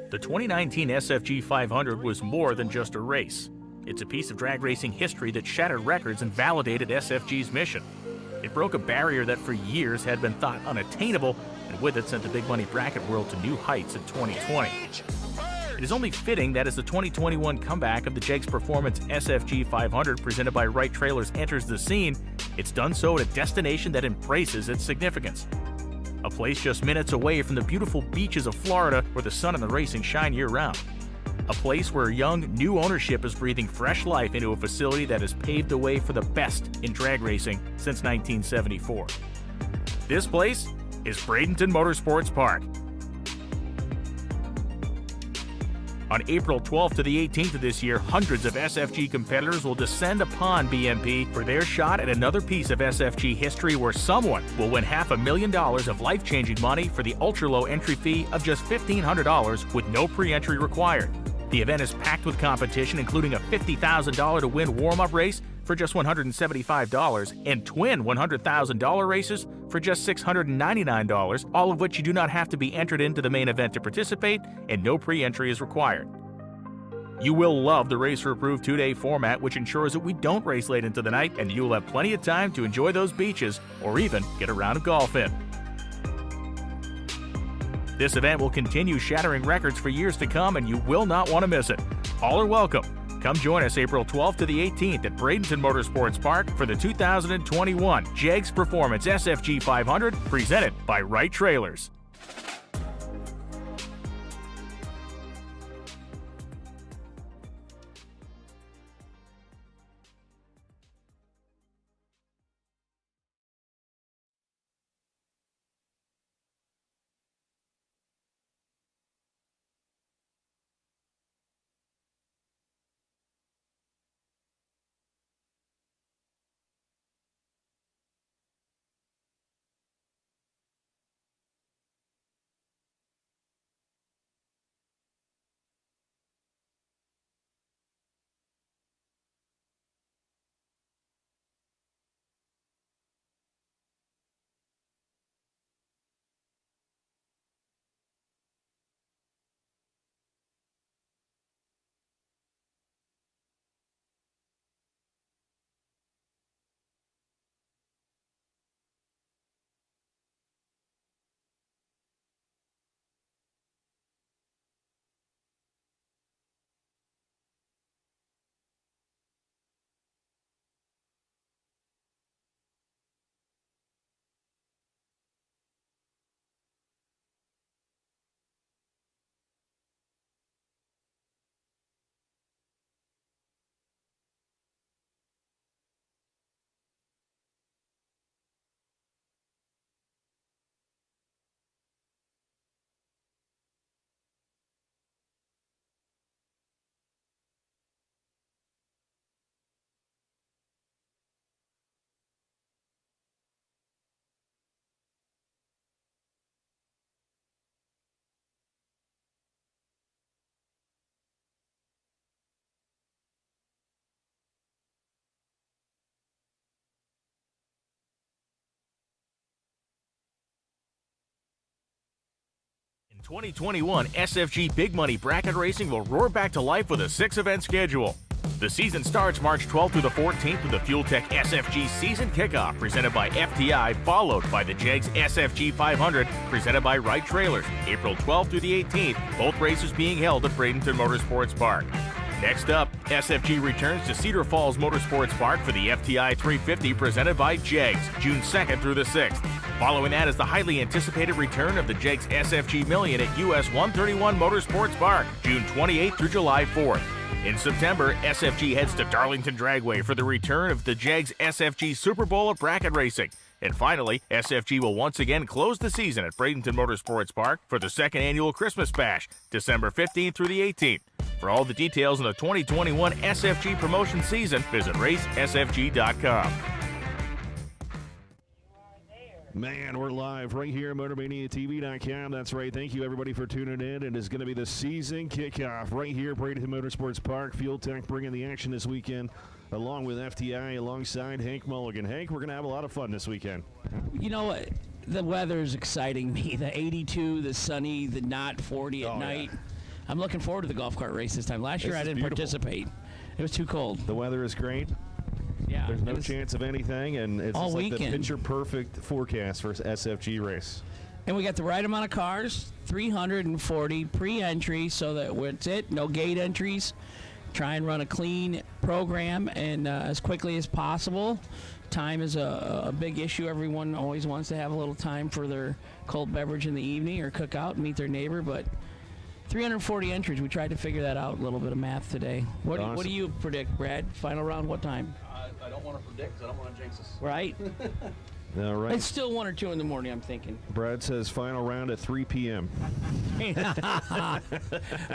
The 2019 SFG 500 was more than just a race. It's a piece of drag racing history that shattered records and validated SFG's mission. It broke a barrier that for years had been thought unattainable, and with it sent the big money bracket world to new heights in 2020. It is only fitting that as the 2021 comeback of the Jegs Performance SFG 500 presented by Wright Trailers enters the scene, it's done so at a destination that embraces its significance. A place just minutes away from the beautiful beaches of Florida where the sun and the racing shine year-round. A place where young, new ownership is breathing fresh life into a facility that has paved the way for the best in drag racing since 1974. This place is Bradenton Motorsports Park. On April 12th to the 18th of this year, hundreds of SFG competitors will descend upon BMP for their shot at another piece of SFG history where someone will win $500,000 of life-changing money for the ultra-low entry fee of just $1,500 with no pre-entry required. The event is packed with competition, including a $50,000 to win warm-up race for just $175 and twin $100,000 races for just $699, all of which you do not have to be entered into the main event to participate, and no pre-entry is required. You will love the racer-approved 2-day format, which ensures that we don't race late into the night, and you will have plenty of time to enjoy those beaches or even get a round of golf in. This event will continue shattering records for years to come, and you will not want to miss it. All are welcome. Come join us April 12th to the 18th at Bradenton Motorsports Park for the 2021 Jegs Performance SFG 500 presented by Wright Trailers. In 2021, SFG Big Money Bracket Racing will roar back to life with a 6-event schedule. The season starts March 12th through the 14th with the Fuel Tech SFG Season Kickoff presented by FTI, followed by the Jegs SFG 500 presented by Wright Trailers, April 12th through the 18th, both races being held at Bradenton Motorsports Park. Next up, SFG returns to Cedar Falls Motorsports Park for the FTI 350 presented by Jegs, June 2nd through the 6th. Following that is the highly anticipated return of the Jegs SFG Million at US 131 Motorsports Park, June 28th through July 4th. In September, SFG heads to Darlington Dragway for the return of the Jegs SFG Super Bowl of Bracket Racing. And finally, SFG will once again close the season at Bradenton Motorsports Park for the second annual Christmas Bash, December 15th through the 18th. For all the details on the 2021 SFG Promotions season, visit racesfg.com. Man, we're live right here at MotorManiaTV.com. That's right. Thank you, everybody, for tuning in. It is going to be the season kickoff right here at Bradenton Motorsports Park. Fuel Tech bringing the action this weekend, along with FTI, alongside Hank Mulligan. Hank, we're going to have a lot of fun this weekend. You know, the weather is exciting me. The 82, the sunny, the not 40 at night. Yeah. I'm looking forward to the golf cart race this time. Last year I didn't participate. It was too cold. The weather is great. Yeah. There's no chance of anything, and it's all just like the weekend. picture-perfect forecast for SFG race. And we got the right amount of cars, 340 pre-entry, so that's it. No gate entries. Try and run a clean program and as quickly as possible. Time is a big issue. Everyone always wants to have a little time for their cold beverage in the evening or cook out and meet their neighbor, but 340 entries. We tried to figure that out, a little bit of math today. What do you predict, Brad? Final round, what time? I don't want to predict because I don't want to jinx us. Right? All right. It's still 1 or 2 in the morning, I'm thinking. Brad says final round at 3 p.m.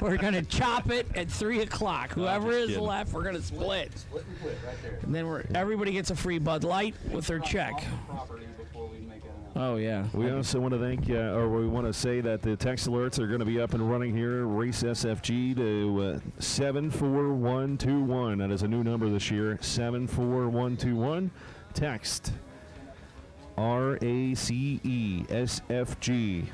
We're going to chop it at 3 o'clock. Whoever is kidding. left, we're going to split. Split and quit right there. And then everybody gets a free Bud Light with their check. Property before we make it announcement. Oh, yeah. We also want to thank, or we want to say that the text alerts are going to be up and running here. Race SFG to 74121. That is a new number this year. 74121. Text RACE SFG.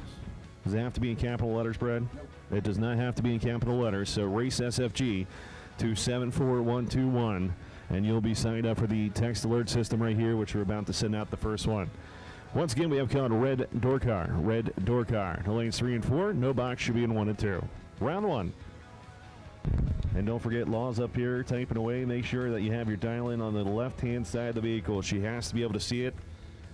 Does it have to be in capital letters, Brad? It does not have to be in capital letters. So Race SFG to 74121, and you'll be signed up for the text alert system right here, which we're about to send out the first one. Once again, we have called Red Door Car. Red Door Car. The lanes 3 and 4. No box should be in 1 and 2. Round 1. And don't forget, Law's up here typing away. Make sure that you have your dial-in on the left-hand side of the vehicle. She has to be able to see it.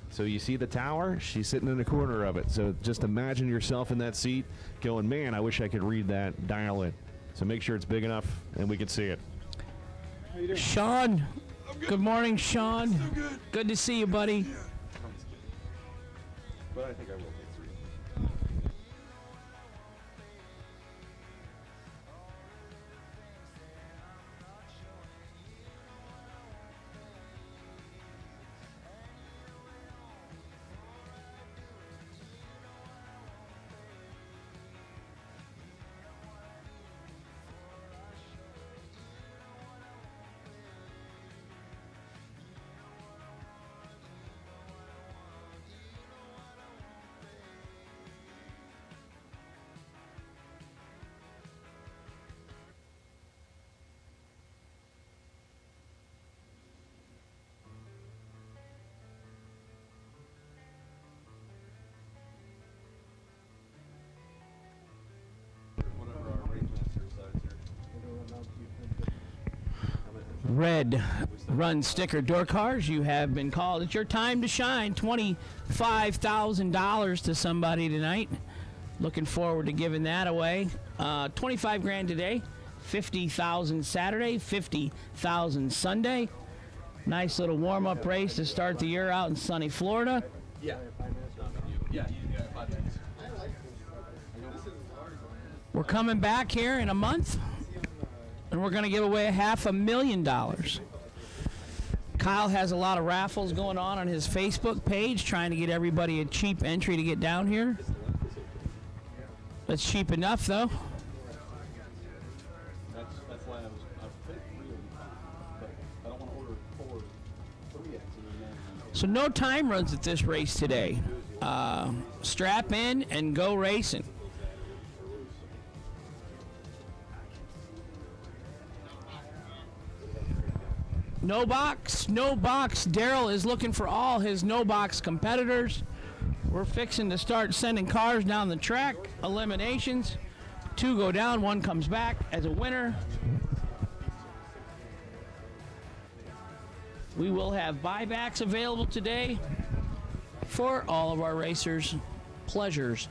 So you see the tower? She's sitting in the corner of it. So just imagine yourself in that seat going, man, I wish I could read that dial-in. So make sure it's big enough and we can see it. Sean. Good morning, Sean. Good to see you, buddy. But I think I will take 3. Whatever our race master decides here. Red Run Sticker Door Cars, you have been called. It's your time to shine. $25,000 to somebody tonight. Looking forward to giving that away. 25 grand today, 50,000 Saturday, 50,000 Sunday. Nice little warm-up race to start the year out in sunny Florida. Yeah. Yeah, you got 5 minutes. We're coming back here in a month, and we're going to give away $500,000. Kyle has a lot of raffles going on his Facebook page, trying to get everybody a cheap entry to get down here. That's cheap enough, though. That's why I picked 3 of them, but I don't want to order 4 3X and then. So no time runs at this race today. Strap in and go racing. No box, no box. Daryl is looking for all his no box competitors. We're fixing to start sending cars down the track. Eliminations. 2 go down, 1 comes back as a winner. We will have buybacks available today for all of our racers' pleasures.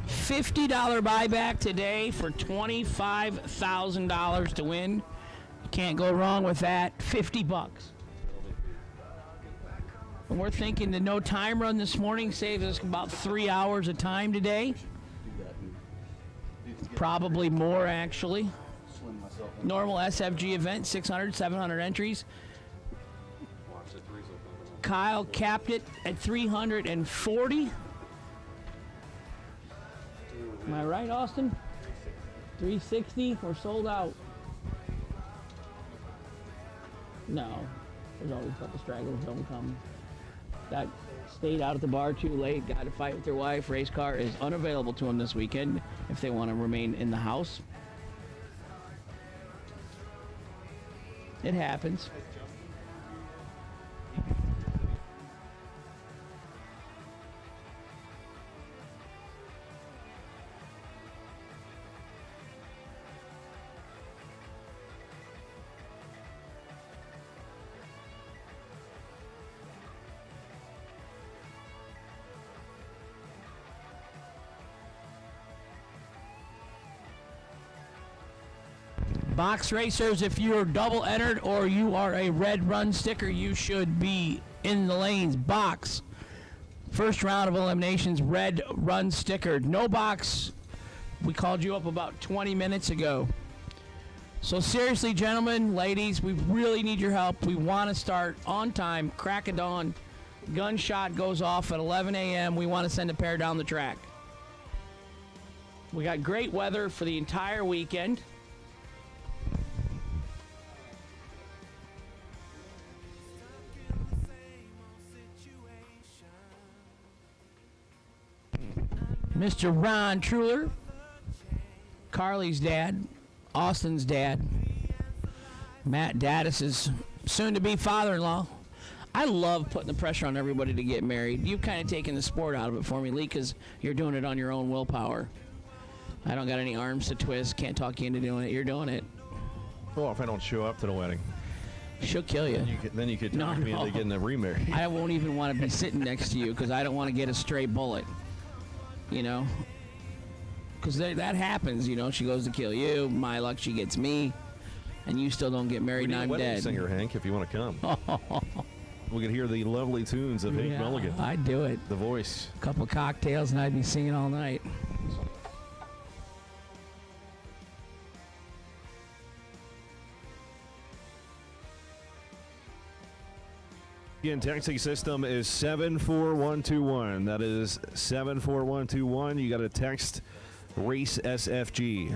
$50 buyback today for $25,000 to win. Can't go wrong with that. $50. And we're thinking the no time run this morning saves us about 3 hours of time today. Probably more, actually. Slim myself Normal SFG event, 600, 700 entries. Kyle capped it at 340. Am I right, Austin? 360. We're sold out. No. There's always a couple stragglers don't come. Got stayed out at the bar too late. Got to fight with their wife. Race car is unavailable to them this weekend if they want to remain in the house. It happens. Box racers, if you're double entered or you are a red run sticker, you should be in the lanes. Box. First round of eliminations, red run sticker. No box. We called you up about 20 minutes ago. So seriously, gentlemen, ladies, we really need your help. We want to start on time, crack of dawn. Gunshot goes off at 11 a.m. We want to send a pair down the track. We got great weather for the entire weekend. Mr. Ron Truler, Carly's dad, Austin's dad, Matt Daddis's soon-to-be father-in-law. I love putting the pressure on everybody to get married. You've kind of taken the sport out of it for me, Lee, because you're doing it on your own willpower. I don't got any arms to twist, can't talk you into doing it. You're doing it. Well, if I don't show up to the wedding, she'll kill you. Then you could talk me into getting a remarried. I won't even want to be sitting next to you because I don't want to get a stray bullet. You know, because that happens. You know, she goes to kill you. My luck, she gets me, and you still don't get married, and I'm dead. Singer Hank, if you want to come, we could hear the lovely tunes of Hank Mulligan. I'd do it. The voice. A couple cocktails, and I'd be singing all night. Again, texting system is 74121. That is 74121. You got to text Race SFG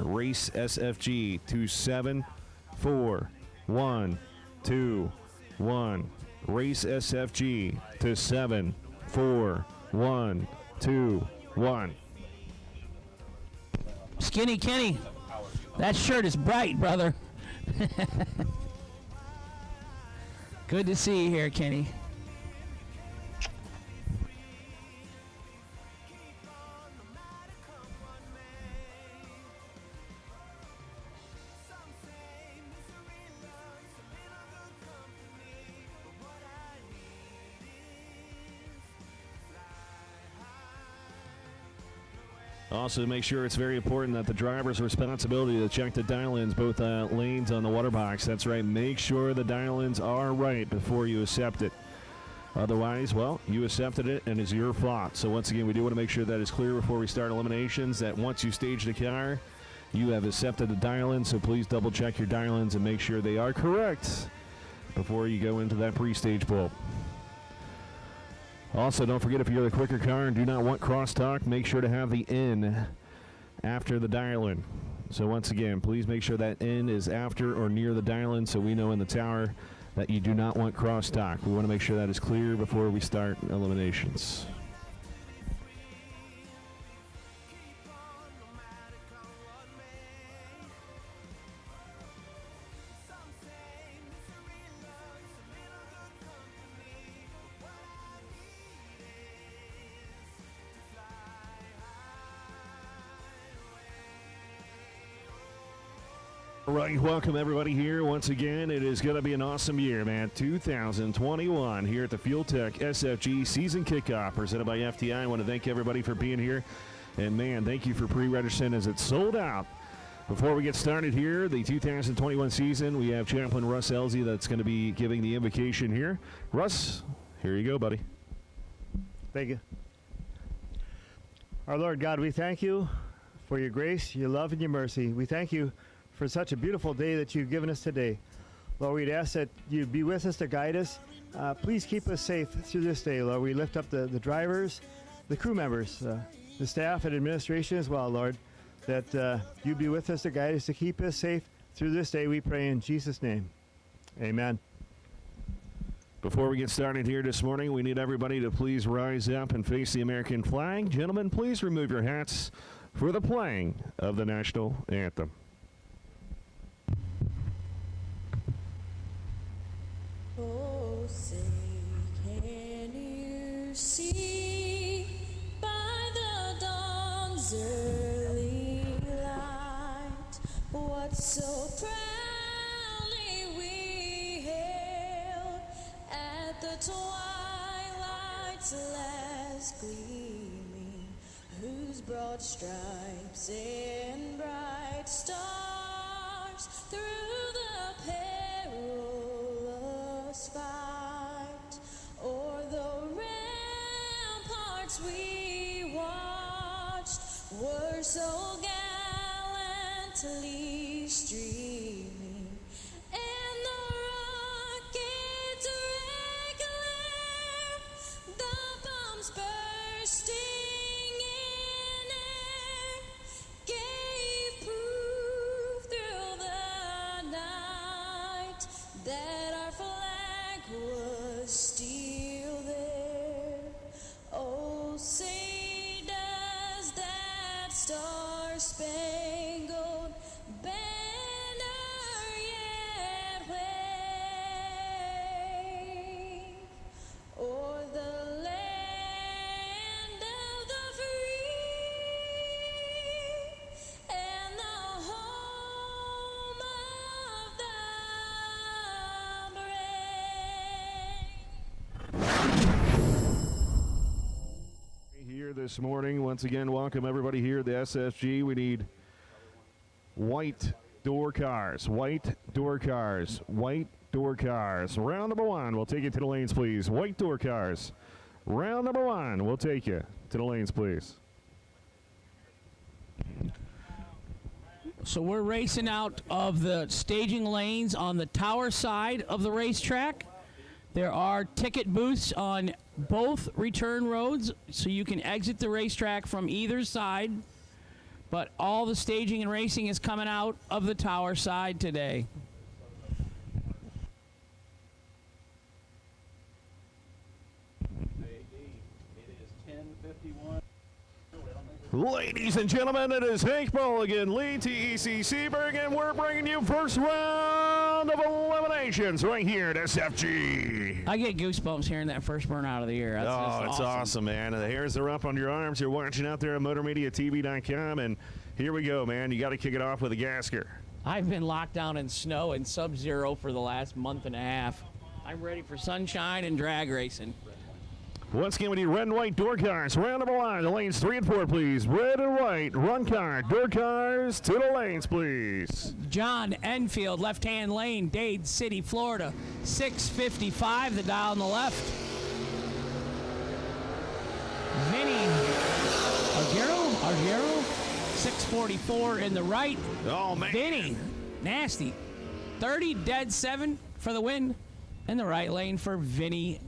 to 74121. Race SFG to 74121. Skinny Kenny, that shirt is bright, brother. Good to see you here, Kenny. Also, make sure it's very important that the driver's responsibility to check the dial-ins, both lanes on the water box. That's right. Make sure the dial-ins are right before you accept it. Otherwise, well, you accepted it and it's your fault. So once again, we do want to make sure that is clear before we start eliminations, that once you stage the car, you have accepted the dial-in. So please double check your dial-ins and make sure they are correct before you go into that pre-stage pull. Also, don't forget, if you're the quicker car and do not want crosstalk, make sure to have the N after the dial-in. So once again, please make sure that N is after or near the dial-in so we know in the tower that you do not want crosstalk. We want to make sure that is clear before we start eliminations. All right, welcome everybody here. Once again, it is going to be an awesome year, man. 2021 here at the Fuel Tech SFG season kickoff presented by FTI. I want to thank everybody for being here. And, man, thank you for pre-registering as it's sold out. Before we get started here, the 2021 season, we have Chaplain Russ Elsie that's going to be giving the invocation here. Russ, here you go, buddy. Thank you. Our Lord God, we thank you for your grace, your love, and your mercy. We thank you for such a beautiful day that you've given us today. Lord, we'd ask that you be with us to guide us. Please keep us safe through this day, Lord. We lift up the drivers, the crew members, the staff and administration as well, Lord, that you be with us to guide us, to keep us safe through this day, we pray in Jesus' name. Amen. Before we get started here this morning, we need everybody to please rise up and face the American flag. Gentlemen, please remove your hats for the playing of the national anthem. Oh, say, can you see by the dawn's early light what so proudly we hailed at the twilight's last gleaming, whose broad stripes and bright stars through the perilous fight o'er the ramparts we watched were so gallantly streaming, and the rockets' red glare, the bombs bursting in air, gave proof through the night that our flag was still there. Oh, say does that star-spangled banner yet wave o'er the land of the free and the home of the brave. Here this morning, once again, welcome everybody here at the SFG. We need white door cars, white door cars, white door cars. Round number one, we'll take you to the lanes, please. White door cars. Round number one, we'll take you to the lanes, please. So we're racing out of the staging lanes on the tower side of the racetrack. There are ticket booths on both return roads, so you can exit the racetrack from either side. But all the staging and racing is coming out of the tower side today. It is 10:51. Ladies and gentlemen, it is Hank Mulligan, lead TEC Seaburg, and we're bringing you first round of eliminations right here at SFG. I get goosebumps hearing that first burnout of the year. That's just It's awesome, man. And the hairs are up on your arms. You're watching out there at MotorMediaTV.com, and here we go, man. You got to kick it off with a gasker. I've been locked down in snow and sub-zero for the last month and a half. I'm ready for sunshine and drag racing. Once again, we need red and white door cars. Round number one, the lanes 3 and 4, please. Red and white, run car, door cars to the lanes, please. John Enfield, left-hand lane, Dade City, Florida. 6:55, the dial on the left. Vinny Argero, 6:44 in the right. Oh, man. Vinny, nasty. 30, dead 7 for the win. In the right lane for Vinny.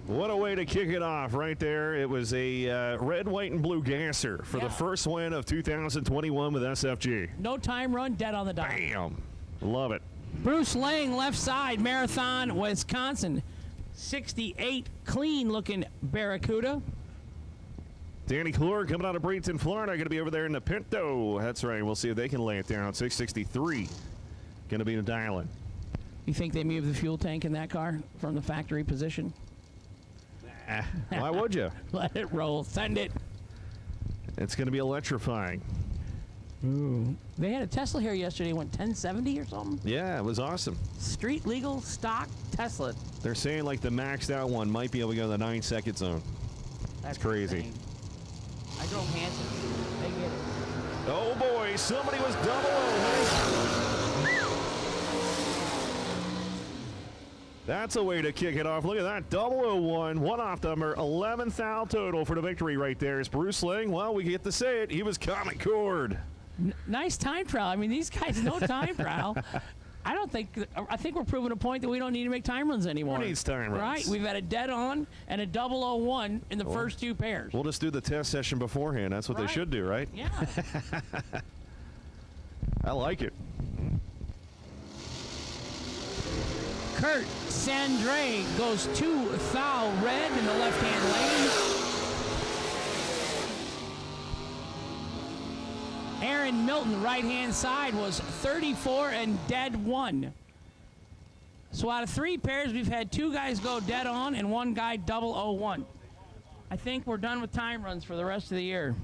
What a way to kick it off right there. It was a red, white, and blue gasser for the first win of 2021 with SFG. No time run, dead on the dot. Bam. Love it. Bruce Lang, left side, Marathon, Wisconsin. 68, clean-looking Barracuda. Danny Clore coming out of Bradenton, Florida. Going to be over there in the Pinto. That's right. We'll see if they can lay it down. 663. Going to be the dial-in. You think they move the fuel tank in that car from the factory position? Why would you? Let it roll. Send it. It's going to be electrifying. Ooh. They had a Tesla here yesterday. Went 1070 or something. Yeah, it was awesome. Street legal stock Tesla. They're saying like the maxed out one might be able to go in the 9-second zone. That's crazy. insane. I drove Hanson. They get it. Oh boy, somebody was double. That's a way to kick it off. Look at that. 001, one off number, 11th out total for the victory right there. Is Bruce Lang? Well, we get to say it. He was Comic Cord. Nice time trial. I mean, these guys know time trial. I think we're proving a point that we don't need to make time runs anymore. Who needs time runs? Right. We've had a dead on and a 001 in the first two pairs. We'll just do the test session beforehand. That's what they should do, right? Yeah. I like it. Kurt Sandre goes 2 thou red in the left-hand lane. Aaron Milton, right-hand side, was 34 and dead 1. So out of 3 pairs, we've had 2 guys go dead on and 1 guy 001. I think we're done with time runs for the rest of the year.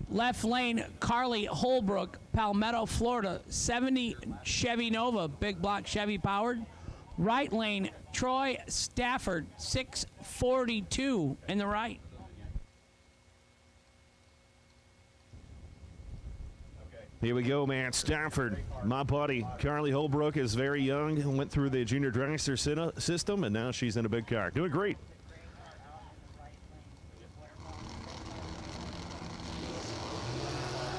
Left lane, Carly Holbrook, Palmetto, Florida, 70 Chevy Nova, big block Chevy powered. Right lane, Troy Stafford, 642 in the right. Here we go, man. Stafford, my buddy. Carly Holbrook is very young, went through the junior dragster system, and now she's in a big car. Doing great.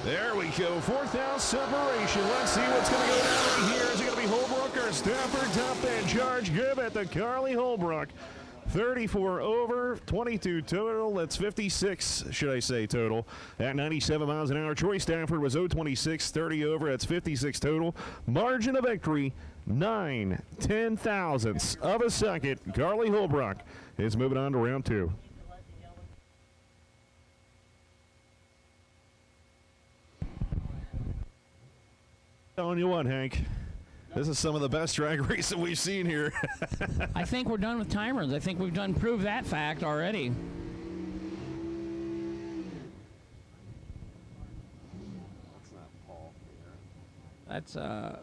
There we go. 4th out separation. Let's see what's going to go down right here. Is it going to be Holbrook or Stafford? Top end charge. Give it to Carly Holbrook. 34 over, 22 total. That's 56, should I say, total. At 97 miles an hour. Troy Stafford was 026, 30 over. That's 56 total. Margin of victory, 9 thousandths of a second. Carly Holbrook is moving on to round 2. Telling you what, Hank, this is some of the best drag racing we've seen here. I think we're done with time runs. I think we've done proved that fact already. That's not Paul here. That's Well,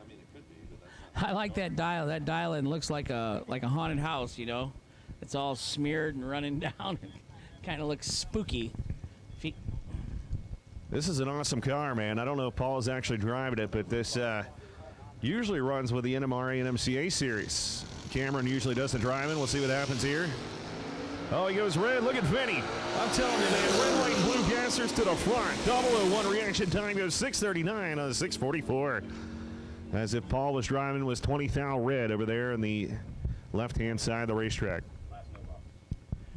I mean, it could be, but that's not. I like that dial. That dial-in looks like a haunted house, you know. It's all smeared and running down. Kind of looks spooky. This is an awesome car, man. I don't know if Paul is actually driving it, but this usually runs with the NMRA and MCA series. Cameron usually does the driving. We'll see what happens here. Oh, he goes red. Look at Vinny. I'm telling you, man, red, white, and blue gassers to the front. 001 reaction time goes 6:39 on 6:44. As if Paul was driving was 20 thou red over there in the left-hand side of the racetrack.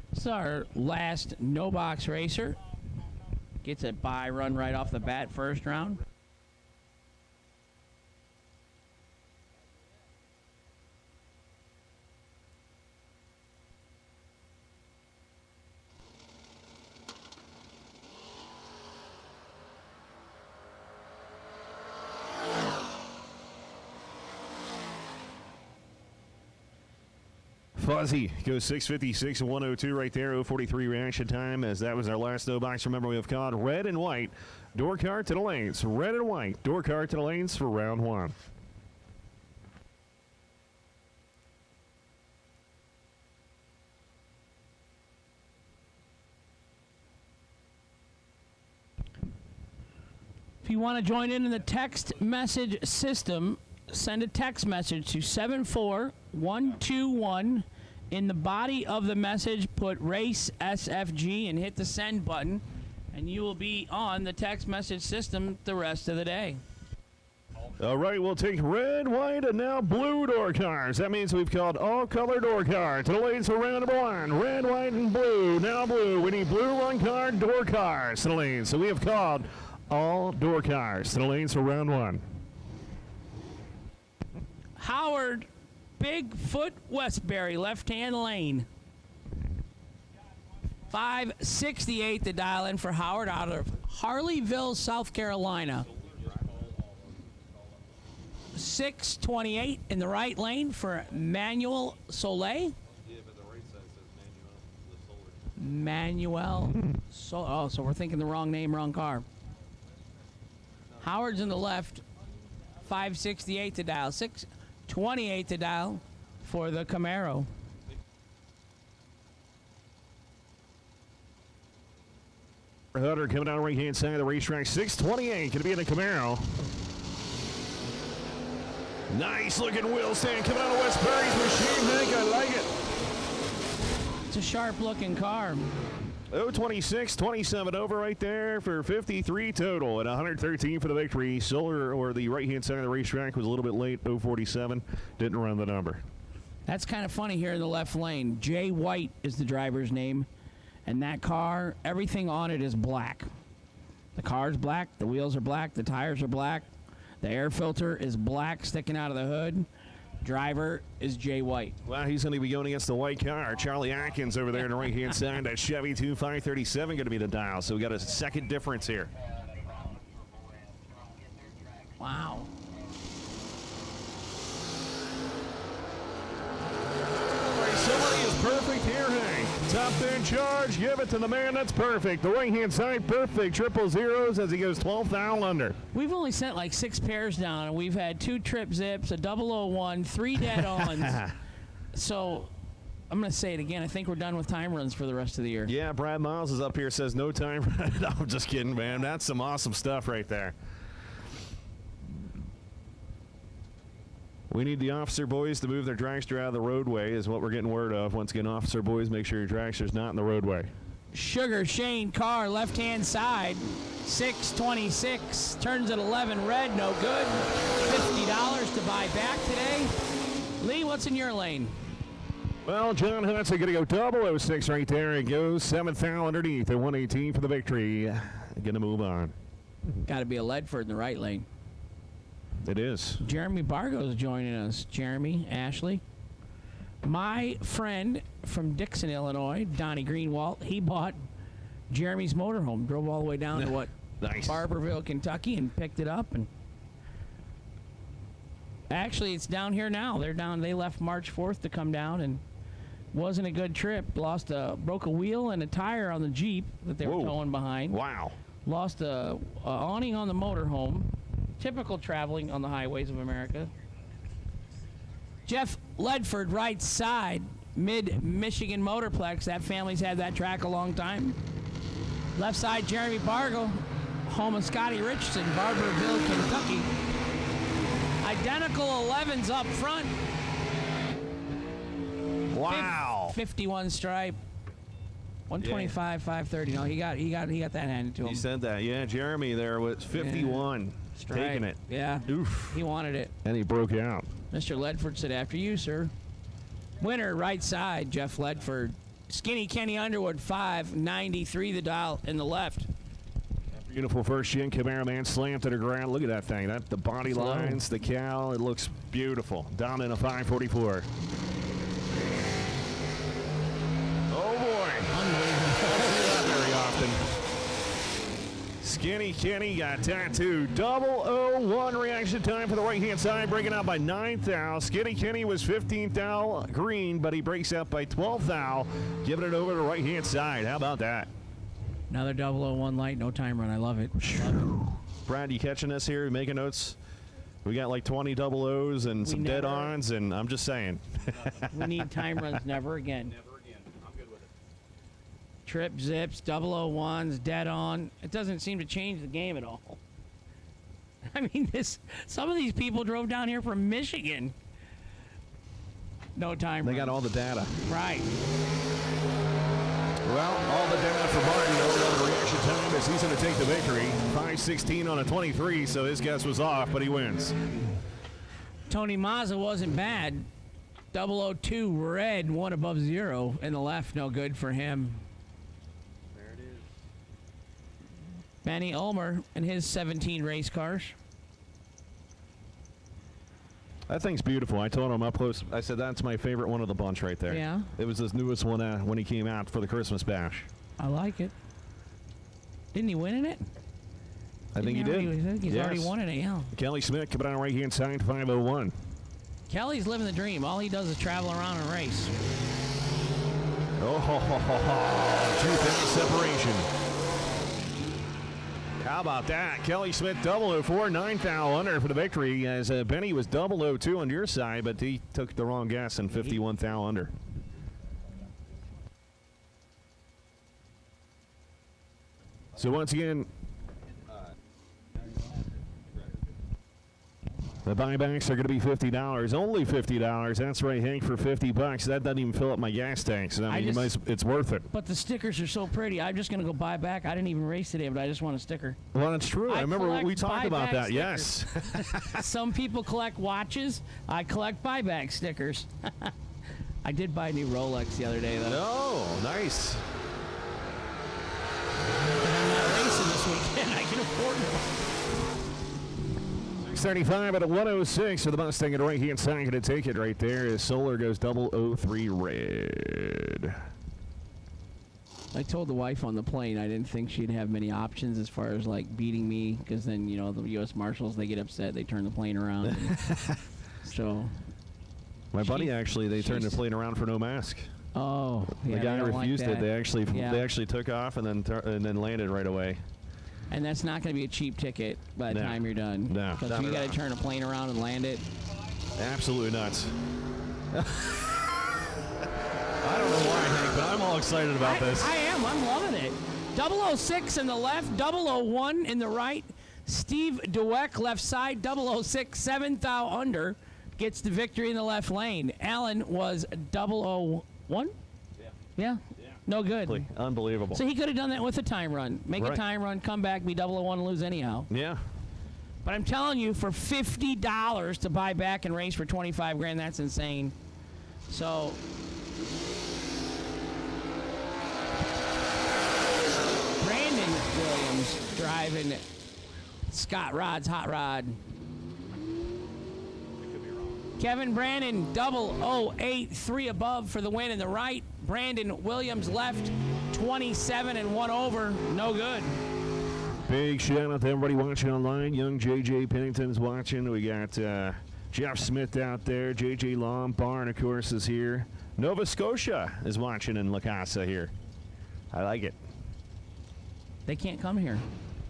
This is our last no-box racer. Gets a bye run right off the bat first round. Fuzzy goes 6:56 and 102 right there. 0:43 reaction time, as that was our last no box. Remember, we have called red and white door car to the lanes. Red and white door car to the lanes for round 1. If you want to join in the text message system, send a text message to 74121. In the body of the message, put race SFG and hit the send button, and you will be on the text message system the rest of the day. All right, we'll take red, white, and now blue door cars. That means we've called all color door car to the lanes for round number 1. Red, white, and blue. Now blue. We need blue run car door cars to the lanes. So we have called all door cars to the lanes for round 1. Howard Bigfoot Westbury, left-hand lane. 568 the dial in for Howard out of Harleyville, South Carolina. 628 in the right lane for Manuel Soleil. Yeah, but the right side says Manuel, the solar. Manuel. So we're thinking the wrong name, wrong car. Howard's in the left. 568 to dial. 628 to dial for the Camaro. Hunter coming down the right-hand side of the racetrack. 628 going to be in the Camaro. Nice looking wheel stand coming out of Westbury's machine, Hank. I like it. It's a sharp-looking car. 026, 27 over right there for 53 total and 113 for the victory. Solar, or the right-hand side of the racetrack, was a little bit late. 047, didn't run the number. That's kind of funny here in the left lane. Jay White is the driver's name, and that car, everything on it is black. The car's black, the wheels are black, the tires are black, the air filter is black sticking out of the hood. Driver is Jay White. Well, he's going to be going against the white car. Charlie Atkins over there on the right-hand side. That Chevy 2537 going to be the dial. So we got a second difference here. Wow. Somebody is perfect here, Hank. Top 10 charge. Give it to the man that's perfect. The right-hand side, perfect. Triple zeros as he goes 12th thou under. We've only sent like 6 pairs down, and we've had 2 trip zips, a 001, 3 dead-ons. So I'm going to say it again. I think we're done with time runs for the rest of the year. Yeah, Brad Miles is up here, says no time. No, I'm just kidding, man. That's some awesome stuff right there. We need the officer boys to move their dragster out of the roadway is what we're getting word of. Once again, officer boys, make sure your dragster's not in the roadway. Sugar Shane Carr, left-hand side, 626, turns at 11 red, no good. $50 to buy back today. Lee, what's in your lane? Well, John Hudson going to go 006 right there. It goes 7th thou underneath at 118 for the victory. Going to move on. Got to be a Ledford in the right lane. It is. Jeremy Bargo's joining us. Jeremy, Ashley. My friend from Dixon, Illinois, Donnie Greenwald, he bought Jeremy's motorhome, drove all the way down to Nice. Barberville, Kentucky, and picked it up. And actually, it's down here now. They're down. They left March 4th to come down, and wasn't a good trip. Broke a wheel and a tire on the Jeep that they were towing behind. Wow. Lost a awning on the motorhome. Typical traveling on the highways of America. Jeff Ledford, right side, Mid-Michigan Motorplex. That family's had that track a long time. Left side, Jeremy Bargo, home of Scotty Richardson, Barberville, Kentucky. Identical 11s up front. Wow. 51 stripe. 125, 530. No, he got that handed to him. He said that. Yeah, Jeremy there was 51. Yeah. Taking it. Yeah. Oof. He wanted it. And he broke out. Mr. Ledford said, after you, sir. Winner, right side, Jeff Ledford. Skinny Kenny Underwood, 593 the dial in the left. Beautiful first gen Camaro, man, slammed to the ground. Look at that thing. The body Slow. lines, the cowl, it looks beautiful. Down in a 544. Oh, boy. Unbelievable. Not very often. Skinny Kenny got tattooed. 001 reaction time for the right-hand side, breaking out by 9th thou. Skinny Kenny was 15th thou green, but he breaks out by 12th thou, giving it over to the right-hand side. How about that? Another 001 light, no time run. I love it. Brad, you catching us here? Making notes? We got like 20 double O's and some dead-ons, and I'm just saying. We need time runs never again. Never again. I'm good with it. Trip zips, 001s, dead on. It doesn't seem to change the game at all. I mean, some of these people drove down here from Michigan. No time They runs. got all the data. Right. Well, all the data for Martin over the reaction time as he's going to take the victory. 5:16 on a 23, so his guess was off, but he wins. Tony Mazza wasn't bad. 002 red, one above zero in the left, no good for him. There it is. Manny Ulmer and his 17 race cars. That thing's beautiful. I told him up close. I said that's my favorite one of the bunch right there. Yeah. It was his newest one when he came out for the Christmas bash. I like it. Didn't he win in it? I think he did. I think he's already won in it, yeah. Kelly Smith coming on the right-hand side, 501. Kelly's living the dream. All he does is travel around and race. Oh, ho, ho, ho, ho. 2-10 separation. How about that? Kelly Smith 004, 9th thou under for the victory as Benny was 002 on your side, but he took the wrong guess and 51th thou under. So once again, The buybacks are going to be $50. Only $50. That's right, Hank, for $50. That doesn't even fill up my gas tanks. I mean, it's worth it. But the stickers are so pretty. I'm just going to go buy back. I didn't even race today, but I just want a sticker. Well, that's true. I remember collect we talked about that. stickers. Yes. Some people collect watches. I collect buyback stickers. I did buy a new Rolex the other day, though. Oh, nice. And I'm not racing this weekend. I can afford it. 635 at a 106 for the Mustang and right hand side. Going to take it right there as Solar goes 003 red. I told the wife on the plane I didn't think she'd have many options as far as like beating me, because then the U.S. Marshals, they get upset, they turn the plane around. So my buddy actually, they turned the plane around for no mask. Oh, yeah, the guy they don't refused like it. that. They actually took off and then landed right away. And that's not going to be a cheap ticket by the No. time you're done. No, Because not you at got all. to turn a plane around and land it. Absolutely nuts. I don't know why, Hank, but I'm all excited about this. I am. I'm loving it. 006 in the left, 001 in the right. Steve Dweck, left side, 006, 7th out under, gets the victory in the left lane. Allen was 001? Yeah. No good. Unbelievable. So he could have done that with a time run. Make a Right. time run, come back, be 001 and lose anyhow. Yeah. But I'm telling you, for $50 to buy back and race for 25 grand, that's insane. So Brandon Williams driving Scott Rod's hot rod. Kevin Brandon 008, 3 above for the win in the right. Brandon Williams left 27 and 1 over. No good. Big shout out to everybody watching online. Young J.J. Pennington's watching. We got Jeff Smith out there. J.J. Lombard, of course, is here. Nova Scotia is watching in La Casa here. I like it. They can't come here.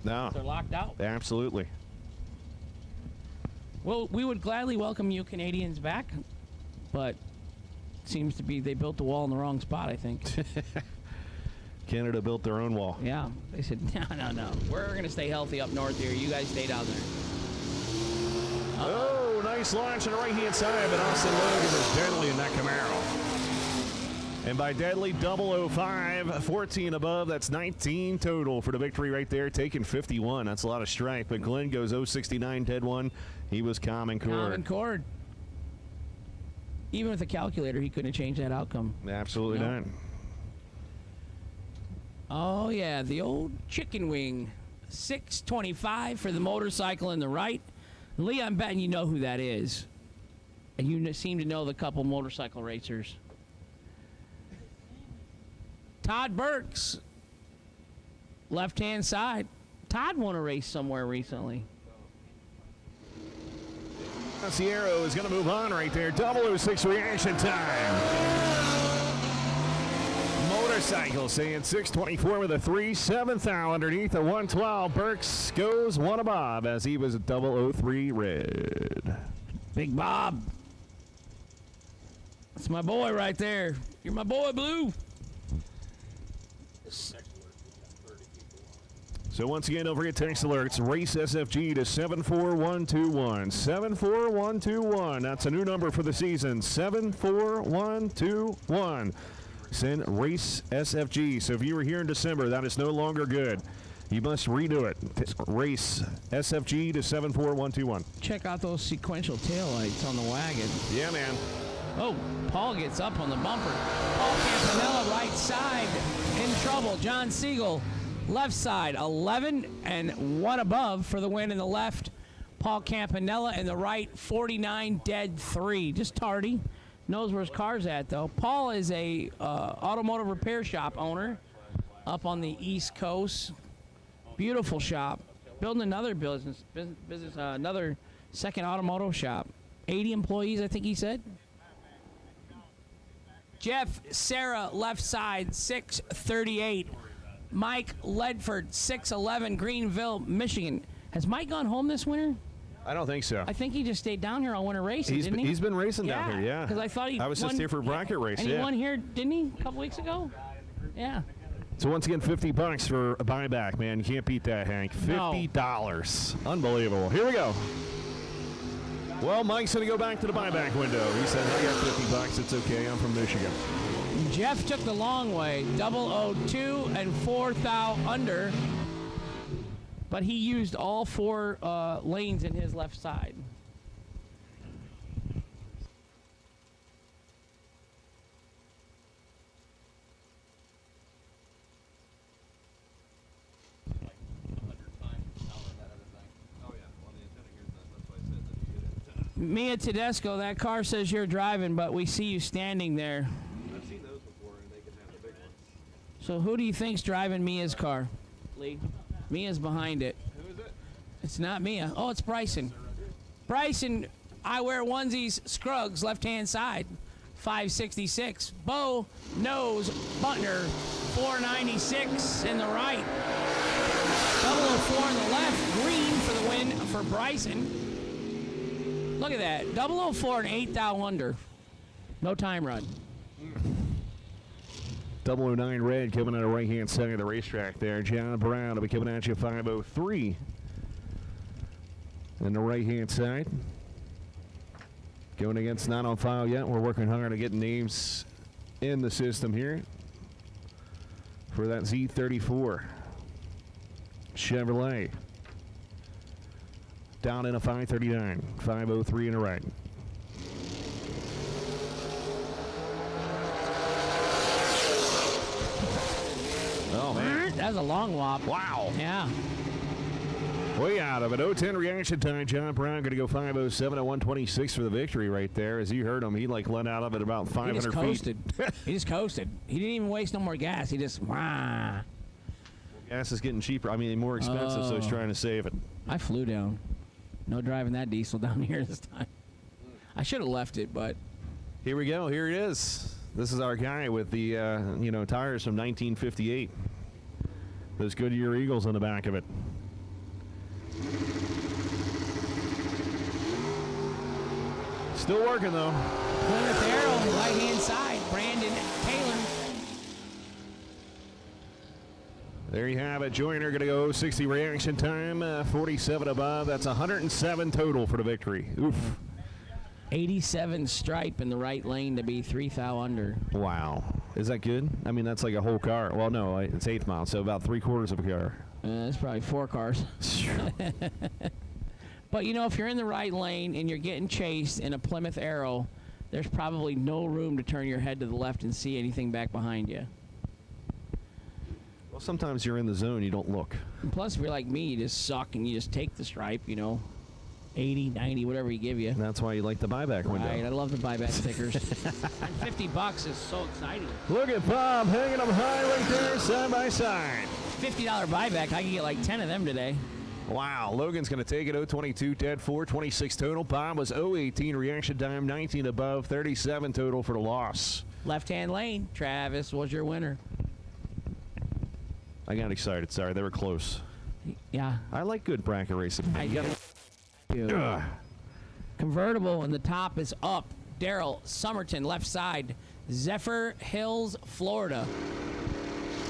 No. They're locked out. Absolutely. Well, we would gladly welcome you Canadians back, but seems to be they built the wall in the wrong spot, I think. Canada built their own wall. Yeah. They said, no. We're going to stay healthy up north here. You guys stay down there. Oh, nice launch on the right-hand side, but Austin Logan is deadly in that Camaro. And by deadly, 005, 14 above. That's 19 total for the victory right there, taking 51. That's a lot of strength. But Glenn goes 069, dead one. He was Common Core. Common Cord. Even with a calculator, he couldn't have changed that outcome. Absolutely No. not. Oh, yeah, the old chicken wing. 625 for the motorcycle in the right. Lee, I'm betting you know who that is. And you seem to know the couple motorcycle racers. Todd Burks, left-hand side. Todd won a race somewhere recently. Sierra is going to move on right there. 006 reaction time. Motorcycle saying 624 with a 3, 7th out underneath a 112. Burks goes 1 above as he was 003 red. Big Bob. That's my boy right there. You're my boy, Blue. So once again, don't forget text alerts. Race SFG to 74121. 74121. That's a new number for the season. 74121. Send Race SFG. So if you were here in December, that is no longer good. You must redo it. Race SFG to 74121. Check out those sequential taillights on the wagon. Yeah, man. Oh, Paul gets up on the bumper. Paul Campanella, right side, in trouble. John Siegel, left side, 11 and 1 above for the win in the left. Paul Campanella in the right, 49 dead 3. Just tardy. Knows where his car's at, though. Paul is a automotive repair shop owner up on the East Coast. Beautiful shop. Building another business, another second automotive shop. 80 employees, I think he said. Jeff Sarah, left side, 638. Mike Ledford, 611, Greenville, Michigan. Has Mike gone home this winter? I don't think so. I think he just stayed down here on winter racing, didn't he? He's been racing down here, yeah. Because I thought I was just here for a bracket race, and yeah. he won here, didn't he, a couple weeks ago? Yeah. So once again, $50 for a buyback, man. You can't beat that, Hank. No. $50. Unbelievable. Here we go. Well, Mike's going to go back to the buyback window. He says, I got $50. It's okay. I'm from Michigan. Jeff took the long way. 002 and 4 thou under. But he used all 4 lanes in his left side. Mia Tedesco, that car says you're driving, but we see you standing there. I've seen those before, and they can have the big ones. So who do you think's driving Mia's car? Lee. Mia's behind it. Who is it? It's not Mia. Oh, it's Bryson. Bryson, I wear onesies, Scruggs, left-hand side, 566. Bo, nose, Butner, 496 in the right. 004 in the left. Green for the win for Bryson. Look at that. 004 and 8 thou under. No time run. 009 red coming out of right-hand side of the racetrack there. John Brown will be coming at you 503. In the right-hand side. Going against not on file yet. We're working hard to get names in the system here for that Z34 Chevrolet. Down in a 539. 503 in the right. Oh, man. That was a long whop. Wow. Yeah. Way out of it. 0-10 reaction time. John Brown going to go 507 at 126 for the victory right there. As you heard him, he like let out of it about 500 He just feet. coasted. He just coasted. He didn't even waste no more gas. He just, wah. Gas is getting cheaper. I mean, more expensive, so he's trying to save it. I flew down. No driving that diesel down here this time. I should have left it, but Here we go. Here it is. This is our guy with the, tires from 1958. Those Goodyear Eagles on the back of it. Still working, though. Plymouth Arrow on the right-hand side. Brandon Taylor. There you have it. Joyner going to go 60 reaction time, 47 above. That's 107 total for the victory. Oof. 87 stripe in the right lane to be 3 thou under. Wow. Is that good? I mean, that's like a whole car. Well, no, it's 8th mile, so about 3/4 of a car. That's probably 4 cars. But, if you're in the right lane and you're getting chased in a Plymouth Arrow, there's probably no room to turn your head to the left and see anything back behind you. Well, sometimes you're in the zone, you don't look. And plus, if you're like me, you just suck and you just take the stripe, 80, 90, whatever he give you. And that's why you like the buyback window. Right, I love the buyback stickers. And $50 is so exciting. Look at Bob hanging them high right there, side by side. $50 buyback, I can get like 10 of them today. Wow, Logan's going to take it. 022, dead 4, 26 total. Bob was 018 reaction time, 19 above, 37 total for the loss. Left-hand lane, Travis was your winner. I got excited. Sorry, they were close. Yeah. I like good bracket racing. Ugh. Convertible, and the top is up. Daryl Somerton, left side. Zephyr Hills, Florida.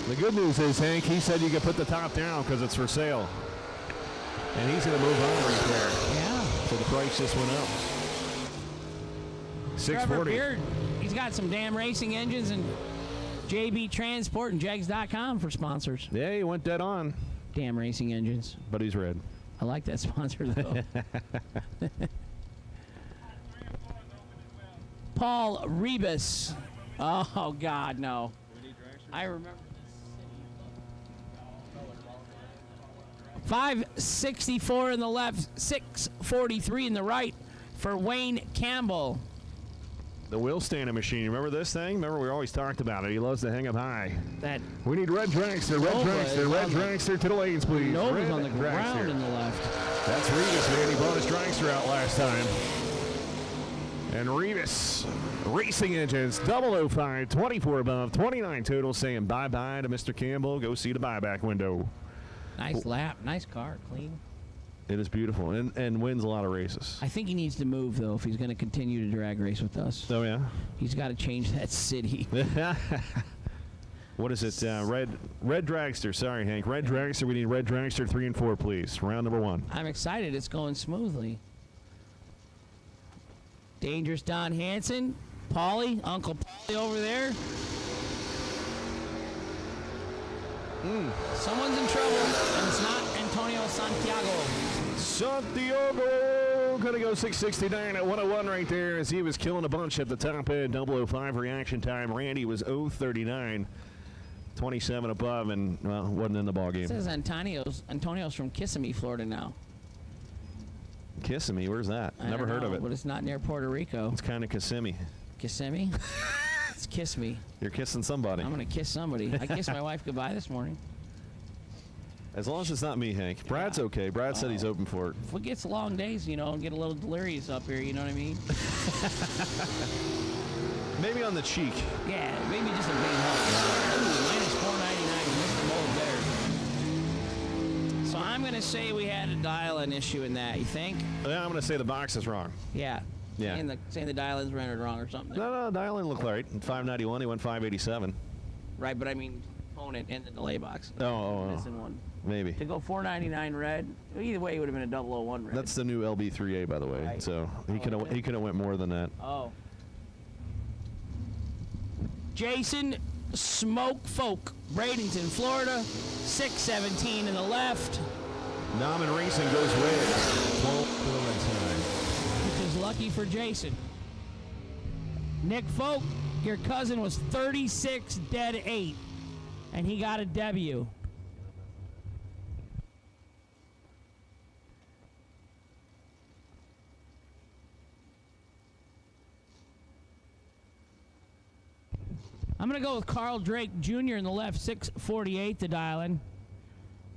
The good news is, Hank, he said you could put the top down because it's for sale. And he's going to move on right there. Yeah. So the price just went up. Trevor $640. Beard, he's got some damn racing engines, and JB Transport and Jegs.com for sponsors. Yeah, he went dead on. Damn racing engines. But he's red. I like that sponsor, though. Paul Rebus. Oh, God, no. I remember this. 564 in the left, 643 in the right for Wayne Campbell. The wheel standing machine. Remember this thing? Remember we always talked about it. He loves to hang up high. That We need red dragster, red Nova dragster, is red on the- dragster to the lanes, please. Nova's Red on the ground dragster. in the left. That's Revis, man. He brought his dragster out last time. And Revis, Racing Engines, 005, 24 above, 29 total, saying bye-bye to Mr. Campbell. Go see the buyback window. Nice lap, nice car, clean. It is beautiful and wins a lot of races. I think he needs to move, though, if he's going to continue to drag race with us. Oh, yeah? He's got to change that city. What is it? Red dragster. Sorry, Hank. Red dragster. We need red dragster 3 and 4, please. Round number 1. I'm excited. It's going smoothly. Dangerous Don Hansen. Paulie, Uncle Paulie over there. Someone's in trouble, and it's not Antonio Santiago. Santiago going to go 669 at 101 right there as he was killing a bunch at the top end. 005 reaction time. Randy was 039. 27 above, and, well, wasn't in the ballgame. It says Antonio's from Kissimmee, Florida now. Kissimmee, where's that? I Never don't heard know, of it. But it's not near Puerto Rico. It's kind of Kissimmee. Kissimmee? It's Kiss Me. You're kissing somebody. I'm going to kiss somebody. I kissed my wife goodbye this morning. As long as it's not me, Hank. Brad's okay. Brad said he's open for it. If we get long days, you know, and get a little delirious up here, you know what I mean? Maybe on the cheek. Yeah, maybe just a big help. Ooh, minus 499. Missed the mold there. So I'm going to say we had a dial-in issue in that. You think? Yeah, I'm going to say the box is wrong. Yeah. Yeah. Saying the dial-in's rendered wrong or something. No, dial-in looked right. 591, he went 587. Right, but I mean, opponent in the delay box. Oh. Missing one. Maybe. To go 499 red. Either way, it would have been a 001 red. That's the new LB3A, by the way. Right. So he could have went more than that. Oh. Jason Smoke Folk, Bradenton, Florida, 617 in the left. Nauman Racing goes red. 12 for the red side. Which is lucky for Jason. Nick Folk, your cousin was 36 dead 8, and he got a W. I'm going to go with Carl Drake Jr. in the left, 648 to dial in.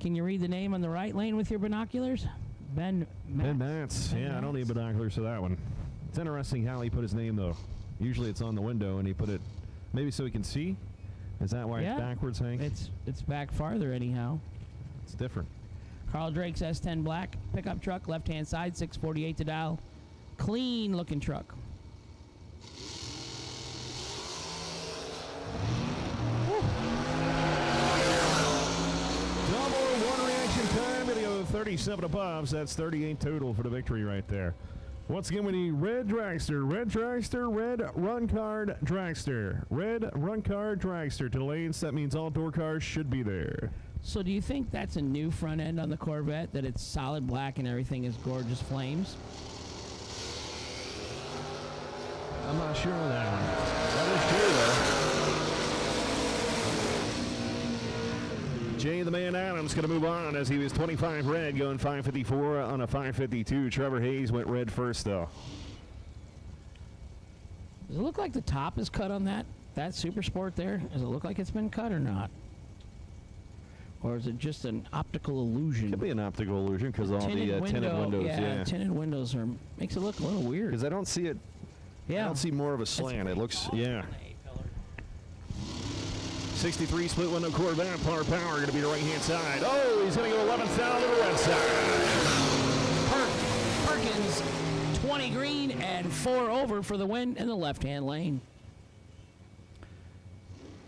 Can you read the name on the right lane with your binoculars? Ben Matz. Yeah, I don't need binoculars for that one. It's interesting how he put his name, though. Usually it's on the window, and he put it maybe so he can see. Is that why it's backwards, Hank? It's back farther anyhow. It's different. Carl Drake's S10 black pickup truck, left-hand side, 648 to dial. Clean-looking truck. Double one reaction time, video 37 above, so that's 38 total for the victory right there. Once again, we need red dragster, red run card dragster, red run card dragster to the lanes. That means all door cars should be there. So do you think that's a new front end on the Corvette, that it's solid black and everything is gorgeous flames? I'm not sure on that one. That is true, though. Jay the Man Adams going to move on as he was 25 red, going 554 on a 552. Trevor Hayes went red first, though. Does it look like the top is cut on that Super Sport there? Does it look like it's been cut or not? Or is it just an optical illusion? Could be an optical illusion because all the tinted windows. Yeah, tinted windows makes it look a little weird. Because I don't see it. Yeah. I don't see more of a slant. It looks, yeah. 63 split window Corvette, power going to be the right-hand side. Oh, he's going to go 11th down to the red side. Perkins, 20 green and 4 over for the win in the left-hand lane.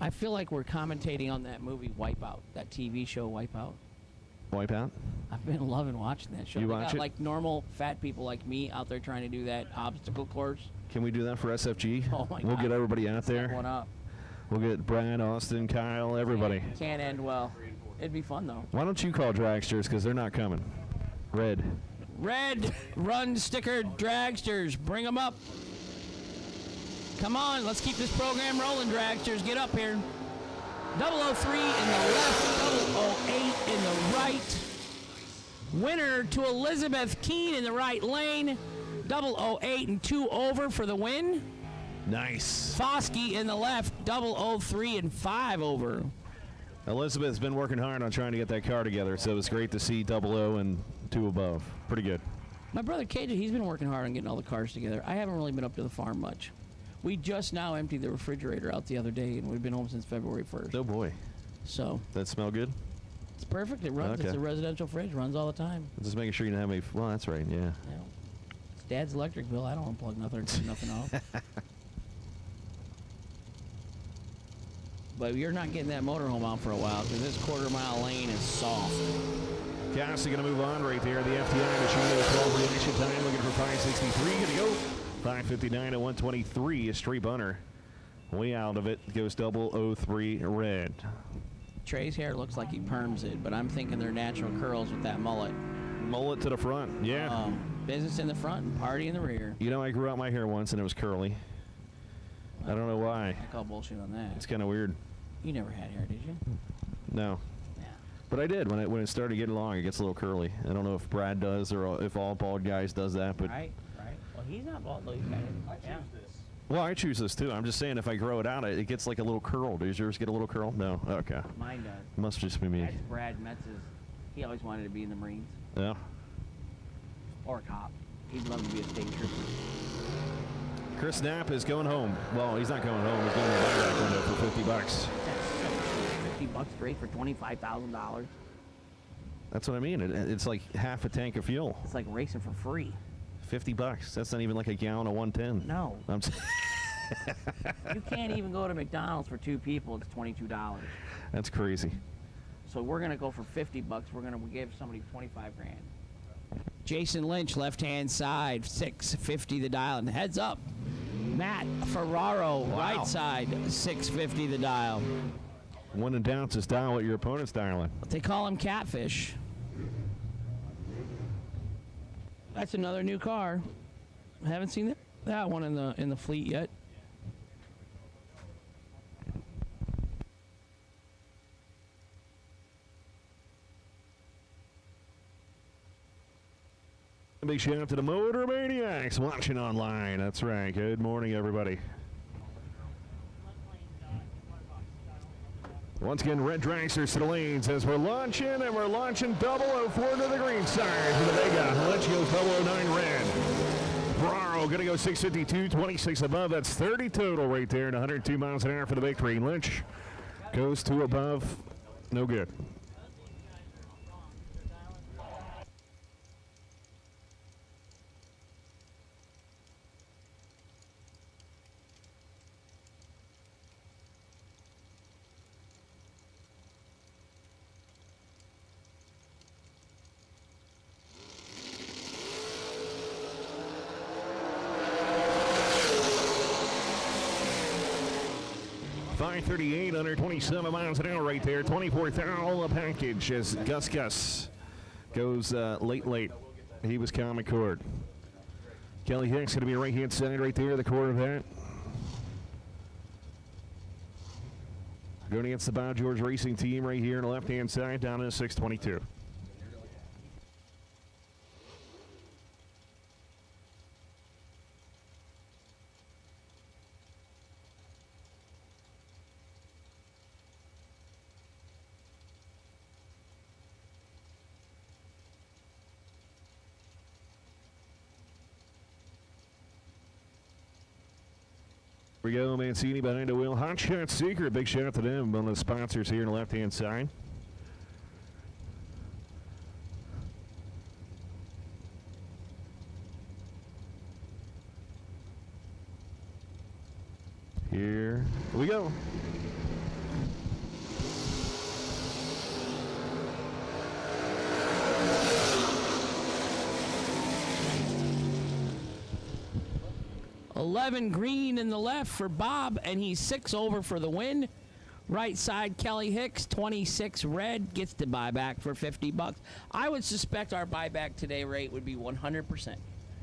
I feel like we're commentating on that movie Wipeout, that TV show Wipeout. Wipeout? I've been loving watching that show. You They watch got it? like normal fat people like me out there trying to do that obstacle course. Can we do that for SFG? Oh my We'll God. get everybody out Set there. one up. We'll get Brad, Austin, Kyle, everybody. Can't end well. It'd be fun though. Why don't you call dragsters, because they're not coming. Red. Red run sticker dragsters, bring them up. Come on, let's keep this program rolling, dragsters. Get up here. 003 in the left, 008 in the right. Winner to Elizabeth Keene in the right lane. 008 and 2 over for the win. Nice. Foskey in the left, 003 and 5 over. Elizabeth's been working hard on trying to get that car together, so it's great to see 00 and 2 above. Pretty good. My brother KJ, he's been working hard on getting all the cars together. I haven't really been up to the farm much. We just now emptied the refrigerator out the other day, and we've been home since February 1st. Oh, boy. So That smell good? it's perfect. It runs. Okay. It's a residential fridge. Runs all the time. Just making sure you don't have any. Well, that's right, yeah. You know, it's Dad's electric bill. I don't unplug nothing or turn nothing off. But you're not getting that motorhome out for a while because this quarter-mile lane is soft. Cassie going to move on right there. The FTI machine with 12 reaction time, looking for 563. Going to go 559 to 123, a straight bunter. Way out of it goes 003 red. Trey's hair looks like he perms it, but I'm thinking they're natural curls with that mullet. Mullet to the front, yeah. Business in the front and party in the rear. You know, I grew out my hair once and it was curly. I don't know why. I call bullshit on that. It's kind of weird. You never had hair, did you? No. Yeah. But I did. When it started getting long, it gets a little curly. I don't know if Brad does or if all bald guys does that. But Right. Well, he's not bald, though. He's got it. Yeah. well, I choose this too. I'm just saying if I grow it out, it gets like a little curl. Does yours get a little curl? No. Okay. Mine does. Must just be me. That's Brad Metz's. He always wanted to be in the Marines Yeah. or a cop. He'd love to be a state trooper. Chris Knapp is going home. Well, he's not going home. He's going to the buyback window for $50. That's $50 straight for $25,000. That's what I mean. It's like half a tank of fuel. It's like racing for free. $50. That's not even like a gallon of 110. No. I'm You can't even go to McDonald's for two people. It's $22. That's crazy. So we're gonna go for $50. We're gonna give somebody 25 grand. Jason Lynch, left-hand side, 650 the dial, and heads up. Matt Ferraro, right side, 650 the dial. When in doubt, just dial what your opponent's dialing. They call him Catfish. That's another new car. I haven't seen that one in the fleet yet. Big shout out to the Motor Maniacs watching online. That's right. Good morning, everybody. Once again, red dragsters to the lanes as we're launching, and we're launching 004 to the green side for the Vega. Lynch goes 009 red. Ferraro going to go 652, 26 above. That's 30 total right there, and 102 miles an hour for the victory. Lynch goes 2 above. No good. .538 under 27 miles an hour right there. 24,000 a package as Gus goes late. He was Common Cord. Kelly Hicks going to be right hand side right there, the core of that. Going against the Bow George Racing team right here on the left hand side down in 622. We go, Mancini behind the wheel. Hot Shot Secret, big shout out to them, one of the sponsors here on the left-hand side. Here we go. $11 green in the left for Bob, and he's 6 over for the win. Right side, Kelly Hicks, 26 red, gets the buyback for $50. I would suspect our buyback today rate would be 100%.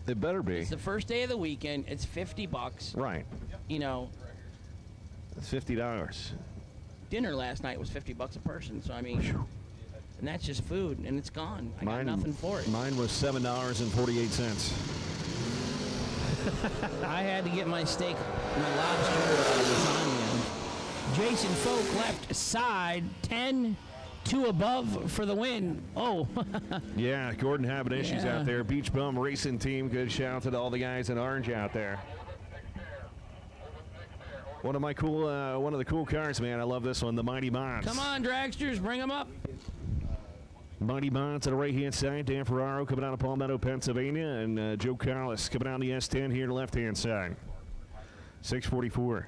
It better be. It's the first day of the weekend. It's $50. Right. You know, It's $50. dinner last night was $50 a person. So I mean, and that's just food, and it's gone. I got nothing for it. Mine was $7.48. I had to get my steak, my lobster lasagna. Jason Folk left side, 10, 2 above for the win. Oh. Yeah, Gordon having issues Yeah. out there. Beach Bum Racing Team, good shout out to all the guys in orange out there. One of the cool cars, man. I love this one, the Mighty Mods. Come on, dragsters, bring them up. Mighty Mods on the right-hand side. Dan Ferraro coming out of Palmetto, Pennsylvania, and Joe Collis coming out on the S10 here on the left-hand side. 644.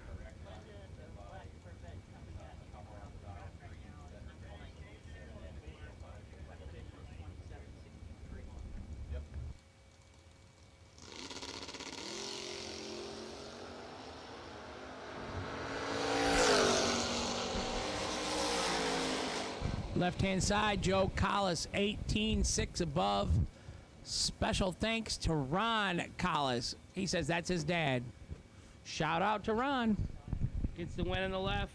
Left-hand side, Joe Collis, 18-6 above. Special thanks to Ron Collis. He says that's his dad. Shout out to Ron. Gets the win on the left.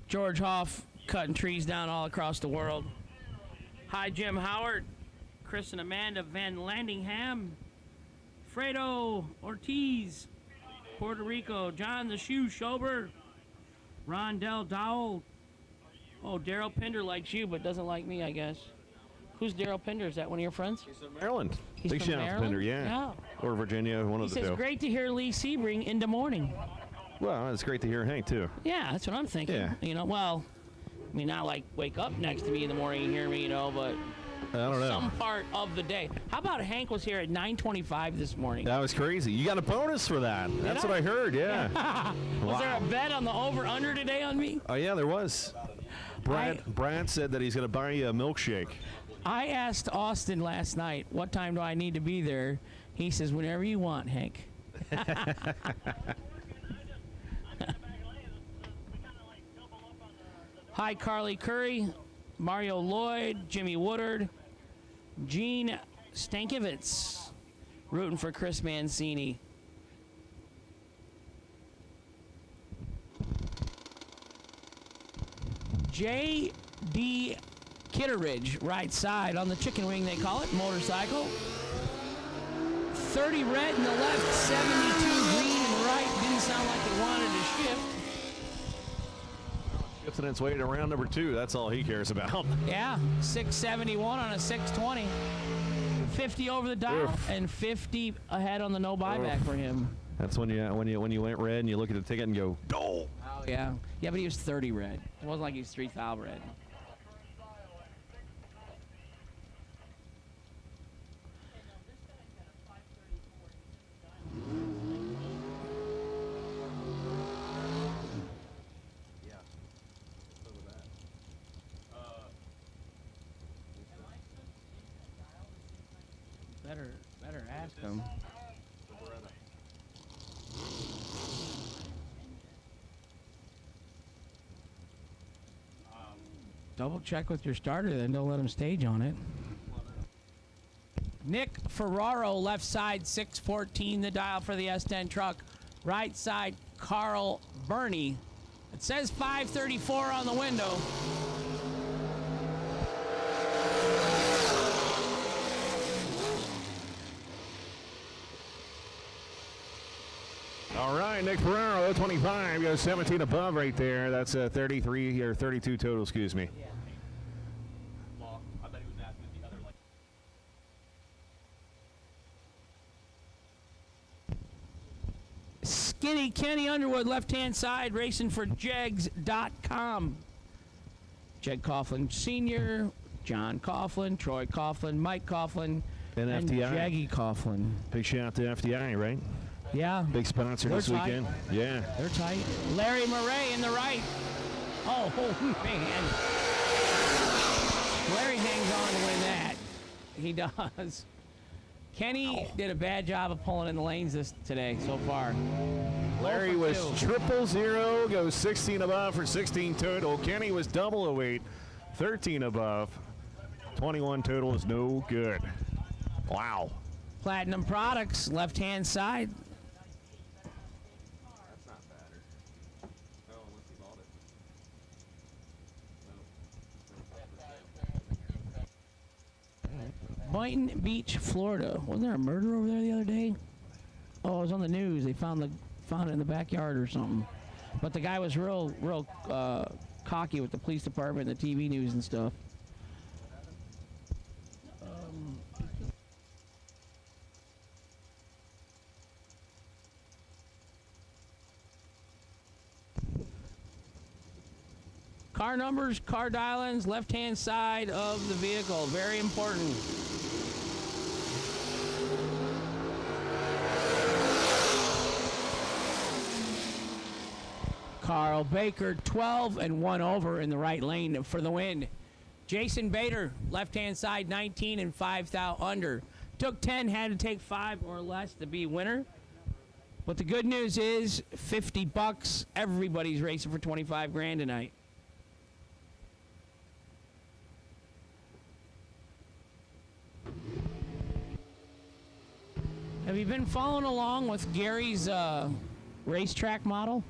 George Hoff cutting trees down all across the world. Hi, Jim Howard, Chris and Amanda Van Landingham, Fredo Ortiz, Puerto Rico, John the Shoe Schober, Ron Del Dowell. Oh, Daryl Pinder likes you, but doesn't like me, I guess. Who's Daryl Pinder? Is that one of your friends? He's from Maryland. He's Big from shout out to Maryland? Pender, yeah. Yeah. Or Virginia, one He of the says, two. great to hear Lee Sebring in the morning. Well, it's great to hear Hank, too. Yeah, that's what I'm thinking. Yeah. You know, well, I mean, not like wake up next to me in the morning and hear me, you know, but I don't know. some part of the day. How about Hank was here at 9:25 this morning? That was crazy. You got a bonus for that. That's what I heard, yeah. Was there a bet on the over-under today on me? Oh, yeah, there was. Brad said that he's going to buy you a milkshake. I asked Austin last night, what time do I need to be there? He says, whenever you want, Hank. Hi, Carly Curry, Mario Lloyd, Jimmy Woodard, Gene Stankiewicz, rooting for Chris Mancini. J.D. Kitteridge, right side on the chicken wing, they call it, motorcycle. 30 red in the left, 72 green in the right. Didn't sound like it wanted to shift. Shifting its way to round number 2. That's all he cares about. Yeah, 671 on a 620. 50 over the dial and 50 ahead on the no buyback for him. That's when you went red and you look at the ticket and go, oh. Oh, yeah. Yeah, but he was 30 red. It wasn't like he was 3,000 red. Better ask him. Double check with your starter, then don't let him stage on it. Nick Ferraro, left side, 614, the dial for the S10 truck. Right side, Carl Burney. It says 534 on the window. All right, Nick Ferraro, 25, goes 17 above right there. That's a 33 or 32 total, excuse me. Well, I bet he was asking the other, like, Skinny Kenny Underwood, left-hand side, racing for Jegs.com. Jeg Coughlin Sr., John Coughlin, Troy Coughlin, Mike Coughlin, And and FDI. Jaggy Coughlin. Big shout out to FDI, right? Yeah, Big sponsor They're this tight. weekend. Yeah. they're tight. Larry Murray in the right. Oh, man. Larry hangs on to win that. He does. Kenny did a bad job of pulling in the lanes today so far. Larry for was 000, goes 16 above for 16 total. Kenny was 008, 13 above. 21 total is no good. Wow. Platinum Products, left-hand side. that's not batter. Oh, unless he bought it. Boynton Beach, Florida. Wasn't there a murder over there the other day? Oh, it was on the news. They found it in the backyard or something. But the guy was real cocky with the police department and the TV news and stuff. Car numbers, car dial-ins, left-hand side of the vehicle. Very important. Carl Baker, 12 and 1 over in the right lane for the win. Jason Bader, left-hand side, 19 and 5 thou under. Took 10, had to take 5 or less to be winner. But the good news is $50. Everybody's racing for 25 grand tonight. Have you been following along with Gary's racetrack model?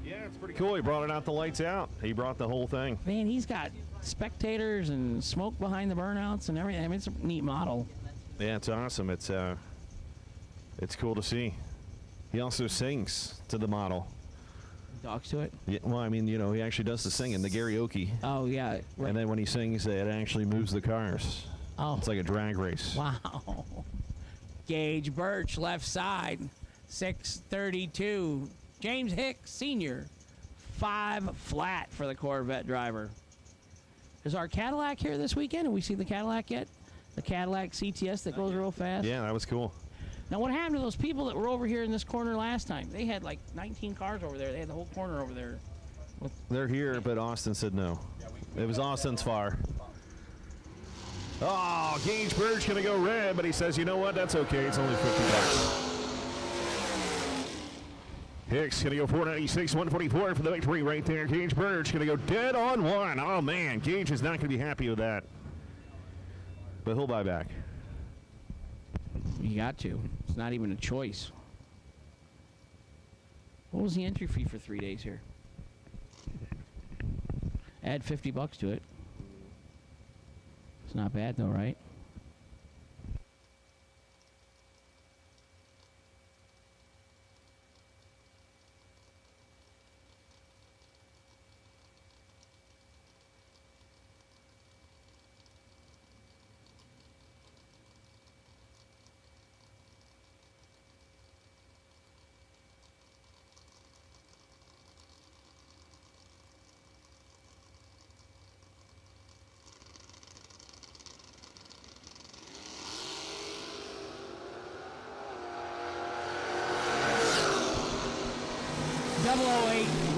Yeah, it's pretty cool. He brought it out the lights out. He brought the whole thing. Man, he's got spectators and smoke behind the burnouts and everything. I mean, it's a neat model. Yeah, it's awesome. It's cool to see. He also sings to the model. Talks to it. Yeah, well, I mean, you know, he actually does the singing, the karaoke. Oh, yeah. Right. And then when he sings, it actually moves the cars. Oh. It's like a drag race. Wow. Gage Birch, left side, 632. James Hicks, senior, 5 flat for the Corvette driver. Is our Cadillac here this weekend? Have we seen the Cadillac yet? The Cadillac CTS that goes real fast? Yeah, that was cool. Now, what happened to those people that were over here in this corner last time? They had like 19 cars over there. They had the whole corner over there. They're here, but Austin said no. It was Austin's far. Oh, Gage Birch going to go red, but he says, you know what? That's okay. It's only $50. Hicks going to go 496, 144 for the victory right there. Gage Birch going to go dead on one. Oh, man. Gage is not going to be happy with that. But he'll buy back. You got to. It's not even a choice. What was the entry fee for 3 days here? Add $50 to it. It's not bad though, right?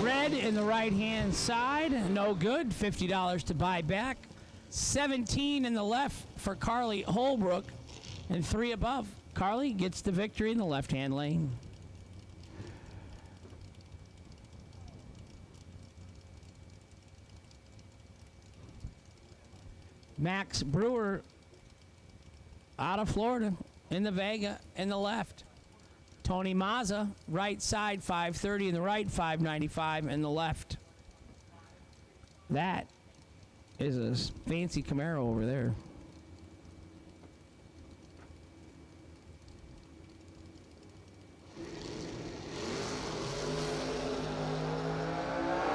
Red in the right-hand side, no good. $50 to buy back. 17 in the left for Carly Holbrook, and 3 above. Carly gets the victory in the left-hand lane. Max Brewer out of Florida in the Vega in the left. Tony Mazza, right side, 530 in the right, 595 in the left. That is a fancy Camaro over there.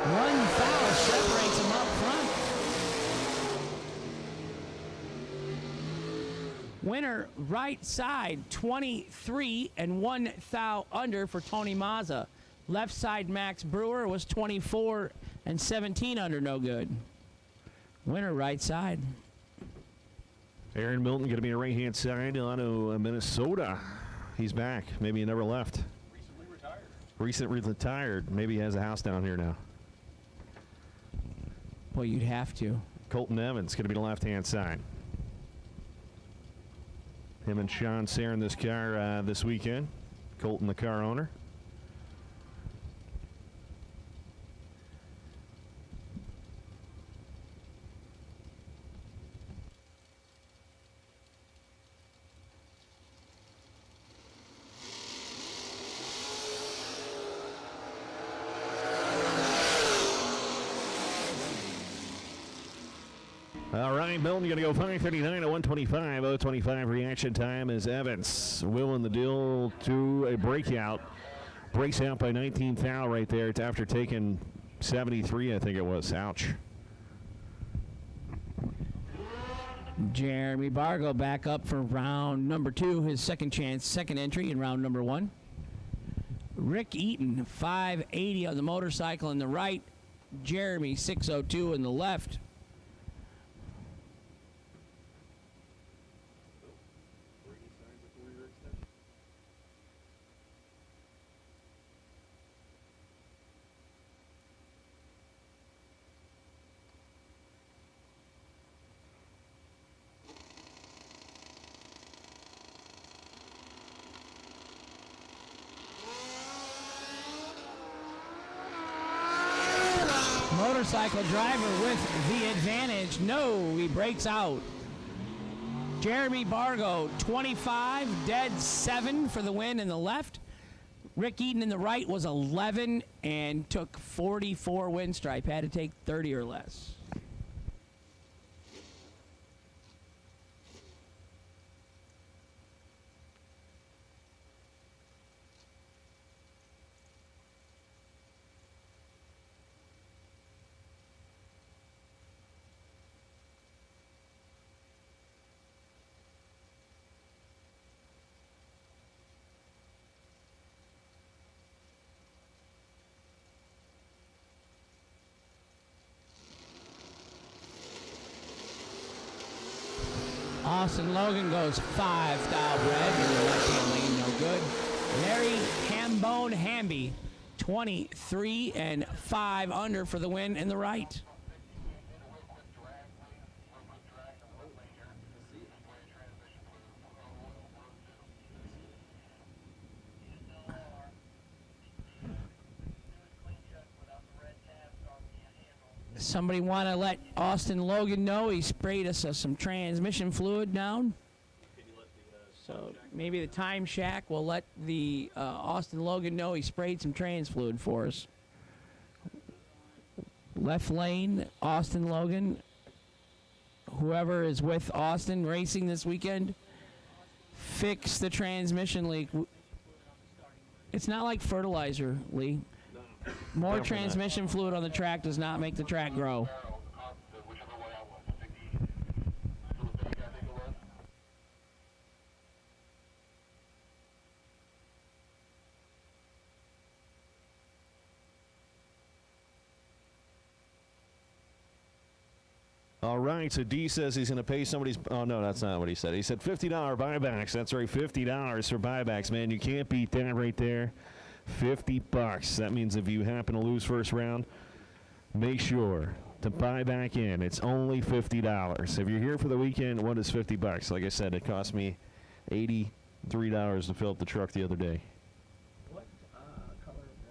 One foul separates him up front. Winner, right side, 23 and 1 thou under for Tony Mazza. Left side, Max Brewer was 24 and 17 under, no good. Winner, right side. Aaron Milton going to be a right-hand side out of Minnesota. He's back. Maybe he never left. Recently retired. Recently retired. Maybe he has a house down here now. Well, you'd have to. Colton Evans going to be the left-hand side. Him and Sean sharing this car this weekend. Colton, the car owner. All right, Milton going to go 539 to 125. 025 reaction time is Evans willing the deal to a breakout. Breaks out by 19 foul right there. It's after taking 73, I think it was. Ouch. Jeremy Bargo back up for round number 2, his second chance, second entry in round number 1. Rick Eaton, 580 on the motorcycle in the right. Jeremy, 602 in the left. motorcycle driver with the advantage. No, he breaks out. Jeremy Bargo, 25, dead 7 for the win in the left. Rick Eaton in the right was 11 and took 44 win stripe. Had to take 30 or less. Austin Logan goes 5 dial red in the left-hand lane, no good. Larry Hambone Hamby, 23 and 5 under for the win in the right. Somebody want to let Austin Logan know he sprayed us some transmission fluid down. So maybe the Time Shack will let the Austin Logan know he sprayed some trans fluid for us. Left lane, Austin Logan. Whoever is with Austin racing this weekend, fix the transmission leak. It's not like fertilizer, Lee. More transmission fluid on the track does not make the track grow. All right, so D says he's going to pay somebody's. Oh, no, that's not what he said. He said $50 buybacks. That's right, $50 for buybacks, man. You can't beat that right there. $50. That means if you happen to lose first round, make sure to buy back in. It's only $50. If you're here for the weekend, what is $50? Like I said, it cost me $83 to fill up the truck the other day. What color is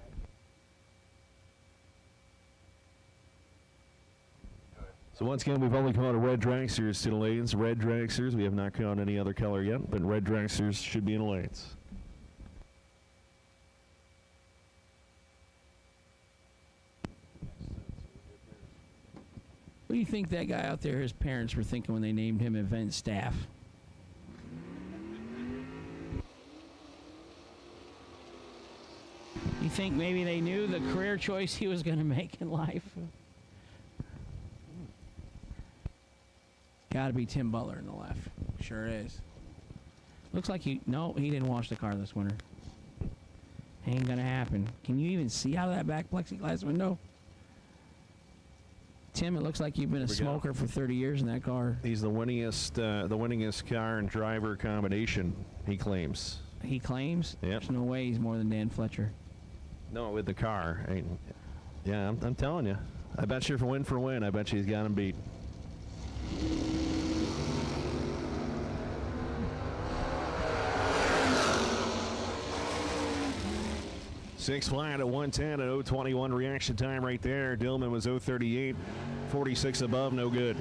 that? So once again, we've only caught a red dragsters to the lanes. Red dragsters. We have not caught any other color yet, but red dragsters should be in the lanes. What do you think that guy out there, his parents were thinking when they named him event staff? You think maybe they knew the career choice he was going to make in life? Got to be Tim Butler in the left. Sure is. Looks like he didn't wash the car this winter. Ain't going to happen. Can you even see out of that back plexiglass window? Tim, it looks like you've been a smoker for 30 years in that car. He's the winningest car and driver combination, he claims. He claims? Yep. There's no way he's more than Dan Fletcher. No, with the car. Yeah, I'm telling you. I bet you for win, I bet you he's got him beat. Six flat at 110 at 021 reaction time right there. Dillman was 038, 46 above, no good.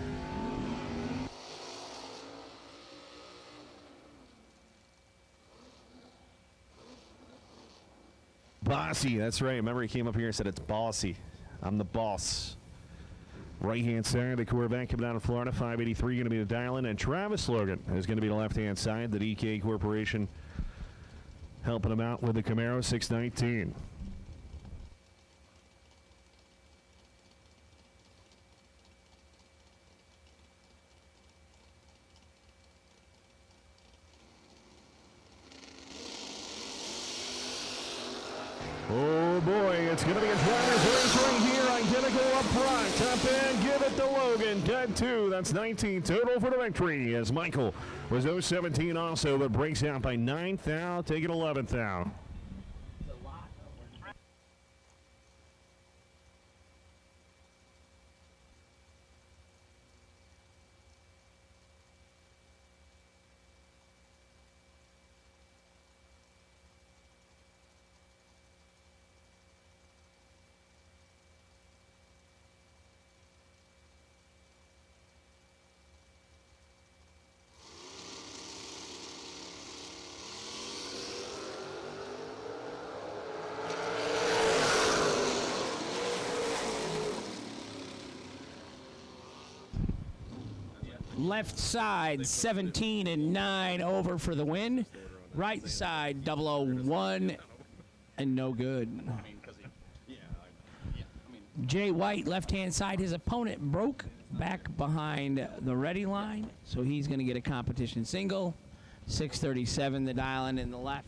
Bossy, that's right. Remember he came up here and said it's bossy. I'm the boss. Right-hand side, the Corvette coming out of Florida, 583 going to be the dial-in, and Travis Logan is going to be the left-hand side. The DK Corporation helping him out with the Camaro 619. Oh boy, it's going to be a driver's race right here. Identical up front. Top end, give it to Logan. Dead 2. That's 19 total for the victory. As Michael was 017 also, but breaks out by 9th thou, taking 11th thou. Left side 17 and 9 over for the win. Right side 001 and no good. Jay White, left-hand side. His opponent broke back behind the ready line, so he's going to get a competition single. 637 the dial-in in the left.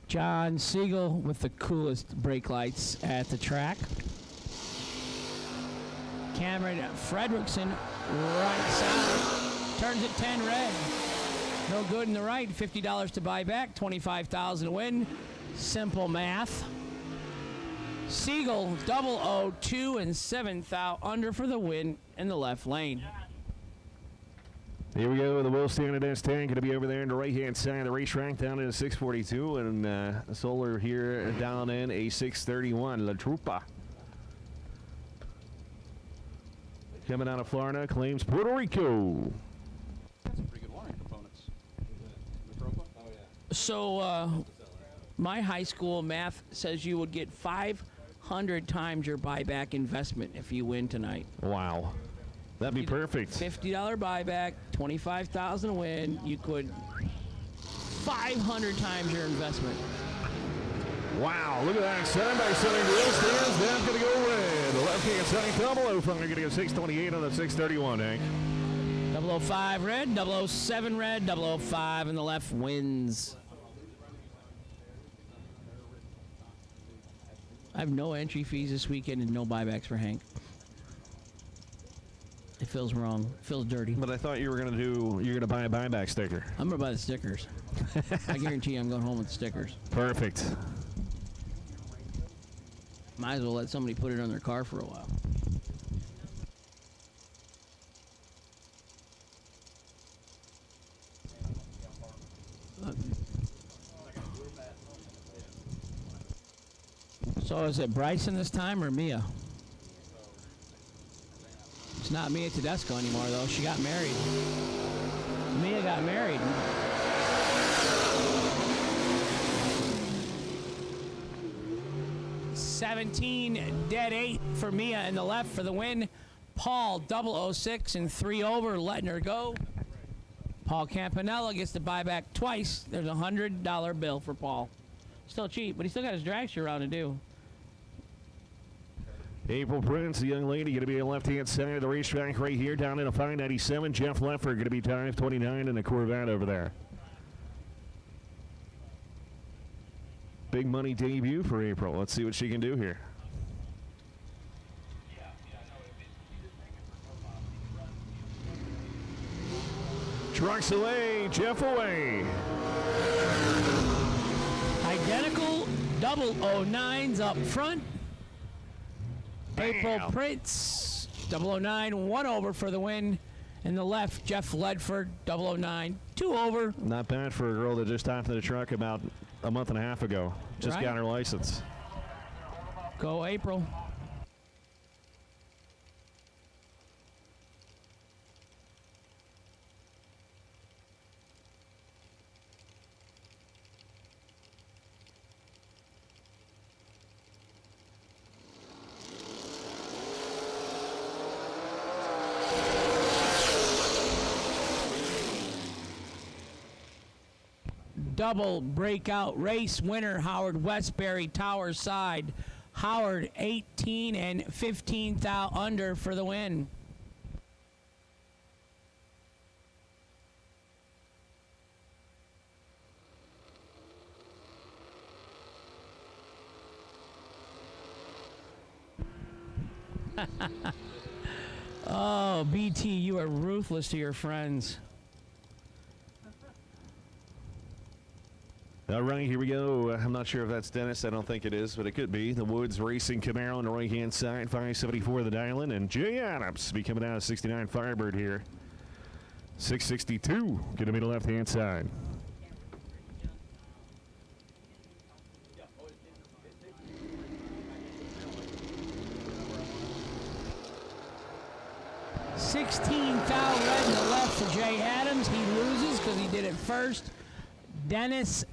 John Siegel with the coolest brake lights at the track. Cameron Fredrickson, right side, turns it 10 red. No good in the right, $50 to buy back, $25,000 to win. Simple math. Siegel, 002 and 7,000 under for the win in the left lane. Here we go. The Will Standard S10 going to be over there on the right-hand side of the racetrack down in a 642, and Solar here down in a 631. La Trupa. Coming out of Florida, claims Puerto Rico. That's a pretty good wiring components. Oh, yeah. So my high school math says you would get 500 times your buyback investment if you win tonight. Wow. That'd be perfect. $50 buyback, $25,000 win. You could 500 times your investment. Wow, look at that. Setting by setting. The Will Stands. That's going to go red. The left-hand side 005. Going to get 628 on the 631, Hank. 005 red, 007 red, 005 in the left wins. I have no entry fees this weekend and no buybacks for Hank. It feels wrong. It feels dirty. But I thought you were going to buy a buyback sticker. I'm going to buy the stickers. I guarantee you I'm going home with stickers. Perfect. Might as well let somebody put it on their car for a while. So is it Bryson this time or Mia? It's not Mia Tedesco anymore, though. She got married. Mia got married. $17 dead 8 for Mia in the left for the win. Paul 006 and 3 over, letting her go. Paul Campanella gets the buyback twice. There's a $100 bill for Paul. Still cheap, but he still got his dragster around to do. April Prince, the young lady, going to be on the left-hand side of the racetrack right here, down in a 597. Jeff Leffer going to be 529 in the Corvette over there. Big money debut for April. Let's see what she can do here. Trucks away, Jeff away. Identical 009s up front. Bam. April Prince, 009, 1 over for the win. In the left, Jeff Ledford, 009, 2 over. Not bad for a girl that just hopped in the truck about a month and a half ago. Just Right. got her license. Go April. Double breakout race winner, Howard Westbury, Tower side. Howard 18 and 15,000 under for the win. Oh, BT, you are ruthless to your friends. All right, here we go. I'm not sure if that's Dennis. I don't think it is, but it could be. The Woods Racing Camaro on the right-hand side, 574 the dial-in, and Jay Adams be coming out of 69 Firebird here. 662 going to be the left-hand side. Foul red in the left for Jay Adams. He loses because he did it first. Dennis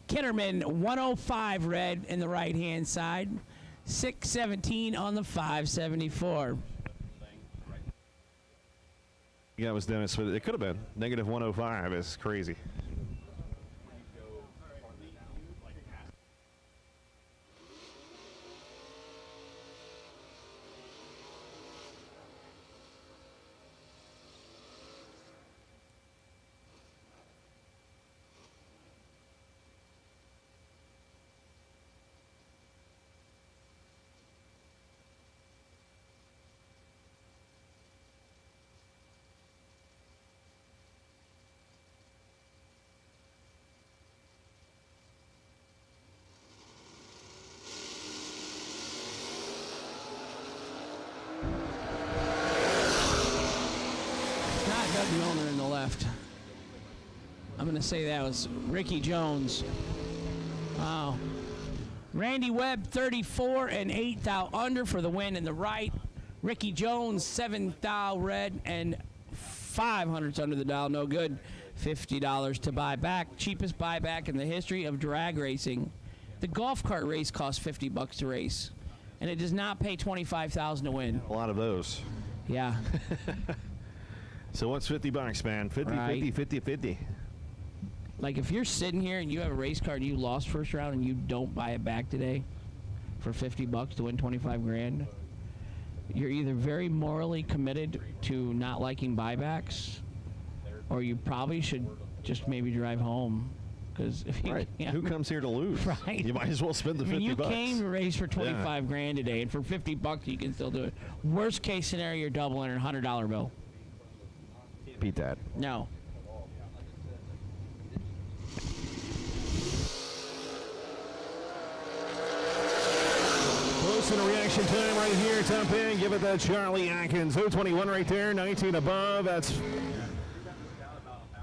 Kitterman, 105 red in the right-hand side. 617 on the 574. Yeah, it was Dennis, but it could have been. Negative 105 is crazy. Doug Milner in the left. I'm going to say that was Ricky Jones. Wow. Randy Webb, 34 and 8 thou under for the win in the right. Ricky Jones, 7 thou red and 500s under the dial. No good. $50 to buy back. Cheapest buyback in the history of drag racing. The golf cart race costs $50 to race, and it does not pay $25,000 to win. A lot of those. Yeah. So what's $50, man? 50, Right. 50, 50, 50. Like, if you're sitting here and you have a race car and you lost first round and you don't buy it back today for $50 to win 25 grand, you're either very morally committed to not liking buybacks, or you probably should just maybe drive home. Because if you Right. yeah, Who comes here to lose? Right. You might as well spend the I mean, $50. you came to race for 25 grand today, and for $50 you can still do it. Worst case scenario, you're doubling a $100 bill. Beat that. No. Close in a reaction time right here. Top end. Give it that Charlie Atkins. 021 right there. 19 above. That's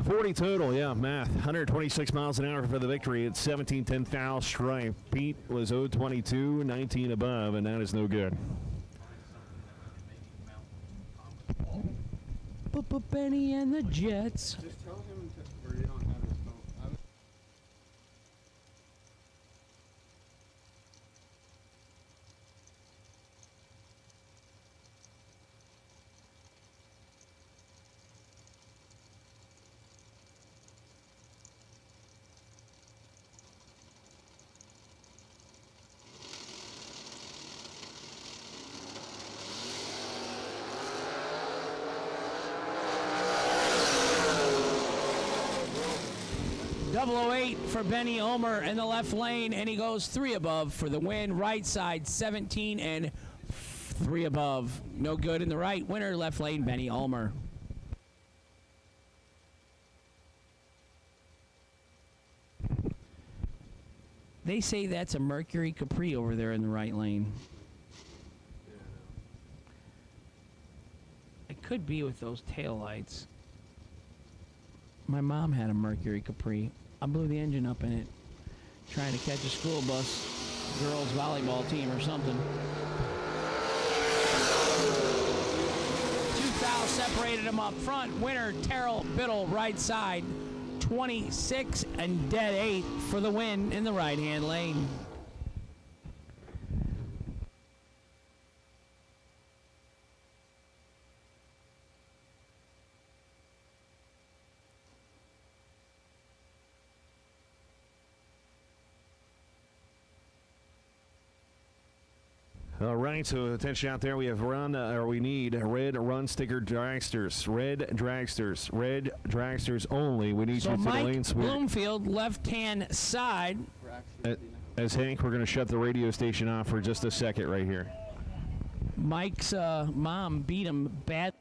40 total. Yeah, math. 126 miles an hour for the victory. It's 17-10 foul stripe. Pete was 022, 19 above, and that is no good. Benny and the Jets. Just tell him to, or you don't have his phone. .008 for Benny Ulmer in the left lane, and he goes 3 above for the win. Right side, 17 and 3 above. No good in the right. Winner, left lane, Benny Ulmer. They say that's a Mercury Capri over there in the right lane. It could be with those taillights. My mom had a Mercury Capri. I blew the engine up in it, trying to catch a school bus, girls volleyball team or something. 2 fouls separated them up front. Winner, Terrell Biddle, right side, 26 and dead 8 for the win in the right-hand lane. All right, so attention out there. We have we need red run sticker dragsters. Red dragsters only. We need So you to the Mike lane sweep. Bloomfield, left-hand side. As Hank, we're going to shut the radio station off for just a second right here. Mike's mom beat him bad.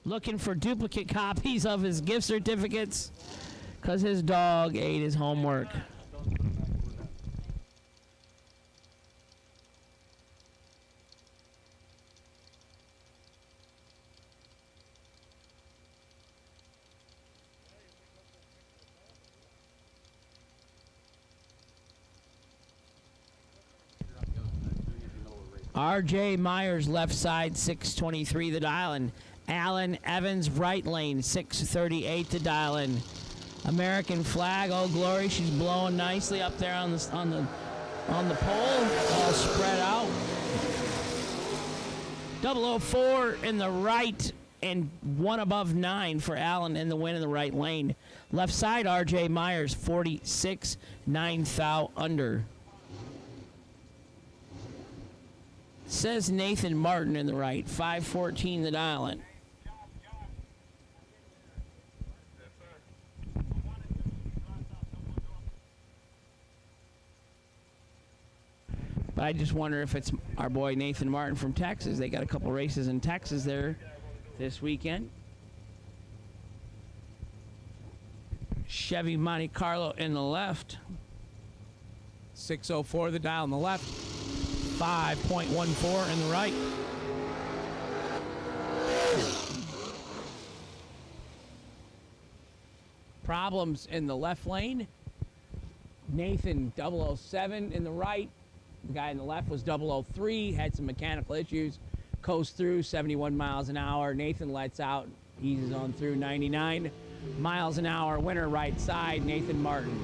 looking for duplicate copies of his gift certificates because his dog ate his homework. R.J. Myers, left side, 623 the dial in. Allen Evans, right lane, 638 to dial in. American flag, oh glory, she's blowing nicely up there on the pole, all spread out. 004 in the right and one above 9 for Allen in the win in the right lane. Left side, R.J. Myers, 46, 9 thou under. Says Nathan Martin in the right, 514 the dial in. But I just wonder if it's our boy Nathan Martin from Texas. They got a couple races in Texas there this weekend. Chevy Monte Carlo in the left. 604 the dial on the left. 5.14 in the right. Problems in the left lane. Nathan 007 in the right. The guy in the left was 003, had some mechanical issues. Coast through 71 miles an hour. Nathan lets out, eases on through 99 miles an hour. Winner right side, Nathan Martin.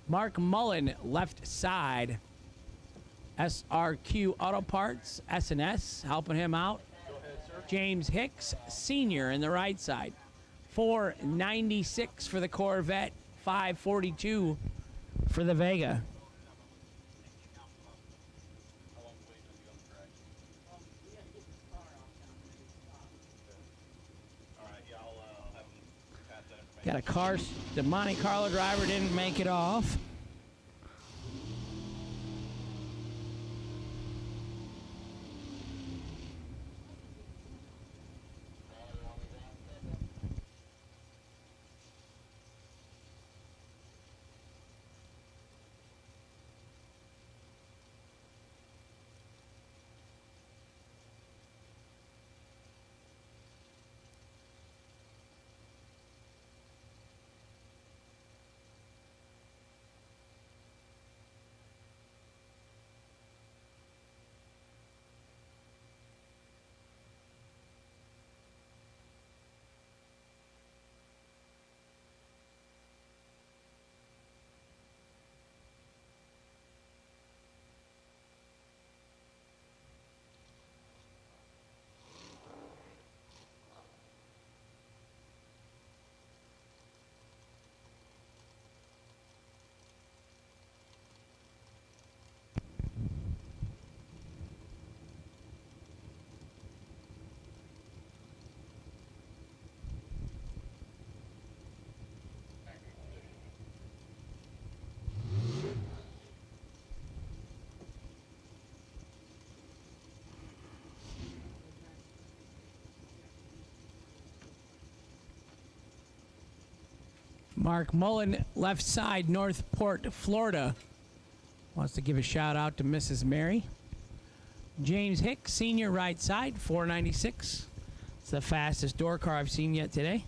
Mark Mullen, left side. SRQ Auto Parts, S&S, helping him out. James Hicks, senior, in the right side. 496 for the Corvette, 542 for the Vega. Got a car, the Monte Carlo driver didn't make it off. Mark Mullen, left side, Northport, Florida. Wants to give a shout out to Mrs. Mary. James Hicks, senior, right side, 496. It's the fastest door car I've seen yet today.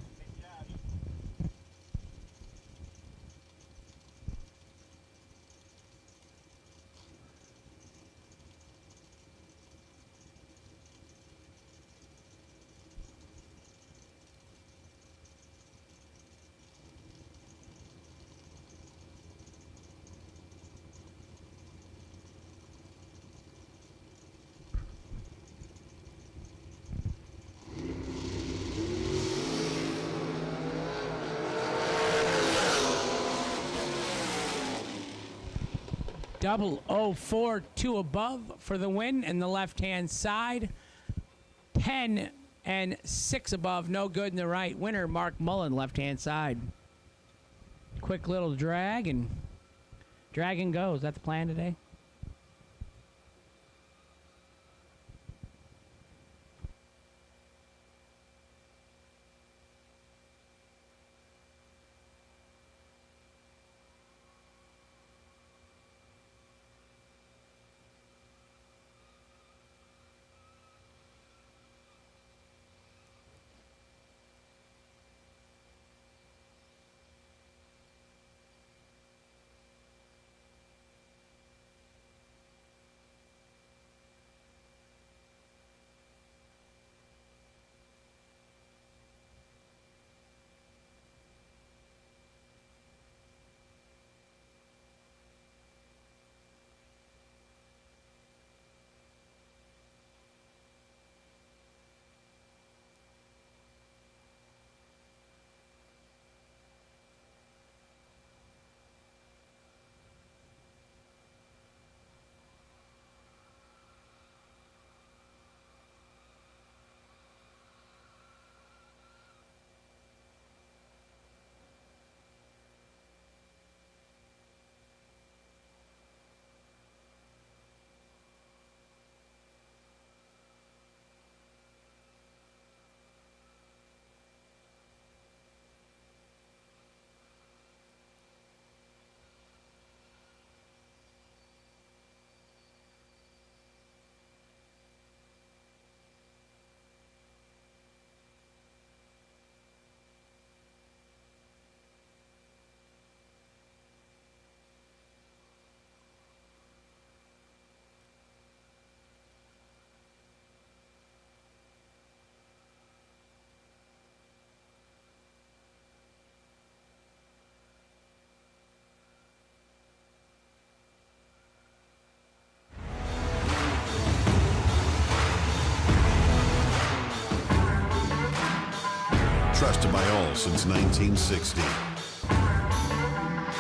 Double 04, 2 above for the win in the left-hand side. 10 and 6 above, no good in the right. Winner, Mark Mullen, left-hand side. Quick little drag Dragon Go. Is that the plan today? Trusted by all since 1960.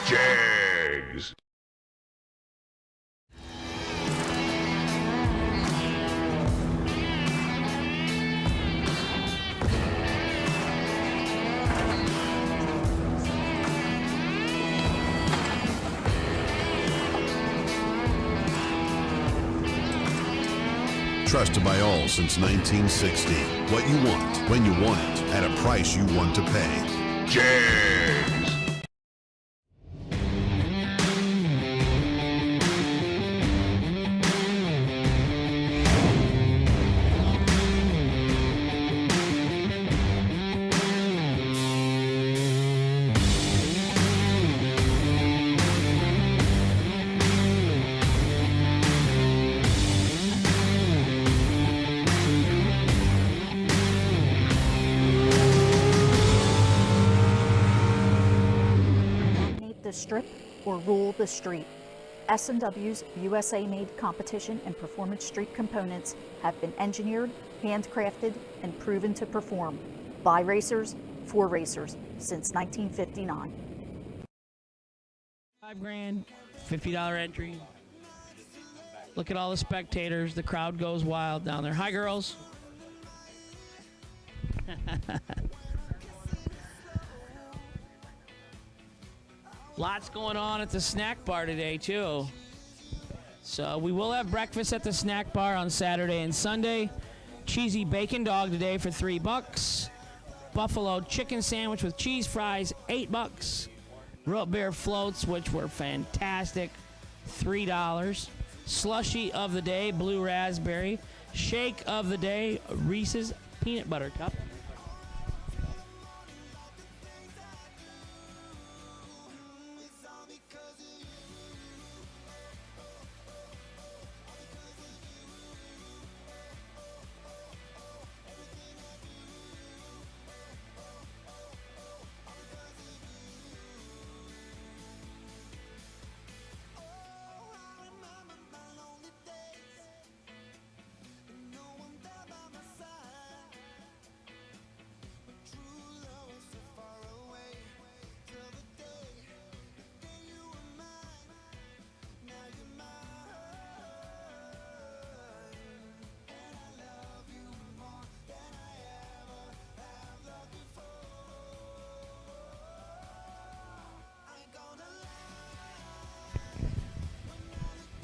Jags. Trusted by all since 1960. What you want, when you want it, at a price you want to pay. Jags. The strip or rule the street. S&W's USA-made competition and performance street components have been engineered, handcrafted, and proven to perform by racers for racers since 1959. $5,000, $50 entry. Look at all the spectators. The crowd goes wild down there. Hi, girls. Lots going on at the snack bar today, too. So we will have breakfast at the snack bar on Saturday and Sunday. Cheesy bacon dog today for $3. Buffalo chicken sandwich with cheese fries, $8. Root beer floats, which were fantastic, $3. Slushy of the day, blue raspberry. Shake of the day, Reese's peanut butter cup.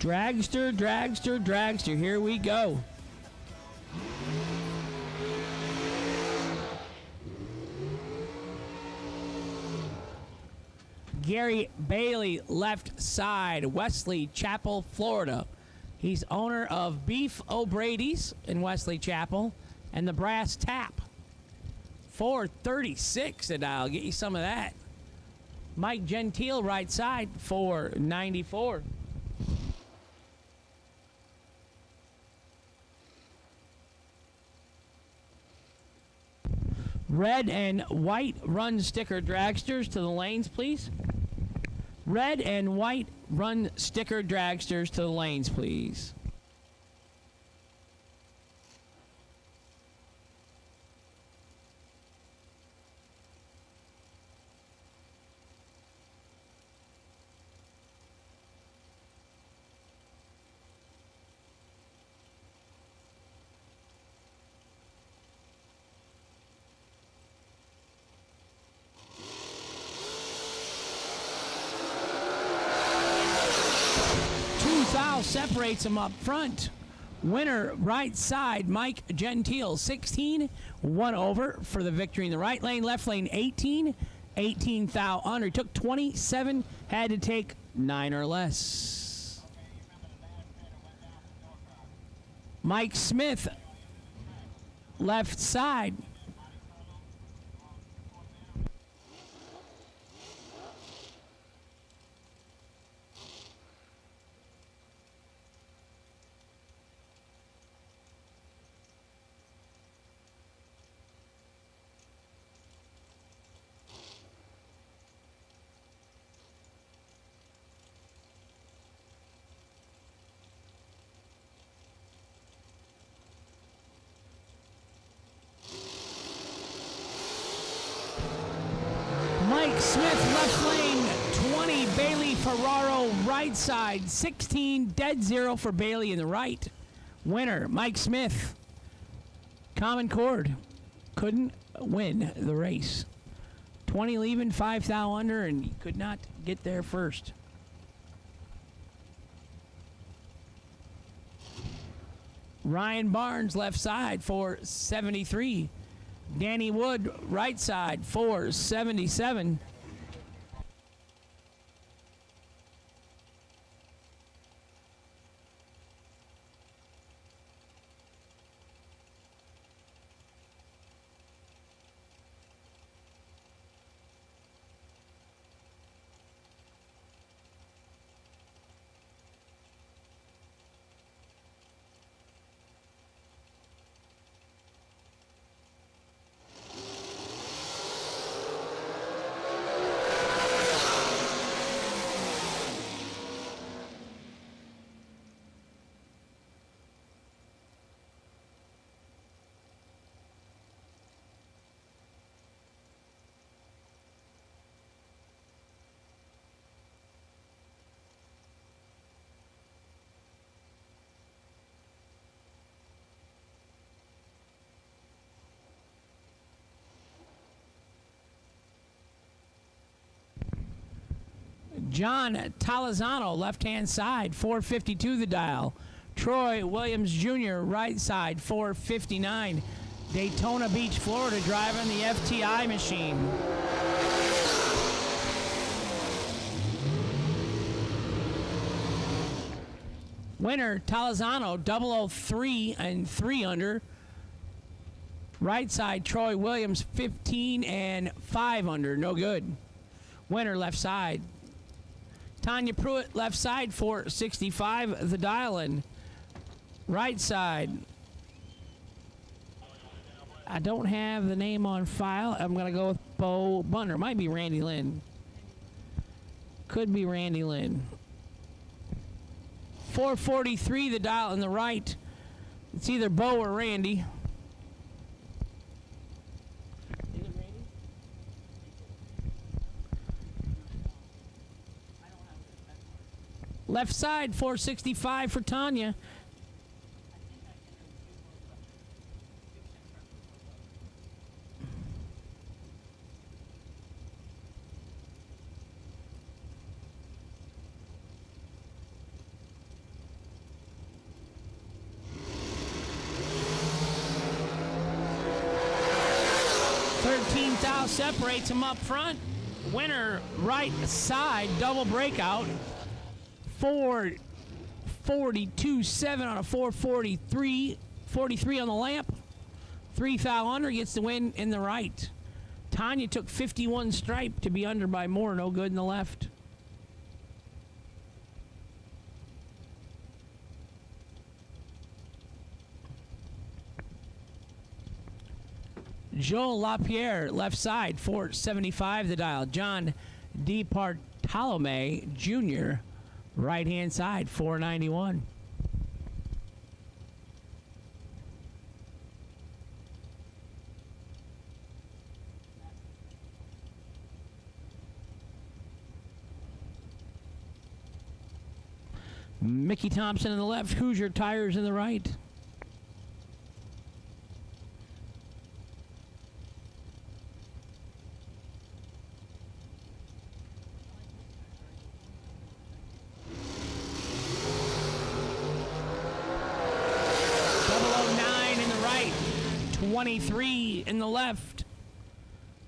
Dragster, dragster, dragster. Here we go. Gary Bailey, left side, Wesley Chapel, Florida. He's owner of Beef O'Brady's in Wesley Chapel and the Brass Tap. 436, and I'll get you some of that. Mike Gentile, right side, 494. Red and white run sticker dragsters to the lanes, please. Red and white run sticker dragsters to the lanes, please. Separates them up front. Winner, right side, Mike Gentile, 16, 1 over for the victory in the right lane. Left lane, 18, 18 thou under. Took 27, had to take 9 or less. Mike Smith, left side. Mike Smith, left lane, 20. Bailey Ferraro, right side, 16. Dead zero for Bailey in the right. Winner, Mike Smith. Common cord. Couldn't win the race. 20 leaving, 5 thou under, and he could not get there first. Ryan Barnes, left side, 473. Danny Wood, right side, 477. John Talazano, left-hand side, 452 the dial. Troy Williams Jr., right side, 459. Daytona Beach, Florida, driving the FTI machine. Winner, Talazano, 003 and 3 under. Right side, Troy Williams, 15 and 5 under, no good. Winner, left side. Tanya Pruitt, left side, 465, the dial-in. Right side. I don't have the name on file. I'm going to go with Bo Bunner. Might be Randy Lynn. Could be Randy Lynn. 443, the dial in the right. It's either Bo or Randy. Left side, 465 for Tanya. 13th out separates them up front. Winner right side, double breakout. 442.7 on a 443. 43 on the lamp. 3 thou under gets the win in the right. Tanya took 51 stripe to be under by more. No good in the left. Joel LaPierre, left side, 475 the dial. John DePartolome Jr., right-hand side, 491. Mickey Thompson in the left, Hoosier Tires in the right. In the right, 23 in the left.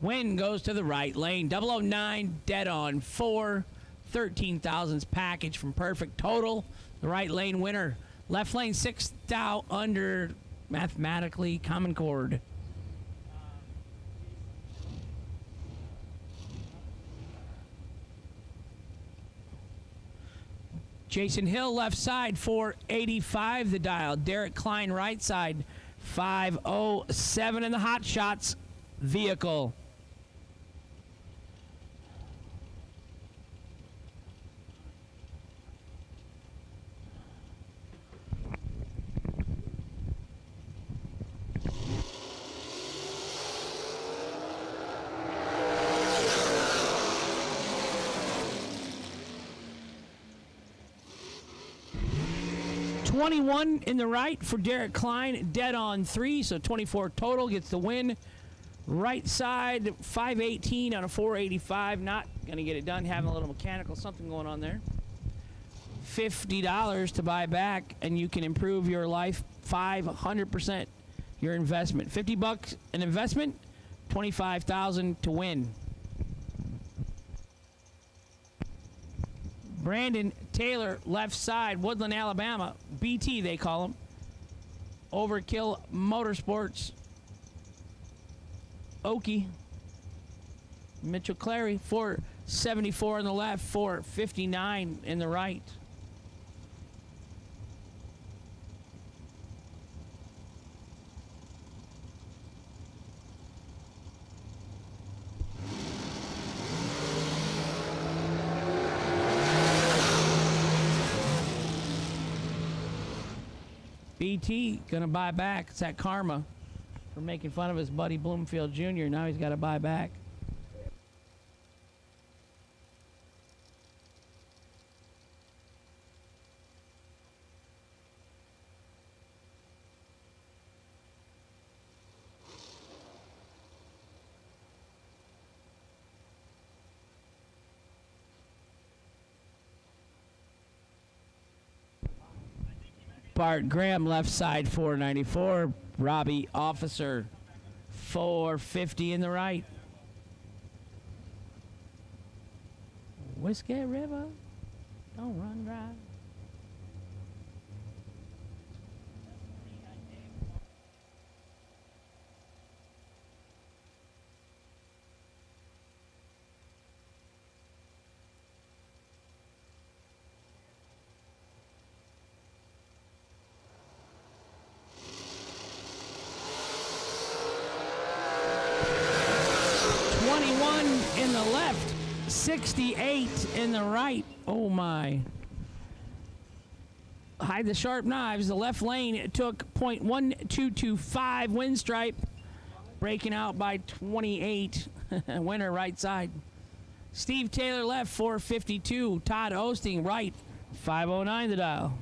Win goes to the right lane. 009 dead on 4. 13,000's package from Perfect Total. The right lane winner. Left lane 6 thou under, mathematically common chord. Jason Hill left side 485 the dial. Derek Klein right side 507 in the Hot Shots vehicle. $21 in the right for Derek Klein, dead on 3, so 24 total, gets the win. Right side, 518 on a 485, not going to get it done, having a little mechanical something going on there. $50 to buy back, and you can improve your life 500% your investment. $50 an investment, $25,000 to win. Brandon Taylor, left side, Woodland, Alabama. BT, they call him. Overkill Motorsports. Okie. Mitchell Clary, 474 on the left, 459 in the right. BT gonna buy back. It's that karma for making fun of his buddy Bloomfield Jr. Now he's got to buy back. Bart Graham, left side, 494. Robbie Officer, 450 in the right. Whiskey River, don't run dry. In the left, 68 in the right. Oh my. Hide the sharp knives. The left lane took .1225 wind stripe, breaking out by 28. Winner right side. Steve Taylor left, 452. Todd Osting right, 509 the dial.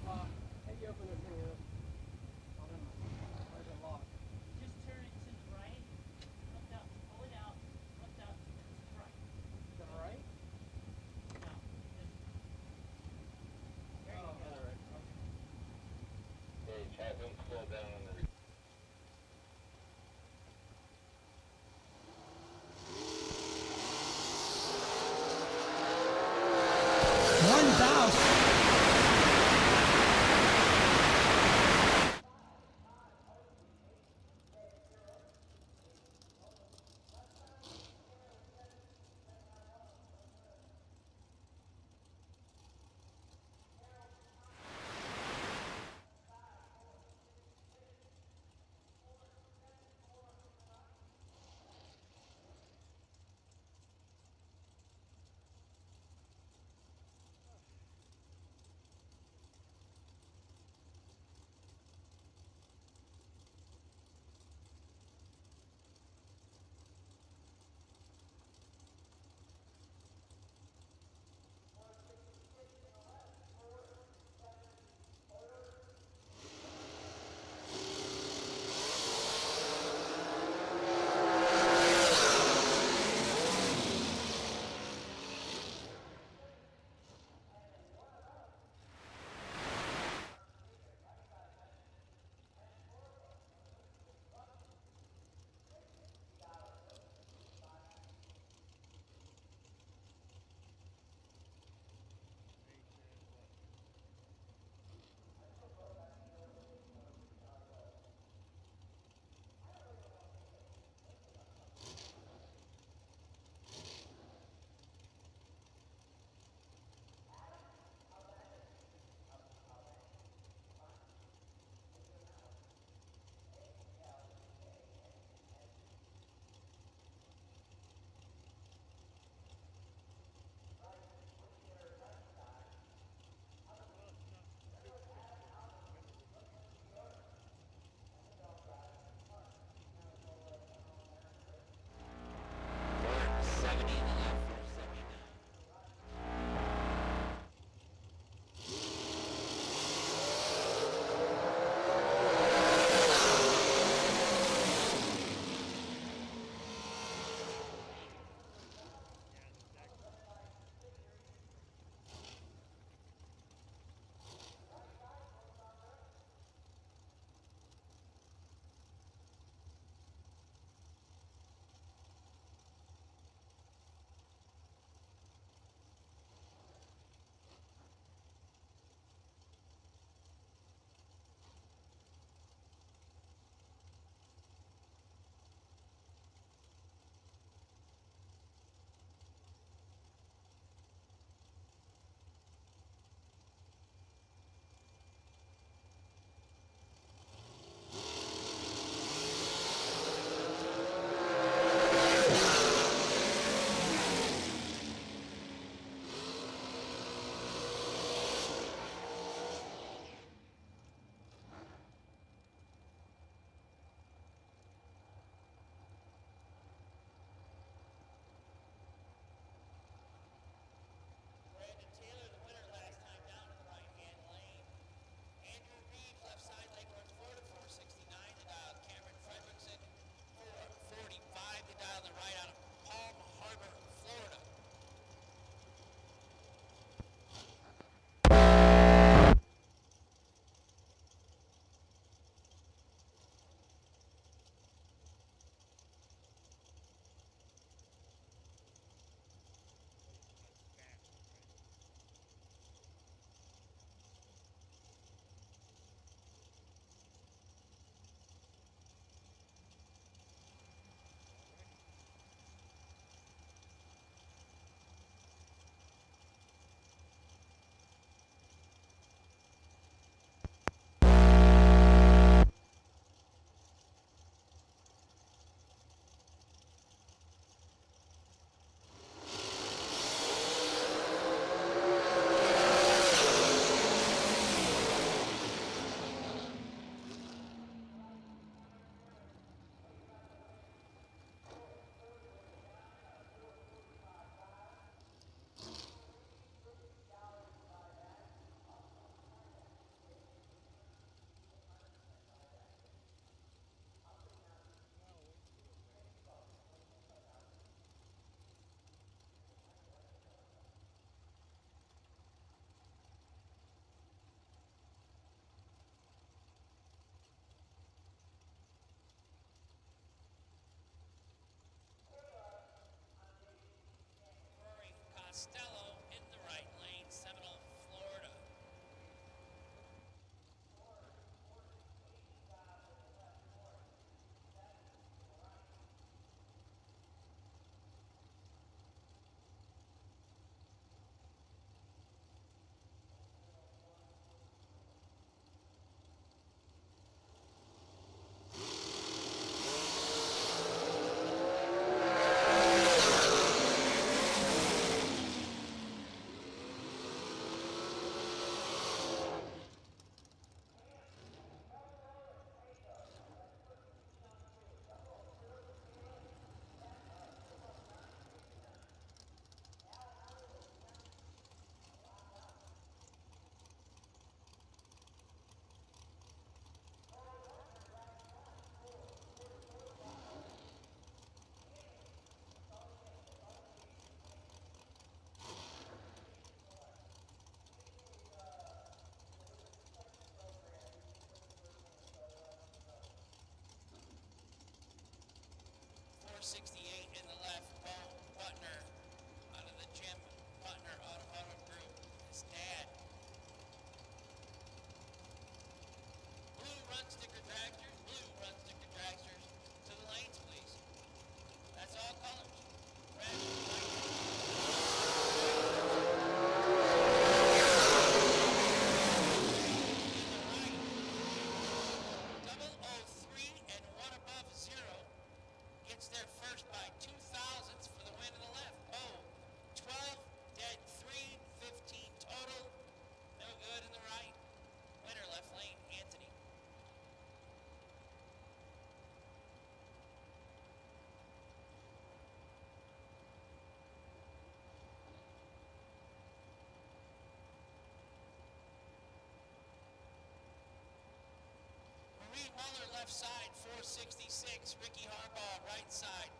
left side, 466. Ricky Harbaugh, right side,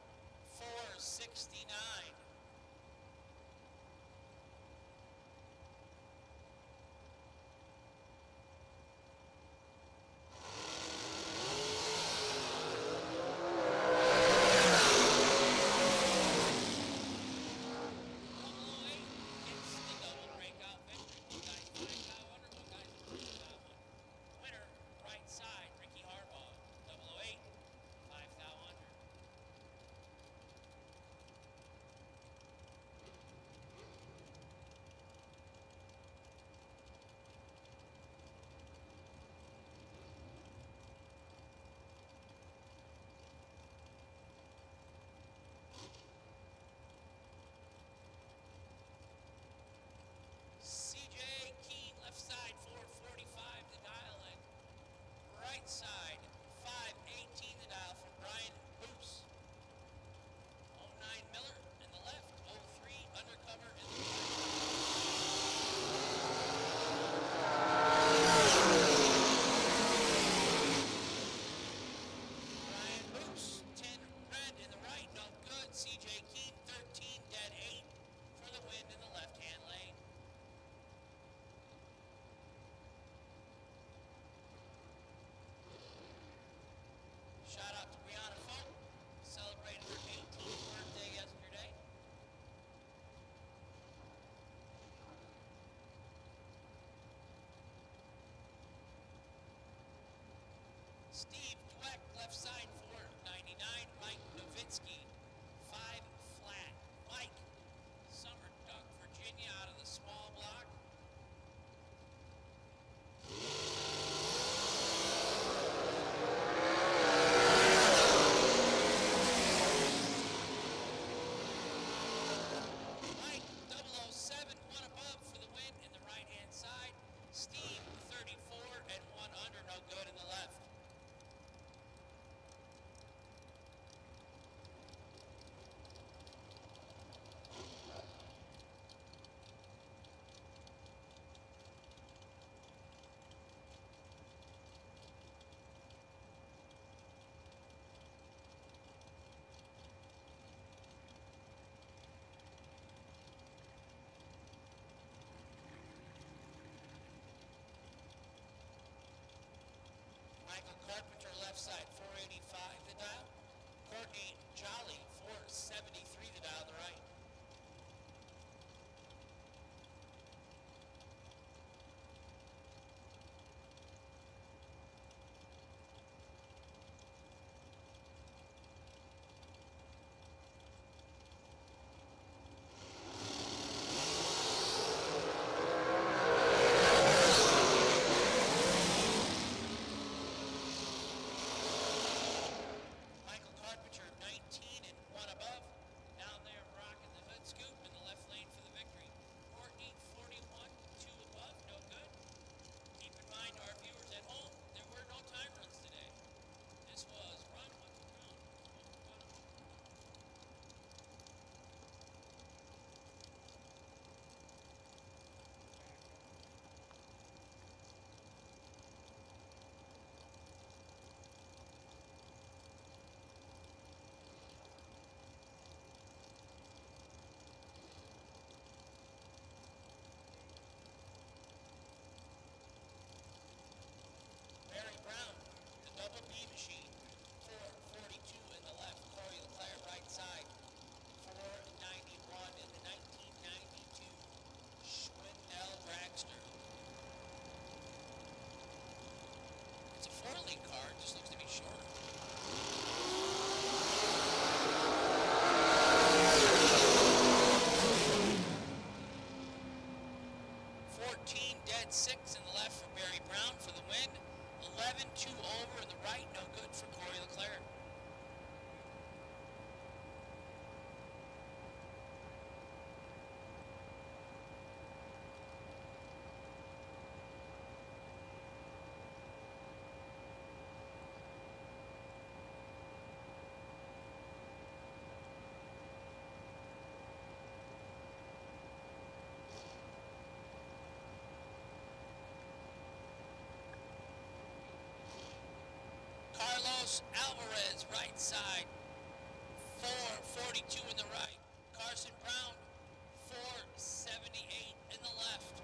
469. Right side, 518 the dial from Brian Boos. 09 Miller in the left, 03 Undercover in the right. Brian Boos, 10 red in the right, no good. CJ Keene, 13 dead 8 for the wind in the left-hand lane. Shout out to Brianna Folk, celebrated her 18th birthday yesterday. Steve Dweck, left side, 499. Mike Novitsky, 5 flat. Mike, Summer Duck, Virginia, out of the small block. Mike 007, 1 above for the win in the right-hand side. Steve 34 and 1 under, no good in the left. Michael Carpenter, left side, 485 the dial. Courtney Jolly, 473 the dial, the right. Michael Carpenter, 19 and 1 above. Carlos Alvarez, right side, 442 in the right. Carson Brown, 478 in the left.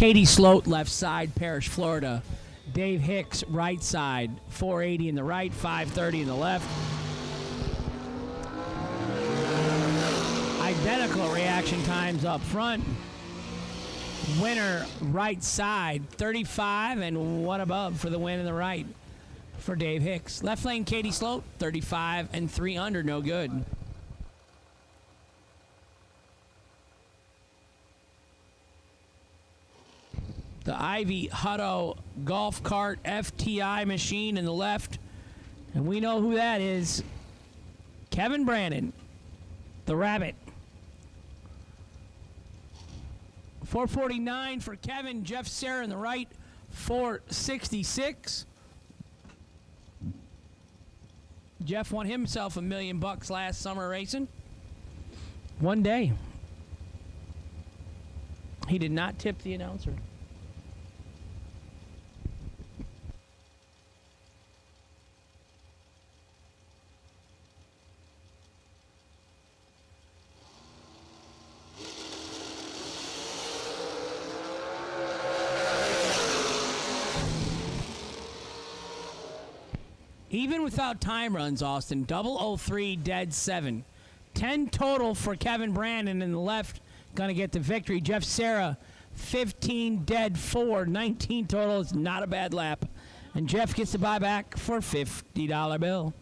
Katie Sloat, left side, Parrish, Florida. Dave Hicks, right side, 480 in the right, 530 in the left. Identical reaction times up front. Winner, right side, 35 and one above for the win in the right for Dave Hicks. Left lane, Katie Sloat, 35 and 3 under, no good. The Ivy Hutto golf cart FTI machine in the left. And we know who that is. Kevin Brandon, the Rabbit. 449 for Kevin. Jeff Serra in the right, 466. Jeff won himself $1 million last summer racing. One day. He did not tip the announcer. Even without time runs, Austin, 003 dead 7. 10 total for Kevin Brandon in the left, going to get the victory. Jeff Serra, 15 dead 4. 19 total is not a bad lap. And Jeff gets the buyback for $50 bill.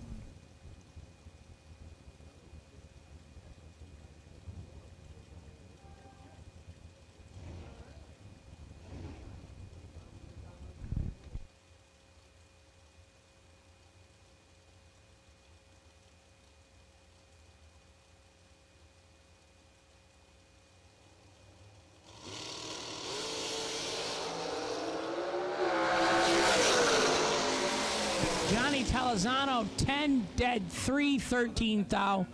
Johnny Talazano, 10 dead 3, 13 thou.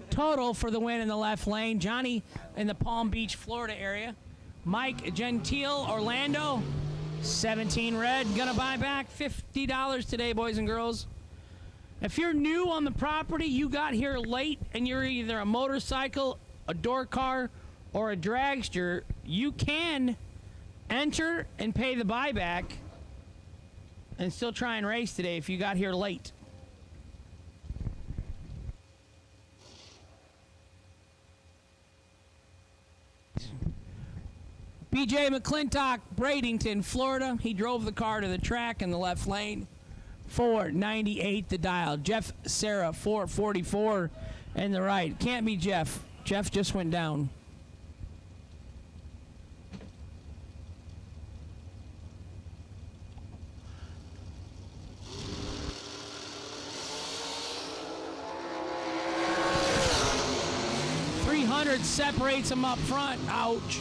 Total for the win in the left lane. Johnny in the Palm Beach, Florida area. Mike Gentile, Orlando, 17 red. Gonna buy back $50 today, boys and girls. If you're new on the property, you got here late, and you're either a motorcycle, a door car, or a dragster, you can enter and pay the buyback and still try and race today if you got here late. BJ McClintock, Bradenton, Florida. He drove the car to the track in the left lane. 498 the dial. Jeff Serra, 444 in the right. Can't be Jeff. Jeff just went down. Separates him up front. Ouch.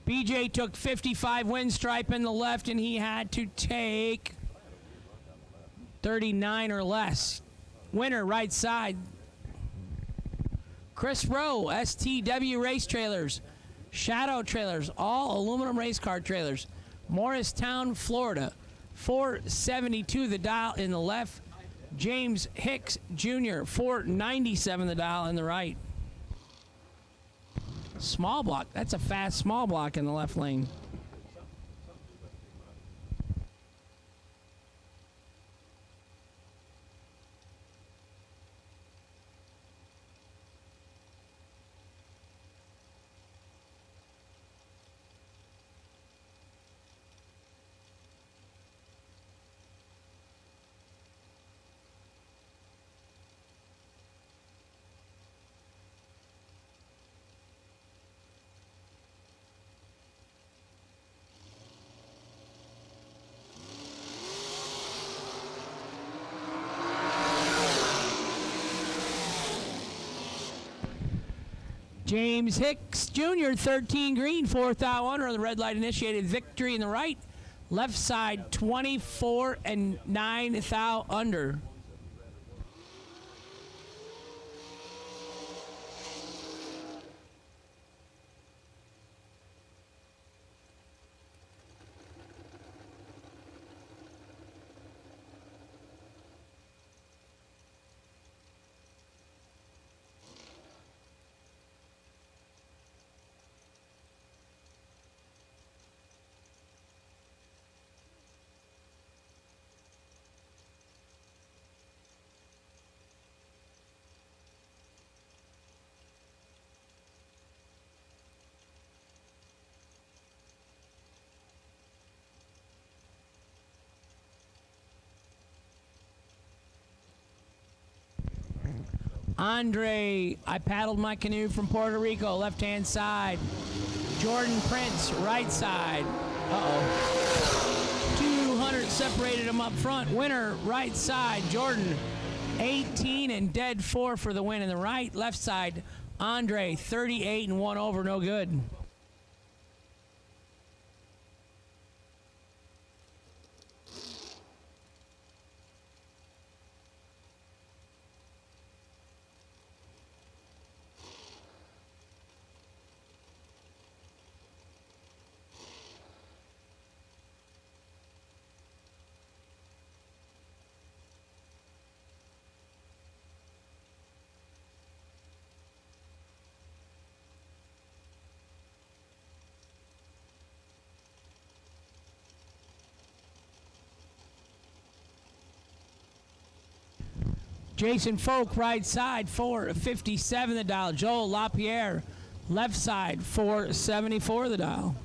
BJ took 55 wind stripe in the left, and he had to take 39 or less. Winner, right side. Chris Rowe, STW Race Trailers, Shadow Trailers, all aluminum race car trailers. Morristown, Florida, 472 the dial in the left. James Hicks Jr., 497 the dial in the right. Small block. That's a fast small block in the left lane. James Hicks Jr., 13 green, 4th thou under. The red light initiated victory in the right. Left side, 24 and 9 thou under. Andre, I paddled my canoe from Puerto Rico, left-hand side. Jordan Prince, right side. Uh-oh. 200 separated him up front. Winner, right side. Jordan, 18 and dead 4 for the win in the right. Left side, Andre, 38 and 1 over, no good. Jason Folk, right side, $4.57 the dial. Joel LaPierre, left side, $4.74 the dial.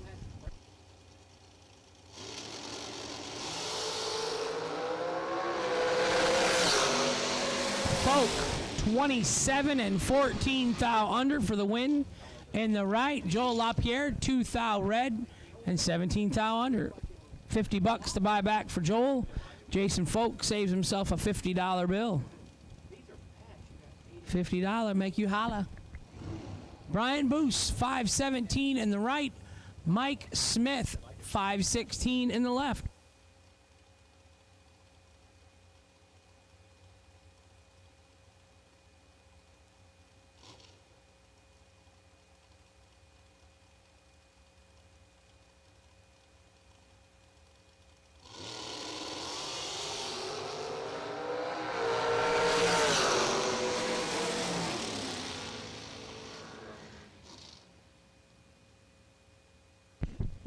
Folk, 27 and 14 thou under for the win. In the right, Joel LaPierre, 2 thou red and 17 thou under. $50 to buy back for Joel. Jason Folk saves himself a $50 bill. $50 make you holla. Brian Boos, 517 in the right. Mike Smith, 516 in the left.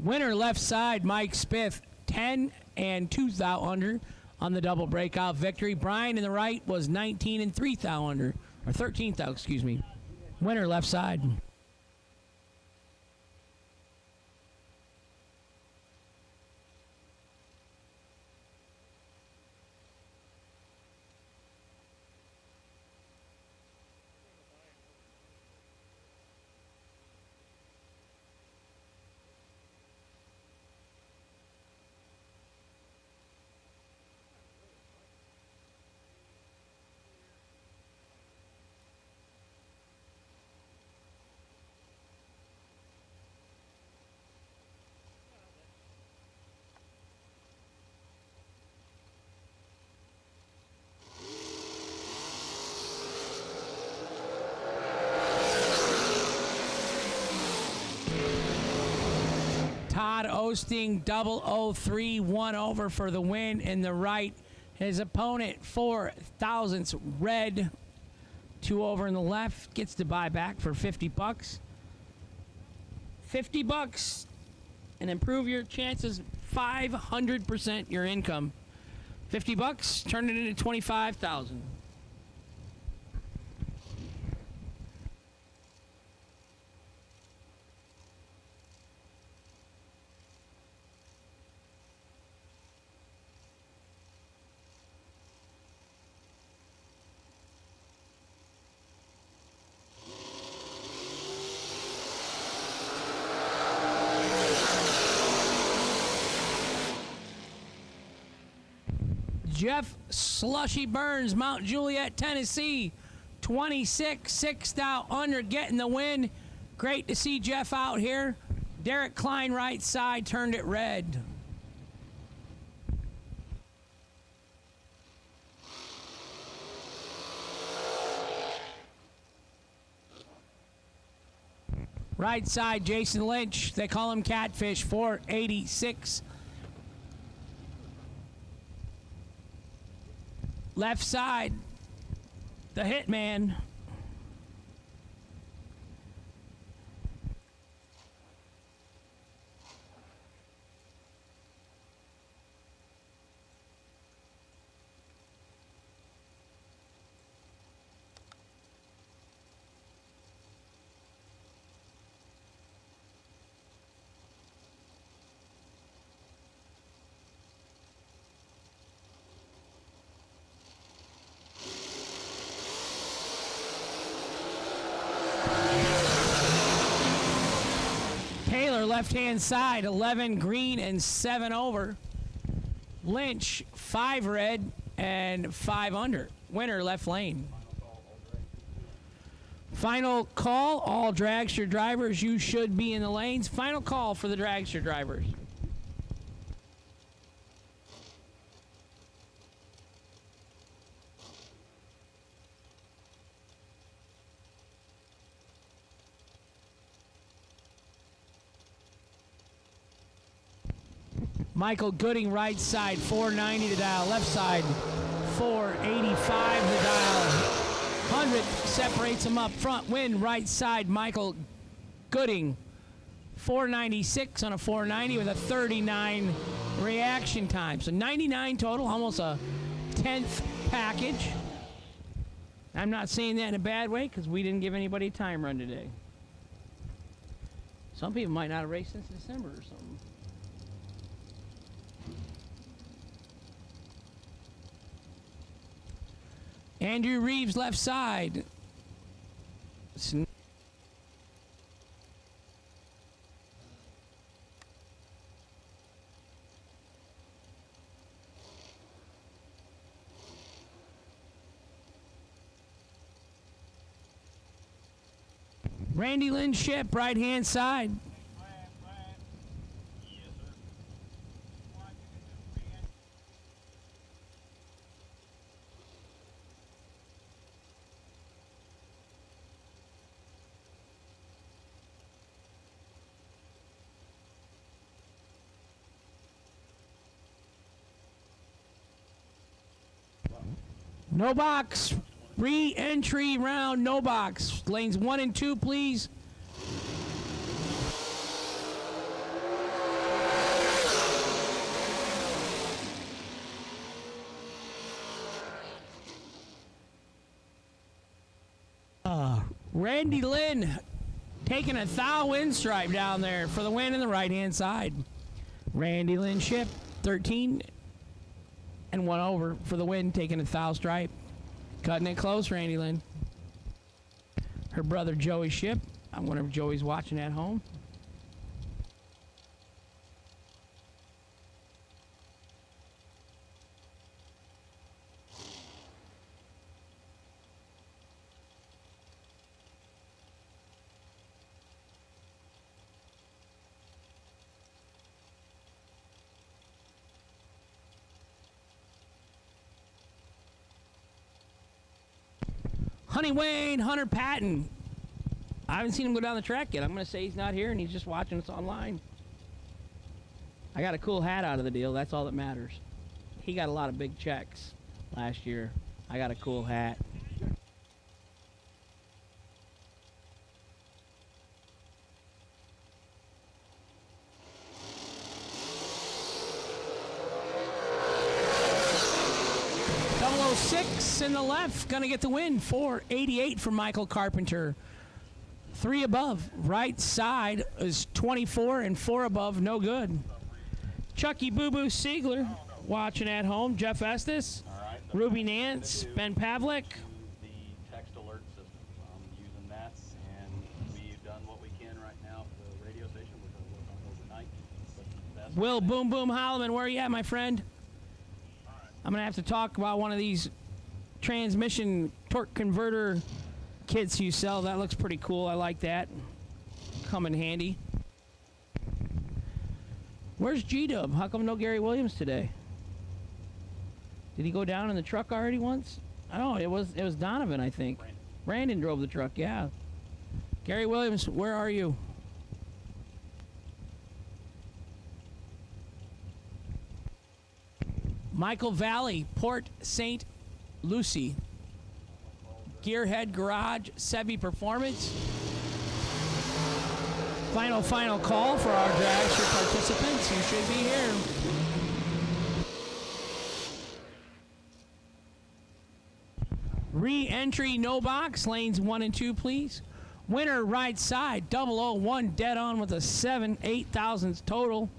Winner left side, Mike Smith, 10 and 2 thou under on the double breakout victory. Brian in the right was 19 and 3 thou under, or 13 thou, excuse me. Winner left side. Todd Osting, 003, 1 over for the win in the right. His opponent, 4 thousandths red, 2 over in the left, gets to buy back for $50. $50 and improve your chances 500% your income. $50, turn it into 25,000. Jeff Slushy Burns, Mount Juliet, Tennessee, 26, 6 thou under, getting the win. Great to see Jeff out here. Derek Klein, right side, turned it red. Right side, Jason Lynch, they call him Catfish, 486. Left side, the Hitman. left-hand side, 11 green and 7 over. Lynch, 5 red and 5 under. Winner, left lane. Final call, all dragster drivers, you should be in the lanes. Final call for the dragster drivers. Michael Gooding, right side, 490 to dial. Left side, 485 to dial. 100 separates them up front. Win, right side, Michael Gooding. 496 on a 490 with a 39 reaction time. So 99 total, almost a 10th package. I'm not saying that in a bad way because we didn't give anybody a time run today. Some people might not have raced since December or something. Andrew Reeves, left side. Randy Lynn Ship, right hand side. No box. Re-entry round, no box. Lanes 1 and 2, please. Randy Lynn taking a thou win stripe down there for the win in the right-hand side. Randy Lynn Ship, 13 and 1 over for the win, taking a thou stripe. Cutting it close, Randy Lynn. Her brother Joey Ship. I wonder if Joey's watching at home. Honey Wayne, Hunter Patton. I haven't seen him go down the track yet. I'm going to say he's not here and he's just watching us online. I got a cool hat out of the deal. That's all that matters. He got a lot of big checks last year. I got a cool hat. Six in the left, gonna get the win. 488 for Michael Carpenter. 3 above. Right side is 24 and 4 above, no good. Chucky Boo Boo Siegler watching at home. Jeff Estes, Ruby Nance, Ben Pavlik. The text alert system. Using that, and we've done what we can right now for the radio station. We're going to work on overnight. But that's Will Boom Boom Holloman, where are you at, my friend? I'm gonna have to talk about one of these transmission torque converter kits you sell. That looks pretty cool. I like that. Come in handy. Where's G-Dub? How come no Gary Williams today? Did he go down in the truck already once? Oh, it was Donovan, I think. Brandon drove the truck, yeah. Gary Williams, where are you? Michael Valley, Port St. Lucie. Gearhead Garage, Sevi Performance. Final call for our dragster participants. You should be here. Re-entry, no box. Lanes 1 and 2, please. Winner, right side, 001, dead on with a 7/8 thousandths total.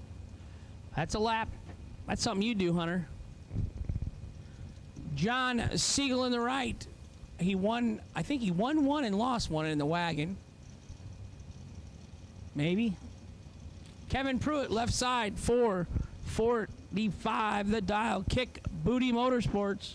That's a lap. That's something you do, Hunter. John Siegel in the right. He won, I think he won 1 and lost 1 in the wagon. Maybe. Kevin Pruitt, left side, 445. The dial. Kick Booty Motorsports.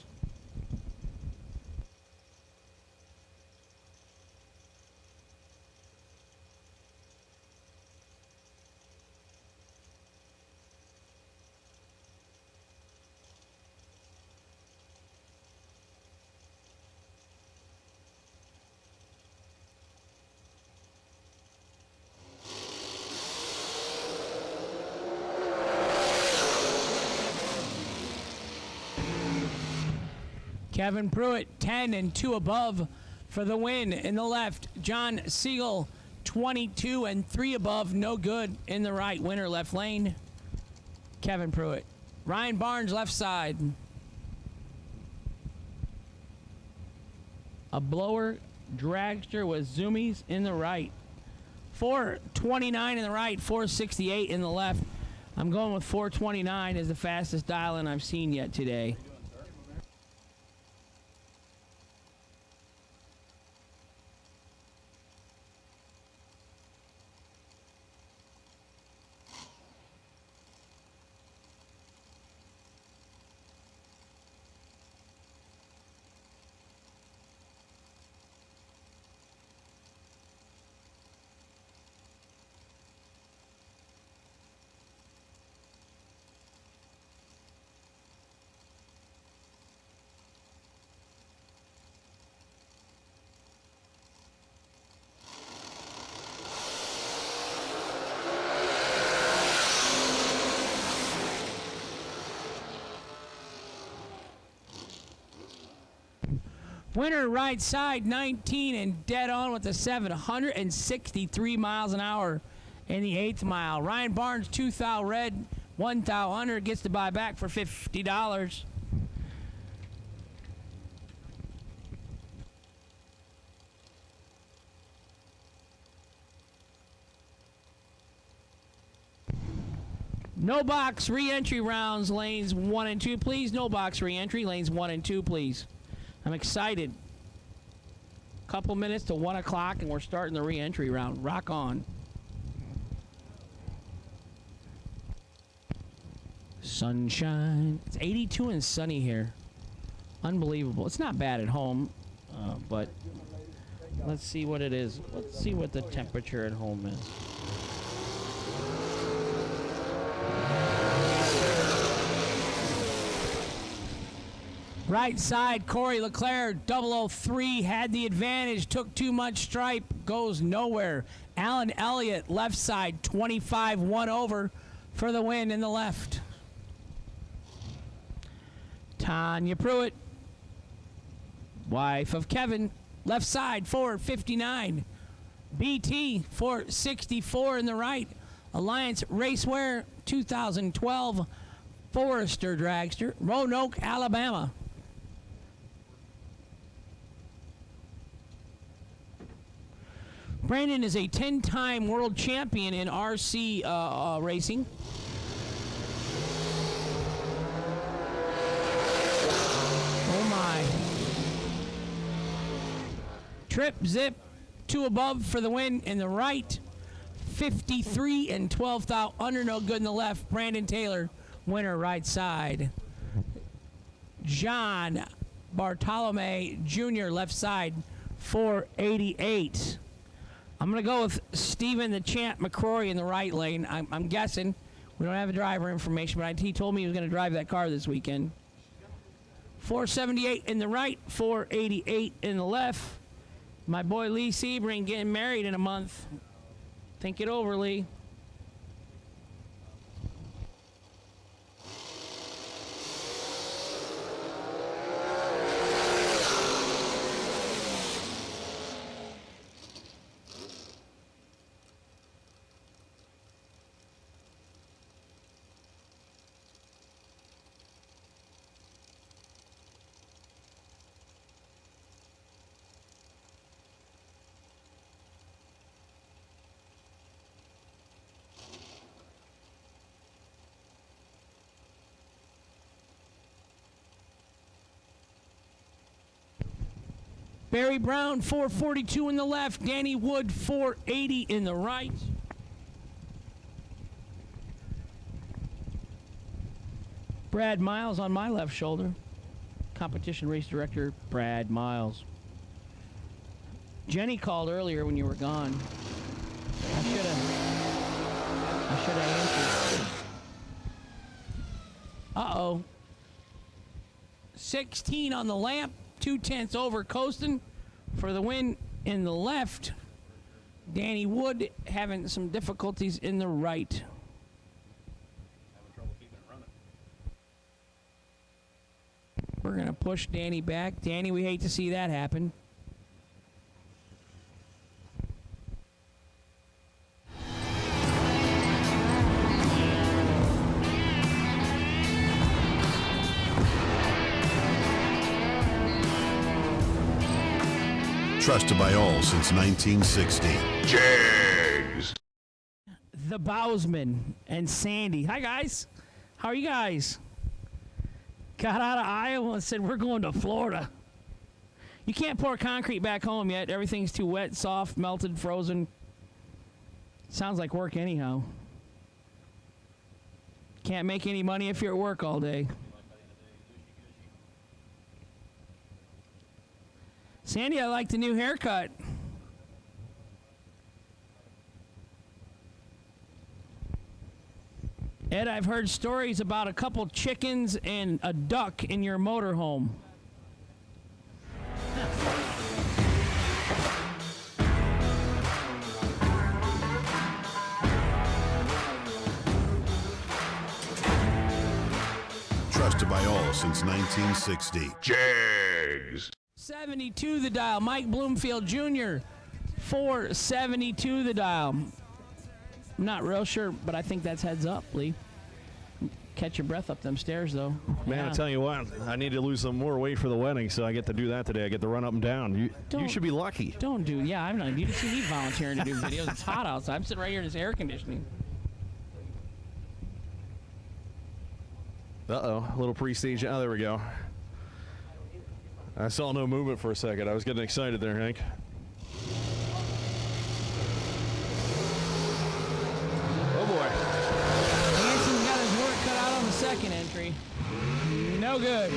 Kevin Pruitt, 10 and 2 above for the win in the left. John Siegel, 22 and 3 above, no good in the right. Winner left lane. Kevin Pruitt. Ryan Barnes, left side. A blower dragster with zoomies in the right. 429 in the right, 468 in the left. I'm going with 429 as the fastest dial-in I've seen yet today. Winner right side, 19 and dead on with the 763 miles an hour in the 8th mile. Ryan Barnes, 2 thou red, 1 thou under, gets to buy back for $50. No box re-entry rounds, lanes 1 and 2, please. No box re-entry, lanes 1 and 2, please. I'm excited. Couple minutes to 1 o'clock and we're starting the re-entry round. Rock on. Sunshine. It's 82 and sunny here. Unbelievable. It's not bad at home, but let's see what it is. Let's see what the temperature at home is. Right side, Corey Leclerc, 003, had the advantage, took too much stripe, goes nowhere. Alan Elliott, left side, 25, 1 over for the win in the left. Tanya Pruitt, wife of Kevin, left side, 459. BT, 464 in the right. Alliance Racewear, 2012. Forester Dragster, Roanoke, Alabama. Brandon is a 10-time world champion in RC racing. Oh my. Trip, zip, 2 above for the win in the right. 53 and 12 thou under, no good in the left. Brandon Taylor, winner right side. John Bartolome Jr., left side, 488. I'm going to go with Stephen the Champ McCrory in the right lane. I'm guessing. We don't have the driver information, but he told me he was going to drive that car this weekend. 478 in the right, 488 in the left. My boy Lee Sebring getting married in a month. Think it over, Lee. Barry Brown, 442 in the left. Danny Wood, 480 in the right. Brad Miles on my left shoulder. Competition race director, Brad Miles. Jenny called earlier when you were gone. I should have answered. Uh-oh. 16 on the lamp, 2/10 over coasting for the win in the left. Danny Wood having some difficulties in the right. Having trouble keeping it running. We're going to push Danny back. Danny, we hate to see that happen. Trusted by all since 1960. Jags. The Bowsman and Sandy. Hi, guys. How are you guys? Got out of Iowa and said, we're going to Florida. You can't pour concrete back home yet. Everything's too wet, soft, melted, frozen. Sounds like work anyhow. Can't make any money if you're at work all day. Sandy, I like the new haircut. Ed, I've heard stories about a couple chickens and a duck in your motorhome. Trusted by all since 1960. Jags. 72 the dial. Mike Bloomfield Jr. 472 the dial. I'm not real sure, but I think that's heads up, Lee. Catch your breath up them stairs, though. Man, Yeah. I tell you what, I need to lose some more weight for the wedding, so I get to do that today. I get to run up and down. You Don't- should be lucky. Don't do. Yeah, I'm not. You see me volunteering to do videos. It's hot outside. I'm sitting right here in this air conditioning. Uh-oh, a little pre-stage. Oh, there we go. I saw no movement for a second. I was getting excited there, Hank. Oh, boy. Hanson got his work cut out on the second entry. No good.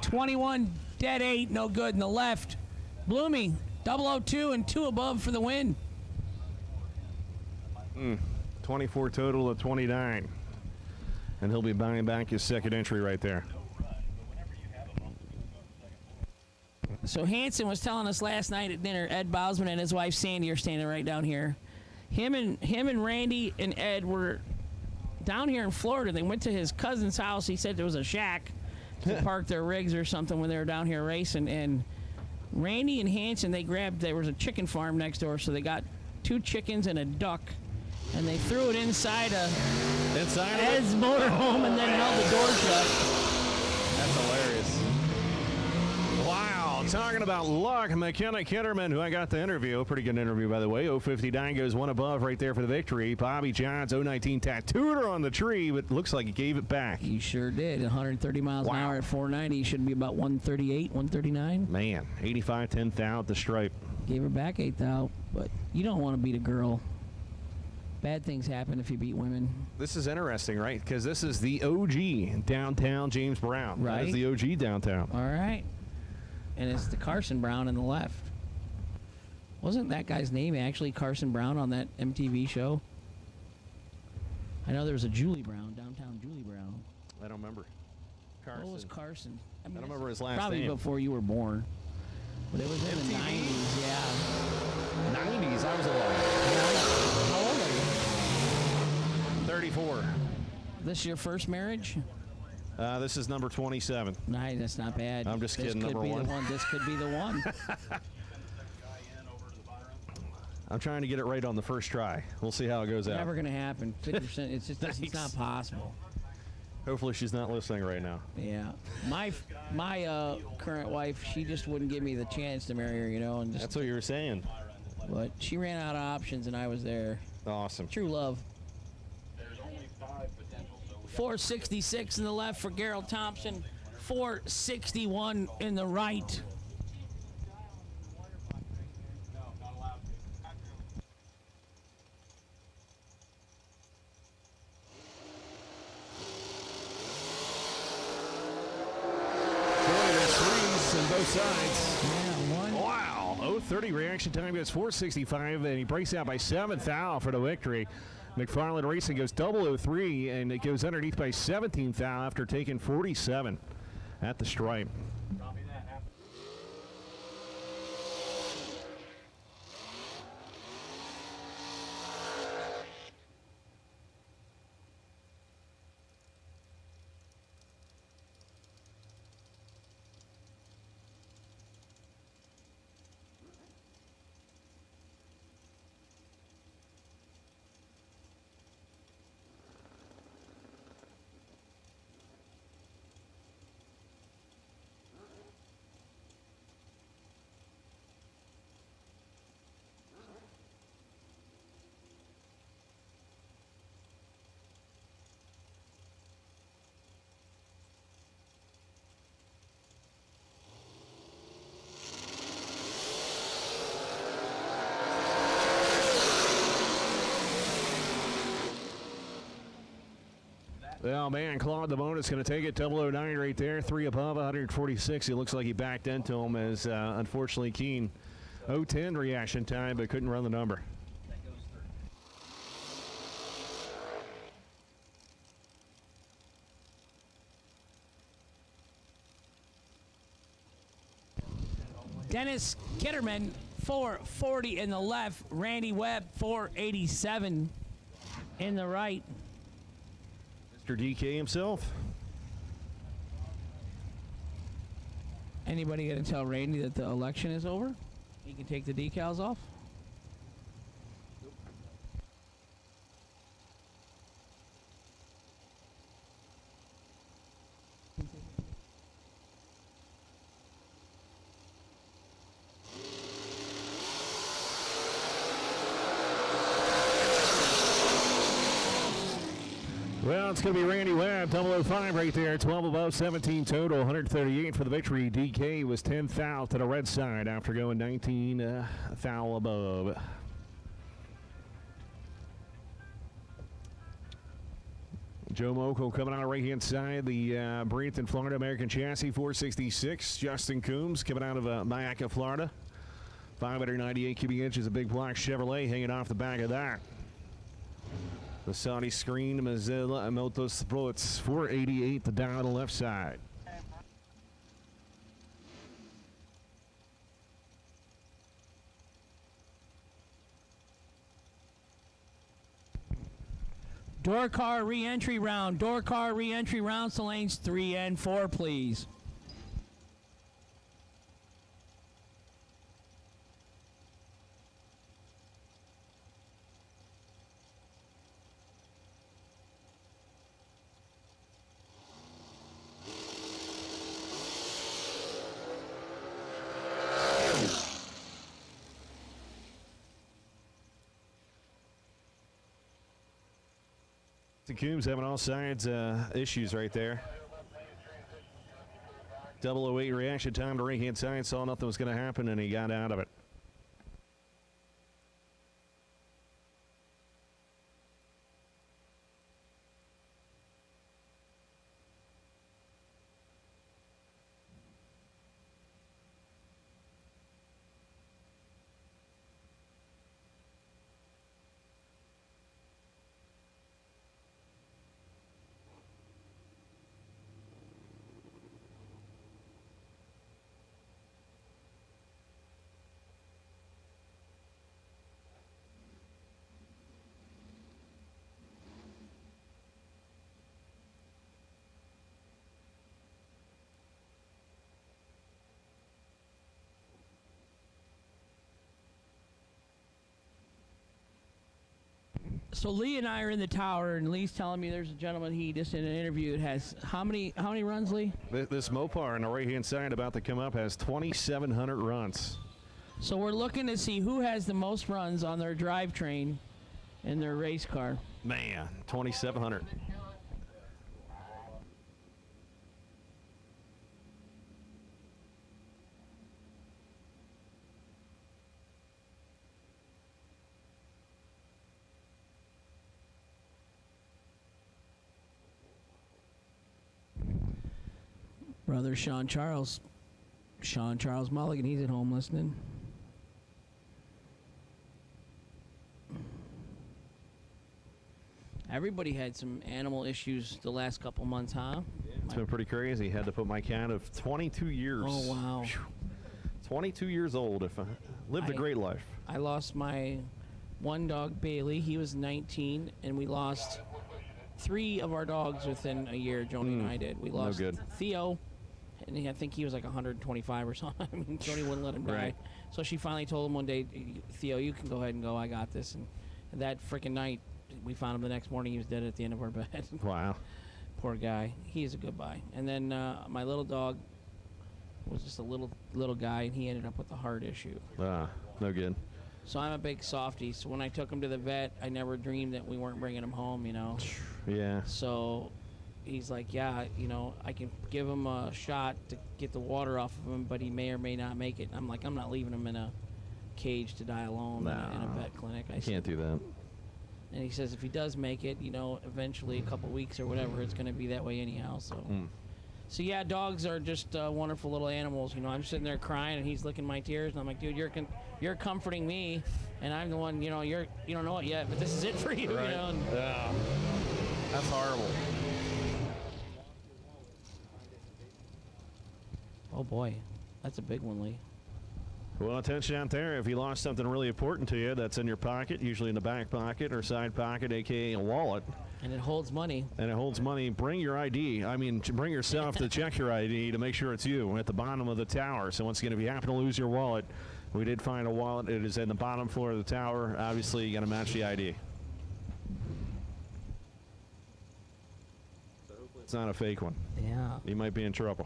21, dead 8, no good in the left. Bloomy, 002 and 2 above for the win. 24 total of 29. And he'll be buying back his second entry right there. So Hanson was telling us last night at dinner, Ed Bowsman and his wife Sandy are standing right down here. Him and Randy and Ed were down here in Florida. They went to his cousin's house. He said there was a shack to park their rigs or something when they were down here racing. And Randy and Hanson, there was a chicken farm next door, so they got 2 chickens and a duck. And they threw it inside Ed's motorhome and then held the door shut. That's hilarious. Wow, talking about luck, McKenna Kitterman, who I got to interview. Pretty good interview, by the way. 059 goes one above right there for the victory. Bobby Johns, 019 tattooed her on the tree, but looks like he gave it back. He sure did. 130 miles an hour at 490. He should be about 138, 139. Man, 85, 10 thou at the stripe. Gave her back 8 thou, but you don't want to beat a girl. Bad things happen if you beat women. This is interesting, right? Because this is the OG downtown James Brown. Right. That is the OG downtown. All right. And it's the Carson Brown in the left. Wasn't that guy's name actually Carson Brown on that MTV show? I know there was a Julie Brown, downtown Julie Brown. I don't remember. What was Carson? I don't remember his last probably name. Before you were born. But it was in the 90s, yeah. 90s, I was alive. How old are you? 34. This your first marriage? This is number 27. Nice, that's not bad. I'm just kidding, This could number be one. the one. This could be the one. I'm trying to get it right on the first try. We'll see how it goes out. Never gonna happen. 50%. It's just it's not possible. Hopefully she's not listening right now. Yeah, my current wife, she just wouldn't give me the chance to marry her, you know, and just. That's what you were saying. But she ran out of options, and I was there. Awesome. True love. There's only 5 potential, so we 466 in the left for Gerald Thompson. 461 in the right. both sides. Yeah, one. Wow. 0:30 reaction time goes 4:65, and he breaks out by 7th thou for the victory. McFarland Racing goes 003, and it goes underneath by 17th thou after taking 47 at the stripe. Well, man, Claude the bonus going to take it. 009 right there. 3 above, 146. It looks like he backed into him as, unfortunately, Keene 010 reaction time, but couldn't run the number. Dennis Kitterman, 440 in the left. Randy Webb, 487 in the right. Mr. DK himself. Anybody going to tell Randy that the election is over? He can take the decals off? Well, it's going to be Randy Webb, 005 right there, 12 above, 17 total, 138 for the victory. DK was 10 thou to the red side after going 19 thou above. Joe Mokel coming out right-hand side, the Bradenton, Florida American Chassis, 466. Justin Coombs coming out of Mayaca, Florida. 598 cubic inches, a big block Chevrolet hanging off the back of that. The Saudi screen, Mozilla, Motos Bullets, 488, the down on the left side. Door car re-entry round. Door car re-entry round to lanes 3 and 4, please. Coombs having all sides issues right there. 008 reaction time to right-hand side, saw nothing was going to happen, and he got out of it. So Lee and I are in the tower, and Lee's telling me there's a gentleman he just in an interview has how many runs, Lee? This Mopar on the right-hand side about to come up has 2,700 runs. So we're looking to see who has the most runs on their drivetrain in their race car. Man, 2,700. Brother Sean Charles Sean Charles Mulligan, he's at home listening. Everybody had some animal issues the last couple months, huh? It's been pretty crazy. Had to put my cat of 22 years. Oh, wow. Whew. 22 years old. If I lived a great life. I lost my one dog, Bailey. He was 19, and we lost 3 of our dogs within a year. Joni and I did. We lost Theo, and I think he was like 125 or something. I mean, Joni wouldn't let him die. Right. So she finally told him one day, Theo, you can go ahead and go. I got this. And that freaking night, we found him the next morning. He was dead at the end of our bed. Wow. Poor guy. He is a good guy. And then my little dog was just a little guy, and he ended up with a heart issue. No good. So I'm a big softie. So when I took him to the vet, I never dreamed that we weren't bringing him home, you know. Yeah. So he's like, yeah, you know, I can give him a shot to get the water off of him, but he may or may not make it. I'm like, I'm not leaving him in a cage to die alone in a vet clinic. I can't do that. And he says if he does make it, you know, eventually a couple weeks or whatever, it's going to be that way anyhow. So, so yeah, dogs are just wonderful little animals. You know, I'm sitting there crying and he's licking my tears, and I'm like, dude, you're comforting me, and I'm the one. You know, you don't know it yet, but this is it for you. Right. You know? Yeah. That's horrible. Oh boy, that's a big one, Lee. Well, attention out there. If you lost something really important to you that's in your pocket, usually in the back pocket or side pocket, a.k.a. a wallet. And it holds money. Bring your ID. I mean, bring yourself to check your ID to make sure it's you at the bottom of the tower. So once again, if you happen to lose your wallet, we did find a wallet. It is in the bottom floor of the tower. Obviously, you got to match the ID. It's not a fake one. Yeah. You might be in trouble.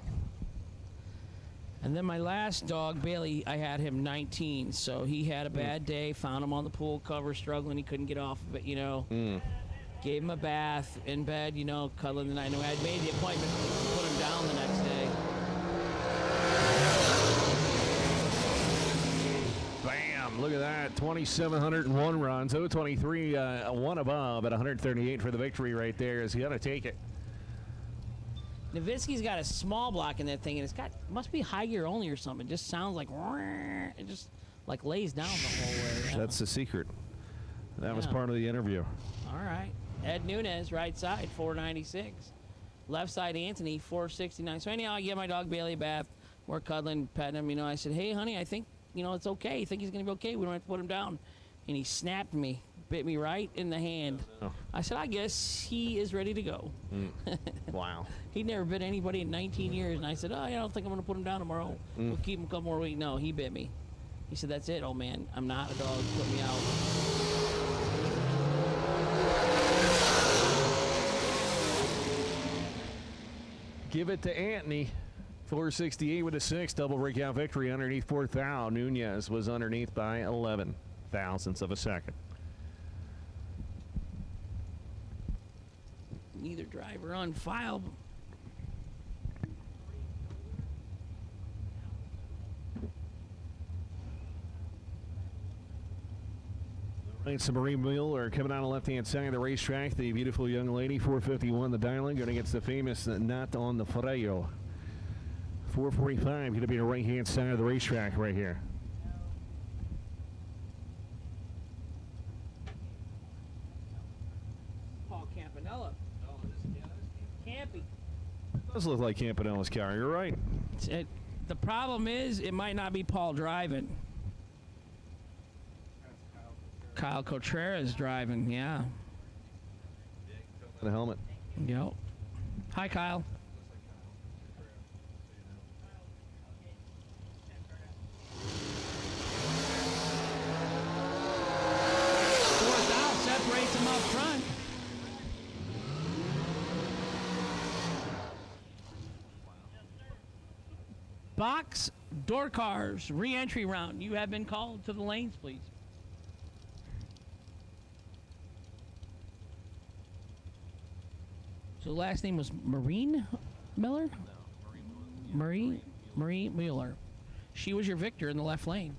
And then my last dog, Bailey, I had him 19, so he had a bad day. Found him on the pool cover, struggling. He couldn't get off of it, you know. Gave him a bath in bed, you know, cuddling the night. I know I had made the appointment to put him down the next day. Bam! Look at that. 2,701 runs. 023, one above at 138 for the victory right there. Is he going to take it? Nowitzki's got a small block in that thing, and it's got must be high gear only or something. It just sounds like it just like lays down the whole way. Yeah. That's the secret. That was part of the interview. All right. Ed Nunez, right side, 496. Left side, Anthony, 469. So anyhow, I give my dog Bailey a bath. We're cuddling, petting him. You know, I said, hey, honey, I think, you know, it's okay. You think he's going to be okay? We don't have to put him down. And he snapped me, bit me right in the hand. Oh. I said, I guess he is ready to go. Wow. He'd never bit anybody in 19 years. And I said, oh, I don't think I'm going to put him down tomorrow. We'll keep him a couple more weeks. No, he bit me. He said, that's it, old man. I'm not a dog. Put me out. Give it to Anthony. 468 with a 6. Double breakout victory underneath fourth thou. Nunez was underneath by 11 thousandths of a second. Neither driver on file. It's a Marie Mueller coming on the left-hand side of the racetrack. The beautiful young lady, 451 the dialing, going against the famous Not on the Freio. 445 going to be the right-hand side of the racetrack right here. Paul Campanella. Campy. Does look like Campanella's car. You're right. The problem is it might not be Paul driving. Kyle Contreras driving, yeah. The helmet. Yep. Hi, Kyle. Fourth out separates him up front. Box door cars, re-entry round. You have been called to the lanes, please. So the last name was Maureen Miller? Marie Mueller. She was your victor in the left lane.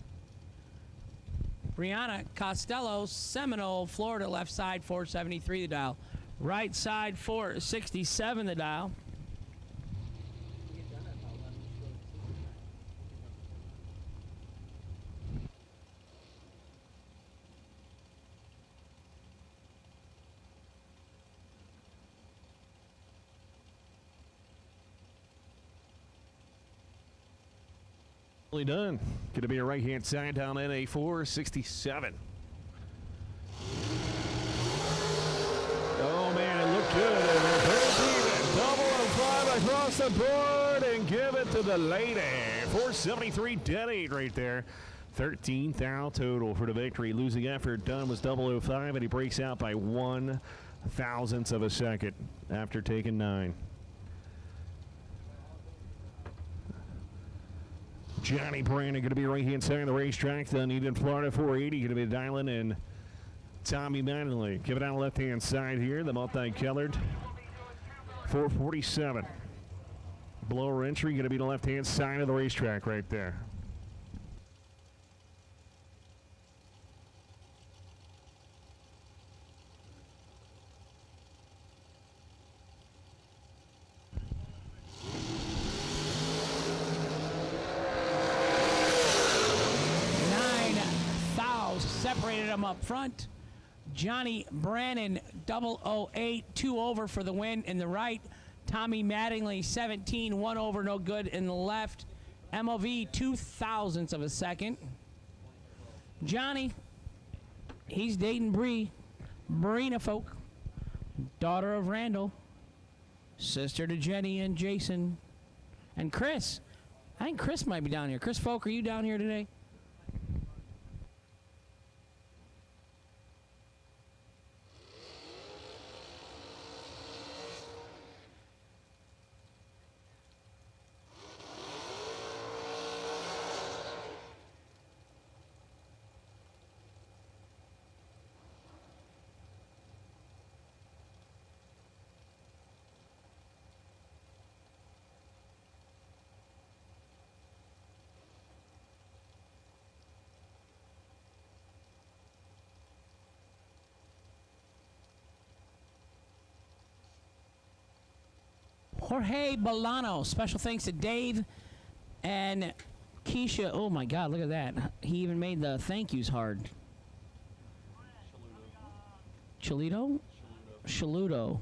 Brianna Costello, Seminole, Florida, left side 473 the dial. Right side 467 the dial. Only done. Going to be a right-hand side down NA 467. Oh, man, it looked good. And they're both even. 005 across the board and give it to the lady. 473 dead 8 right there. 13 thou total for the victory. Losing effort done was 005, and he breaks out by 1/1000th of a second after taking 9. Johnny Brandon going to be right-hand side of the racetrack. Dunedin, Florida, 480. Going to be dialing in Tommy Mattingly. Give it on the left-hand side here. The multicolored 447. Blower entry going to be the left-hand side of the racetrack right there. Separated them up front. Johnny Brannon, 008, 2 over for the win in the right. Tommy Mattingly, 17, 1 over, no good in the left. MOV, 0.02 of a second. Johnny, he's dating Bree, Brina Folk, daughter of Randall, sister to Jenny and Jason, and Chris. I think Chris might be down here. Chris Folk, are you down here today? Jorge Bolano. Special thanks to Dave and Keisha. Oh my God, look at that. He even made the thank yous hard. Cholito? Chaluto.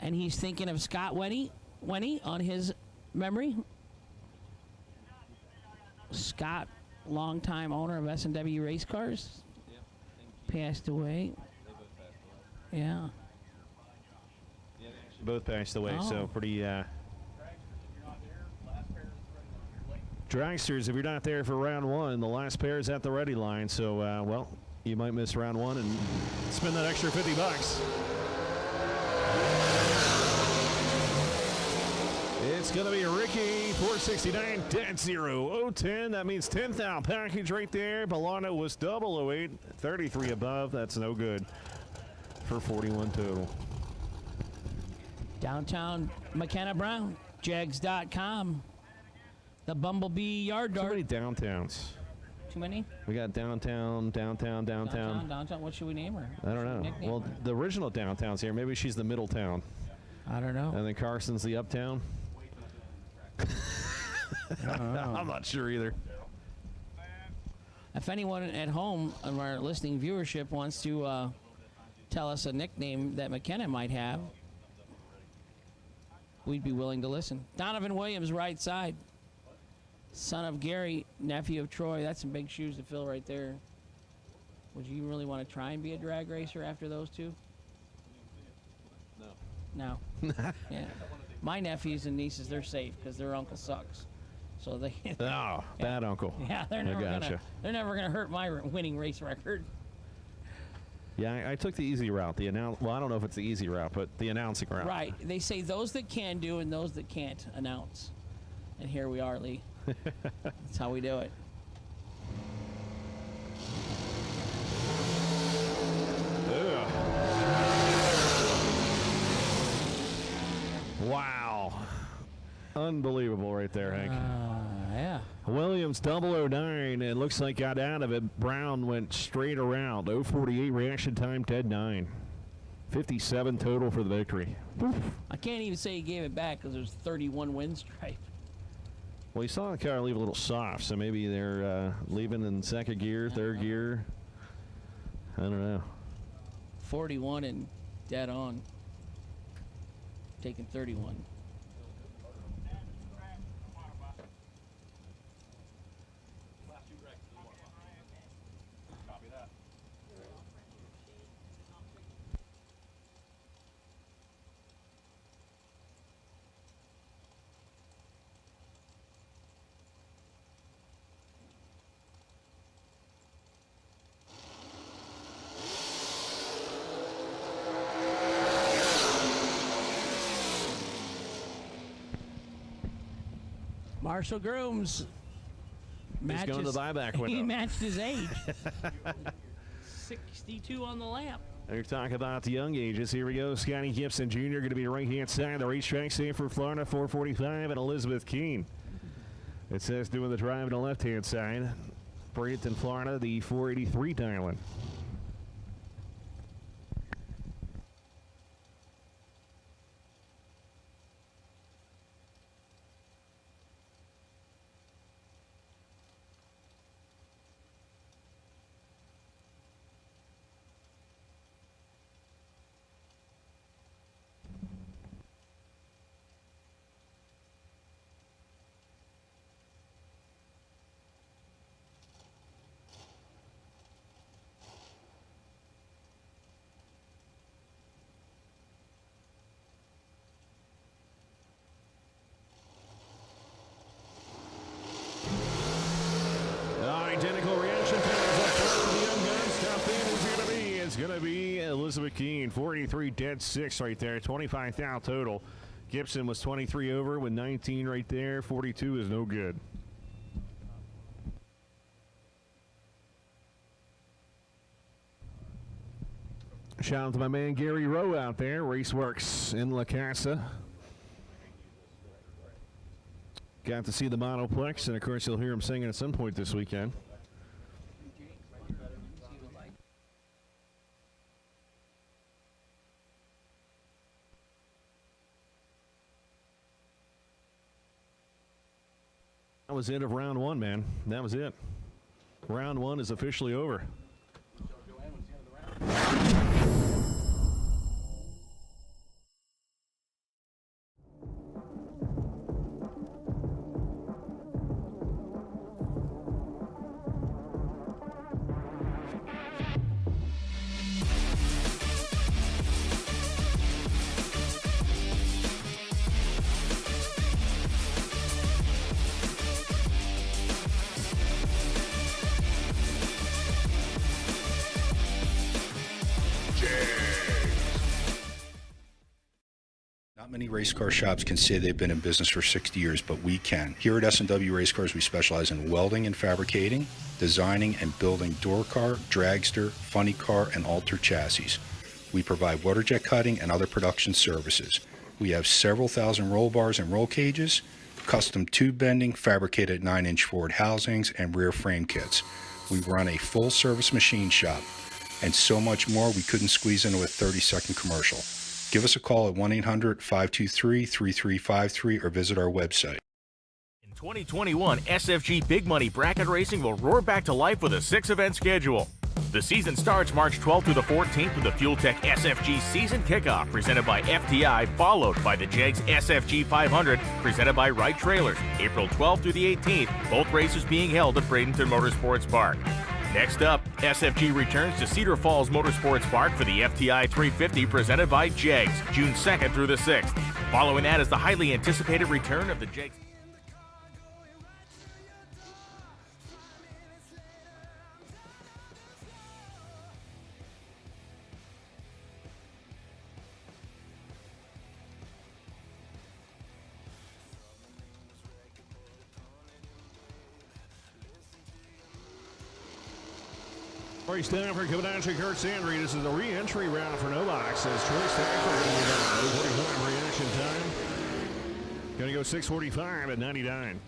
And he's thinking of Scott Wenny on his memory. Scott, longtime owner of S&W Race Cars. Passed away. Yeah. Both passed away, so pretty dragsters, if you're not there for round 1, the last pair is at the ready line, so well, you might miss round 1 and spend that extra $50. It's going to be Ricky, 469, dead 0, 010. That means 10th package right there. Bolano was 008, 33 above. That's no good for 41 total. Downtown McKenna Brown, Jags.com. The Bumblebee Yard Dart. Too many downtowns. Too many? We got downtown. Downtown. What should we name her? I don't know. Well, the original downtown's here. Maybe she's the middle town. I don't know. And then Carson's the uptown. I'm not sure either. If anyone at home of our listening viewership wants to tell us a nickname that McKenna might have, we'd be willing to listen. Donovan Williams, right side. Son of Gary, nephew of Troy. That's some big shoes to fill right there. Would you really want to try and be a drag racer after those two? No. Yeah. My nephews and nieces, they're safe because their uncle sucks. So they. Oh, bad uncle. Yeah, they're never gonna hurt my winning race record. Yeah, I took the easy route. Well, I don't know if it's the easy route, but the announcing route. Right. They say those that can do and those that can't announce. And here we are, Lee. That's how we do it. Ugh. Wow. Unbelievable right there, Hank. Yeah. Williams 009, and looks like got out of it. Brown went straight around. 048 reaction time, dead 9. 57 total for the victory. Oof. I can't even say he gave it back because there's 31 win stripe. Well, you saw the car leave a little soft, so maybe they're leaving in second gear, third gear. I don't know. 41 and dead on. Taking 31. Marshall Grooms He's going to the buyback he window. matched his age. 62 on the lamp. They're talking about the young ages. Here we go. Scotty Gibson Jr. going to be right-hand side. The racetrack safe for Florida, 445, and Elizabeth Keene. It says doing the drive on the left-hand side. Bradenton, Florida, the 483 dialing. Identical reaction times up front for the young guns. Top end is going to be Elizabeth Keene, 483 dead 6 right there, 25 thou total. Gibson was 23 over with 19 right there. 42 is no good. Shout out to my man Gary Rowe out there, Raceworks in La Casa. Got to see the monoplex, and of course you'll hear him singing at some point this weekend. That was the end of round one, man. That was it. Round one is officially over. Not many race car shops can say they've been in business for 60 years, but we can. Here at S&W Race Cars, we specialize in welding and fabricating, designing and building door car, dragster, funny car, and alter chassis. We provide water jet cutting and other production services. We have several thousand roll bars and roll cages, custom tube bending, fabricated 9-inch Ford housings, and rear frame kits. We run a full-service machine shop, and so much more we couldn't squeeze into a 30-second commercial. Give us a call at 1-800-523-3353 or visit our website. In 2021, SFG Big Money Bracket Racing will roar back to life with a 6-event schedule. The season starts March 12th through the 14th with the Fuel Tech SFG Season Kickoff presented by FTI, followed by the JEGS SFG 500 presented by Wright Trailers, April 12th through the 18th, both races being held at Bradenton Motorsports Park. Next up, SFG returns to Cedar Falls Motorsports Park for the FTI 350 presented by JEGS, June 2nd through the 6th. Following that is the highly anticipated return of the JEGS. Corey Stafford coming down to Kurt Sandry. This is a re-entry round for Novak. Says Troy Stafford. 45 reaction time. Going to go 6:45 at 99.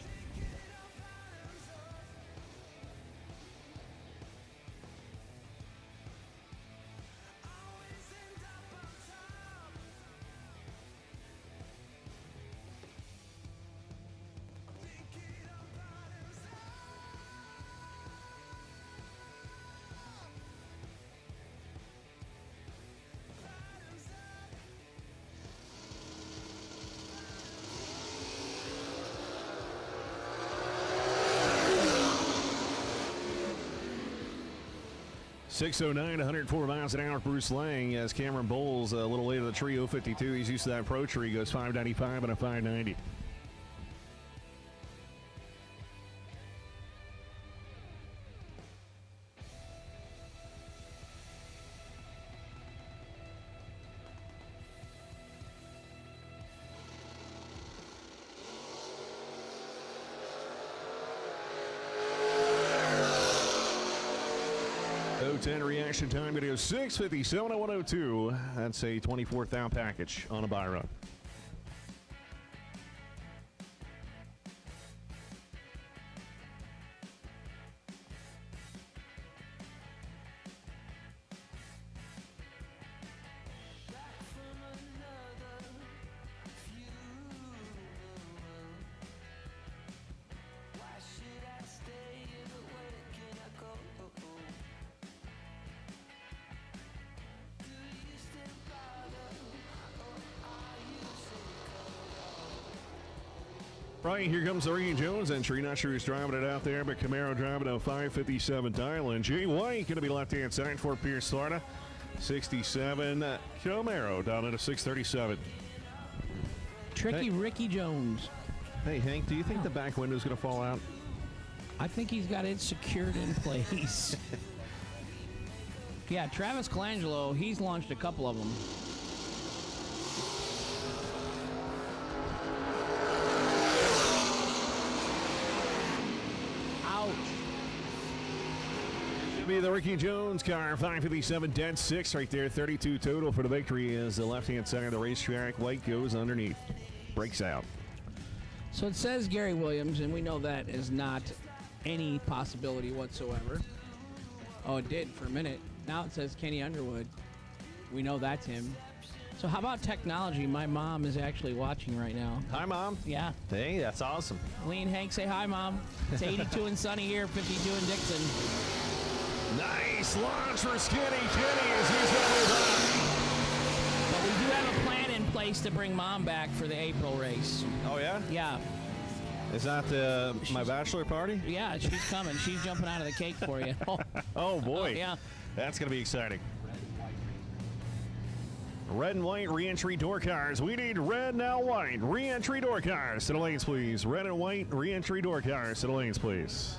.609, 104 miles an hour. Bruce Lang as Cameron Bowles a little late of the tree, 052. He's used to that pro tree. Goes 595 and a 590. 010 reaction time video 657 at 102. That's a 24th out package on a buy run. Right, here comes the Ricky Jones entry. Not sure who's driving it out there, but Camaro driving a 557 dial-in. Jay White going to be left-hand side for Pierce, Florida. 67 Camaro down at a 637. Tricky Hey. Ricky Jones. Hey, Hank, do you think the back window's going to fall out? I think he's got it secured in place. Yeah, Travis Colangelo, he's launched a couple of them. Ouch. Should be the Ricky Jones car, 557 dead 6 right there. 32 total for the victory is the left-hand side of the racetrack. White goes underneath. Breaks out. So it says Gary Williams, and we know that is not any possibility whatsoever. Oh, it did for a minute. Now it says Kenny Underwood. We know that's him. So how about technology? My mom is actually watching right now. Hi, Mom. Yeah. Hey, that's awesome. Lee and Hank, say hi, Mom. It's 82 and sunny here, 52 in Dixon. Nice launch for Skinny Kenny as he's going to move on. But we do have a plan in place to bring Mom back for the April race. Oh, yeah? Yeah. Is that my bachelor party? Yeah, she's coming. She's jumping out of the cake for you. Oh, boy. Yeah. That's going to be exciting. Red and white re-entry door cars. We need red, now white. Re-entry door cars to the lanes, please. Red and white re-entry door cars to the lanes, please.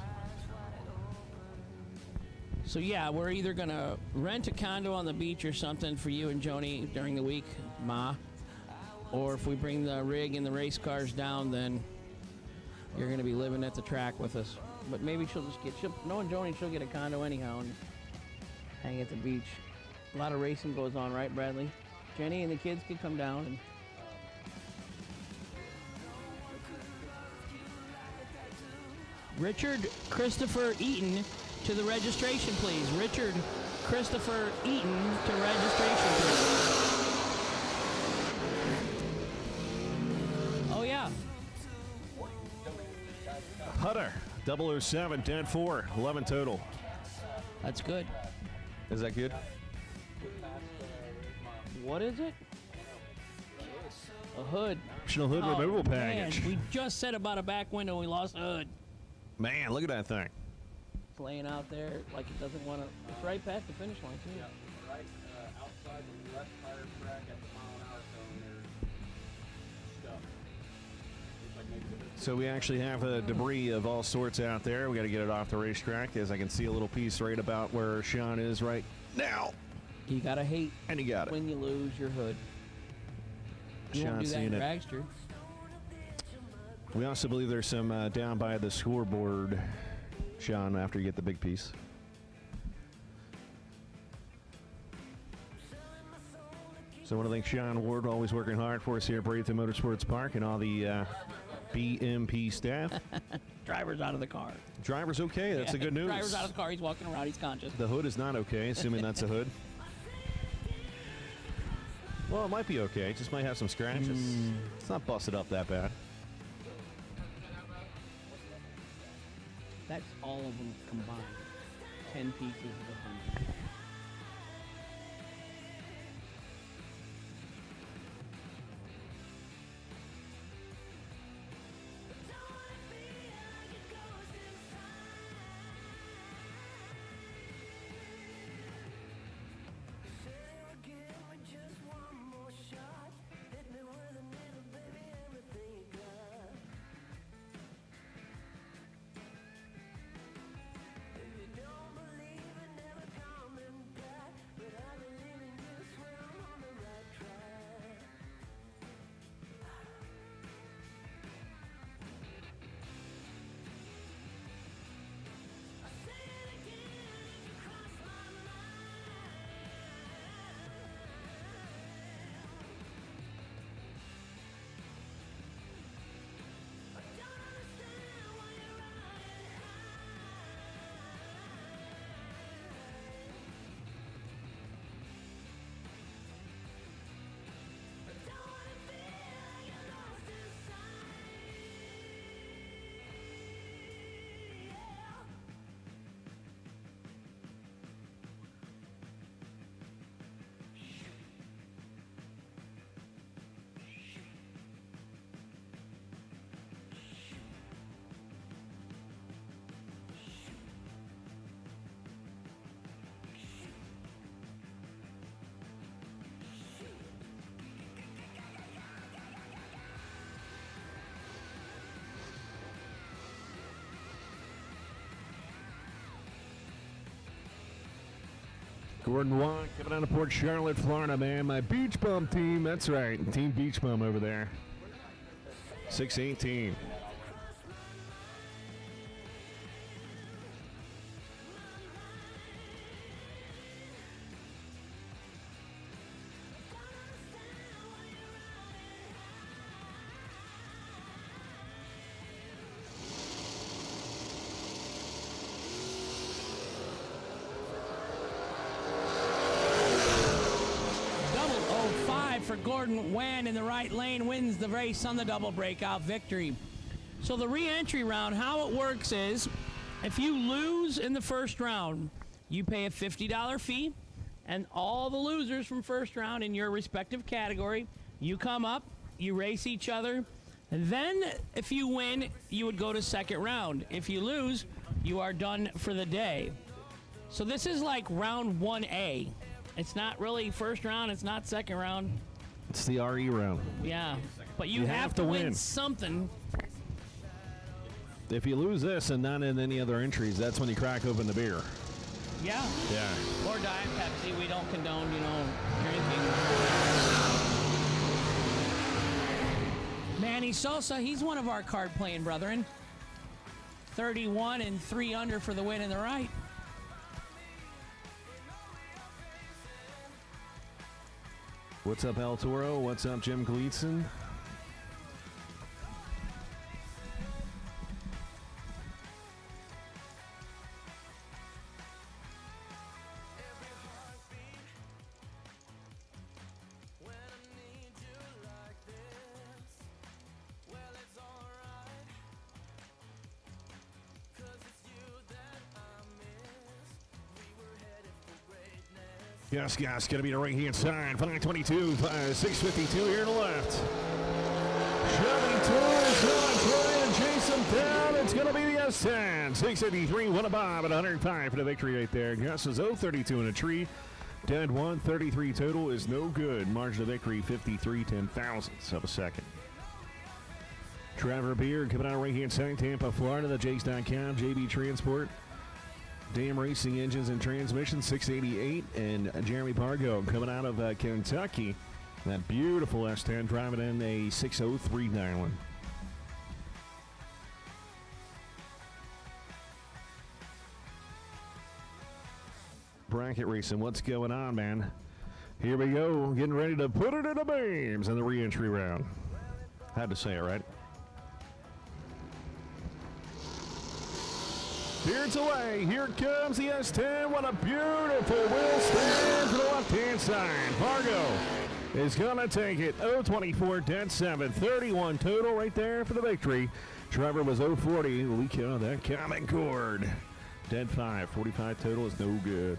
So, yeah, we're either going to rent a condo on the beach or something for you and Joni during the week, Ma. Or if we bring the rig and the race cars down, then you're going to be living at the track with us. But maybe she'll just get, knowing Joni, she'll get a condo anyhow and hang at the beach. A lot of racing goes on, right, Bradley? Jenny and the kids could come down and... Richard Christopher Eaton to the registration, please. Richard Christopher Eaton to registration, please. Oh, yeah. Hutter, 007, dead 4, 11 total. That's good. Is that good? What is it? A hood. Optional hood removal package. Man, we just said about a back window, we lost a hood. Man, look at that thing. It's laying out there like it doesn't want to. It's right past the finish line, too. Yeah, right outside the left tire track at the mile-an-hour zone, there's stuff. Looks like maybe the So we actually have debris of all sorts out there. We got to get it off the racetrack, as I can see a little piece right about where Sean is right now. You gotta hate And he got it. when you lose your hood. You won't do Sean's that in seen it. Dragster. We also believe there's some down by the scoreboard, Sean, after you get the big piece. So I want to thank Sean Ward, always working hard for us here at Bradenton Motorsports Park, and all the BMP staff. Driver's out of the car. Driver's okay. That's the good news. Driver's out of the car. He's walking around. He's conscious. The hood is not okay, assuming that's a hood. Well, it might be okay. It just might have some scratches. It's not busted up that bad. That's all of them combined. 10 pieces of 100. Gordon Watt coming out of Port Charlotte, Florida, man. My Beach Bum team. That's right. Team Beach Bum over there. 618. For Gordon Wan in the right lane wins the race on the double breakout victory. So the re-entry round, how it works is if you lose in the first round, you pay a $50 fee, and all the losers from first round in your respective category, you come up, you race each other, and then if you win, you would go to second round. If you lose, you are done for the day. So this is like round 1A. It's not really first round, it's not second round. It's the RE round. Yeah, but you have to win something. If you lose this and not in any other entries, that's when you crack open the beer. Yeah. Yeah. Or Diet Pepsi. We don't condone, drinking. Manny Sosa, he's one of our card-playing brethren. 31 and 3 under for the win in the right. What's up, El Toro? What's up, Jim Gleason? Yes, guys, going to be the right-hand side. 522, 652 here to the left. Chevy Tours trying to chase him down. It's going to be the S10. 653, one a bob, and 105 for the victory right there. Gus is 032 in a tree. Dead 133 total is no good. Margin of victory 53 10,000ths of a second. Trevor Beard coming out right-hand side. Tampa, Florida. The Jakes.com, JB Transport. Dam Racing Engines and Transmissions, 688. And Jeremy Pargo coming out of Kentucky. That beautiful S10 driving in a 603 Nylon. Bracket racing, what's going on, man? Here we go, getting ready to put it in the beams in the re-entry round. Had to say it, right? Here it's away. Here it comes, the S10. What a beautiful wheel stand to the left-hand side. Fargo is going to take it. 024, dead 7, 31 total right there for the victory. Trevor was 040. We count that common cord. Dead 5, 45 total is no good.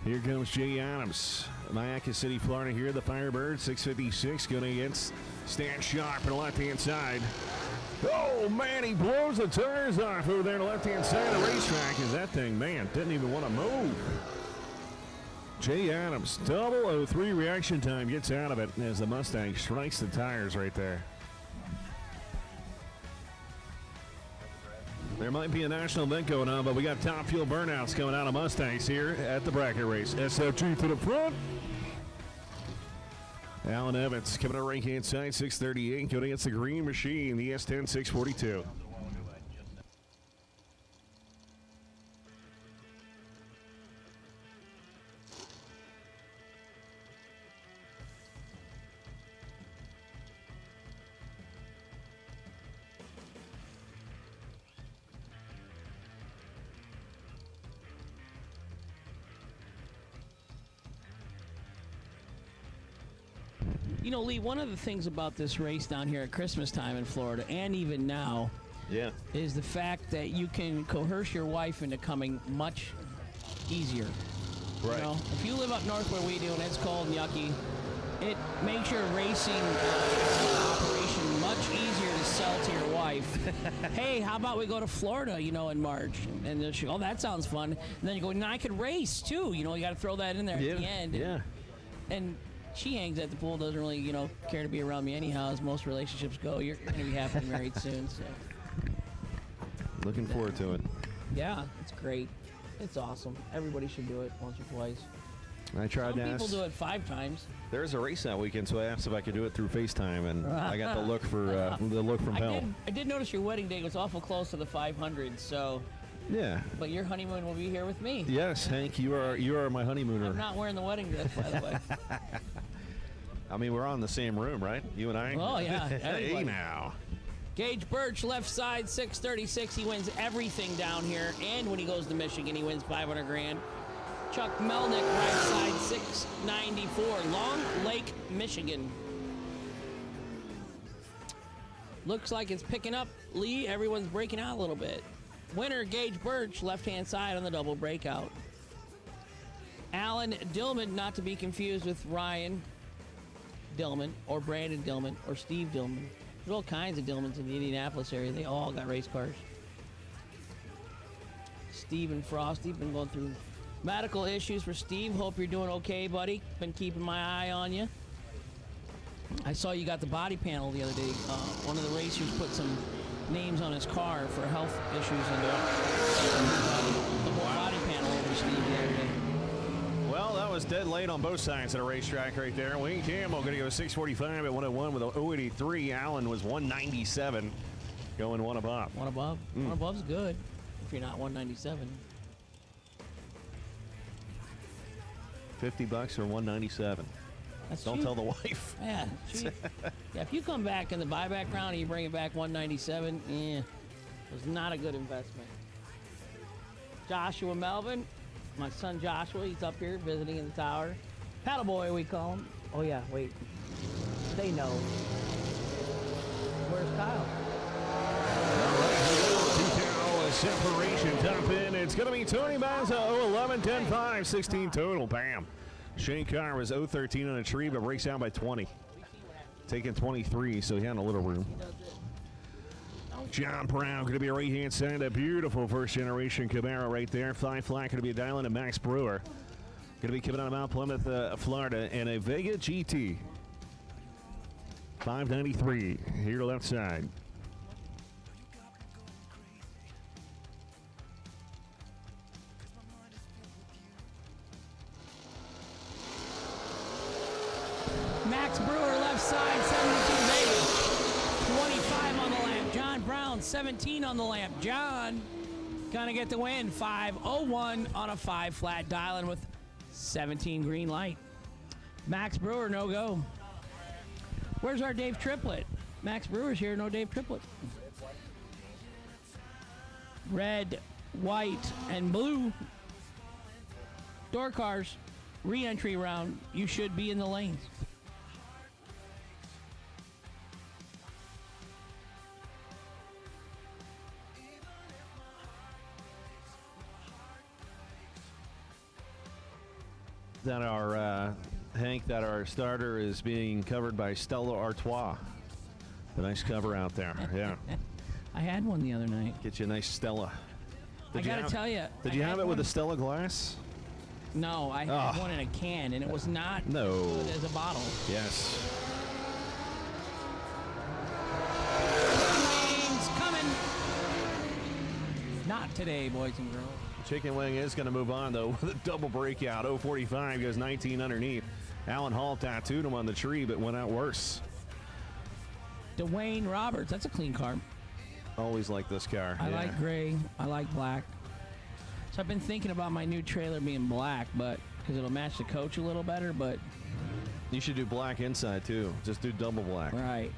Here comes Jay Adams. Mayaca City, Florida here. The Firebird, 656, going against Stan Sharp on the left-hand side. Oh, man, he blows the tires off over there on the left-hand side of the racetrack. Is that thing, man, didn't even want to move. Jay Adams, 003 reaction time, gets out of it as the Mustang strikes the tires right there. There might be a national event going on, but we got top fuel burnouts coming out of Mustangs here at the bracket race. SFG to the front. Alan Evans coming out right-hand side, 638, going against the Green Machine, the S10 642. You know, Lee, one of the things about this race down here at Christmas time in Florida, and even now, is the fact that you can coerce your wife into coming much easier. Right. You know, if you live up north where we do and it's cold and yucky, it makes your racing operation much easier to sell to your wife. Hey, how about we go to Florida, in March? And then she, oh, that sounds fun. And then you go, no, I could race too. You got to throw that in there at the end. Yeah. And she hangs at the pool, doesn't really, care to be around me anyhow, as most relationships go. You're going to be happily married soon, so. Looking forward to it. Yeah, it's great. It's awesome. Everybody should do it once or twice. I tried Some to people ask. do it 5 times. There's a race that weekend, so I asked if I could do it through FaceTime, and I got the look from hell. I did notice your wedding date was awful close to the 500, so. Yeah. But your honeymoon will be here with me. Yes, Hank, you are my honeymooner. I'm not wearing the wedding dress, by the way. I mean, we're all in the same room, right? You and I? Oh, yeah. Hey, Everybody. now. Gage Birch, left side, 636. He wins everything down here. And when he goes to Michigan, he wins 500 grand. Chuck Melnick, right side, 694. Long Lake, Michigan. Looks like it's picking up. Lee, everyone's breaking out a little bit. Winner, Gage Birch, left-hand side on the double breakout. Alan Dillman, not to be confused with Ryan Dillman or Brandon Dillman or Steve Dillman. There's all kinds of Dillmans in the Indianapolis area. They all got race cars. Steve and Frosty, been going through medical issues for Steve. Hope you're doing okay, buddy. Been keeping my eye on you. I saw you got the body panel the other day. One of the racers put some names on his car for health issues and the whole body panel over Steve the other day. Well, that was dead late on both sides of the racetrack right there. Wayne Campbell going to go 645 at 101 with a 083. Allen was 197, going one above. One above? One above's good if you're not 197. $50 or 197. That's Don't cheap. tell the wife. Yeah, cheap. Yeah, if you come back in the buyback round and you bring it back 197, it was not a good investment. Joshua Melvin, my son Joshua, he's up here visiting in the tower. Paddle boy, we call him. Oh yeah, wait. They know. Where's Kyle? Separation top end. It's going to be Tony Mazza, 011, 10 5, 16 total. Bam. Shane Carr was 013 on a tree, but breaks out by 20. Taking 23, so he had a little room. John Brown going to be right hand side. A beautiful first generation Camaro right there. 5 flat going to be a dial and Max Brewer. Going to be coming out of Mount Plymouth, Florida, and a Vega GT. 593 here to left side. Max Brewer, left side, 72 Vega. 25 on the lap. John Brown, 17 on the lap. John gonna get the win. 5:01 on a 5 flat, dialing with 17 green light. Max Brewer, no go. Where's our Dave Triplett? Max Brewer's here, no Dave Triplett. Red, white, and blue. Door cars, re-entry round. You should be in the lanes. That our Hank, that our starter is being covered by Stella Artois. A nice cover out there. Yeah. I had one the other night. Get you a nice Stella. I gotta tell you. Did you have it with a Stella glass? No, I had one in a can, and it was not good as a bottle. Yes. Wings coming. Not today, boys and girls. Chicken Wing is going to move on, though, with a double breakout. 045 goes 19 underneath. Alan Hall tattooed him on the tree, but went out worse. Dwayne Roberts. That's a clean car. Always like this car. I like gray. I like black. So I've been thinking about my new trailer being black, but because it'll match the coach a little better, but... You should do black inside, too. Just do double black. Right.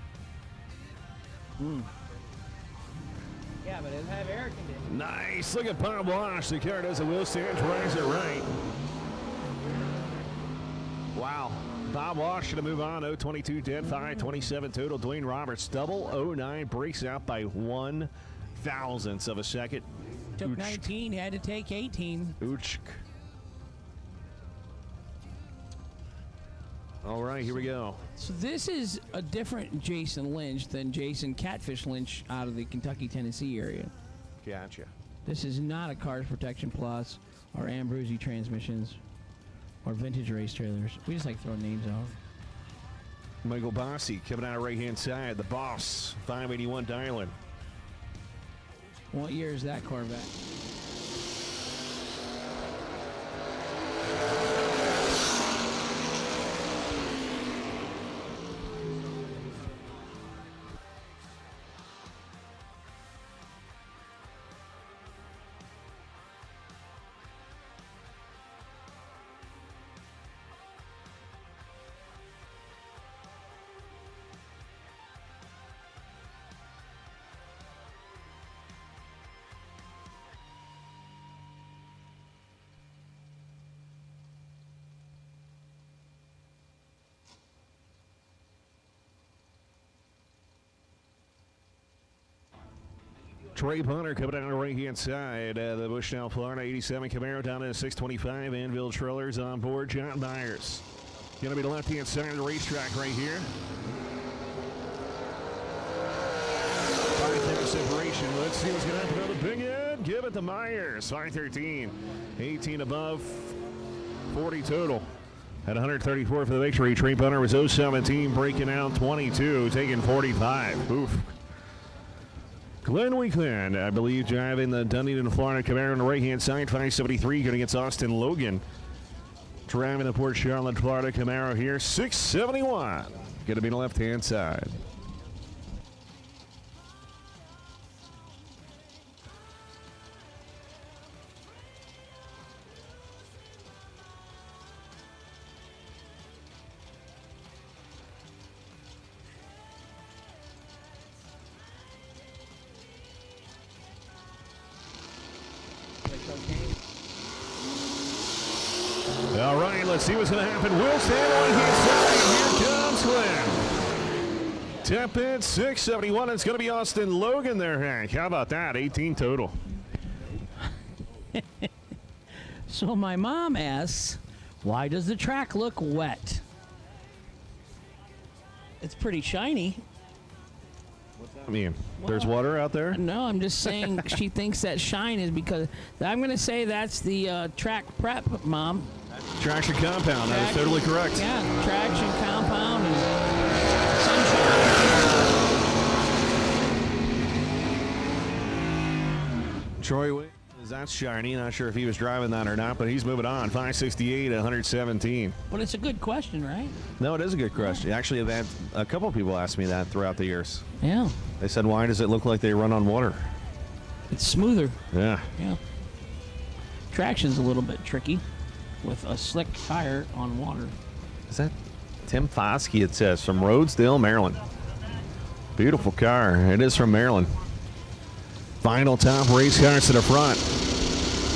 Yeah, but it'll have air conditioning. Nice. Look at Bob Walsh. The car does a wheel stand, drives it right. Wow. Bob Walsh going to move on. 022, 10, 5, 27 total. Dwayne Roberts, double 09, breaks out by 1/1000th of a second. Took 19, had to take 18. Ooch. All right, here we go. So this is a different Jason Lynch than Jason Catfish Lynch out of the Kentucky, Tennessee area. Gotcha. This is not a Cars Protection Plus or Ambrosi transmissions or vintage race trailers. We just like throwing names out. Michael Bossy coming out of right-hand side. The Boss, 581 dialing. What year is that Corvette? Trey Punter coming down the right-hand side. The Bushnell, Florida 87 Camaro down to 625. Anvil Trillers on board. John Myers. Going to be the left-hand side of the racetrack right here. 5-10 separation. Let's see what's going to happen on the big end. Give it to Myers. 513. 18 above. 40 total. At 134 for the victory. Trey Punter was 017, breaking out 22, taking 45. Oof. Glenn Weekland, I believe, driving the Dunedin, Florida Camaro on the right-hand side. 573 going against Austin Logan. Driving the Port Charlotte, Florida Camaro here. 671 going to be the left-hand side. All right, let's see what's going to happen. Will stand on his side. Here comes Glenn. Tap in 671. It's going to be Austin Logan there, Hank. How about that? 18 total. So my mom asks, why does the track look wet? It's pretty shiny. I mean, there's water out there? No, I'm just saying she thinks that shine is because I'm going to say that's the track prep, Mom. Traction compound. That is totally correct. Yeah, traction compound and sunshine. Troy, that's shiny. Not sure if he was driving that or not, but he's moving on. 568 at 117. But it's a good question, right? No, it is a good question. Actually, I've had a couple people ask me that throughout the years. Yeah. They said, why does it look like they run on water? It's smoother. Yeah. Yeah. Traction's a little bit tricky with a slick tire on water. Is that Tim Foskey, it says, from Rhodesdale, Maryland. Beautiful car. It is from Maryland. Final top race cars to the front.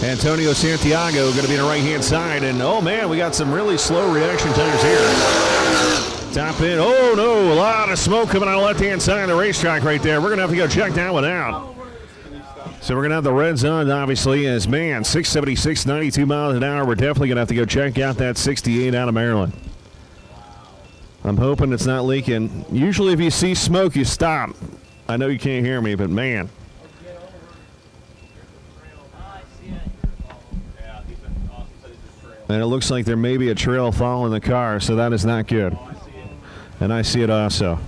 Antonio Santiago going to be on the right-hand side. And, oh, man, we got some really slow reaction times here. Top in. Oh, no, a lot of smoke coming on the left-hand side of the racetrack right there. We're going to have to go check that one out. So we're going to have the reds on, obviously, as, man, 676, 92 miles an hour. We're definitely going to have to go check out that 68 out of Maryland. I'm hoping it's not leaking. Usually if you see smoke, you stop. I know you can't hear me, but, man. And it looks like there may be a trail following the car, so that is not good. And I see it also.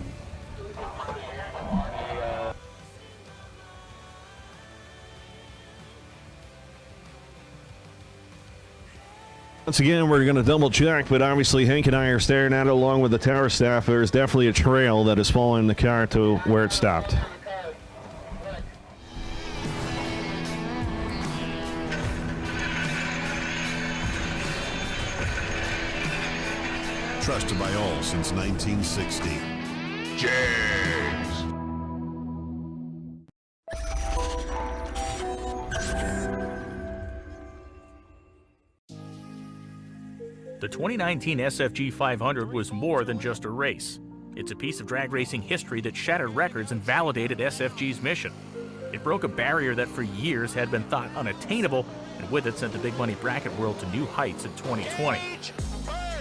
Once again, we're going to double check, but obviously Hank and I are staring at it along with the tower staff. There's definitely a trail that is following the car to where it stopped. Trusted by all since 1960. James. The 2019 SFG 500 was more than just a race. It's a piece of drag racing history that shattered records and validated SFG's mission. It broke a barrier that for years had been thought unattainable, and with it sent the big money bracket world to new heights in 2020.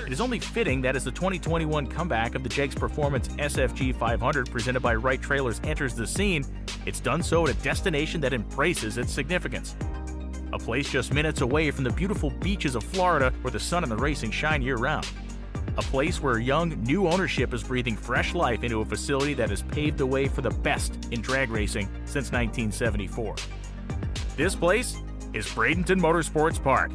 It is only fitting that as the 2021 comeback of the Jegs Performance SFG 500 presented by Wright Trailers enters the scene, it's done so at a destination that embraces its significance. A place just minutes away from the beautiful beaches of Florida where the sun and the racing shine year-round. A place where young, new ownership is breathing fresh life into a facility that has paved the way for the best in drag racing since 1974. This place is Bradenton Motorsports Park.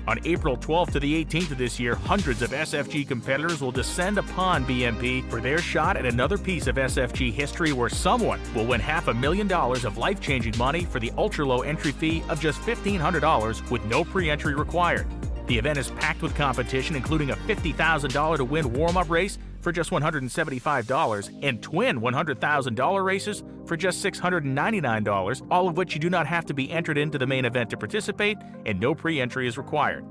On April 12th to the 18th of this year, hundreds of SFG competitors will descend upon BMP for their shot at another piece of SFG history where someone will win $500,000 of life-changing money for the ultra-low entry fee of just $1,500 with no pre-entry required. The event is packed with competition, including a $50,000 to win warm-up race for just $175 and twin $100,000 races for just $699, all of which you do not have to be entered into the main event to participate, and no pre-entry is required.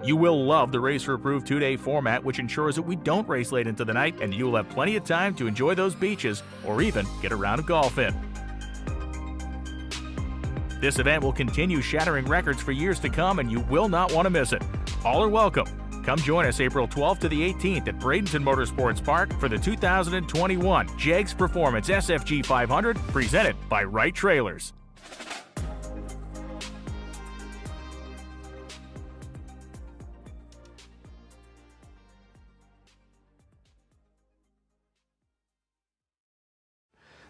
You will love the racer-approved 2-day format, which ensures that we don't race late into the night, and you will have plenty of time to enjoy those beaches or even get a round of golf in. This event will continue shattering records for years to come, and you will not want to miss it. All are welcome. Come join us April 12th to the 18th at Bradenton Motorsports Park for the 2021 JEGS Performance SFG 500 presented by Wright Trailers.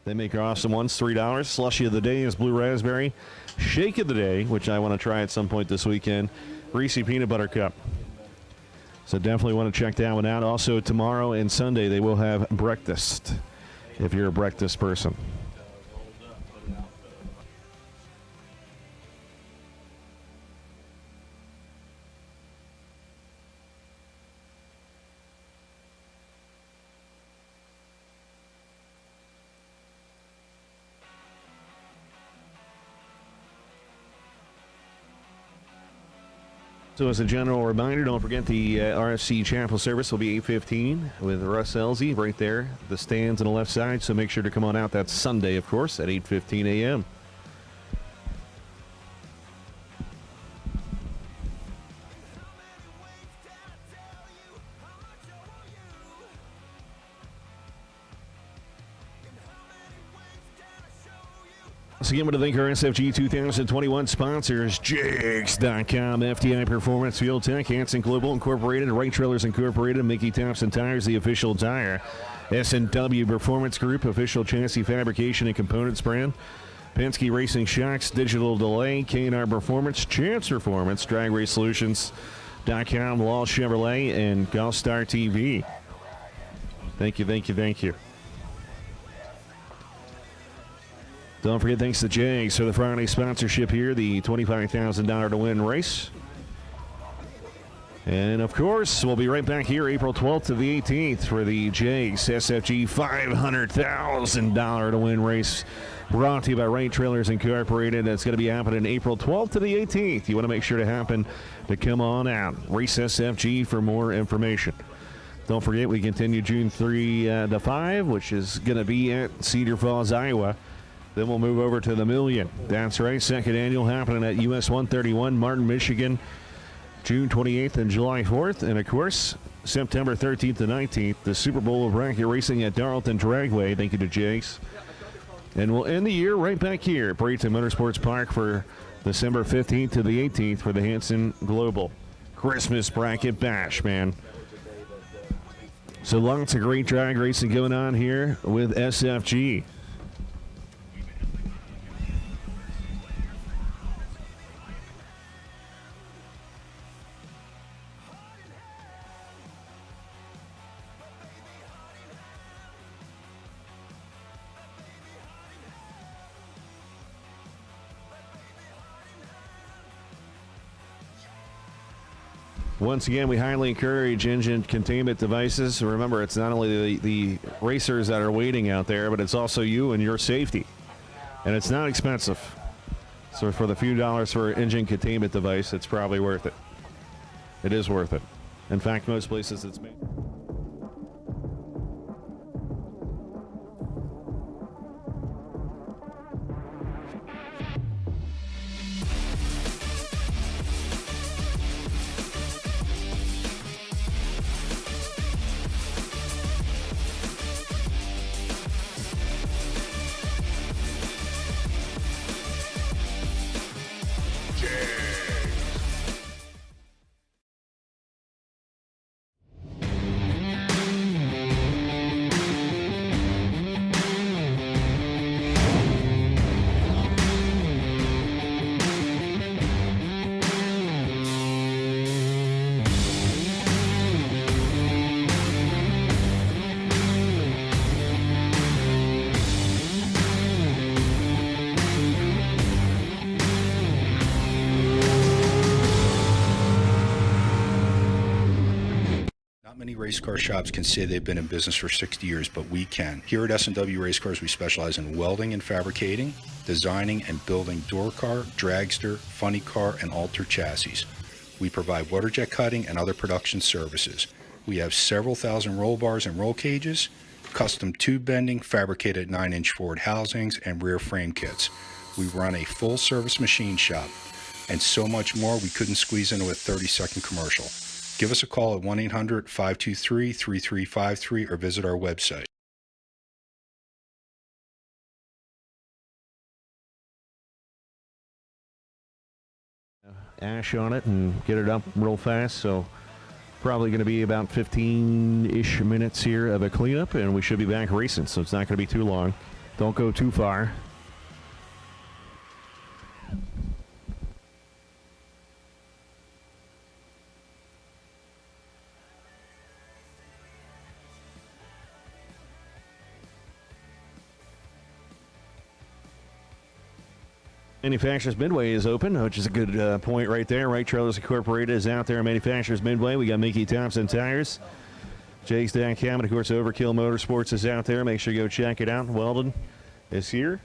They make our awesome ones $3. Slushy of the day is blue raspberry. Shake of the day, which I want to try at some point this weekend, Reese Peanut Butter Cup. So definitely want to check that one out. Also, tomorrow and Sunday, they will have breakfast, if you're a breakfast person. So as a general reminder, don't forget the RFC Chapel service will be 8:15 with Russ Elzy right there, the stands on the left side. So make sure to come on out. That's Sunday, of course, at 8:15 a.m. Once again, I want to thank our SFG 2021 sponsors, JEGS.com, FTI Performance, Fuel Tech, Hanson Global Incorporated, Wright Trailers Incorporated, Mickey Thompson Tires, the official tire, S&W Performance Group, official chassis fabrication and components brand, Penske Racing Shocks, Digital Delay, K&R Performance, Chance Performance, Drag Race Solutions.com, Law Chevrolet, and Golfstar TV. Thank you, thank you, thank you. Don't forget, thanks to JEGS for the Friday sponsorship here, the $25,000 to win race. And of course, we'll be right back here April 12th to the 18th for the JEGS SFG $500,000 to win race, brought to you by Wright Trailers Incorporated. That's going to be happening April 12th to the 18th. You want to make sure to come on out. Race SFG for more information. Don't forget, we continue June 3 to 5, which is going to be at Cedar Falls, Iowa. Then we'll move over to the Million. That's right, second annual happening at US 131, Martin, Michigan, June 28th and July 4th. And, of course, September 13th to 19th, the Super Bowl of Bracket Racing at Darlington Dragway. Thank you to JEGS. And we'll end the year right back here at Bradenton Motorsports Park for December 15th to the 18th for the Hanson Global Christmas Bracket Bash, man. So lots of great drag racing going on here with SFG. Once again, we highly encourage engine containment devices. Remember, it's not only the racers that are waiting out there, but it's also you and your safety. And it's not expensive. So for the few dollars for an engine containment device, it's probably worth it. It is worth it. In fact, most places it's made. race car shops can say they've been in business for 60 years, but we can. Here at S&W Race Cars, we specialize in welding and fabricating, designing and building door car, dragster, funny car, and alter chassis. We provide water jet cutting and other production services. We have several thousand roll bars and roll cages, custom tube bending, fabricated 9-inch forward housings, and rear frame kits. We run a full-service machine shop, and so much more we couldn't squeeze into a 30-second commercial. Give us a call at 1-800-523-3353 or visit our website. Ash on it and get it up real fast, so probably going to be about 15-ish minutes here of a cleanup, and we should be back racing, so it's not going to be too long. Don't go too far. Manufacturers Midway is open, which is a good point right there. Right Trailers Incorporated is out there. Manufacturers Midway. We got Mickey Thompson Tires. Jakes.com, and of course, Overkill Motorsports is out there. Make sure you go check it out. Weldon is here.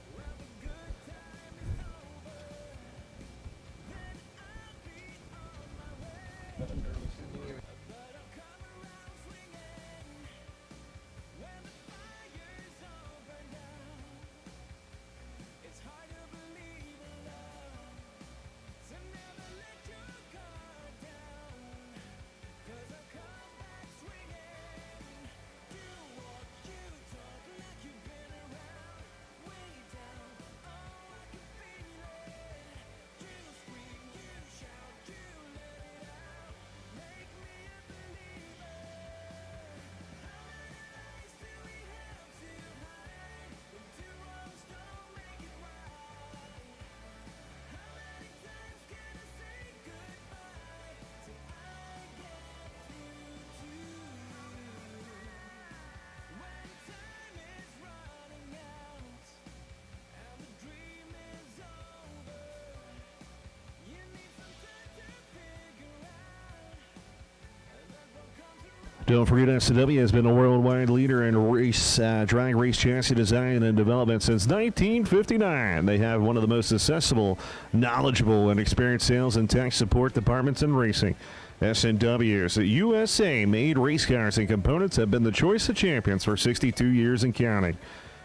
Don't forget, S&W has been a worldwide leader in drag race chassis design and development since 1959. They have one of the most accessible, knowledgeable, and experienced sales and tech support departments in racing. S&W's USA-made race cars and components have been the choice of champions for 62 years and counting,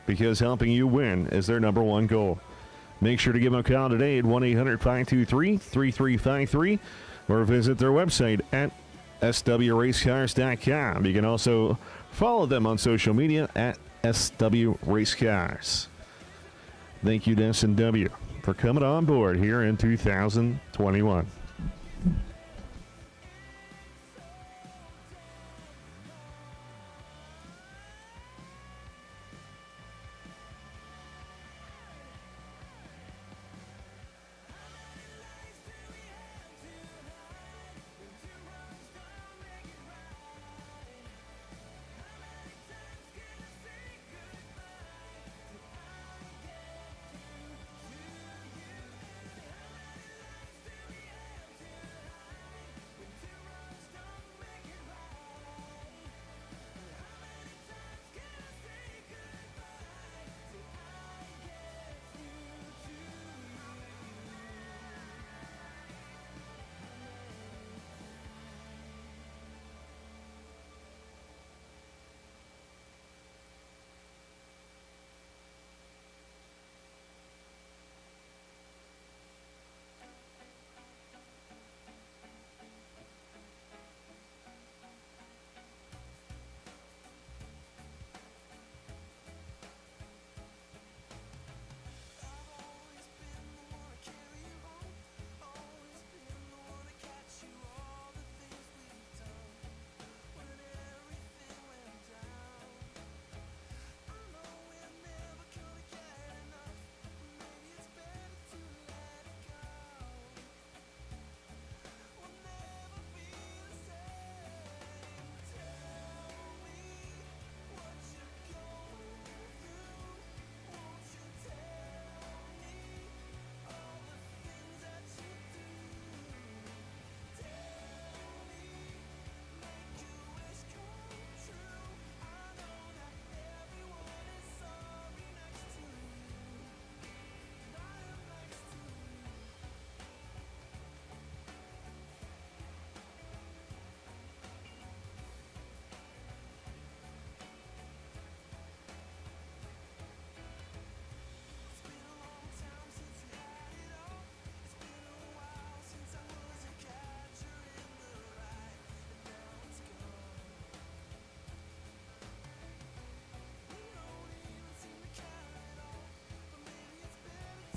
because helping you win is their number one goal. Make sure to give them a call today at 1-800-523-3353 or visit their website at swracecars.com. You can also follow them on social media at SW Racecars. Thank you to S&W for coming on board here in 2021.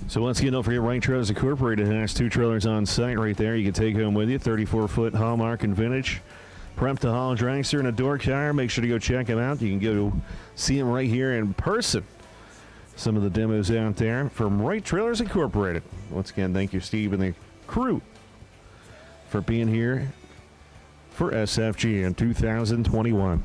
So once again, don't forget Wright Trailers Incorporated has 2 trailers on site right there. You can take home with you, 34-foot Hallmark and vintage. Prep to haul dragster and a door car. Make sure to go check them out. You can go see them right here in person. Some of the demos out there from Wright Trailers Incorporated. Once again, thank you, Steve, and the crew for being here for SFG in 2021.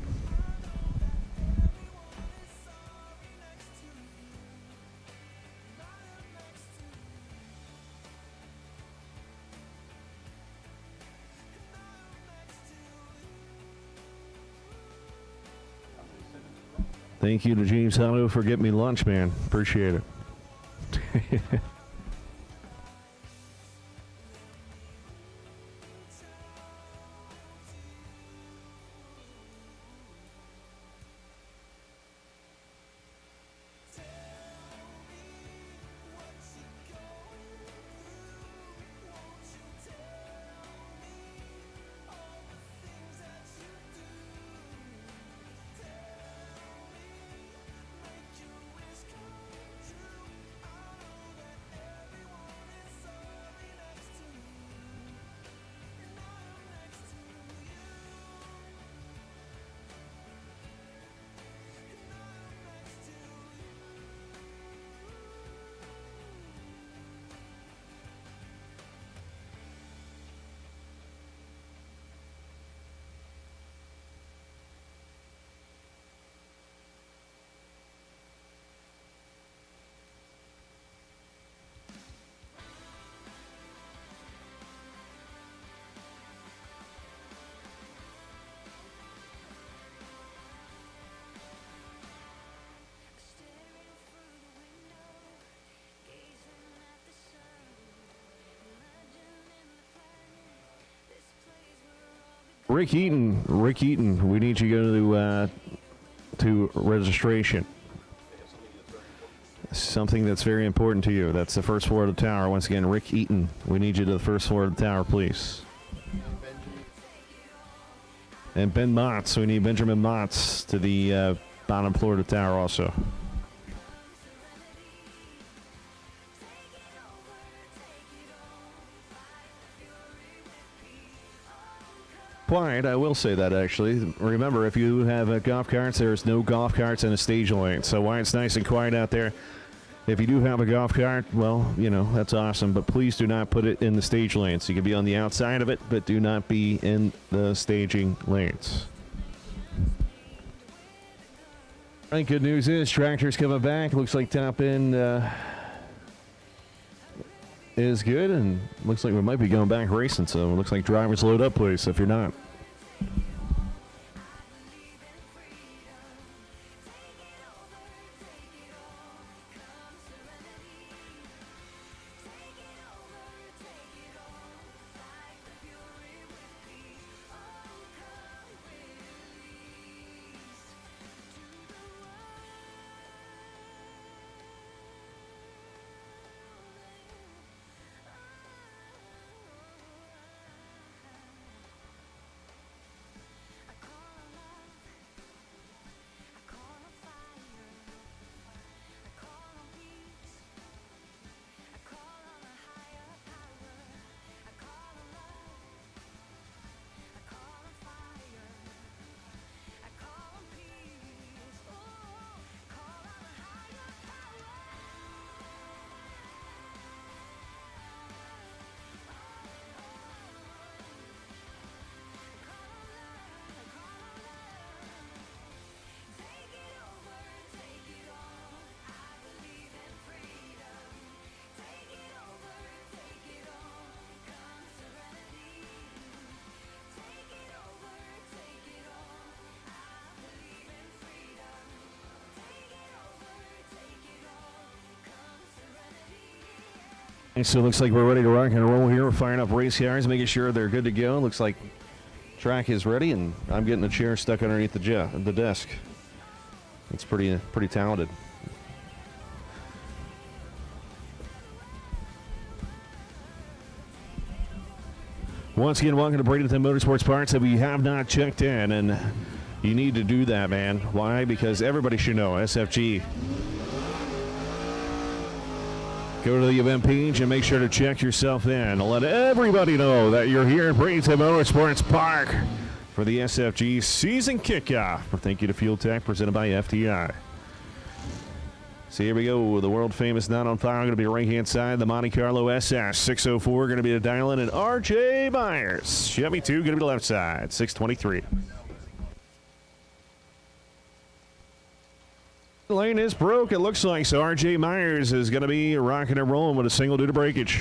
Thank you to James Hutto for getting me lunch, man. Appreciate it. Rick Eaton, we need you to go to registration. Something that's very important to you. That's the first floor of the tower. Once again, Rick Eaton, we need you to the first floor of the tower, please. And Ben Motts, we need Benjamin Motts to the bottom floor of the tower also. Quiet, I will say that actually. Remember, if you have golf carts, there's no golf carts in a stage lane. So why it's nice and quiet out there. If you do have a golf cart, well, you know, that's awesome. But please do not put it in the stage lanes. You can be on the outside of it, but do not be in the staging lanes. All right, good news is tractor's coming back. Looks like top end is good, and looks like we might be going back racing. So it looks like drivers load up, please, if you're not. So it looks like we're ready to rock and roll here. We're firing up race cars, making sure they're good to go. Looks like track is ready, and I'm getting a chair stuck underneath the desk. It's pretty talented. Once again, welcome to Bradenton Motorsports Parts. If you have not checked in, and you need to do that, man. Why? Because everybody should know SFG Go to the event page and make sure to check yourself in. Let everybody know that you're here at Bradenton Motorsports Park for the SFG season kickoff. Thank you to Fuel Tech, presented by FTI. So here we go. The world famous Not on Fire going to be right-hand side. The Monte Carlo SS 604 going to be the Dylan, and RJ Myers. Chevy 2 going to be the left side, 623. The lane is broke, it looks like, so RJ Myers is going to be rocking and rolling with a single due to breakage.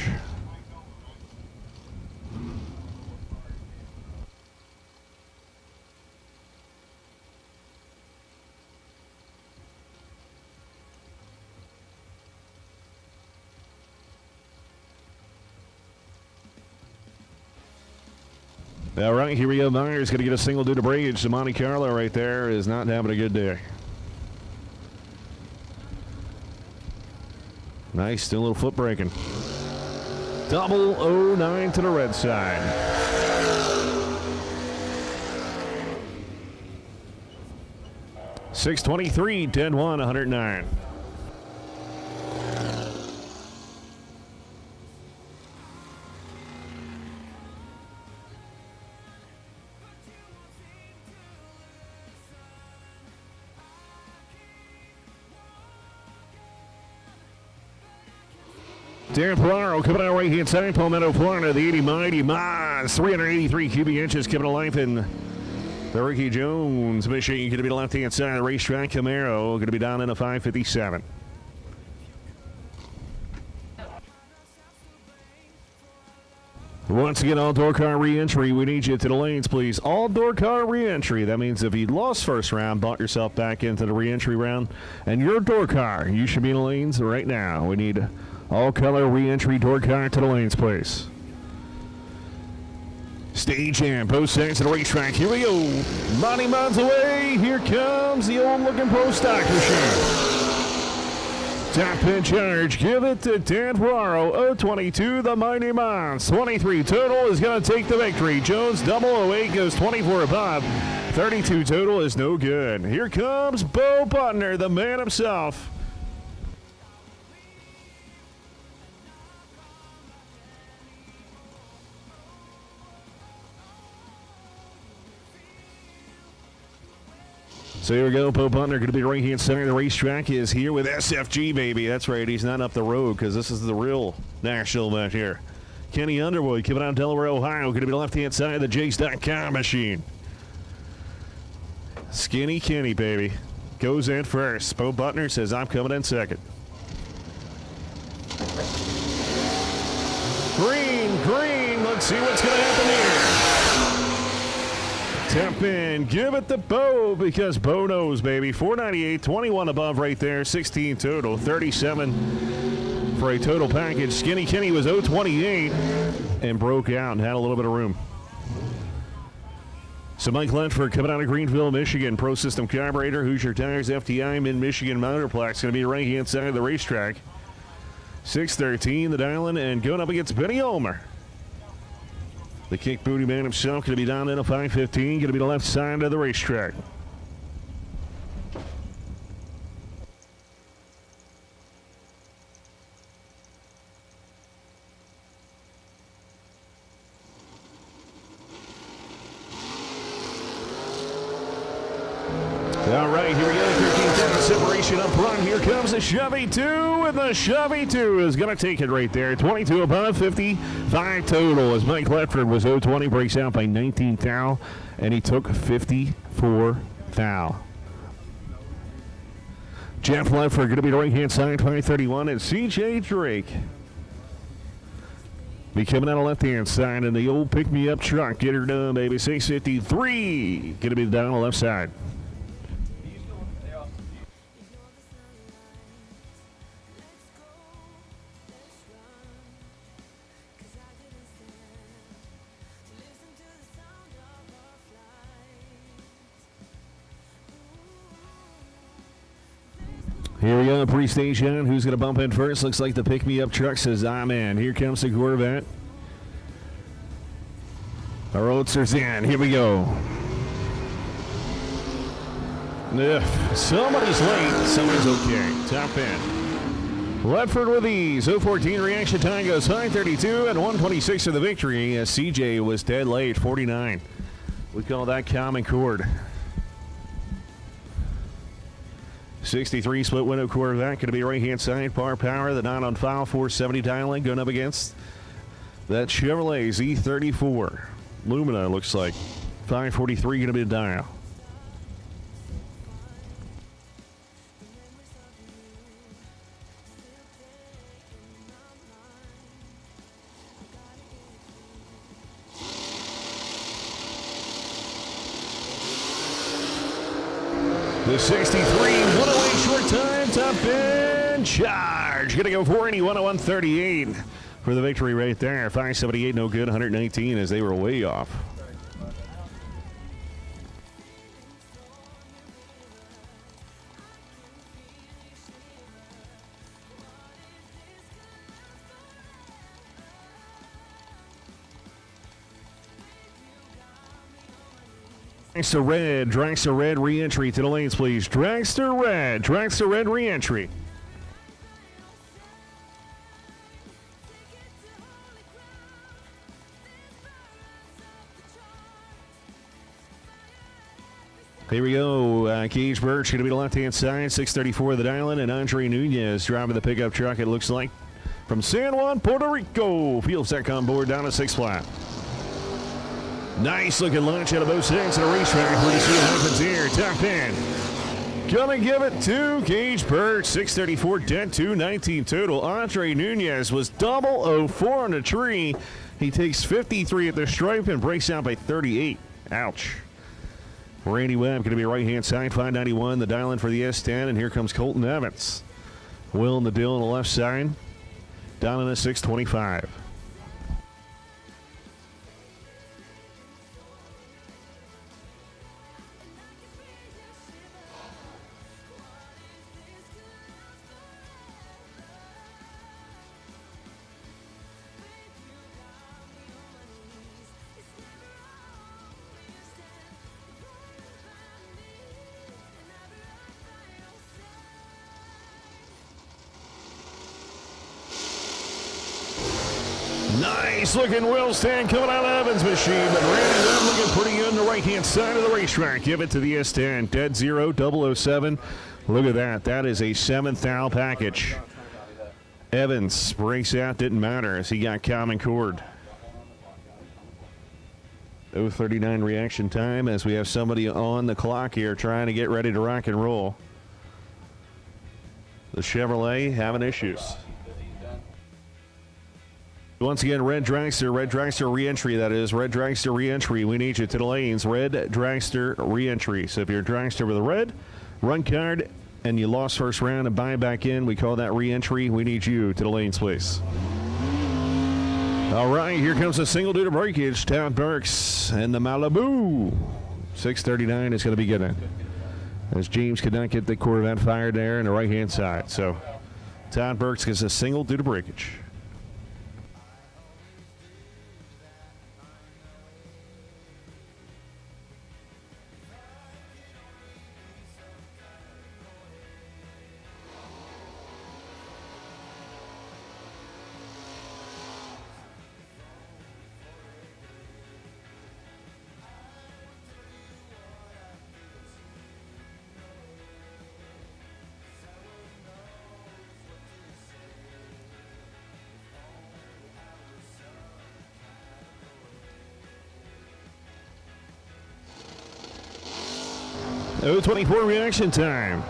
All right, here we go. Myers going to get a single due to breakage. The Monte Carlo right there is not having a good day. Nice, still a little foot braking. 009 to the red side. .623, 10-1, 109. Darren Palaro coming out right-hand side, Palmetto, Florida, the 80 Mighty Maz, 383 cubic inches, keeping a life in the Ricky Jones Michigan. Going to be the left-hand side of the racetrack. Camaro going to be down in a 557. Once again, all door car re-entry. We need you to the lanes, please. All door car re-entry. That means if you lost first round, bought yourself back into the re-entry round, and your door car, you should be in the lanes right now. We need all color re-entry door car to the lanes, please. Stage and post sides of the racetrack. Here we go. 90 miles away. Here comes the old looking pro stock machine. Top pin charge. Give it to Dan Ferraro. 022, the Mighty Mons. 23 total is going to take the victory. Jones 008 goes 24 above. 32 total is no good. Here comes Bo Butner, the man himself. So here we go. Bo Butner going to be right-hand center. The racetrack is here with SFG, baby. That's right. He's not up the road because this is the real national event here. Kenny Underwood coming out of Delaware, Ohio. Going to be the left-hand side of the Jace.com machine. Skinny Kenny, baby. Goes in first. Bo Butner says, I'm coming in second. Green. Let's see what's going to happen here. Tap in, give it to Bo because Bo knows, baby. 498, 21 above right there, 16 total, 37 for a total package. Skinny Kenny was 028 and broke out and had a little bit of room. So Mike Ledford coming out of Greenville, Michigan, Pro System Carburetor, Hoosier Tires, FTI, Mid-Michigan Motorplex, going to be right-hand side of the racetrack. 613, the Dylan, and going up against Benny Ulmer. The kick booty man himself going to be down in a 515, going to be the left side of the racetrack. All right, here we go. 13-10 separation up front. Here comes the Chevy 2, and the Chevy 2 is going to take it right there. 22 above, 55 total. As Mike Ledford was 020, breaks out by 19 thou, and he took 54 thou. Jeff Ledford going to be the right-hand side, 531, and C.J. Drake be coming out of left-hand side, and the old pick-me-up truck. Get her done, baby. 653. Going to be down on the left side. Here we go, pre-station. Who's going to bump in first? Looks like the pick-me-up truck says, I'm in. Here comes the Corvette. The Roadster's in. Here we go. If somebody's late, somebody's okay. Top in. Ledford with ease. 014 reaction time goes high, 32 and 126 for the victory as CJ was dead late, 49. We call that common chord. 63 split window Corvette going to be right hand side. Par power, the not on file, 470 dialing going up against that Chevrolet Z34. Lumina looks like 543 going to be the dial. The 63, 108 short time, top end charge. Going to go 480, 101.38 for the victory right there. 578, no good, 119 as they were way off. Dragster Red re-entry to the lanes, please. Dragster Red re-entry. Here we go. Gage Birch going to be the left-hand side, 634 the dial-in, and Andre Nunez driving the pickup truck, it looks like, from San Juan, Puerto Rico. Field Tech on board down to 6 flat. Nice looking launch out of both sides of the racetrack. We're going to see what happens here. Top end. Gonna give it to Gage Birch. 634 dead, 219 total. Andre Nunez was 004 on the tree. He takes 53 at the stripe and breaks out by 38. Ouch. Randy Webb going to be right hand side, 591. The dial in for the S10, and here comes Colton Evans. Will and the deal on the left side. Down in a 625. Nice looking wheel stand coming out of Evans' machine, but Randy Webb looking pretty good on the right hand side of the racetrack. Give it to the S10. Dead 007. Look at that. That is a 7th thou package. Evans breaks out, didn't matter as he got common cord. 039 reaction time as we have somebody on the clock here trying to get ready to rock and roll. The Chevrolet having issues. Once again, Red Dragster re-entry, that is. Red Dragster re-entry. We need you to the lanes. Red Dragster re-entry. So if you're a dragster with a red run card and you lost first round and buy back in, we call that re-entry. We need you to the lanes, please. All right, here comes a single due to breakage. Todd Burks and the Malibu. 639 is going to be good. As James could not get the Corvette fired there on the right-hand side. So Todd Burks gets a single due to breakage. Oh, 24 reaction time.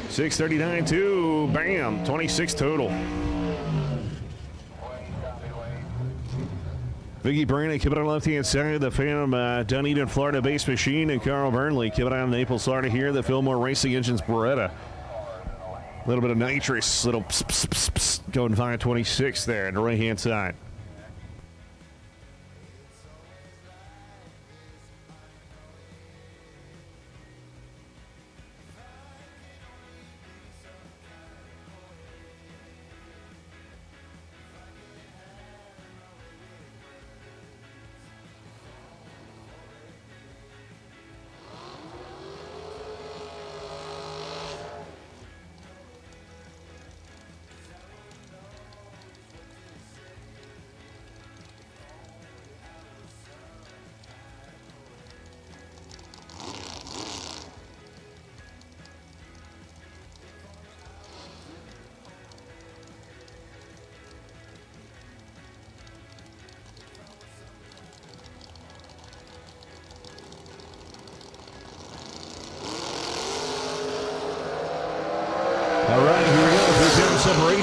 639 2. Bam. 26 total. Vicky Brandon keeping it on the left-hand side. The Phantom Dunedin, Florida based machine, and Carl Burnley keeping it on Naples, Florida here. The Fillmore Racing Engines Beretta. A little bit of nitrous, little pss, pss, pss, pss, going 526 there on the right-hand side.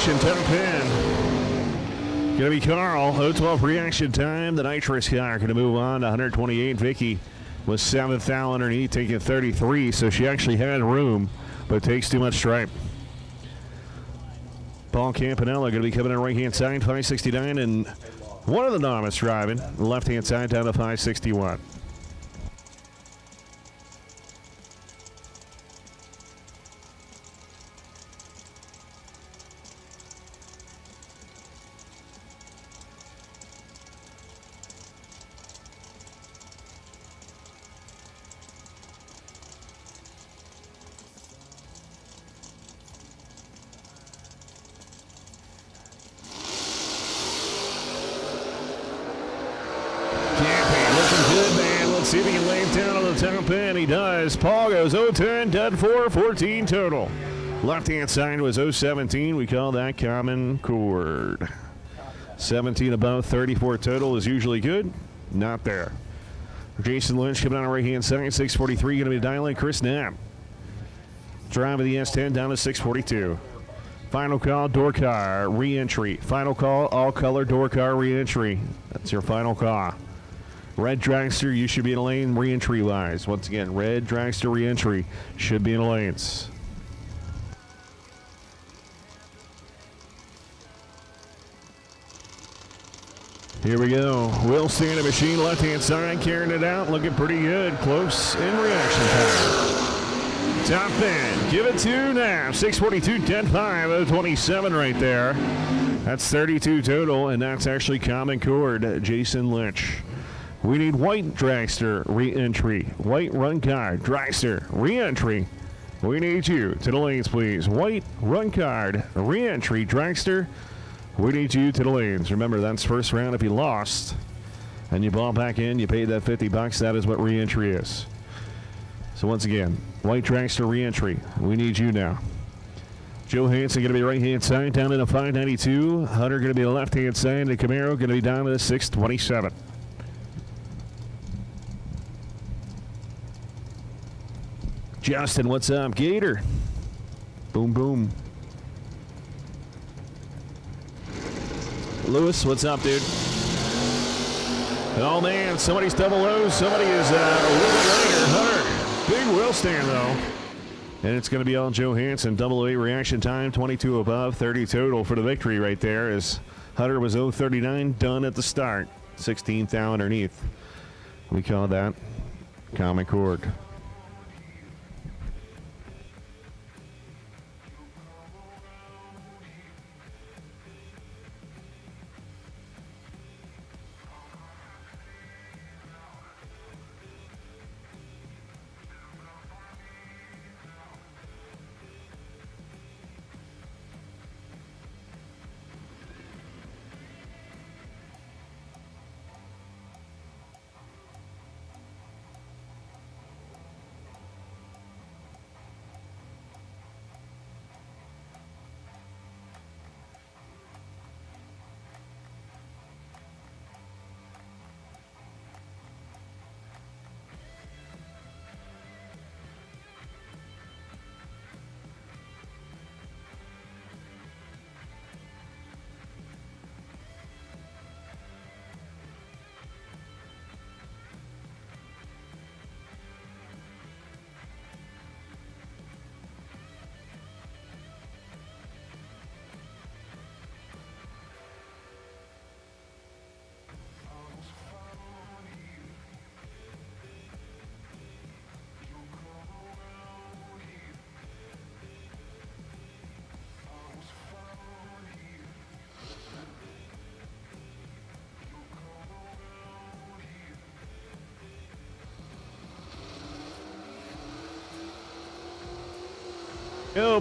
station, 10 pin. Gonna be Carl. 012 reaction time. The nitrous car gonna move on to 128. Vicky was 7th foul underneath, taking 33, so she actually had room, but takes too much stripe. Paul Campanella going to be coming in right-hand side, 569, and one of the novice driving, left-hand side down to 561. See if he can lay him down on the top pin. He does. Paul goes 0-10, dead 4, 14 total. Left-hand side was 0-17. We call that common chord. 17 above, 34 total is usually good. Not there. Jason Lynch coming on the right-hand side, 643. Going to be dialing Chris Knapp. Driving the S10 down to 642. Final call, door car, re-entry. Final call, all-color door car re-entry. That's your final call. Red dragster, you should be in a lane re-entry wise. Once again, red dragster re-entry should be in the lanes. Here we go. Will Standing Machine, left-hand side, carrying it out, looking pretty good. Close in reaction time. Top end, give it to now. 642, 10-5, 027 right there. That's 32 total, and that's actually common chord, Jason Lynch. We need white dragster re-entry. White run card, dragster re-entry. We need you to the lanes, please. White run card, re-entry, dragster. We need you to the lanes. Remember, that's first round. If you lost and you ball back in, you paid that $50. That is what re-entry is. So once again, white dragster re-entry. We need you now. Joe Hansen going to be right-hand side down in a 592. Hunter going to be left-hand side. And Camaro going to be down to the 627. Justin, what's up? Gator. Boom, boom. Lewis, what's up, dude? Oh, man, somebody's double O. Somebody is a little bit later. Hunter, big wheel stand, though. And it's going to be all Joe Hansen. Double A reaction time, 22 above, 30 total for the victory right there as Hunter was 039 done at the start. 16th out underneath. We call that common chord.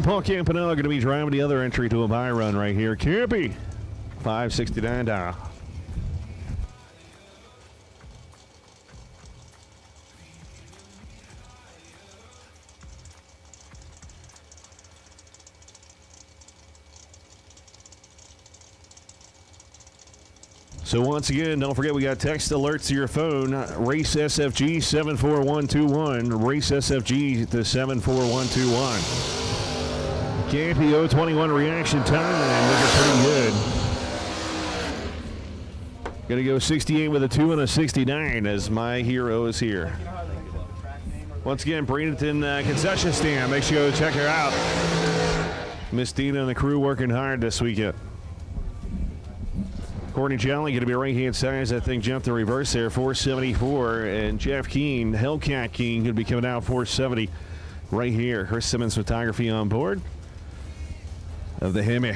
Paul Campanella going to be driving the other entry to a buy run right here. Campy, 569 down. So once again, don't forget we got text alerts to your phone. Race SFG 74121. Race SFG to 74121. KPO 21 reaction time. Looking pretty good. Gonna go 68 with a 2 and a 69 as my hero is here. Once again, Bradenton concession stand. Make sure you go check her out. Miss Dina and the crew working hard this weekend. Courtney Jolly going to be right-hand side. I think jumped the reverse there, 474. And Jeff Keene, Hellcat Keene, going to be coming out 470 right here. Chris Simmons photography on board of the Hemi.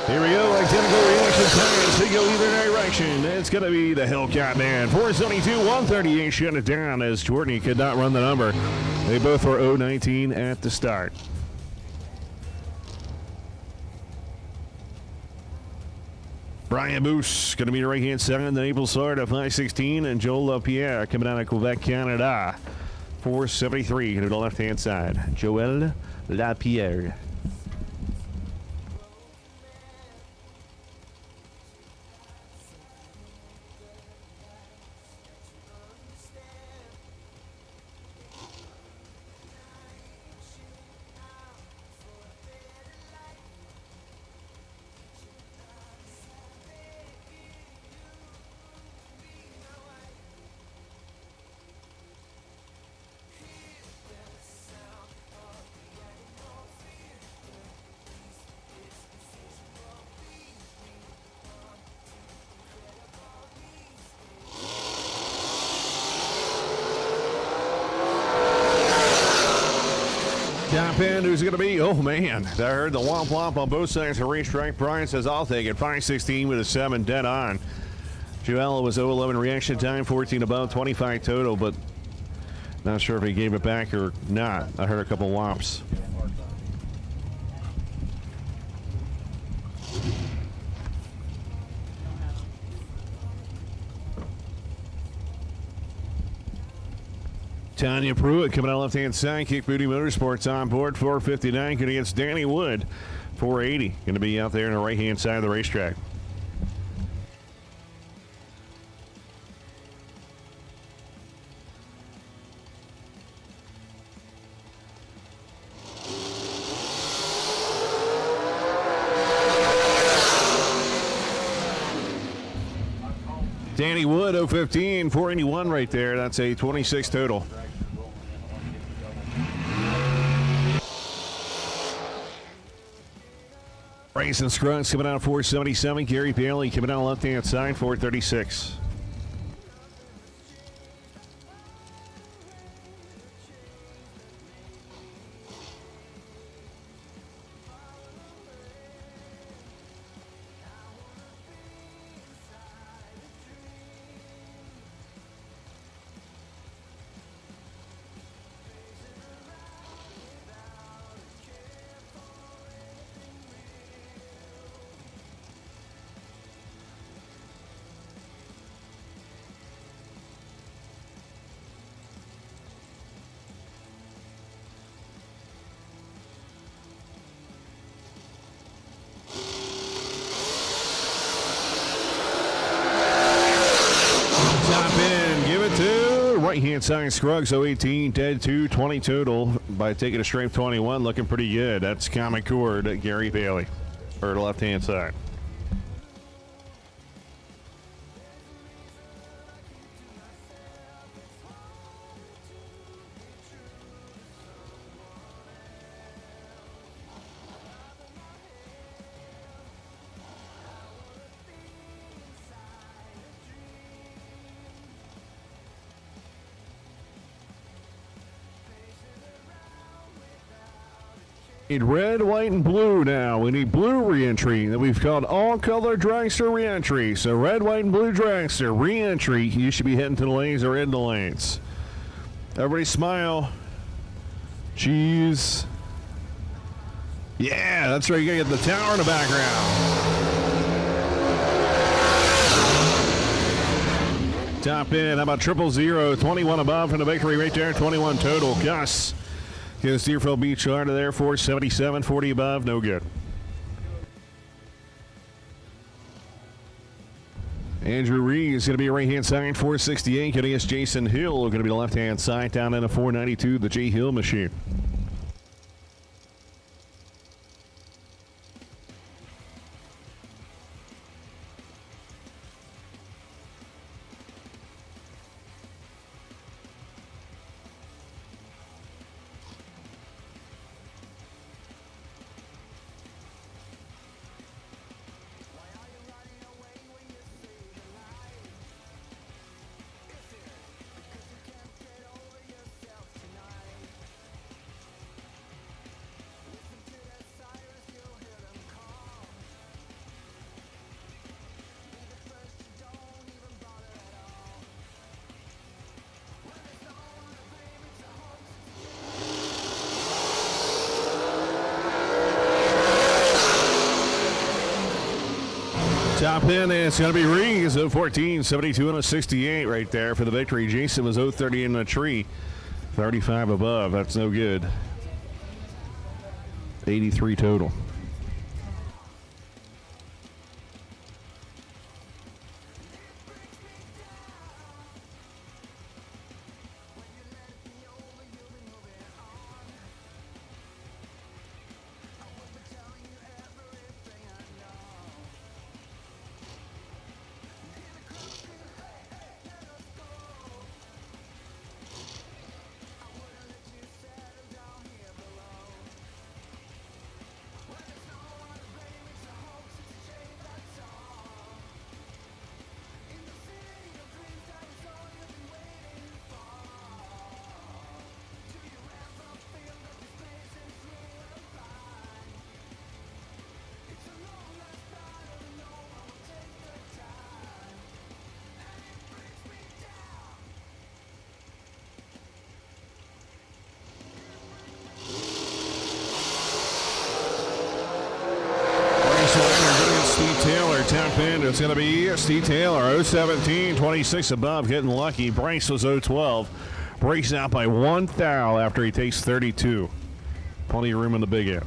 Here we go, identical reaction times. They go either direction. It's going to be the Hellcat man. 472, 138, shut it down as Courtney could not run the number. They both were 019 at the start. Brian Moose going to be the right-hand side. The Naples Sword at 516. And Joel LaPierre coming out of Quebec, Canada. 473 to the left-hand side. Joel LaPierre. Top end, who's going to be? Oh, man. I heard the womp womp on both sides of the racetrack. Brian says, I'll take it. 516 with a 7 dead on. Joella was 011 reaction time, 14 above, 25 total, but not sure if he gave it back or not. I heard a couple whomps. Tanya Pruitt coming out left-hand side. Kick Booty Motorsports on board. 459 going against Danny Wood. 480 going to be out there on the right-hand side of the racetrack. Danny Wood, 015, 481 right there. That's a 26 total. Bryson Scruggs coming out 477. Gary Bailey coming out left-hand side, 436. Right-hand side, Scruggs, 018, dead 2, 20 total by taking a straight 21. Looking pretty good. That's Common Cord, Gary Bailey, or the left-hand side. Need red, white, and blue now. We need blue re-entry. That we've called all-color dragster re-entry. So red, white, and blue dragster re-entry. You should be heading to the lanes or in the lanes. Everybody smile. Cheese. Yeah, that's right. You gotta get the tower in the background. Top in. How about 000? 21 above from the victory right there. 21 total. Gus gives Deerfield Beach out of there. 477. 40 above. No good. Andrew Reed is going to be right-hand side. 468. Getting us Jason Hill. Going to be the left-hand side. Down in a 492. The J. Hill machine. Top in, and it's going to be Reeves, 014, 72 and a 68 right there for the victory. Jason was 030 in the tree, 35 above. That's no good. 83 total. Top end, it's going to be Steve Taylor, 017, 26 above, getting lucky. Bryce was 012. Breaks out by one thou after he takes 32. Plenty of room in the big end.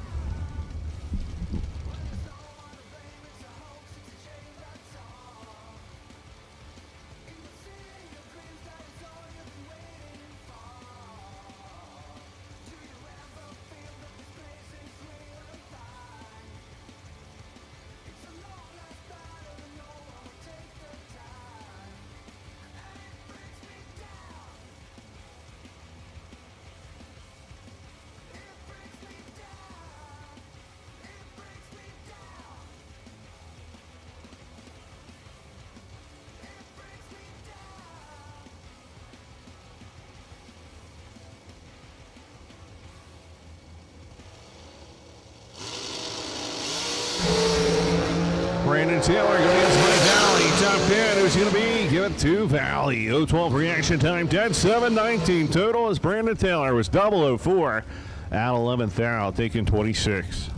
Brandon Taylor going against Mike Valley. Top 10, who's going to be? Give it to Valley. 012 reaction time, 10-7-19 total as Brandon Taylor was 004 at 11th out, taking 26.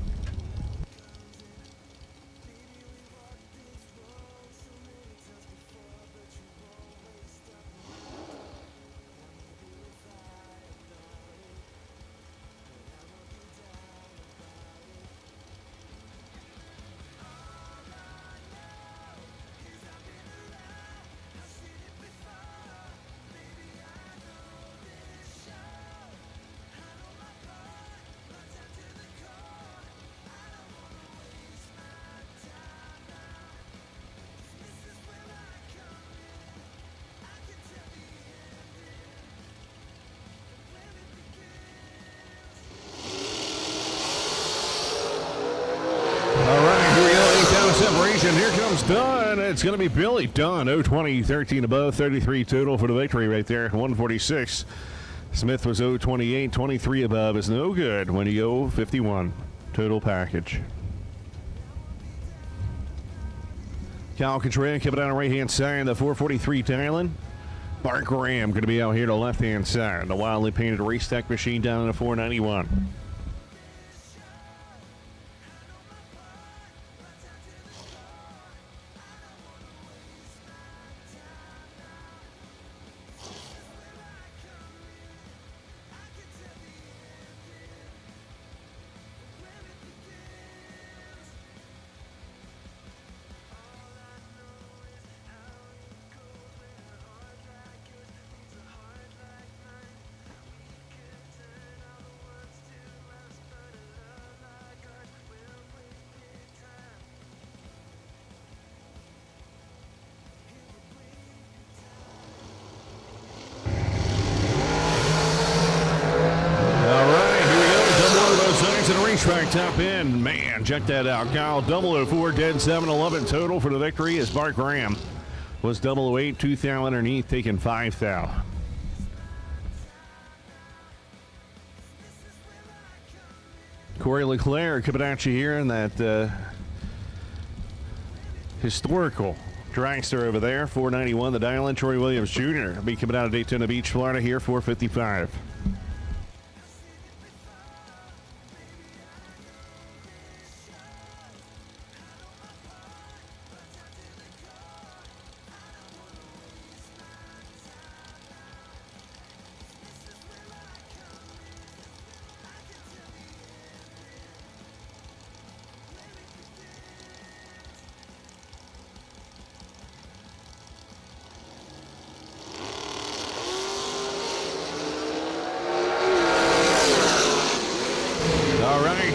Separation. Here comes Dunn. It's going to be Billy Dunn. 020, 13 above, 33 total for the victory right there. 146. Smith was 028, 23 above is no good when you go 51 total package. Cal Contreras kept it on the right-hand side, the 443 Thailand. Bart Graham going to be out here to the left-hand side. The wildly painted race tech machine down in the 491. Racetrack top end, man, check that out. Kyle 004, dead 711 total for the victory as Bart Graham was 008, 2 thou underneath, taking 5 thou. Corey Leclerc coming at you here in that historical dragster over there, 491, the dial-in. Troy Williams Jr. will be coming out of Daytona Beach, Florida here, 455.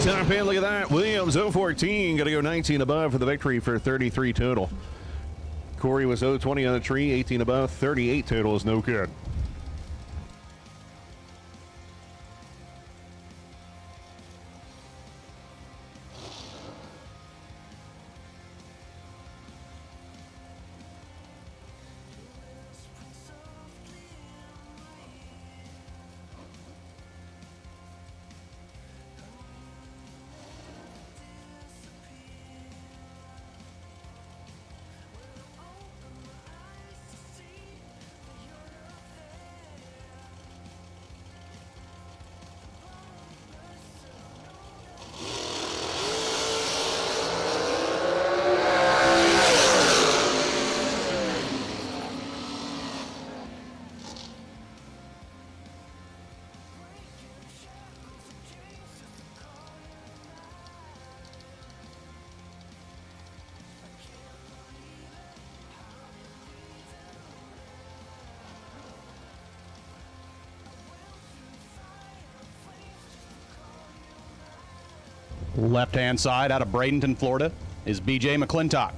Top end, look at that. Williams 014, going to go 19 above for the victory for 33 total. Corey was 020 on the tree, 18 above, 38 total is no good. Left-hand side out of Bradenton, Florida, is B.J. McClintock.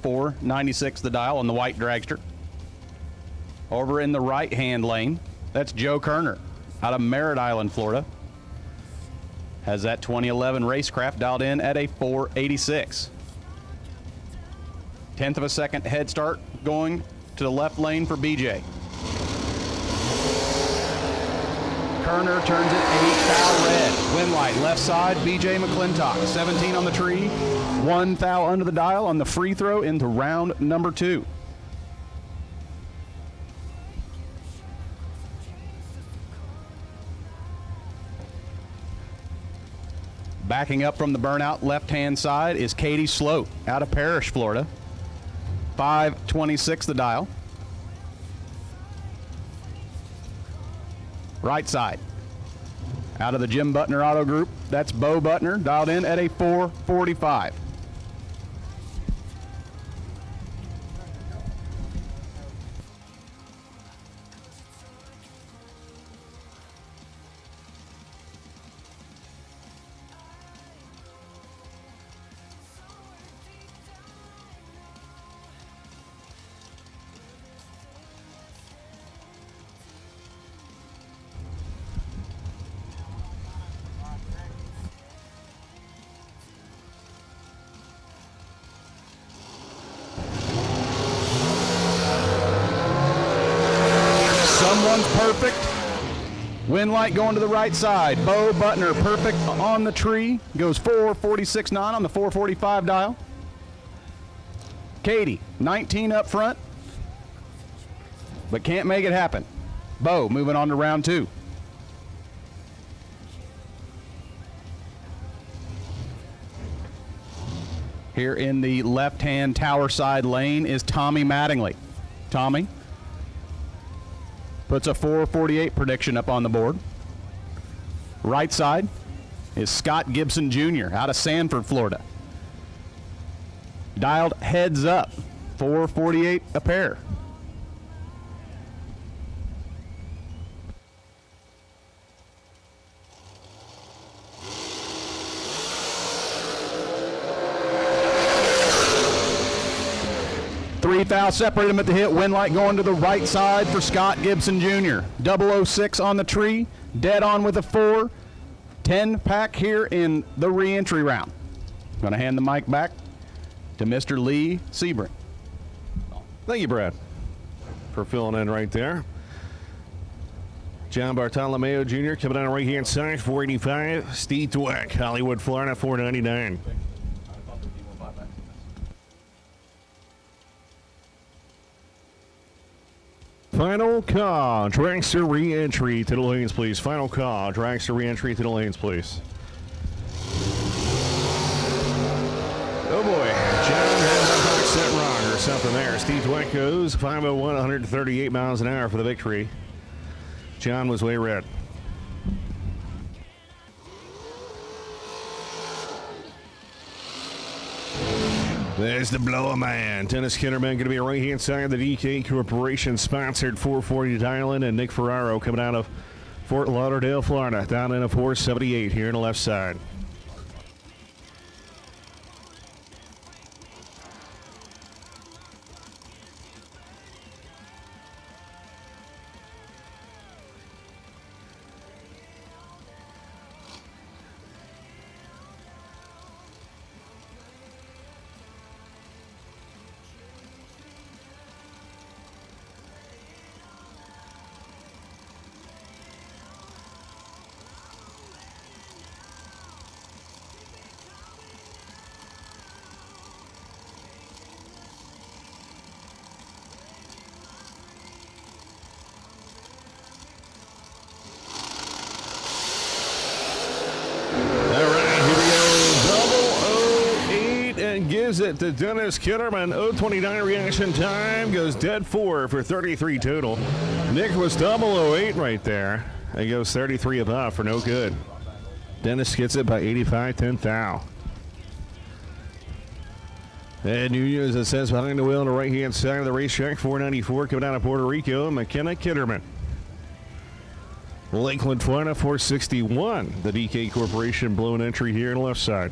496 the dial on the white dragster. Over in the right-hand lane, that's Joe Kerner out of Merritt Island, Florida. Has that 2011 racecraft dialed in at a 486. 10th of a second head start going to the left lane for B.J. Kerner turns it 8 thou red. Wind light left side, B.J. McClintock. 17 on the tree, 1 thou under the dial on the free throw into round number 2. Backing up from the burnout left-hand side is Katie Sloat out of Parrish, Florida. 526 the dial. Right side. Out of the Jim Butner Auto Group, that's Bo Butner, dialed in at a 445. Someone's perfect, Wind light going to the right side. Bo Butner perfect on the tree. Goes 446.9 on the 445 dial. Katie, 19 up front, but can't make it happen. Bo moving on to round 2. Here in the left-hand tower side lane is Tommy Mattingly. Tommy puts a 448 prediction up on the board. Right side is Scott Gibson Jr. out of Sanford, Florida. Dialed heads up, 448 a pair. Three foul separate him at the hit. Wind light going to the right side for Scott Gibson Jr. 006 on the tree. Dead on with a 4. 10 pack here in the re-entry round. Going to hand the mic back to Mr. Lee Sebring. Thank you, Brad, for filling in right there. John Bartolomeo Jr. coming on the right-hand side, 485. Steve Dweck, Hollywood, Florida, 499. Final call, dragster re-entry to the lanes, please. Final call, dragster re-entry to the lanes, please. Oh boy, John has a hot set wrong or something there. Steve Dweck goes 501, 138 miles an hour for the victory. John was way red. There's the blower man. Dennis Kinnerman going to be a right-hand side of the DK Corporation sponsored 440 dialing, and Nick Ferraro coming out of Fort Lauderdale, Florida, down in a 478 here on the left side. Gives it to Dennis Kitterman. 029 reaction time. Goes dead 4 for 33 total. Nick was 008 right there. And goes 33 above for no good. Dennis gets it by 85, 10 thou. And Nunez, it says behind the wheel on the right-hand side of the racetrack. 494 coming out of Puerto Rico. McKenna Kitterman. Lakeland, Florida, 461. The DK Corporation blown entry here on the left side.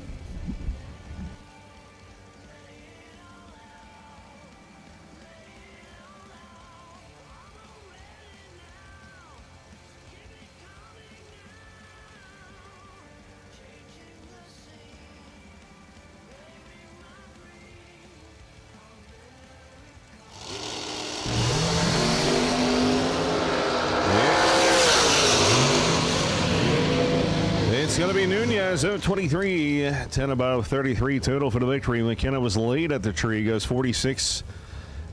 It's going to be Nunez, 023, 10 above, 33 total for the victory. McKenna was late at the tree, goes 46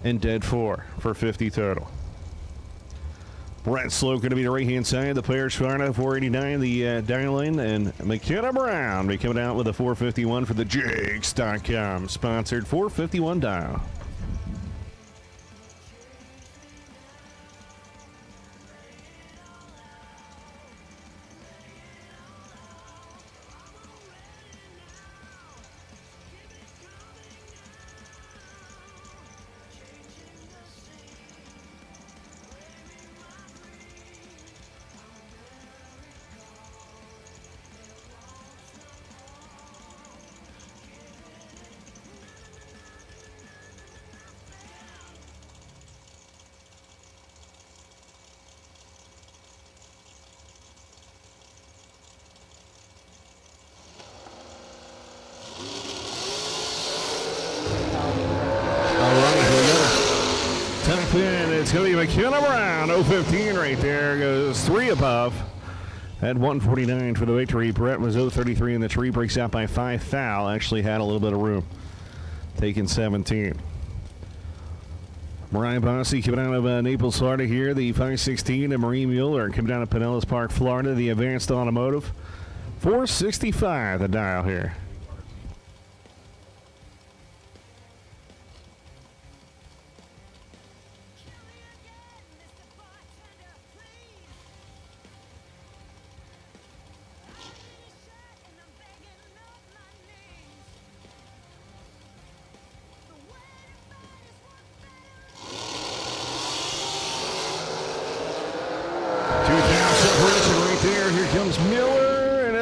and dead 4 for 50 total. Brett Slow going to be the right-hand side. The players Florida, 489, the dial-in, and McKenna Brown be coming out with a 451 for the Jakes.com sponsored 451 dial. It's going to be McKenna Brown, 015 right there, goes 3 above. At 149 for the victory. Brett was 033 in the tree. Breaks out by 5 foul. Actually had a little bit of room. Taking 17. Mariah Bossy coming out of Naples, Florida here. The 516 and Marie Mueller coming down to Pinellas Park, Florida. The Advanced Automotive. 465 the dial here.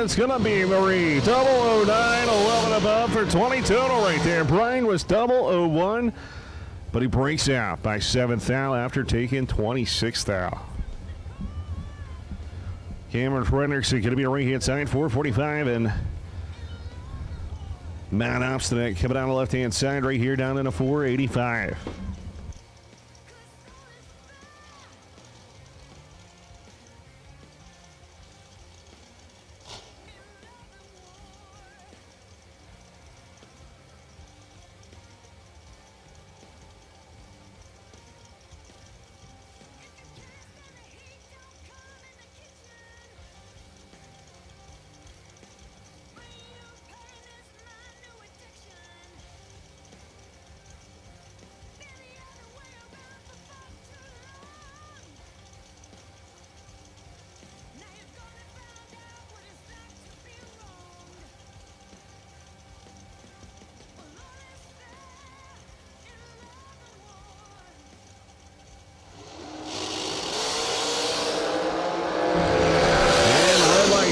It's going to be Marie. 009, 11 above for 20 total right there. Brian was 001, but he breaks out by 7th foul after taking 26th foul. Cameron Frederickson going to be a right-hand side, 445, and Matt Obstinate coming down the left-hand side right here down in a 485.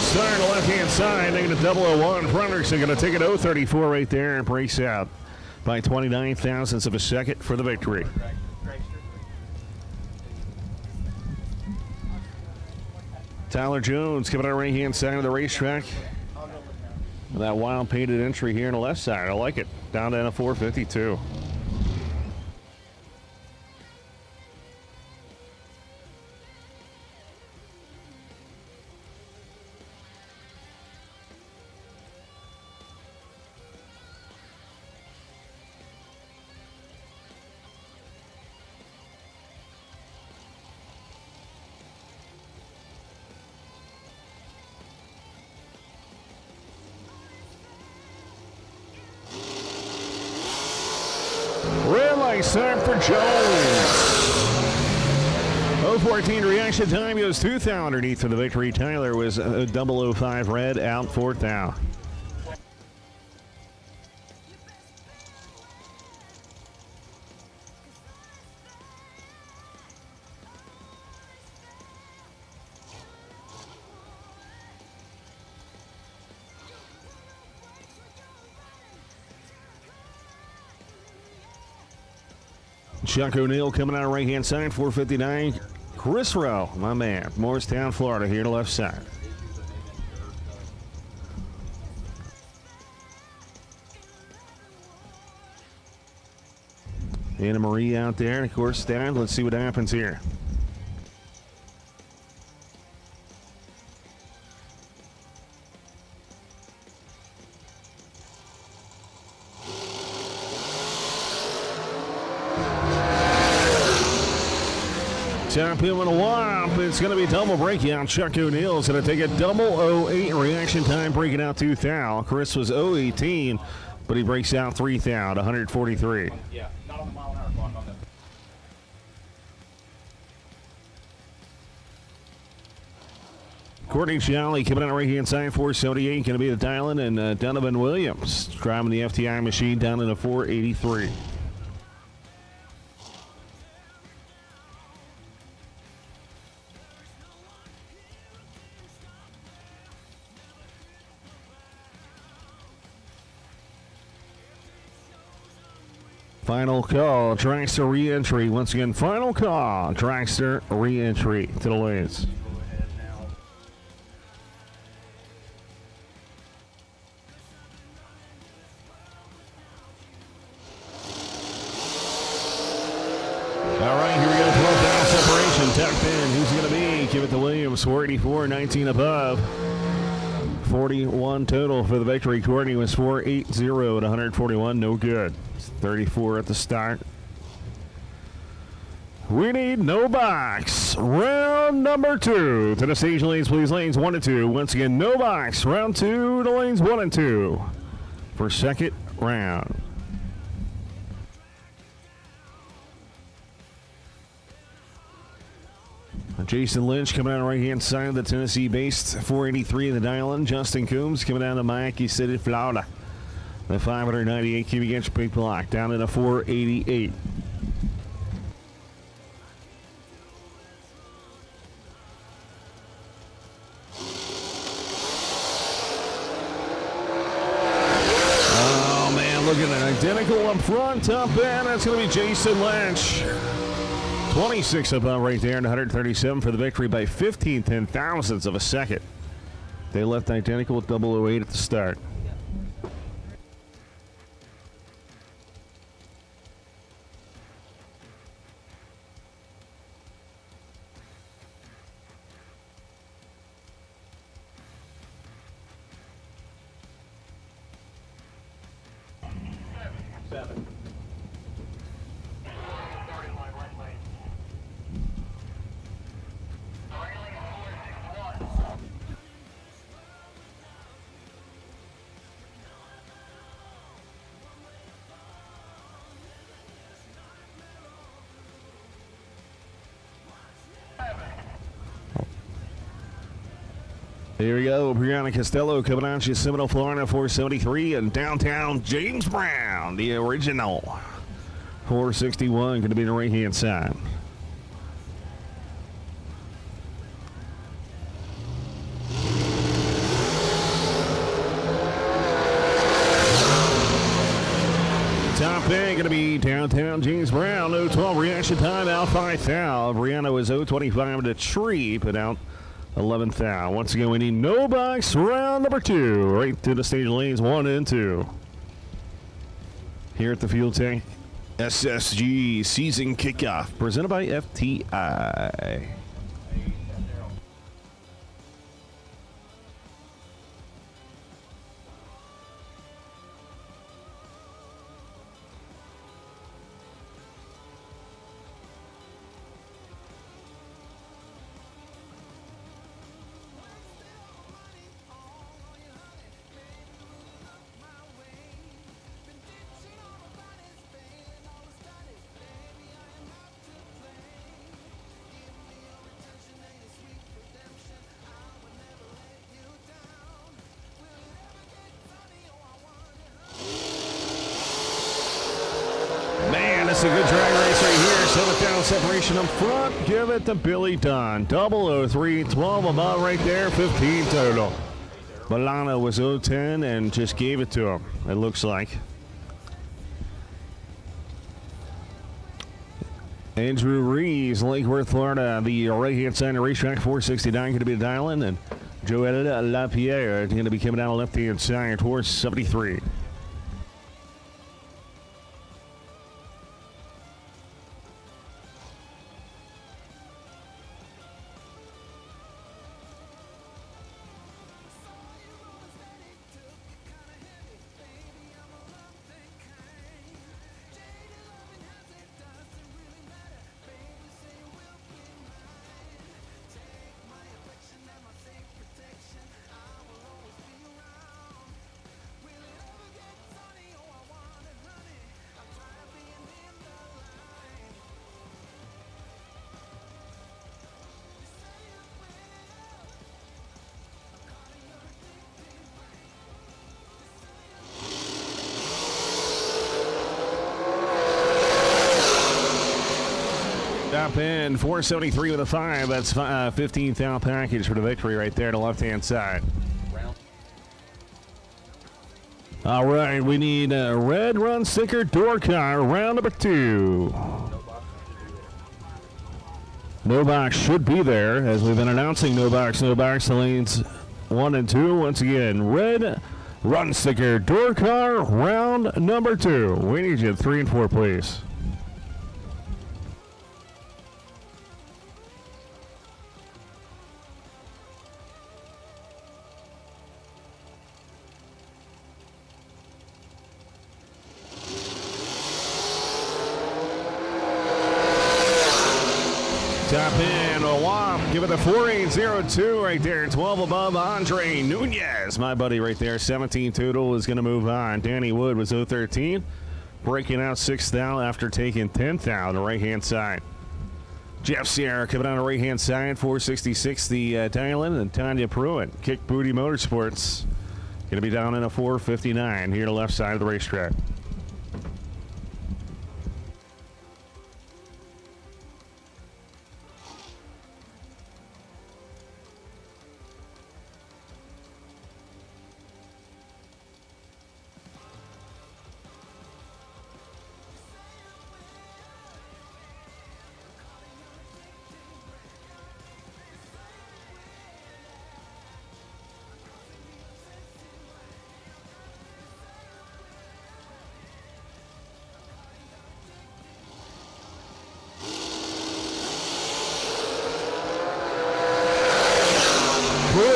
Starting the left-hand side, negative 001. Frederickson going to take it 034 right there and breaks out by 29 thousandths of a second for the victory. Tyler Jones coming out right-hand side of the racetrack. That wild painted entry here on the left side. I like it. Down to a 452. Red light time for Jones. 014 reaction time goes 2 thou underneath for the victory. Tyler was 005 red out 4 thou. Chuck O'Neill coming out right-hand side, 459. Chris Rowe, my man, Morristown, Florida, here to left side. Anna Marie out there, and of course, Stan. Let's see what happens here. Top him in a whop. It's going to be double breakout. Chuck O'Neill's going to take a 008 reaction time, breaking out 2 thou. Chris was 018, but he breaks out 3 thou, 143. Yeah, not on the mile-an-hour clock on that. Courtney Jolly coming out right hand side, 478. Going to be the Dylan, and Donovan Williams driving the FTI machine down in a 483. Final call, dragster re-entry. Once again, final call, dragster re-entry to the lanes. All right, here we go, 12 down separation, tucked in. Who's going to be give it to Williams, 484, 19 above. 41 total for the victory. Courtney was 480 at 141, no good. 34 at the start. We need no box. Round number 2. To the stage lanes, please. Lanes 1 and 2. Once again, no box. Round 2 to lanes 1 and 2 for second round. Jason Lynch coming out on the right-hand side of the Tennessee-based 483 in the dial-in. Justin Coombs coming down to Miami City, Florida. The 598 cubic inch big block down in a 488. Oh, man, look at an identical up front, top end. That's going to be Jason Lynch. 26 above right there, and 137 for the victory by 15 ten-thousandths of a second. They left identical with 008 at the start. Here we go. Brianna Costello coming out to Seminole, Florida, 473, and downtown James Brown, the original, 461, going to be the right-hand side. Top end going to be downtown James Brown, 012 reaction time, out 5 thou. Brianna was 025 to tree, put out 11th thou. Once again, we need no box. Round number 2. Right to the stage lanes 1 and 2. Here at the Fuel Tank SSG season kickoff presented by FTI. It's a good drag race right here. 7th down separation up front. Give it to Billy Dunn. 003, 12 above right there, 15 total. Milano was 010 and just gave it to him, it looks like. Andrew Reeves, Lake Worth, Florida, the right-hand side of the racetrack, 469 going to be the dial-in, and Joetta LaPierre is going to be coming down the left-hand side towards 73. Top end, 473 with a 5. That's 15th thou package for the victory right there to the left-hand side. All right, we need a red run sticker door car, round number 2. No box should be there, as we've been announcing no box, the lanes 1 and 2. Once again, red run sticker door car, round number 2. We need you at 3 and 4, please. Top in, a whop. Give it the 4802 right there. 12 above Andre Nunez. My buddy right there. 17 total is going to move on. Danny Wood was 013. Breaking out 6th thou after taking 10th thou on the right-hand side. Jeff Sierra coming on the right-hand side. 466 the Thailand. And Tanya Pruitt. Kick Booty Motorsports. Going to be down in a 459 here to the left side of the racetrack.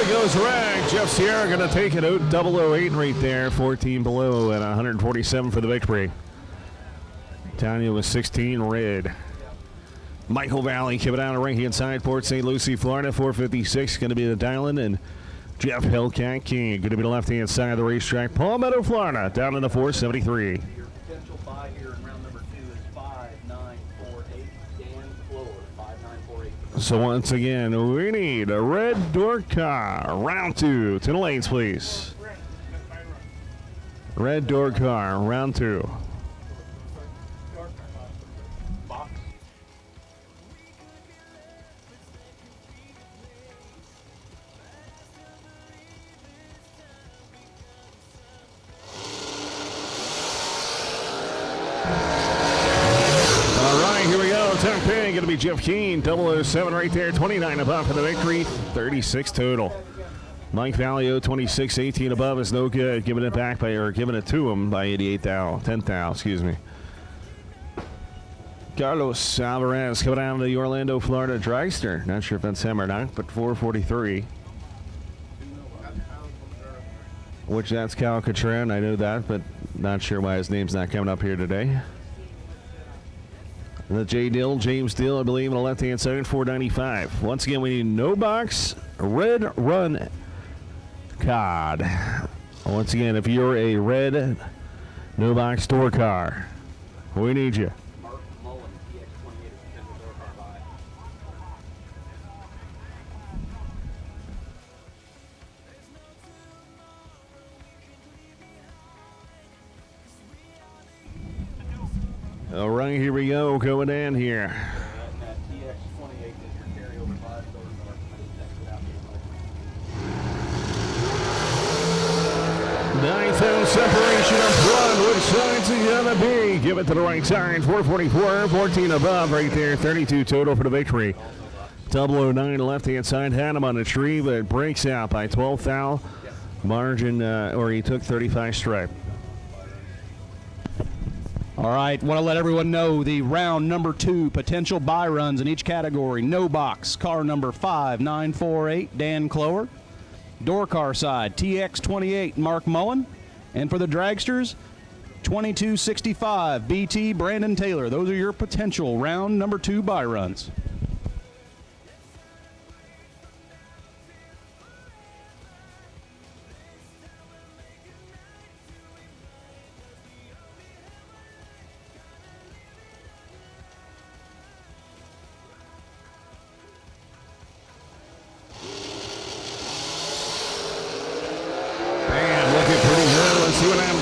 Goes rag. Jeff Sierra going to take it out. 008 right there. 14 below and 147 for the victory. Tanya was 16 red. Michael Valley coming out on the right-hand side. Port St. Lucie, Florida. 456 going to be the Dylan. And Jeff Hellcat King going to be the left-hand side of the racetrack. Palmetto, Florida. Down in the 473. Your potential buy here in round number 2 is 5948. Dan Floor, 5948. So once again, we need a red door car. Round 2. To the lanes, please. Red door car. Round 2. Going to be Jeff Keen, 007 right there, 29 above for the victory, 36 total. Mike Valley, 26, 18 above is no good. Giving it back by, or giving it to him by 88 thou, 10 thou, excuse me. Carlos Alvarez coming down to the Orlando, Florida dragster. Not sure if that's him or not, but 443. Which that's Cal Catran, I know that, but not sure why his name's not coming up here today. The J. Dill, James Dill, I believe, on the left-hand side, 495. Once again, we need no box, red run card. Once again, if you're a red no box store car, we need you. Mark Mullen, TX28 is potential door car buy. All right, here we go, going in here. And that TX28 is your carryover buy. So Ninth out separation up front. Which side's it gonna be? Give it to the right side. 444, 14 above right there. 32 total for the victory. 009 left-hand side had him on the tree, but it breaks out by 12 thou. Margin, or he took 35 stripe. All right, want to let everyone know the round number 2 potential buy runs in each category. No box, car number 5948, Dan Clower. Door car side, TX28, Mark Mullen. And for the dragsters, 2265, BT, Brandon Taylor. Those are your potential round number 2 buy runs.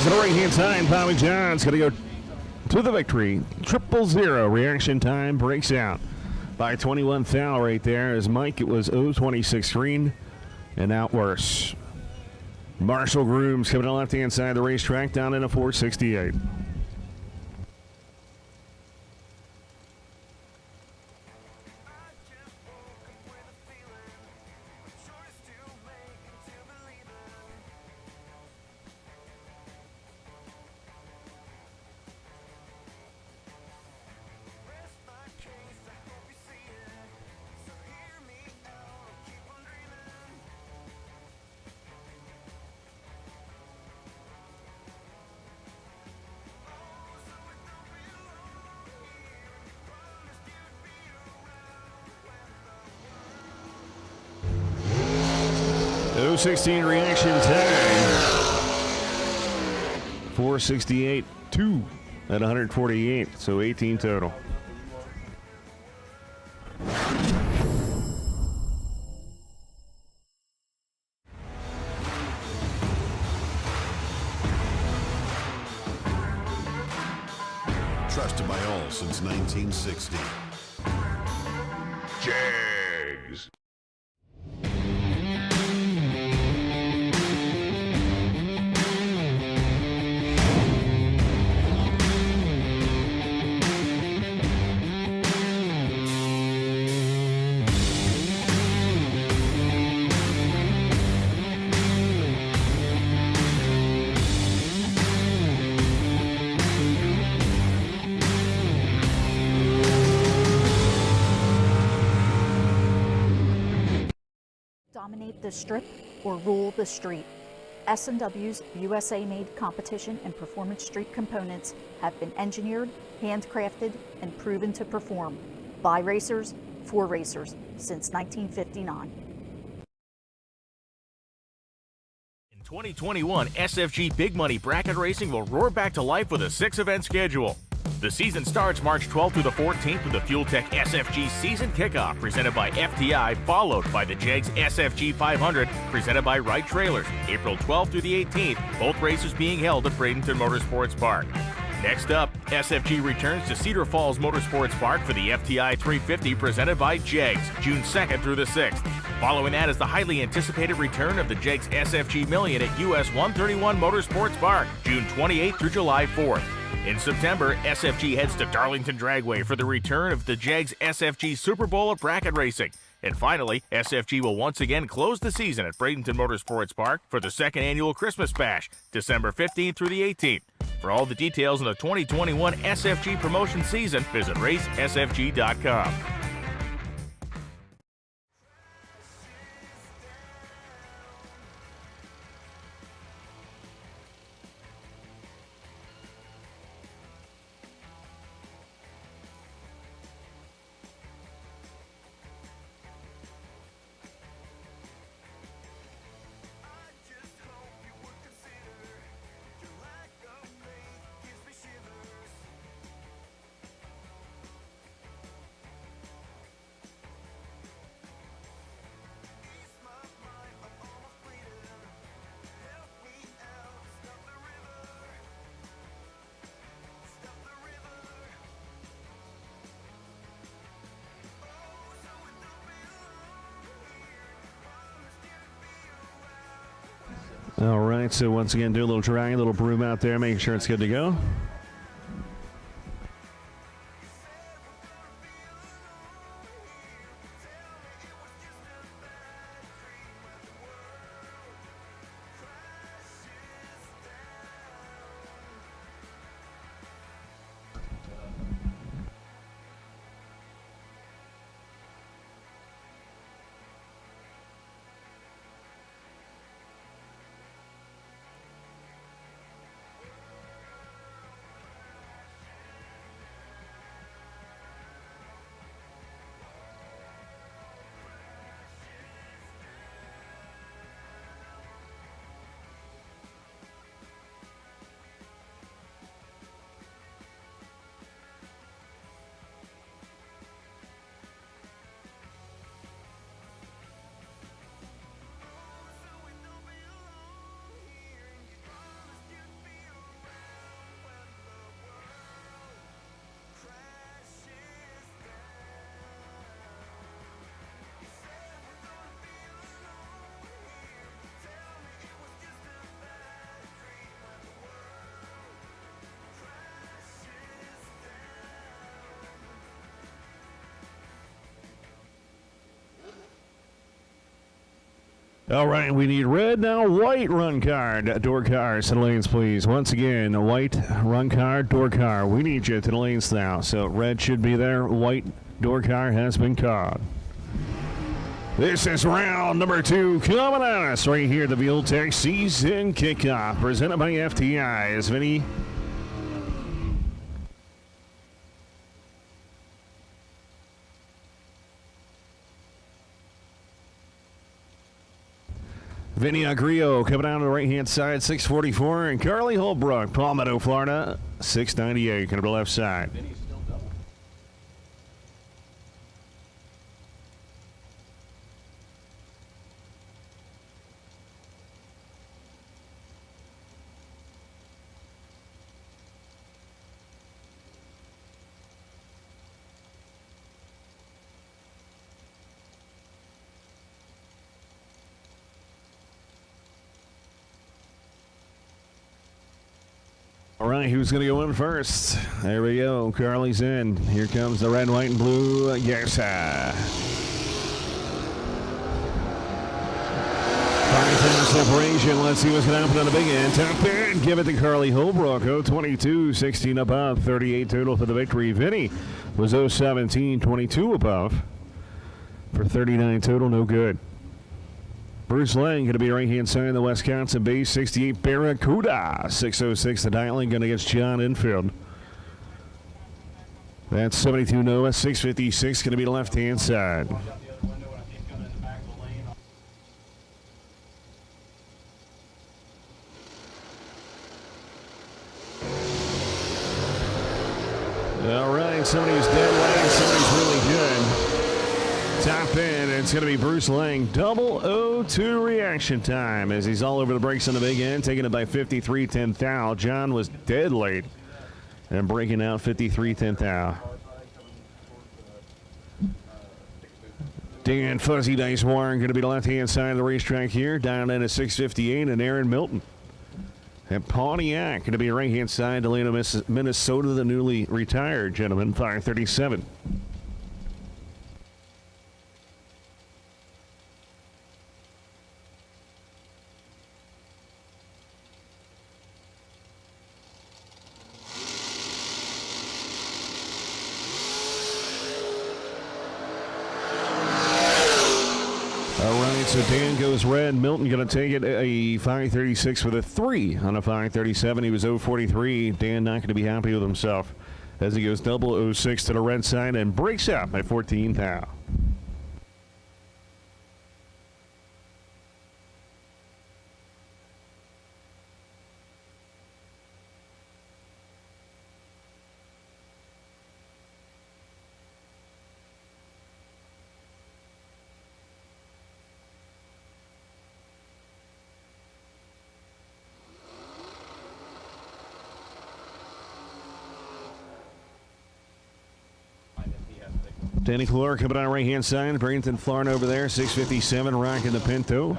To the right-hand side, Bobby John's going to go to the victory. 000 reaction time breaks out by 21 thou right there as Mike, it was 026 green and out worse. Marshall Grooms coming to the left-hand side of the racetrack down in a 468. 16 reaction time. 468, 2 at 148, so 18 total. Trusted by all since 1960. Jags. Dominate the strip or rule the street. S&W's USA-made competition and performance street components have been engineered, handcrafted, and proven to perform by racers for racers since 1959. In 2021, SFG Big Money Bracket Racing will roar back to life with a 6-event schedule. The season starts March 12th through the 14th with the Fuel Tech SFG Season Kickoff presented by FTI, followed by the Jags SFG 500 presented by Wright Trailers, April 12th through the 18th, both races being held at Bradenton Motorsports Park. Next up, SFG returns to Cedar Falls Motorsports Park for the FTI 350 presented by Jags, June 2nd through the 6th. Following that is the highly anticipated return of the Jags SFG Million at US 131 Motorsports Park, June 28th through July 4th. In September, SFG heads to Darlington Dragway for the return of the Jags SFG Super Bowl of Bracket Racing. And finally, SFG will once again close the season at Bradenton Motorsports Park for the second annual Christmas Bash, December 15th through the 18th. For all the details on the 2021 SFG Promotions season, visit racesfg.com. All right, so once again, do a little dry, a little broom out there, making sure it's good to go. All right, we need red, now white run card. Door cars to the lanes, please. Once again, white run card, door car. We need you to the lanes now. So red should be there. White door car has been called. This is round number 2 coming at us right here. The Fuel Tech Season Kickoff presented by FTI. As Vinny Vinny Agrio coming out on the right-hand side, 644. And Carly Holbrook, Palmetto, Florida, 698, coming to the left side. All right, who's going to go in first? There we go. Carly's in. Here comes the red, white, and blue. Yes, sir. 5-10 separation. Let's see what's going to happen on the big end. Top end. Give it to Carly Holbrook. 022, 16 above. 38 total for the victory. Vinny was 017, 22 above. For 39 total, no good. Bruce Lang going to be right-hand side of the Wisconsin base, 68 Barracuda, 606 the dialing, going against John Infield. That's 72 Noah, 656 going to be the left-hand side. All right, somebody's dead lane, somebody's really good. Top end, it's going to be Bruce Lang. 002 reaction time as he's all over the brakes on the big end, taking it by 53-10 thou. John was dead late and breaking out 53-10 thou. Dan Fuzzy Dice Warren going to be the left-hand side of the racetrack here, down in at 658, and Aaron Milton. And Pontiac going to be right-hand side, Delano, Minnesota, the newly retired gentleman, 537. So Dan goes red. Milton going to take it a 536 with a 3 on a 537. He was 043. Dan not going to be happy with himself as he goes 006 to the red side and breaks up at 14 thou. Danny Clark coming on the right-hand side. Bradenton Florida over there, 657, rocking the Pinto.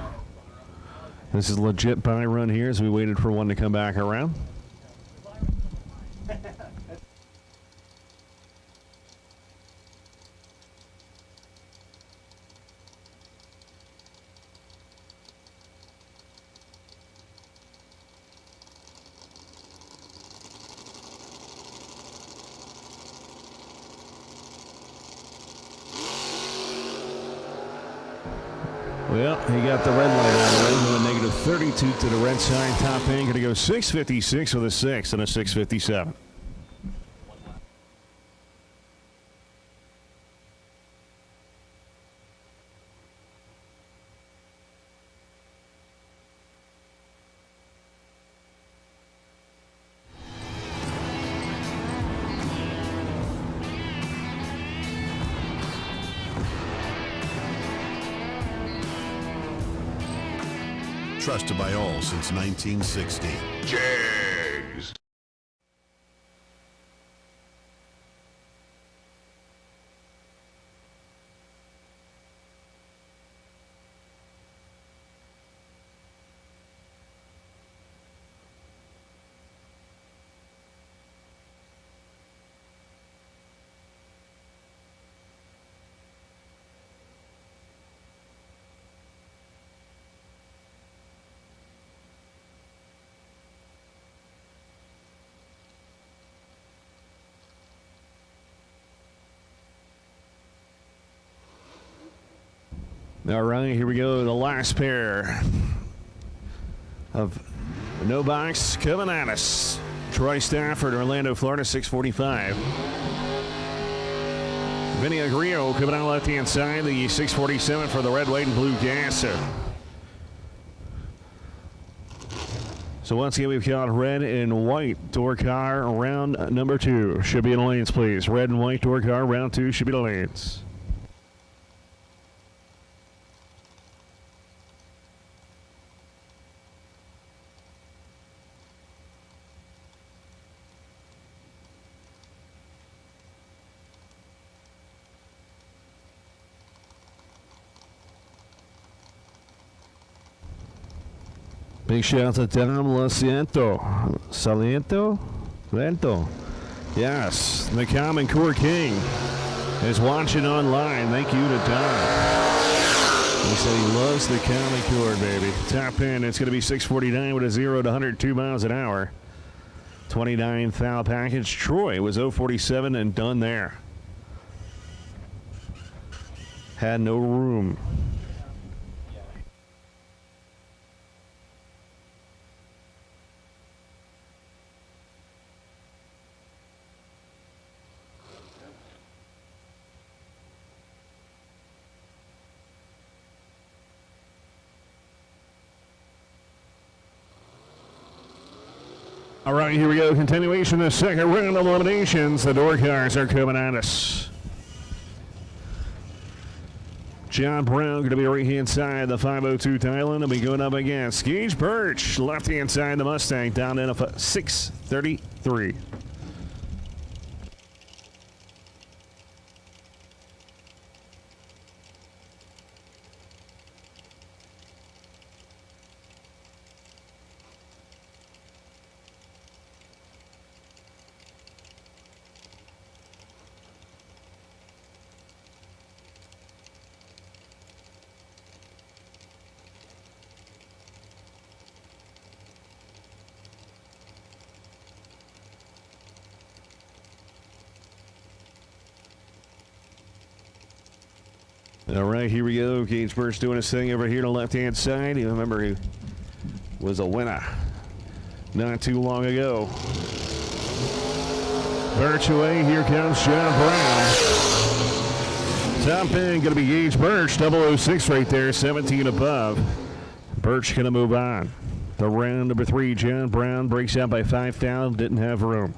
This is a legit buy run here as we waited for one to come back around. Well, he got the red light out of the way with a negative 32 to the red side. Top end going to go 656 with a 6 and a 657. Trusted by all since 1960. Jays. All right, here we go. The last pair of no box coming at us. Troy Stafford, Orlando, Florida, 645. Vinny Agrio coming out left-hand side, the 647 for the red, white, and blue gas. So once again, we've got red and white door car round number 2. Should be in the lanes, please. Red and white door car round 2 should be in the lanes. Big shout out to Dom Saliento? Yes, the Common Core King is watching online. Thank you to Dom. He said he loves the Common Core, baby. Top end, it's going to be 649 with a 0 to 102 miles an hour. 29 foul package. Troy was 047 and done there. Had no room. All right, here we go. Continuation of the second round of eliminations. The door cars are coming at us. John Brown going to be right-hand side, the 502 Thailand. Will be going up against Gage Birch, left-hand side, the Mustang, down in a 633. All right, here we go. Gage Birch doing his thing over here on the left-hand side. You remember he was a winner not too long ago. Birch away. Here comes John Brown. Top end going to be Gage Birch. 006 right there, 17 above. Birch going to move on. The round number 3, John Brown breaks out by 5 down. Didn't have room.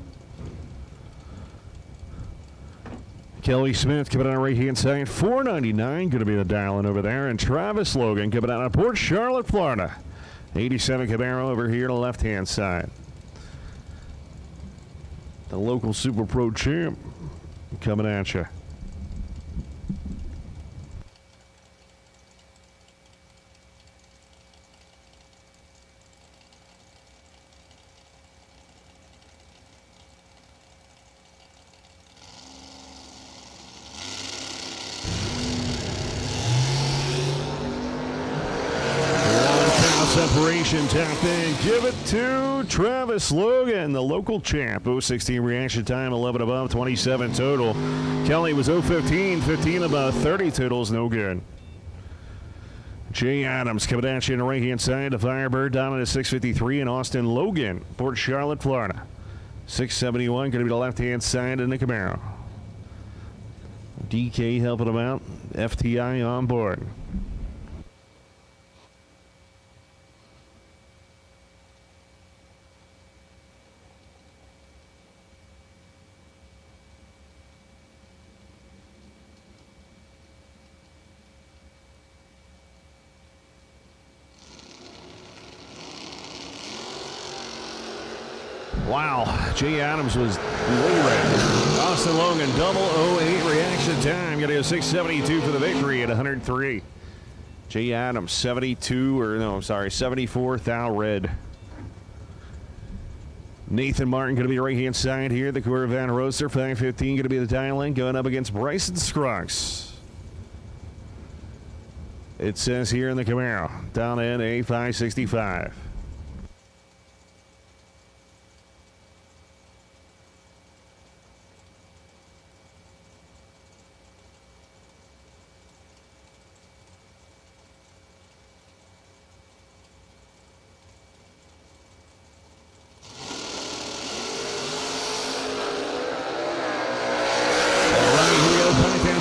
Kelly Smith coming out on right-hand side, 499, going to be the dial-in over there. And Travis Logan coming out of Port Charlotte, Florida. 87 Camaro over here on the left-hand side. The local Super Pro champ coming at you. Separation top end. Give it to Travis Logan, the local champ. 016 reaction time, 11 above, 27 total. Kelly was 015, 15 above, 30 totals, no good. Jay Adams coming at you on the right-hand side. The Firebird down at 653, and Austin Logan, Port Charlotte, Florida. 671, going to be the left-hand side in the Camaro. DK helping him out. FTI on board. Wow, Jay Adams was way red. Austin Logan, 008 reaction time. Going to go 672 for the victory at 103. Jay Adams, 74 thou red. Nathan Martin going to be right-hand side here. The Corvette Roadster, 515 going to be the dial-in, going up against Bryson Scruggs. It says here in the Camaro, down in a 565.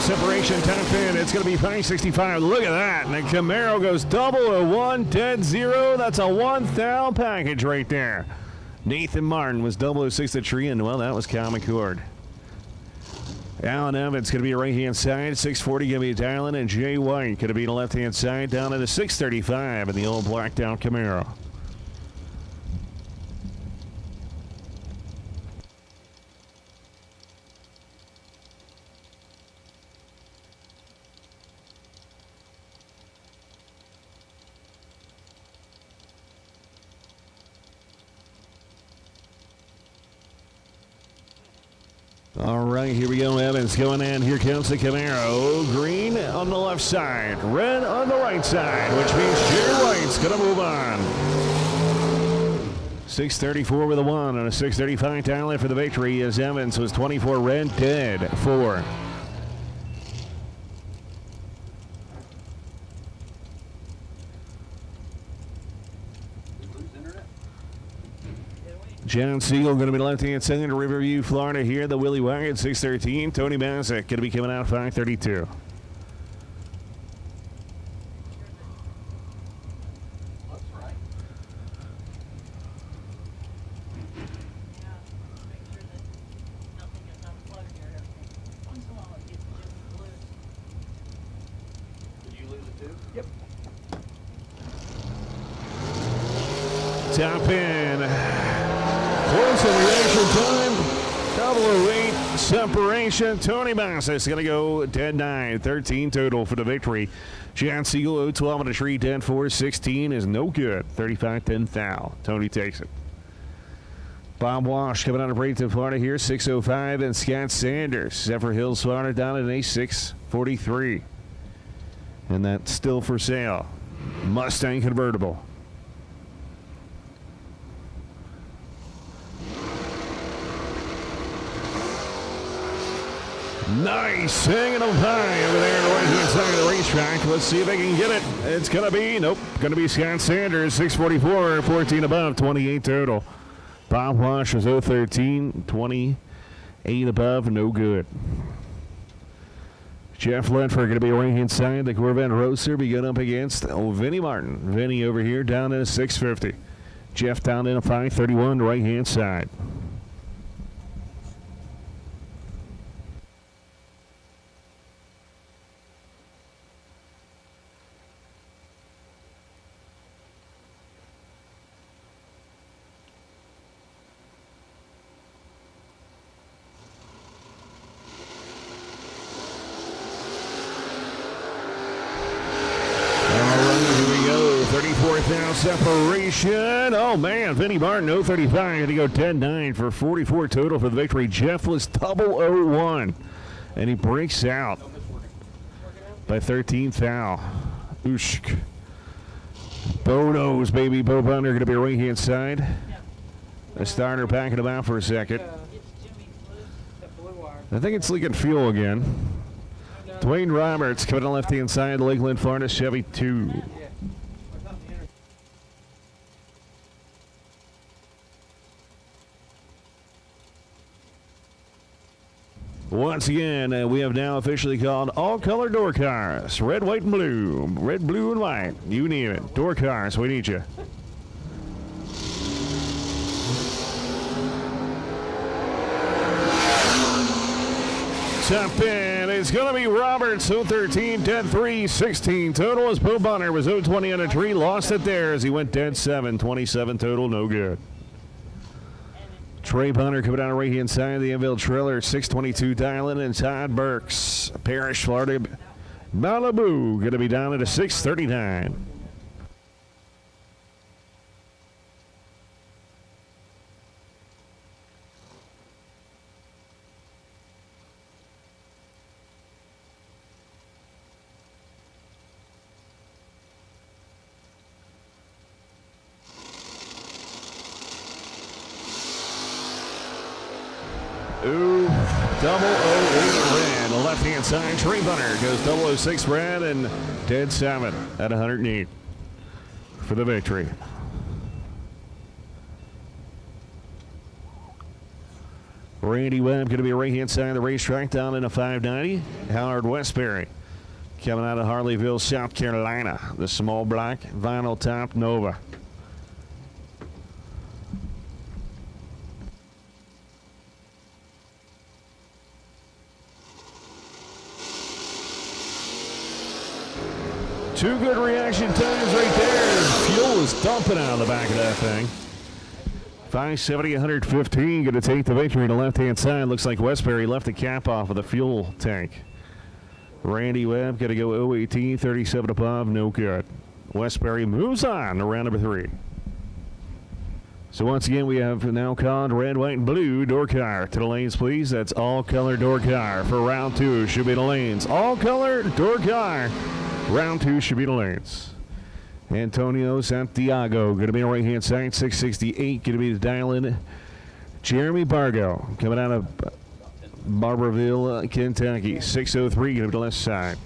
separation, 10 pin. It's going to be 565. Look at that. And the Camaro goes 001, dead zero. That's a 1,000 package right there. Nathan Martin was 006 the tree, and well, that was Common Cord. Alan Evans going to be right-hand side. 640 going to be dialing, and Jay White going to be the left-hand side down to the 635 in the old blacked out Camaro. All right, here we go. Evans going in. Here comes the Camaro. Green on the left side, red on the right side, which means Jay White's going to move on. 634 with a 1 on a 635 talent for the victory as Evans was 24 red, dead 4. John Siegel going to be left-hand side to Riverview, Florida here. The Willie Wagon, 613. Tony Bassett going to be coming out 532. Top in. Close in reaction time. 008 separation. Tony Bassett is going to go 10-9. 13 total for the victory. John Siegel 012 on a tree. 10-4. 16 is no good. 35-10 foul. Tony takes it. Bob Walsh coming out of Bradenton, Florida here. 605. And Scott Sanders. Zephyr Hills, Florida down at a 643. And that's still for sale. Mustang convertible. Nice, hanging on high over there on the right-hand side of the racetrack. Let's see if they can get it. It's going to be, nope, going to be Scott Sanders, 644, 14 above, 28 total. Bob Wash was 013, 28 above, no good. Jeff Ledford going to be right-hand side. The Corvette Roadster be going up against Vinnie Martin. Vinnie over here down in a 650. Jeff down in a 531, right-hand side. Separation. Oh, man. Vinnie Martin, 035. Going to go 10-9 for 44 total for the victory. Jeff was 001. And he breaks out by 13 foul. Oosh. Bonos, baby. Bo Bunner going to be right-hand side. The starter packing him out for a second. I think it's leaking fuel again. Dwayne Roberts coming on left-hand side. Lakeland, Florida, Chevy 2. Once again, we have now officially called all color door cars. Red, white, and blue. Red, blue, and white. You name it. Door cars, we need you. Top 10 is going to be Roberts, 013, 10-3, 16 total. As Bo Bonner was 020 on a tree, lost it there as he went dead 7, 27 total, no good. Trey Bonner coming down the right-hand side of the Enville Trailer, 622 dialing, and Todd Burks, Parrish, Florida, Malibu, going to be down at a 639. Ooh, 008 red. The left-hand side, Trey Bunner goes 006 red and dead 7 at 108 for the victory. Randy Webb going to be right-hand side of the racetrack down in a 590. Howard Westbury coming out of Harleyville, South Carolina. The small black vinyl top Nova. Two good reaction times right there. Fuel is dumping out of the back of that thing. 570, 115, going to take the victory to the left-hand side. Looks like Westbury left the cap off of the fuel tank. Randy Webb going to go 018, 37 above, no good. Westbury moves on to round number 3. So once again, we have now called red, white, and blue door car to the lanes, please. That's all color door car for round 2. Should be the lanes. All color door car. Round 2 should be the lanes. Antonio Santiago going to be on the right-hand side. 668 going to be the dial-in. Jeremy Bargo coming out of Barberville, Kentucky. 603 going to be the left side.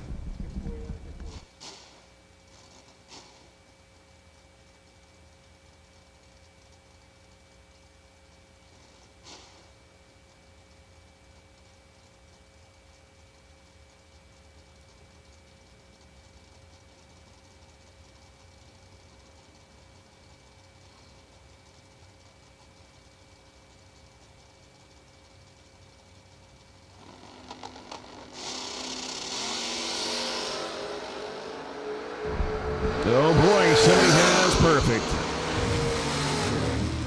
Oh boy, somebody has perfect.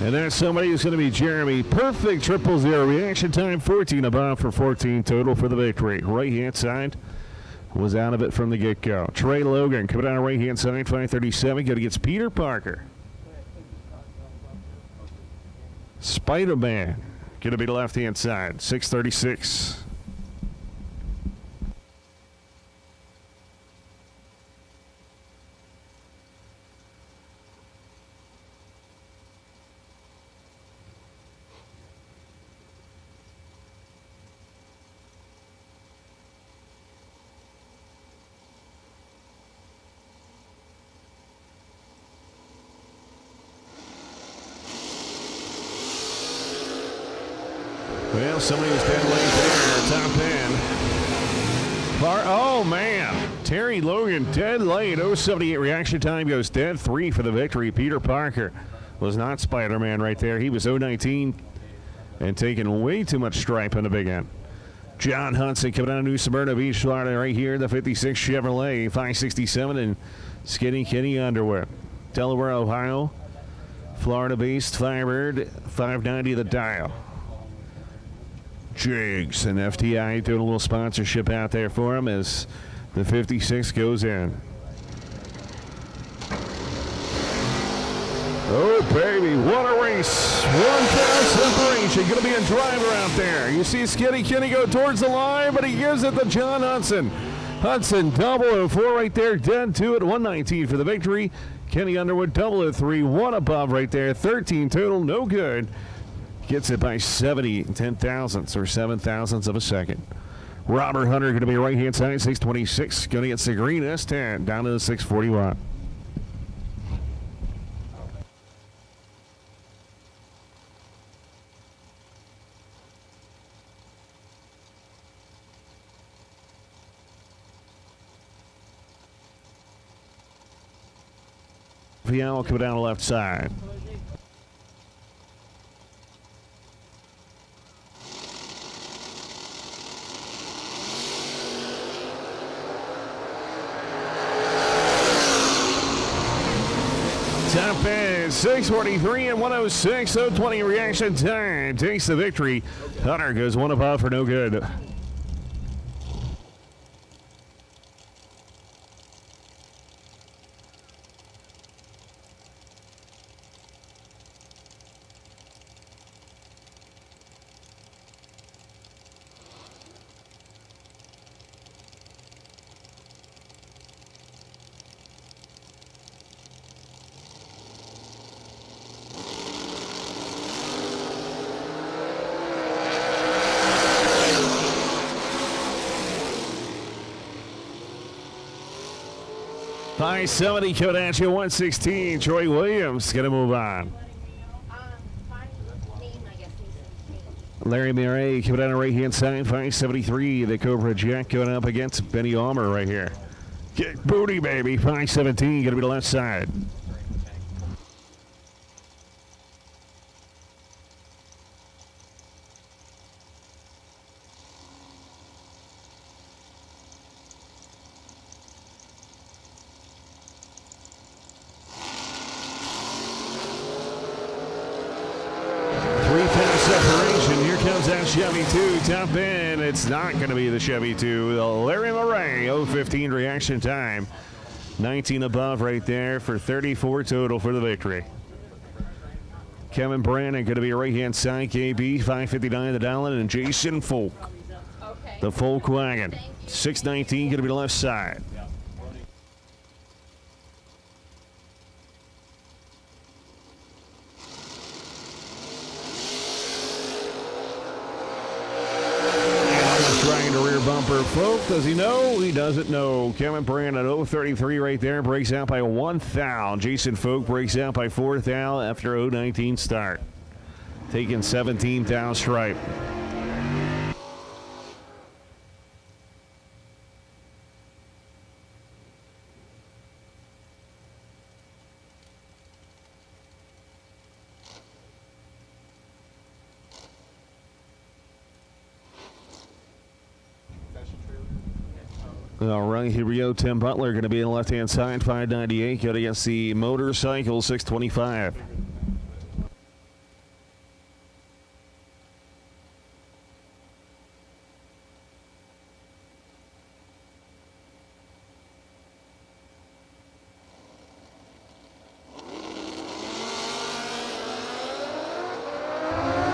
And that somebody is going to be Jeremy. Perfect 000. Reaction time 14 above for 14 total for the victory. Right hand side was out of it from the get-go. Trey Logan coming down the right hand side, 537. Going against Peter Parker. Spider-Man going to be the left hand side, 636. Well, somebody was dead late there, top 10. Oh, man. Terry Logan, dead late. 078 reaction time goes dead. 3 for the victory. Peter Parker was not Spider-Man right there. He was 019 and taking way too much stripe on the big end. John Hudson coming out of New Smyrna Beach, Florida, right here. The 56 Chevrolet, 567, and Skinny Kenny Underwood. Delaware, Ohio. Florida-based Firebird, 590 the dial. Jigs and FTI doing a little sponsorship out there for him as the 56 goes in. Oh, baby, what a race. 1,000 separation. Going to be a driver out there. You see Skinny Kenny go towards the line, but he gives it to John Hudson. Hudson, 004 right there, dead to it. 119 for the victory. Kenny Underwood, 003, 1 above right there. 13 total, no good. Gets it by 70 10,000ths or 7 thousandths of a second. Robert Hunter going to be right-hand side, 626. Going to get the green S10 down to the 641. Vial coming down the left side. Top end, 643 and 106, 020 reaction time. Takes the victory. Hunter goes 1 above for no good. High 70, Kodacha 116. Troy Williams going to move on. Larry Murray coming down the right-hand side, 573. The Cobra Jack going up against Benny Almer right here. Get booty, baby, 517. Going to be the left side. Separation. Here comes that Chevy 2. Top end. It's not going to be the Chevy 2. The Larry Murray 0:15 reaction time. 19 above right there for 34 total for the victory. Kevin Brandon going to be a right-hand side. KB 559 the Dallin and Jason Folk. The Folk wagon. 619 going to be the left side. Trying to rear bumper. Folk, does he know? He doesn't know. Kevin Brandon, 0:33 right there, breaks out by 1 thou. Jason Folk breaks out by 4 thou after 0:19 start. Taking 17 thou stripe. All right, here we go. Tim Butler going to be on the left-hand side, 598. Going against the motorcycle, 625.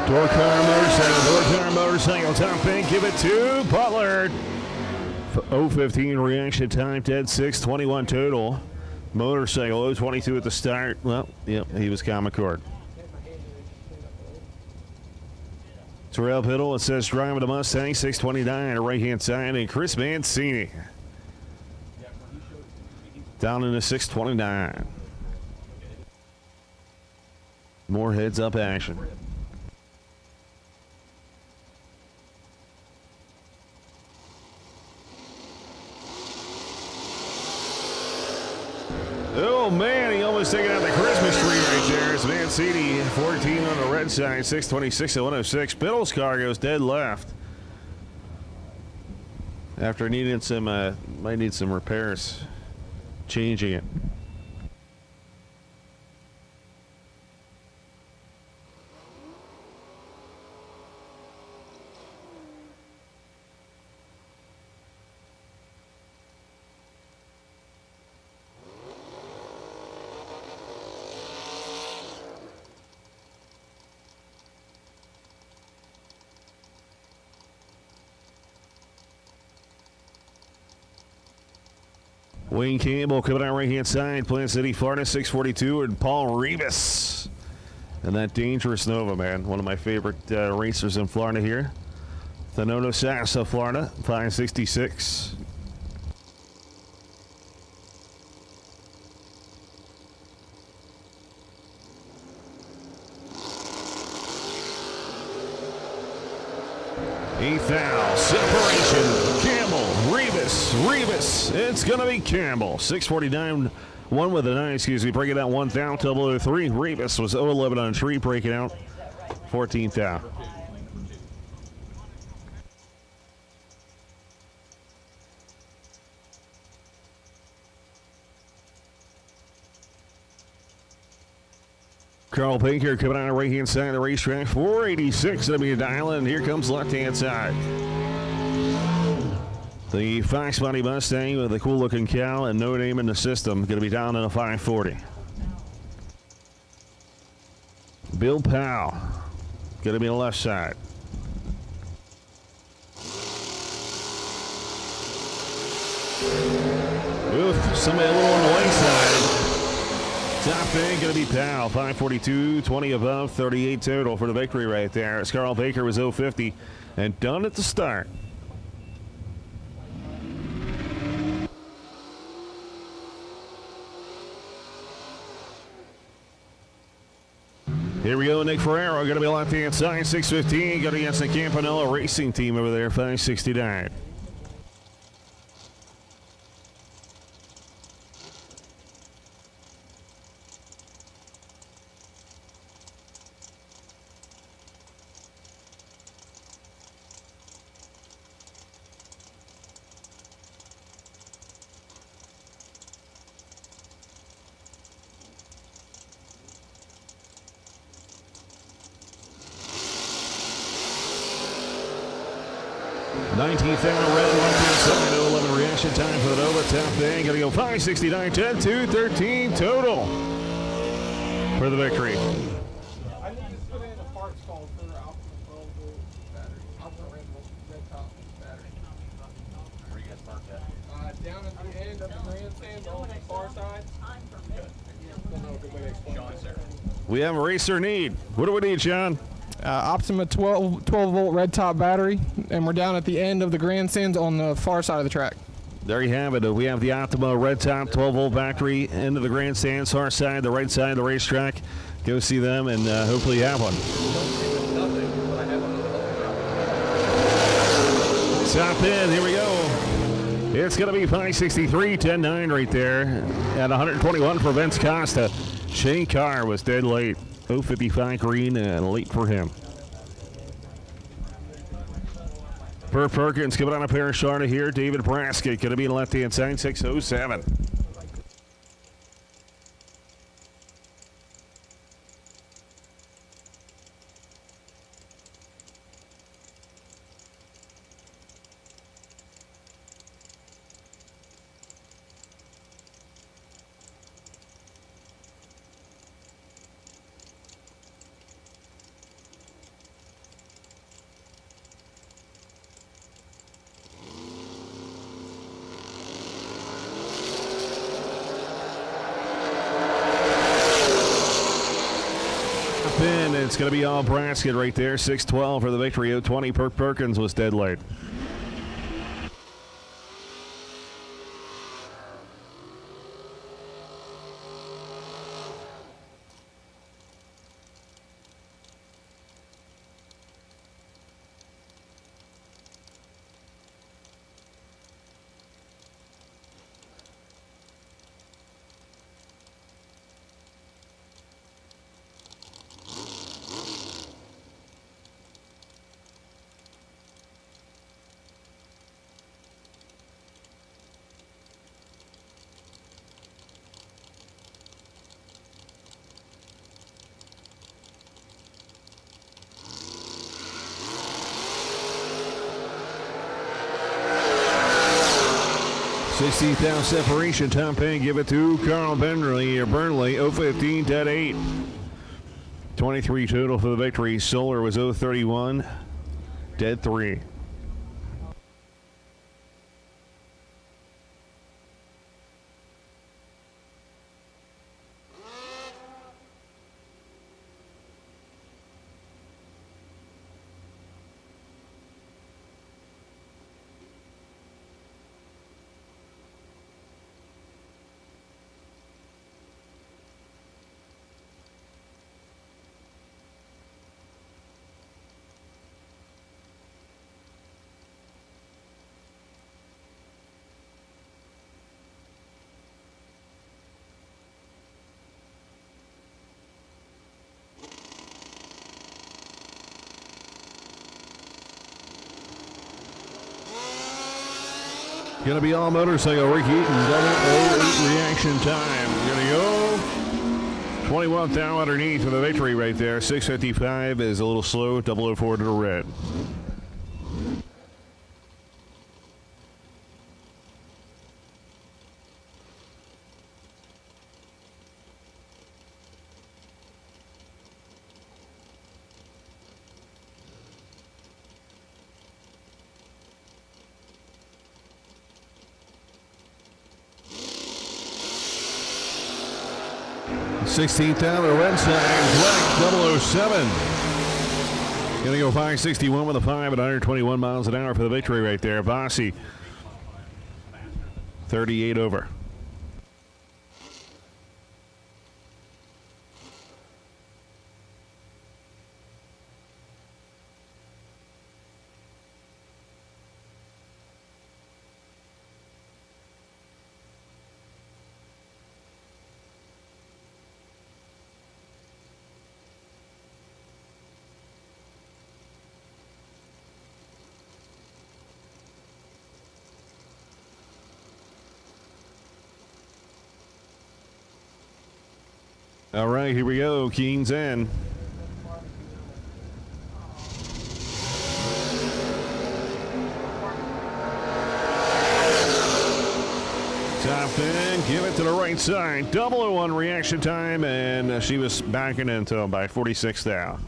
Door car motorcycle, top end, give it to Butler. 0:15 reaction time, dead 6:21 total. Motorcycle 0:22 at the start. Well, yep, he was Comicord. Terrell Piddle, it says driving the Mustang, 629 at right-hand side, and Chris Mancini down in the 629. More heads-up action. Oh, man, he almost taken out the Christmas tree right there. It's Mancini, 14 on the red side, 626 at 106. Biddle's car goes dead left. After needing some, might need some repairs, changing it. Wayne Campbell coming out right-hand side, Plant City, Florida, 642, and Paul Rivas. And that dangerous Nova, man. One of my favorite racers in Florida here. The Nono Sassa, Florida, 566. Eighth thou, separation, Campbell, Rivas, it's gonna be Campbell, 649, 1 with a 9, excuse me, breaking out 1 thou, 003, Rivas was 011 on a tree, breaking out 14 thou. Carl Baker coming out of the right-hand side of the racetrack. 486 going to be a dial, and here comes left-hand side. The Fox Body Mustang with a cool-looking cow and no name in the system. Going to be down in a 540. Bill Powell going to be on the left side. Oof, somebody a little on the right side. Top end going to be Powell, 542, 20 above, 38 total for the victory right there. Carl Baker was 050 and done at the start. Here we go, Nick Ferrero going to be left-hand side, 6:15, going against the Campanella Racing Team over there, 5:69. Nineteenth down, red, left-hand side, 0-11 reaction time for the Nova. Top thing, going to go 5:69, 10-2, 13 total for the victory. I need to put in a parts call for Optima 12-volt battery. Optima red top battery. Where you guys parked at? Down at the end of the grandstand on the far side. Don't know a good way to explain Sean, sir. We have a racer need. What do we need, Sean? Optima 12-volt red top battery, and we're down at the end of the grandstands on the far side of the track. There you have it. We have the Optima red top 12-volt battery into the grandstands, far side, the right side of the racetrack. Go see them and hopefully you have one. Stop in. Here we go. It's going to be 5:63, 10-9 right there at 121 for Vince Costa. Shane Carr was dead late. 055 green and late for him. Bert Perkins coming on a pair of Sharda here. David Braskett going to be in left-hand side, 6:07. And it's going to be all Braskett right there, 6:12 for the victory. 020. Perkins was dead late. Sixteenth down separation. Tom Payne give it to Carl Burnley. 015, dead 8. 23 total for the victory. Solar was 031, dead 3. Gonna be all motorcycle. Rick Eaton, 008 reaction time. Gonna go 21th down underneath for the victory right there. 6:55 is a little slow. 004 to the red. Sixteenth down the red side, Black 007. Gonna go 561 with a 5 at 121 miles an hour for the victory right there. Bossy, 38 over. All right, here we go. Keen's in. Top in, give it to the right side. 001 reaction time, and she was backing into him by 46 down.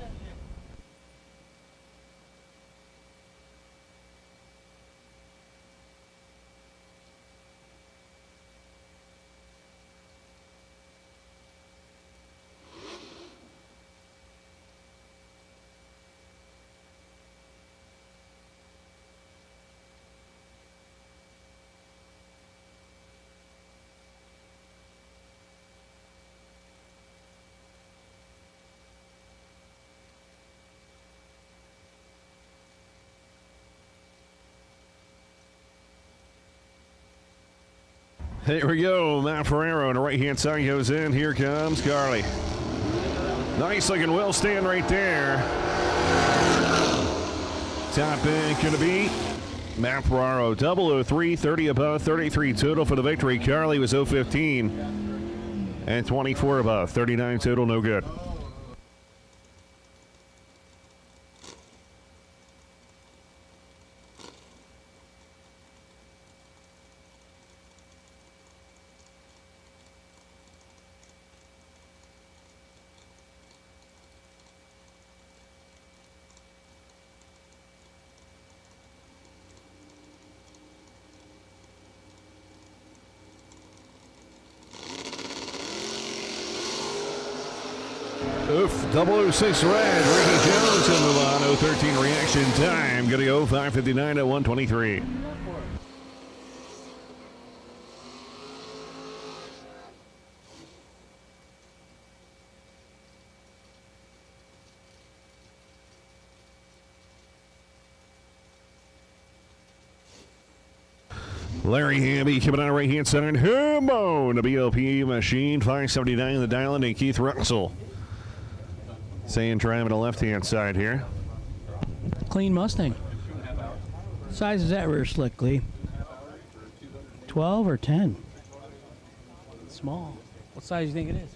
Here we go. Matt Ferrero on the right-hand side goes in. Here comes Carly. Nice looking wheel stand right there. Top end going to be Matt Ferraro. 003, 30 above, 33 total for the victory. Carly was 015 and 24 above, 39 total, no good. Oof, 006 red. Ricky Jones will move on. 013 reaction time. Going to go 5:59 at 1:23. Larry Hamby coming out right hand side. Hambone, the BLP machine. 579 the dial, and Keith Russell. Saying driving the left-hand side here. Clean Mustang. What size is that rear slick, Lee? 12 or 10? Small. What size do you think it is?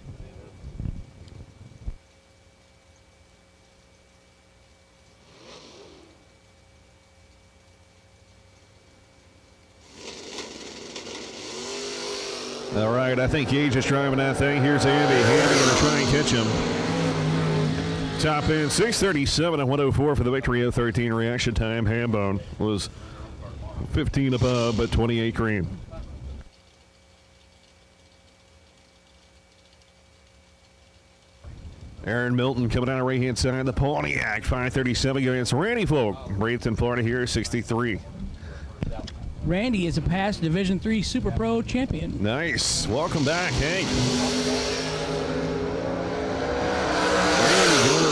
All right, I think Gage is driving that thing. Here's Andy. Andy going to try and catch him. Top end, 637 and 104 for the victory. 013 reaction time. Hambone was 15 above, but 28 green. Aaron Milton coming out of right-hand side. The Pontiac, 537 against Randy Folk. Bradenton, Florida here, 63. Randy is a past Division III Super Pro champion. Nice. Welcome back, Hank.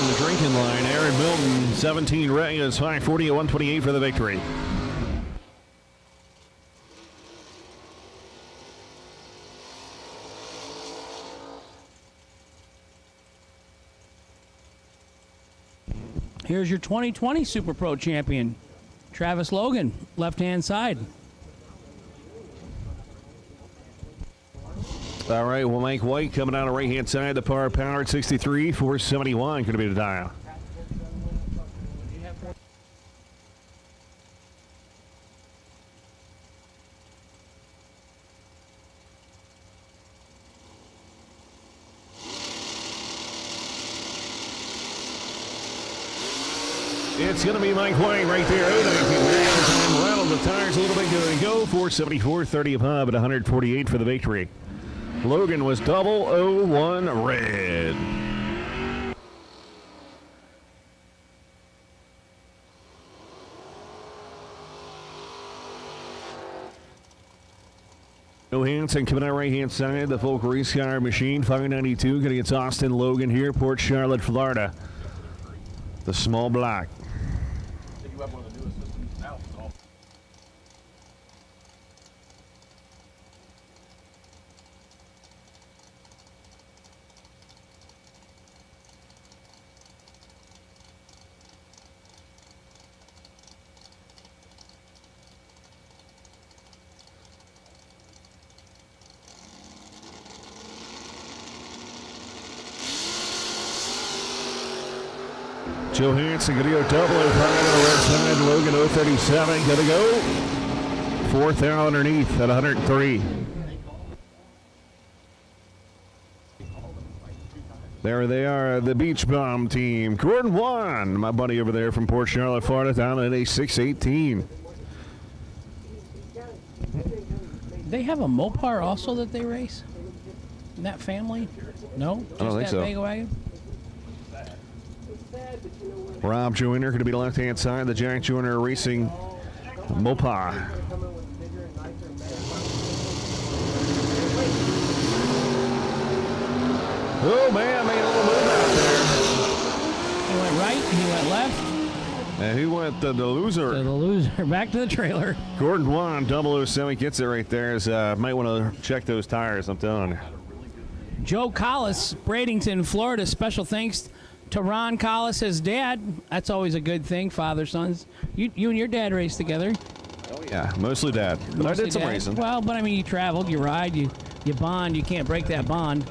The drinking line. Aaron Milton, 17 Reyes, 540 at 128 for the victory. Here's your 2020 Super Pro champion, Travis Logan, left-hand side. All right, well, Mike White coming out of right-hand side. The power powered 63, 471 going to be the dial. It's going to be Mike White right there. Rattle the tires a little bit. Going to go 474, 30 above at 148 for the victory. Logan was 001 red. Johansson coming out right-hand side. The Folk race car machine, 592. Going against Austin Logan here, Port Charlotte, Florida. The small block. You have one of the newest systems out. Johansson going to go double and five on the left side. Logan 037 going to go. Fourth out underneath at 103. There they are, the Beach Bomb team. Gordon 1, my buddy over there from Port Charlotte, Florida, down at a 618. They have a Mopar also that they race? In that family? No? Just I don't think that so. Vega wagon? Rob Joyner going to be the left-hand side. The Jack Joyner Racing Mopar. Oh, man, made a little move out there. He went right, he went left. And he went the loser. To the loser, back to the trailer. Gordon Wan, 007, gets it right there. Might want to check those tires, I'm telling you. Joe Collis, Bradenton, Florida. Special thanks to Ron Collis, his dad. That's always a good thing, father-sons. You and your dad raced together. Oh, yeah, mostly dad. But Mostly I did some dad. racing. Well, but I mean, you traveled, you ride, you bond. You can't break that bond.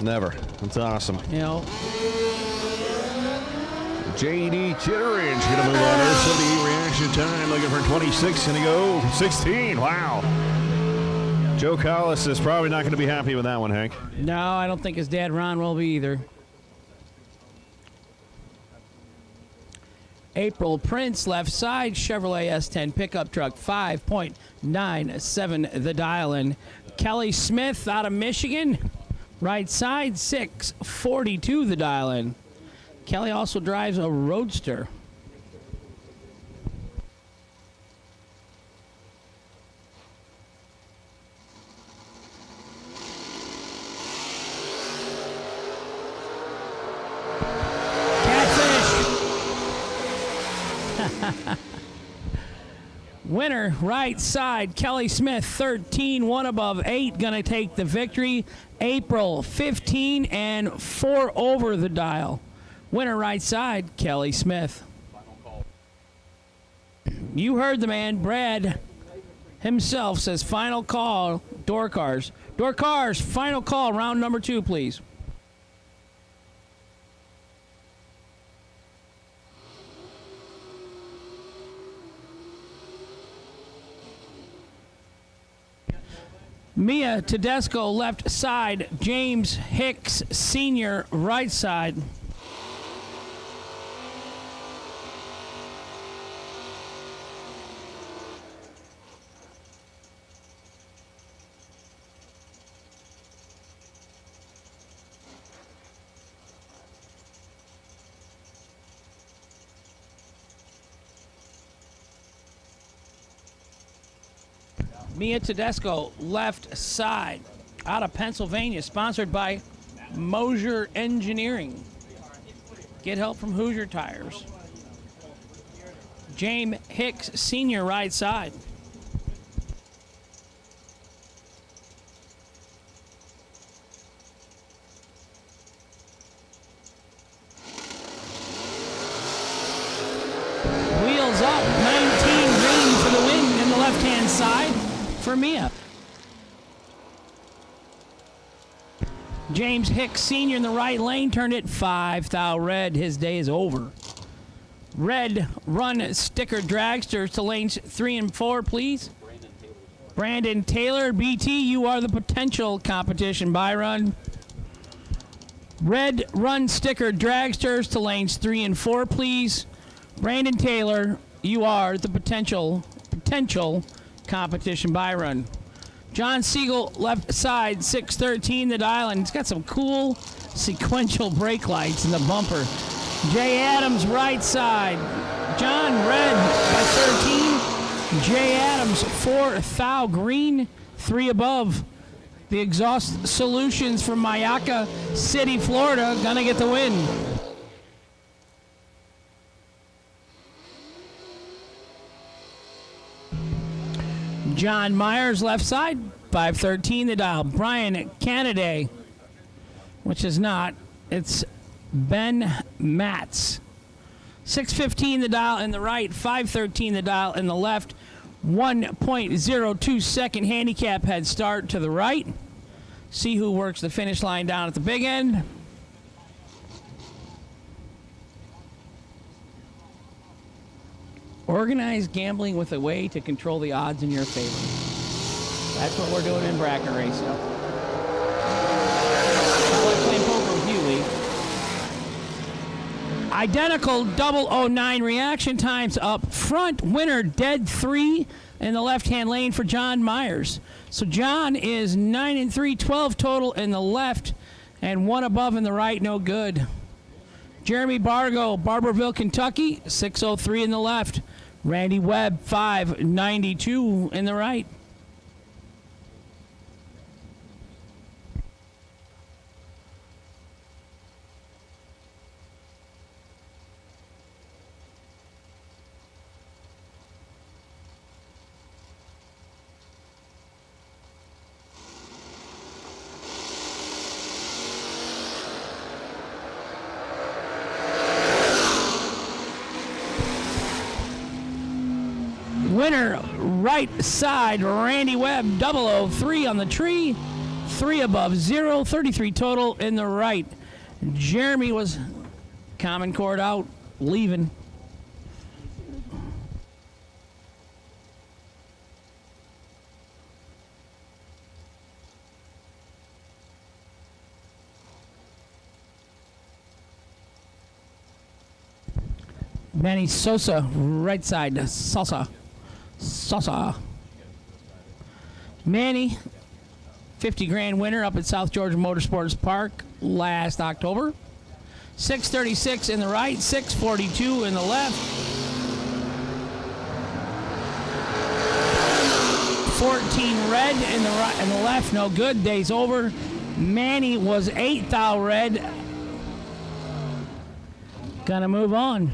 Never. That's awesome. You know. J.D. Kitteridge going to move on there. 78 reaction time, looking for 26, and he go 16. Wow. Joe Collis is probably not going to be happy with that one, Hank. No, I don't think his dad Ron will be either. April Prince, left side, Chevrolet S10 pickup truck, 5.97 the dial in. Kelly Smith out of Michigan, right side, 642 the dial in. Kelly also drives a Roadster. Winner, right side, Kelly Smith, 13, 1 above 8, going to take the victory. April, 15 and 4 over the dial. Winner, right side, Kelly Smith. You heard the man, Brad himself says final call, door cars. Door cars, final call, round number 2, please. Mia Tedesco, left side. James Hicks, Sr., right side. Mia Tedesco, left side, out of Pennsylvania, sponsored by Mosier Engineering. Get help from Hoosier Tires. James Hicks, Sr., right side. Wheels up, 19 green for the win in the left-hand side for Mia. James Hicks Sr. in the right lane turned it 5 thou red. His day is over. Red run sticker dragsters to lanes 3 and 4, please. Brandon Taylor, BT, you are the potential competition Byron. Red run sticker dragsters to lanes 3 and 4, please. Brandon Taylor, you are the potential competition Byron. John Siegel, left side, 613 the dial, and he's got some cool sequential brake lights in the bumper. Jay Adams, right side. John, red by 13. Jay Adams, 4 thou green, 3 above. The Exhaust Solutions from Mayaca City, Florida, gonna get the win. John Myers, left side, 513 the dial. Brian Canaday, which is not, it's Ben Matz. 615 the dial in the right, 513 the dial in the left. 1.02 second handicap head start to the right. See who works the finish line down at the big end. Organized gambling with a way to control the odds in your favor. That's what we're doing in bracket racing. I like playing poker with you, Lee. Identical 009 reaction times up front. Winner dead 3 in the left-hand lane for John Myers. So John is 9-3, 12 total in the left, and 1 above in the right, no good. Jeremy Bargo, Barberville, Kentucky, 603 in the left. Randy Webb, 592 in the right. Winner, right side, Randy Webb, 003 on the tree. 3 above, 0, 33 total in the right. Jeremy was common cord out, leaving. Manny Sosa, right side, salsa. Manny, 50 grand winner up at South Georgia Motorsports Park last October. 636 in the right, 642 in the left. 14 red in the right and the left, no good. Day's over. Manny was 8 thou red. Gonna move on.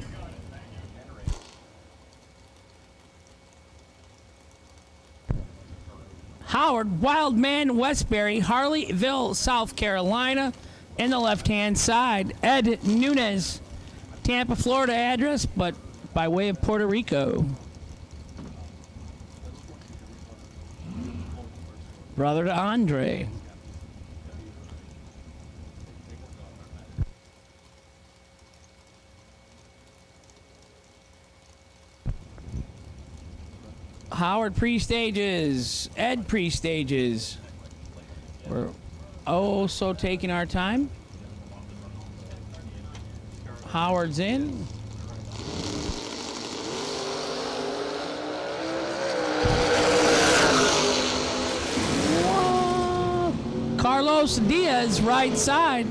Howard, Wildman, Westbury, Harleyville, South Carolina, in the left-hand side. Ed Nunez, Tampa, Florida address, but by way of Puerto Rico. Brother to Andre. Howard pre-stages, Ed pre-stages. We're so taking our time. Howard's in. Whoa. Carlos Diaz, right side.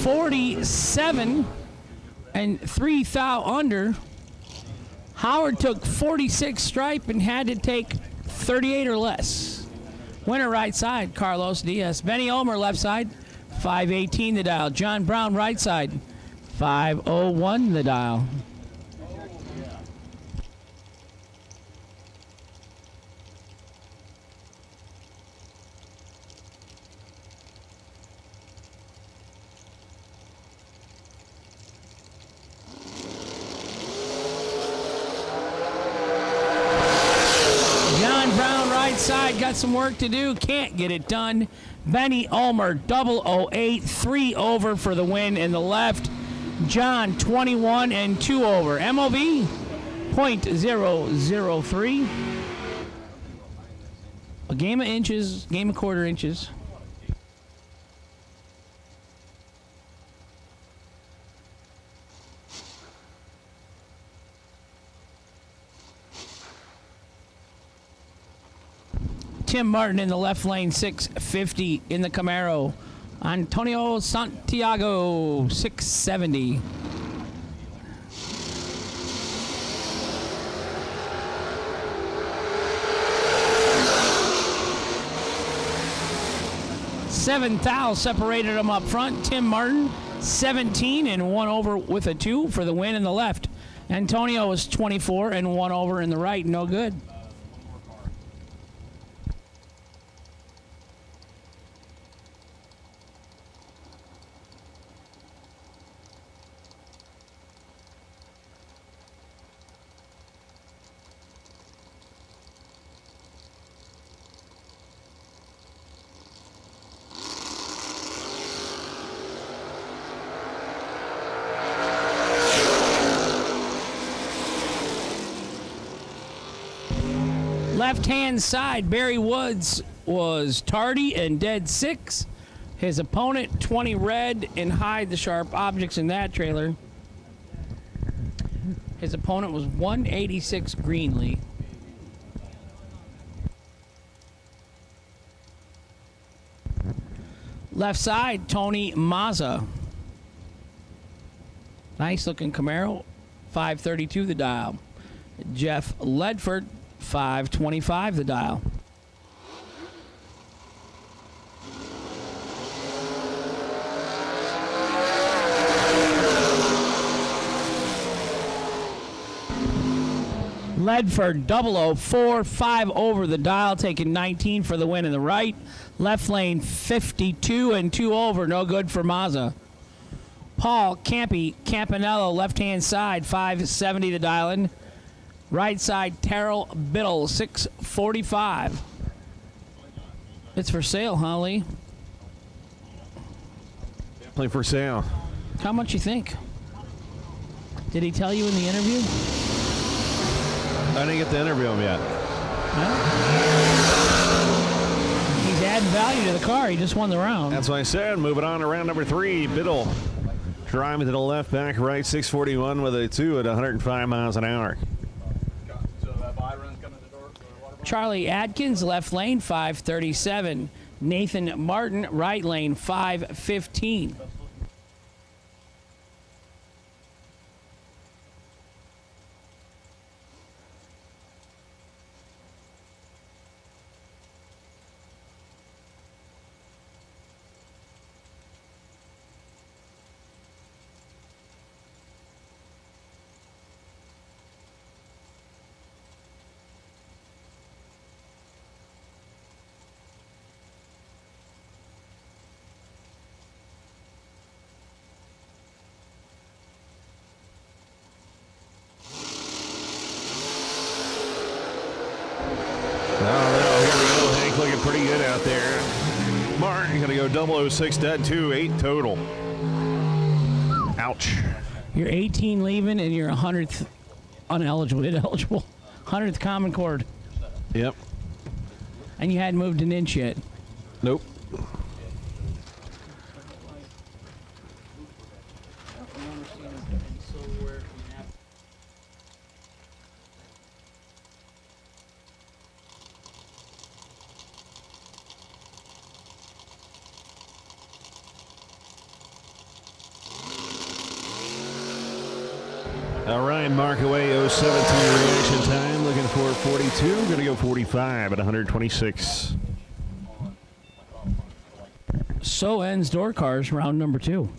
47 and 3 thou under. Howard took 46 stripe and had to take 38 or less. Winner right side, Carlos Diaz. Benny Ulmer left side, 518 the dial. John Brown right side, 501 the dial. Side got some work to do, can't get it done. Benny Ulmer 008, 3 over for the win in the left. John 21 and 2 over. MOV 0.003. A game of inches, game of quarter inches. Tim Martin in the left lane, 650 in the Camaro. Antonio Santiago, 670. Seven thou separated them up front. Tim Martin, 17 and 1 over with a 2 for the win in the left. Antonio was 24 and 1 over in the right, no good. Left-hand side, Barry Woods was tardy and dead 6. His opponent, 20 red, and hide the sharp objects in that trailer. His opponent was 186 greenly. Left side, Tony Mazza. Nice looking Camaro, 532 the dial. Jeff Ledford, 525 the dial. Ledford 0045 over the dial, taking 19 for the win in the right. Left lane 52 and 2 over, no good for Mazza. Paul Campanello, left-hand side, 570 the dial in. Right side, Terrell Biddle, 645. It's for sale, huh, Lee? Definitely for sale. How much you think? Did he tell you in the interview? I didn't get to interview him yet. He's adding value to the car. He just won the round. That's what I said. Moving on to round number 3. Biddle driving to the left, back right, 641 with a 2 at 105 miles an hour. Charlie Adkins, left lane, 537. Nathan Martin, right lane, 515. Looking pretty good out there. Martin going to go 006, dead 2, 8 total. Ouch. You're 18 leaving and you're 100th ineligible. 100th common cord. Yep. And you hadn't moved an inch yet. Nope. All right, mark away 017 reaction time. Looking for 42. Going to go 45 at 126. So ends door cars round number 2.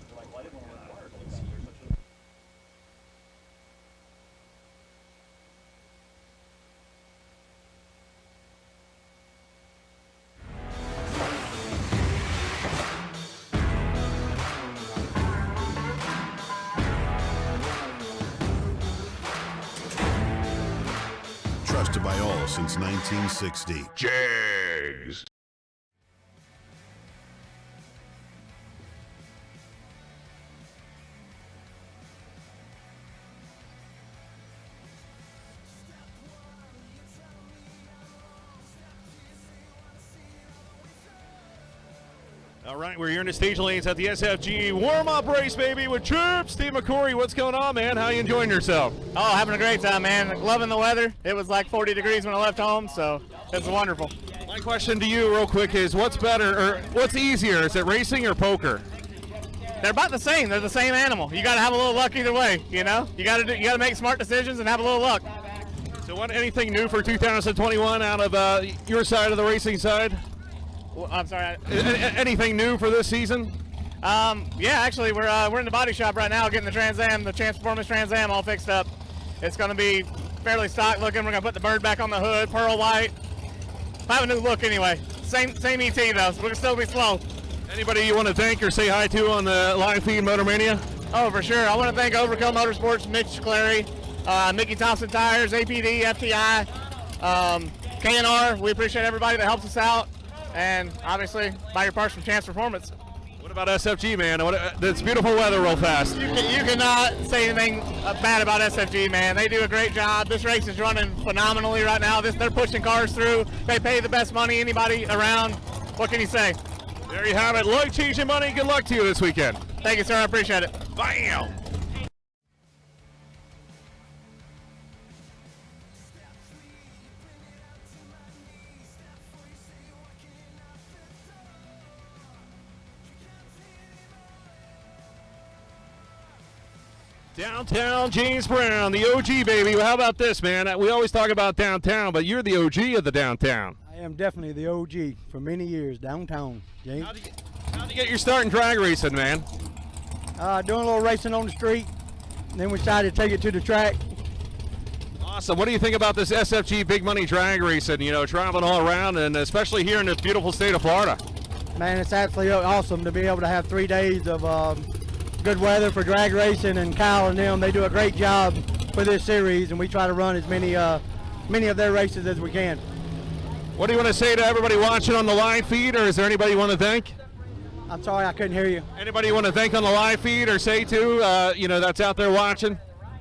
Trusted by all since 1960. Jags. All right, we're here in the stage lanes at the SFG warm-up race, baby, with Chirp. Steve McCory, what's going on, man? How you enjoying yourself? Oh, having a great time, man. Loving the weather. It was like 40 degrees when I left home, so it's wonderful. My question to you real quick is, what's better, or what's easier? Is it racing or poker? They're about the same. They're the same animal. You got to have a little luck either way, you know? You got to make smart decisions and have a little luck. So anything new for 2021 out of your side of the racing side? Well, I'm sorry. Anything new for this season? Yeah, actually, we're in the body shop right now getting the Trans Am, the Chance Performance Trans Am all fixed up. It's going to be fairly stock looking. We're going to put the bird back on the hood, pearl white. Have a new look anyway. Same ET though, so we're going to still be slow. Anybody you want to thank or say hi to on the live feed Motor Mania? Oh, for sure. I want to thank Overkill Motorsports, Mitch Clary, Mickey Thompson Tires, APD, FTI, KNR. We appreciate everybody that helps us out. And obviously, buy your parts from Chance Performance. What about SFG, man? It's beautiful weather real fast. You cannot say anything bad about SFG, man. They do a great job. This race is running phenomenally right now. They're pushing cars through. They pay the best money anybody around. What can you say? There you have it. Life-changing money. Good luck to you this weekend. Thank you, sir. I appreciate it. Bam! Downtown James Brown, the OG, baby. Well, how about this, man? We always talk about downtown, but you're the OG of the downtown. I am definitely the OG for many years, downtown, James. How'd you get your start in drag racing, man? Doing a little racing on the street, and then we decided to take it to the track. Awesome. What do you think about this SFG Big Money drag racing, you know, traveling all around, and especially here in this beautiful state of Florida? Man, it's absolutely awesome to be able to have 3 days of good weather for drag racing, and Kyle and them, they do a great job for this series, and we try to run as many of their races as we can. What do you want to say to everybody watching on the live feed, or is there anybody you want to thank? I'm sorry, I couldn't hear you. Anybody you want to thank on the live feed or say to, you know, that's out there watching?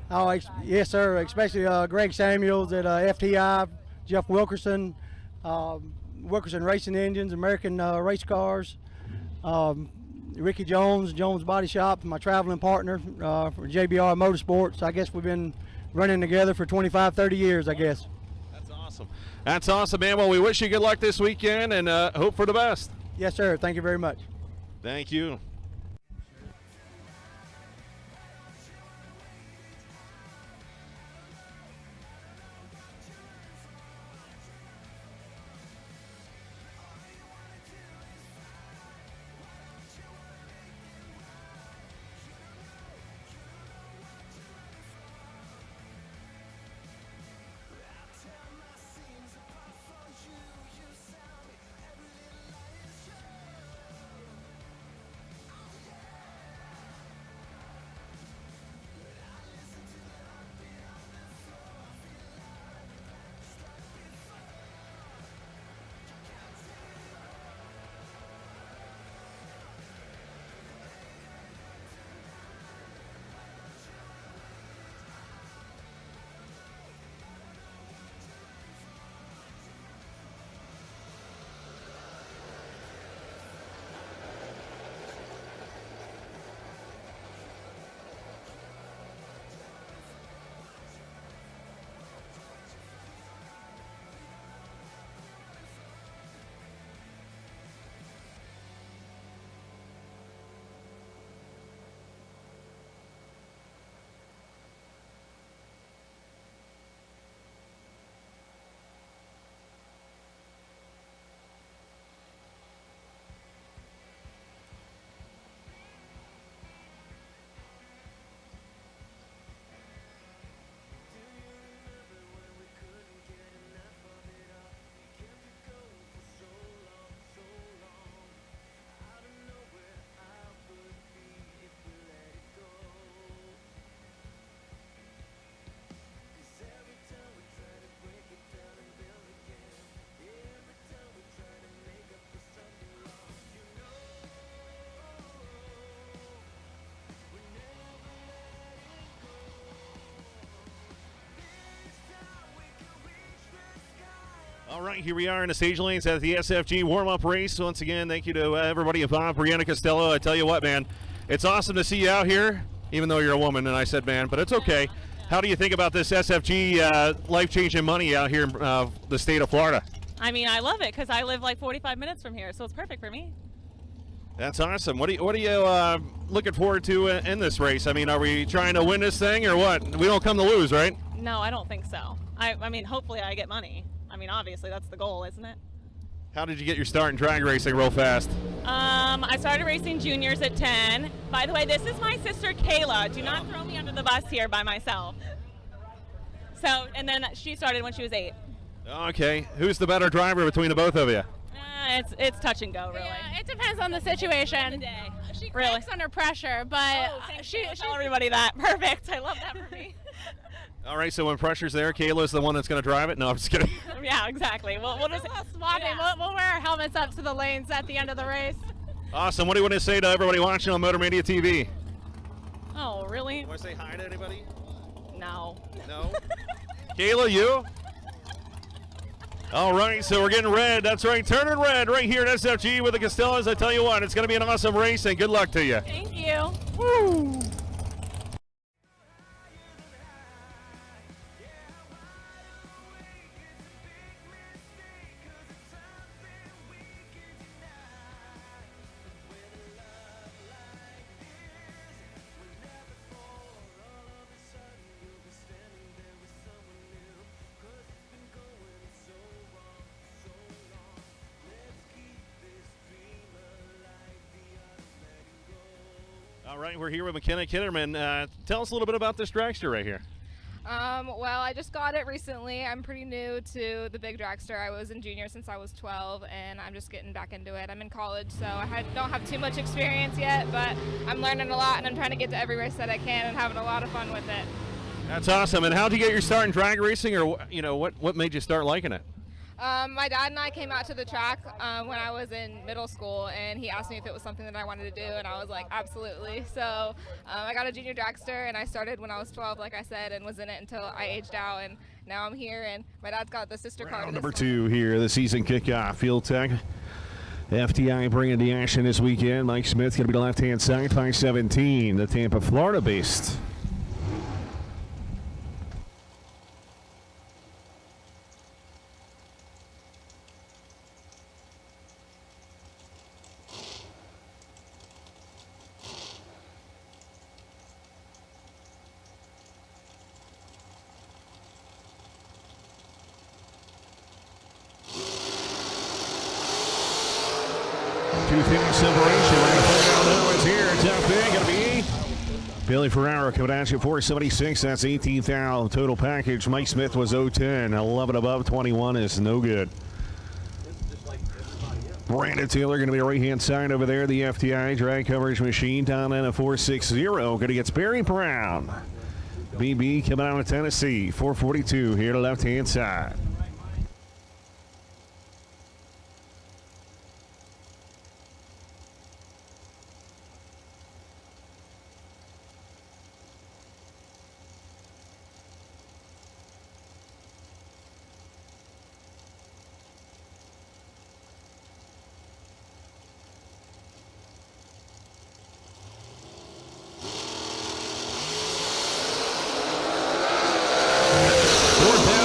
Oh, yes, sir, especially Greg Samuels at FTI, Jeff Wilkerson, Wilkerson Racing Engines, American Race Cars, Ricky Jones, Jones Body Shop, my traveling partner for JBR Motorsports. I guess we've been running together for 25, 30 years, I guess. That's awesome. That's awesome, man. Well, we wish you good luck this weekend and hope for the best. Yes, sir. Thank you very much. Thank you. All right, here we are in the stage lanes at the SFG warm-up race. Once again, thank you to everybody involved. Brianna Costello, I tell you what, man, it's awesome to see you out here, even though you're a woman, and I said man, but it's okay. How do you think about this SFG life-changing money out here in the state of Florida? I mean, I love it because I live like 45 minutes from here, so it's perfect for me. That's awesome. What are you looking forward to in this race? I mean, are we trying to win this thing or what? We don't come to lose, right? No, I don't think so. I mean, hopefully I get money. I mean, obviously that's the goal, isn't it? How did you get your start in drag racing real fast? I started racing juniors at 10. By the way, this is my sister Kayla. Do not throw me under the bus here by myself. So, and then she started when she was 8. Okay. Who's the better driver between the both of you? It's touch and go, really. Yeah, it depends on the situation. She cracks under pressure, but she tell everybody that. Perfect. I love that for me. All right, so when pressure's there, Kayla's the one that's going to drive it? No, I'm just kidding. Yeah, exactly. We'll just swapping. Yeah. We'll wear our helmets up to the lanes at the end of the race. Awesome. What do you want to say to everybody watching on Motor Media TV? Oh, really? Want to say hi to anybody? No. No? Kayla, you? All right, so we're getting red. That's right, turning red right here at SFG with the Costellas. I tell you what, it's going to be an awesome race, and good luck to you. Thank you. Woo! All right, we're here with McKenna Kitterman. Tell us a little bit about this dragster right here. Well, I just got it recently. I'm pretty new to the big dragster. I was in junior since I was 12, and I'm just getting back into it. I'm in college, so I don't have too much experience yet, but I'm learning a lot, and I'm trying to get to every race that I can and having a lot of fun with it. That's awesome. And how did you get your start in drag racing, or what made you start liking it? My dad and I came out to the track when I was in middle school, and he asked me if it was something that I wanted to do, and I was like, absolutely. So I got a junior dragster, and I started when I was 12, like I said, and was in it until I aged out, and now I'm here, and my dad's got the sister car. Number 2 here, the season kickoff. Field Tech. FTI bringing the action this weekend. Mike Smith going to be the left-hand side, 517, the Tampa, Florida-based. Separation. It's here. It's out there. Going to be Billy Ferraro coming at you 476. That's 18,000 total package. Mike Smith was 010. 11 above 21 is no good. Brandon Taylor going to be right hand side over there. The FTI drag coverage machine down in a 460. Going to get Barry Brown. BB coming out of Tennessee. 442 here to left hand side.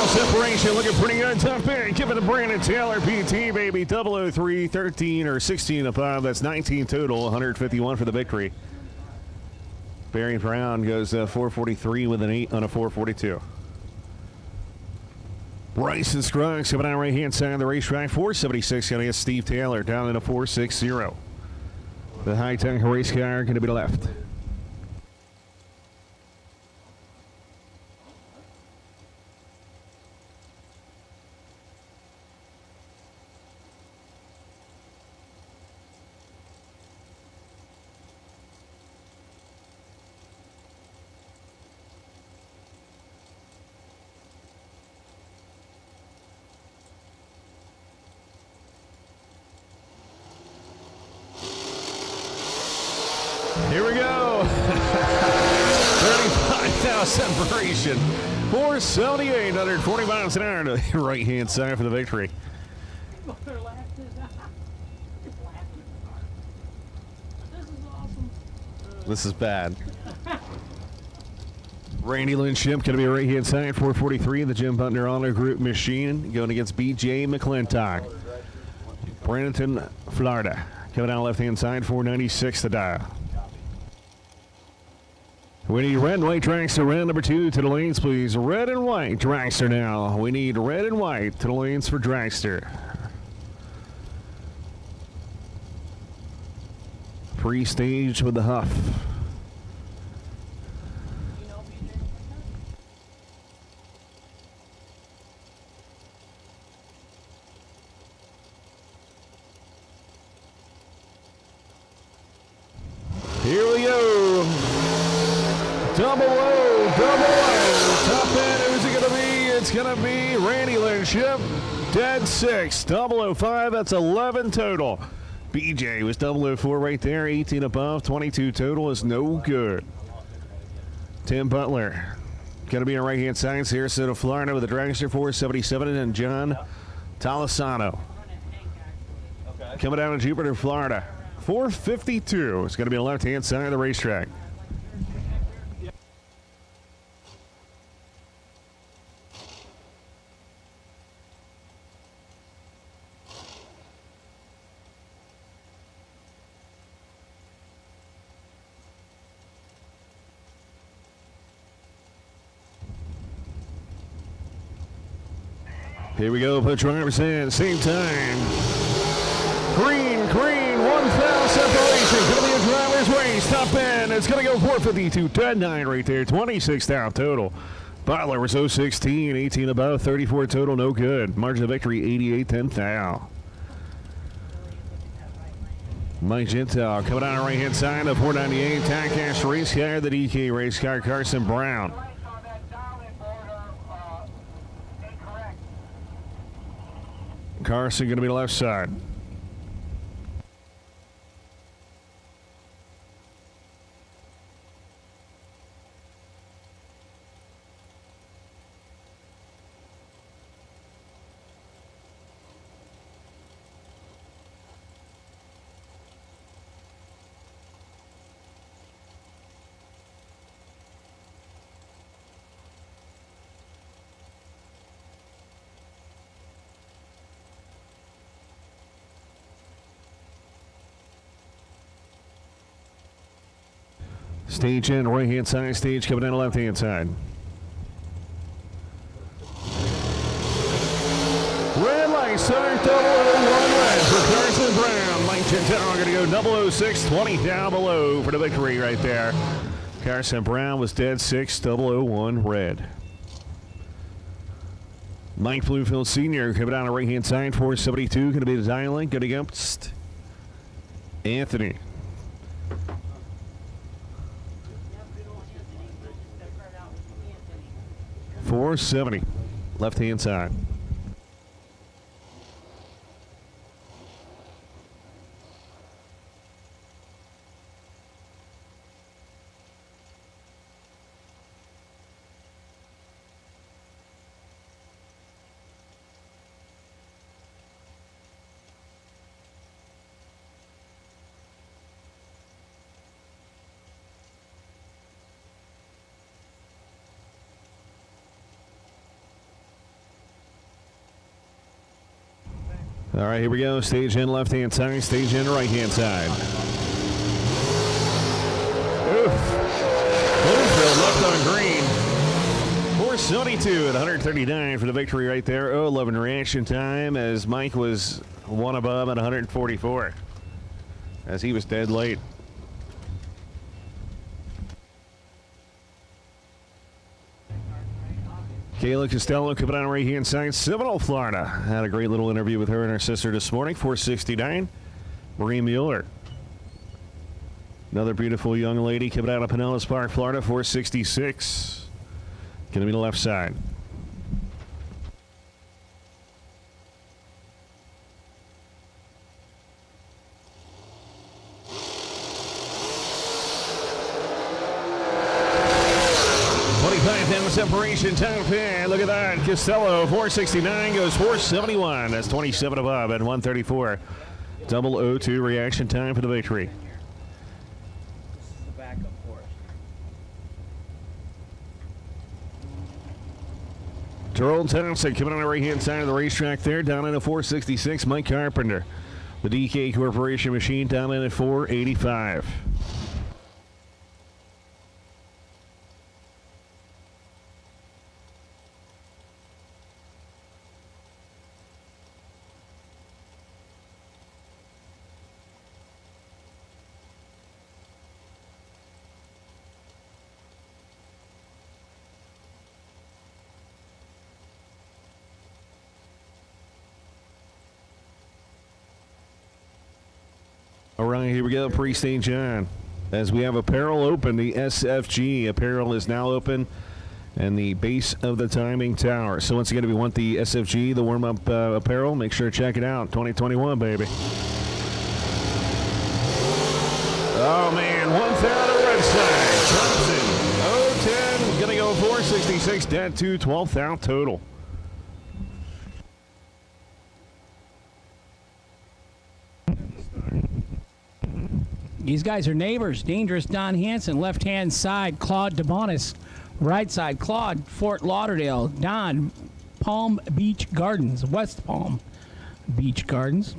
Separation looking pretty good. Tough pick. Give it to Brandon Taylor. PT, baby. 003, 13 or 16 above. That's 19 total. 151 for the victory. Barry Brown goes 443 with an 8 on a 442. Bryson Scruggs coming out right hand side of the racetrack. 476 going to get Steve Taylor down in a 460. The high-tech race car going to be the left. Here we go. 35,000 separation. 478, 140 miles an hour to the right-hand side for the victory. This is bad. Randy Lynchip going to be right-hand side, 443. The Jim Butner Auto Group machine going against B.J. McClintock. Bradenton, Florida. Coming down left-hand side, 496 the dial. We need red and white dragster. Red number 2 to the lanes, please. Red and white dragster now. We need red and white to the lanes for dragster. Pre-stage with the Huff. Here we go. Double O. Top end, who's it going to be? It's going to be Randy Lynchip. Dead 6. 005, that's 11 total. BJ was 004 right there. 18 above. 22 total is no good. Tim Butler going to be on right-hand side. Sarasota, Florida with the Dragster 477. And John Talisano coming down to Jupiter, Florida. 452. It's going to be on the left-hand side of the racetrack. Here we go, put drivers in, same time. Green, 1 foul separation. Going to be a driver's race. Top end, it's going to go 452, 10-9 right there. 26 down total. Butler was 016, 18 above, 34 total, no good. Margin of victory, 88-10 foul. Mike Gentile coming out on the right-hand side of 498. Tackash race car, the DK race car, Carson Brown. Carson going to be left side. Stage in, right-hand side, stage coming down the left-hand side. Red light, start 001 red for Carson Brown. Mike Gentile going to go 006, 20 down below for the victory right there. Carson Brown was dead 6, 001 red. Mike Bluefield Sr. coming down the right-hand side, 472, going to be the dial-in, going against Anthony. .470, left-hand side. All right, here we go. Stage in left-hand side, stage in right-hand side. Oof. Bluefield left on green. 472 at 139 for the victory right there. 011 reaction time as Mike was one above at 144 as he was dead late. Kayla Costello coming on right-hand side, Seminole, Florida. Had a great little interview with her and her sister this morning. 469, Marie Mueller. Another beautiful young lady coming out of Pinellas Park, Florida. 466. Going to be the left side. Separation time pin. Look at that. Costello, 469 goes 471. That's 27 above at 134. 002 reaction time for the victory. This is the backup for it. Terrell Townsend coming on the right-hand side of the racetrack there. Down in a 466. Mike Carpenter. The DK Corporation machine down in at 485. All right, here we go. Pre-stage on. As we have apparel open, the SFG apparel is now open, and the base of the timing tower. So once again, if you want the SFG, the warm-up apparel, make sure to check it out. 2021, baby. Oh, man, 1,000 red side. Thompson, 0-10, going to go 466, dead to 12,000 total. These guys are neighbors. Dangerous Don Hansen, left-hand side, Claude DeBonis. Right side, Claude, Fort Lauderdale. Don, Palm Beach Gardens, West Palm Beach Gardens.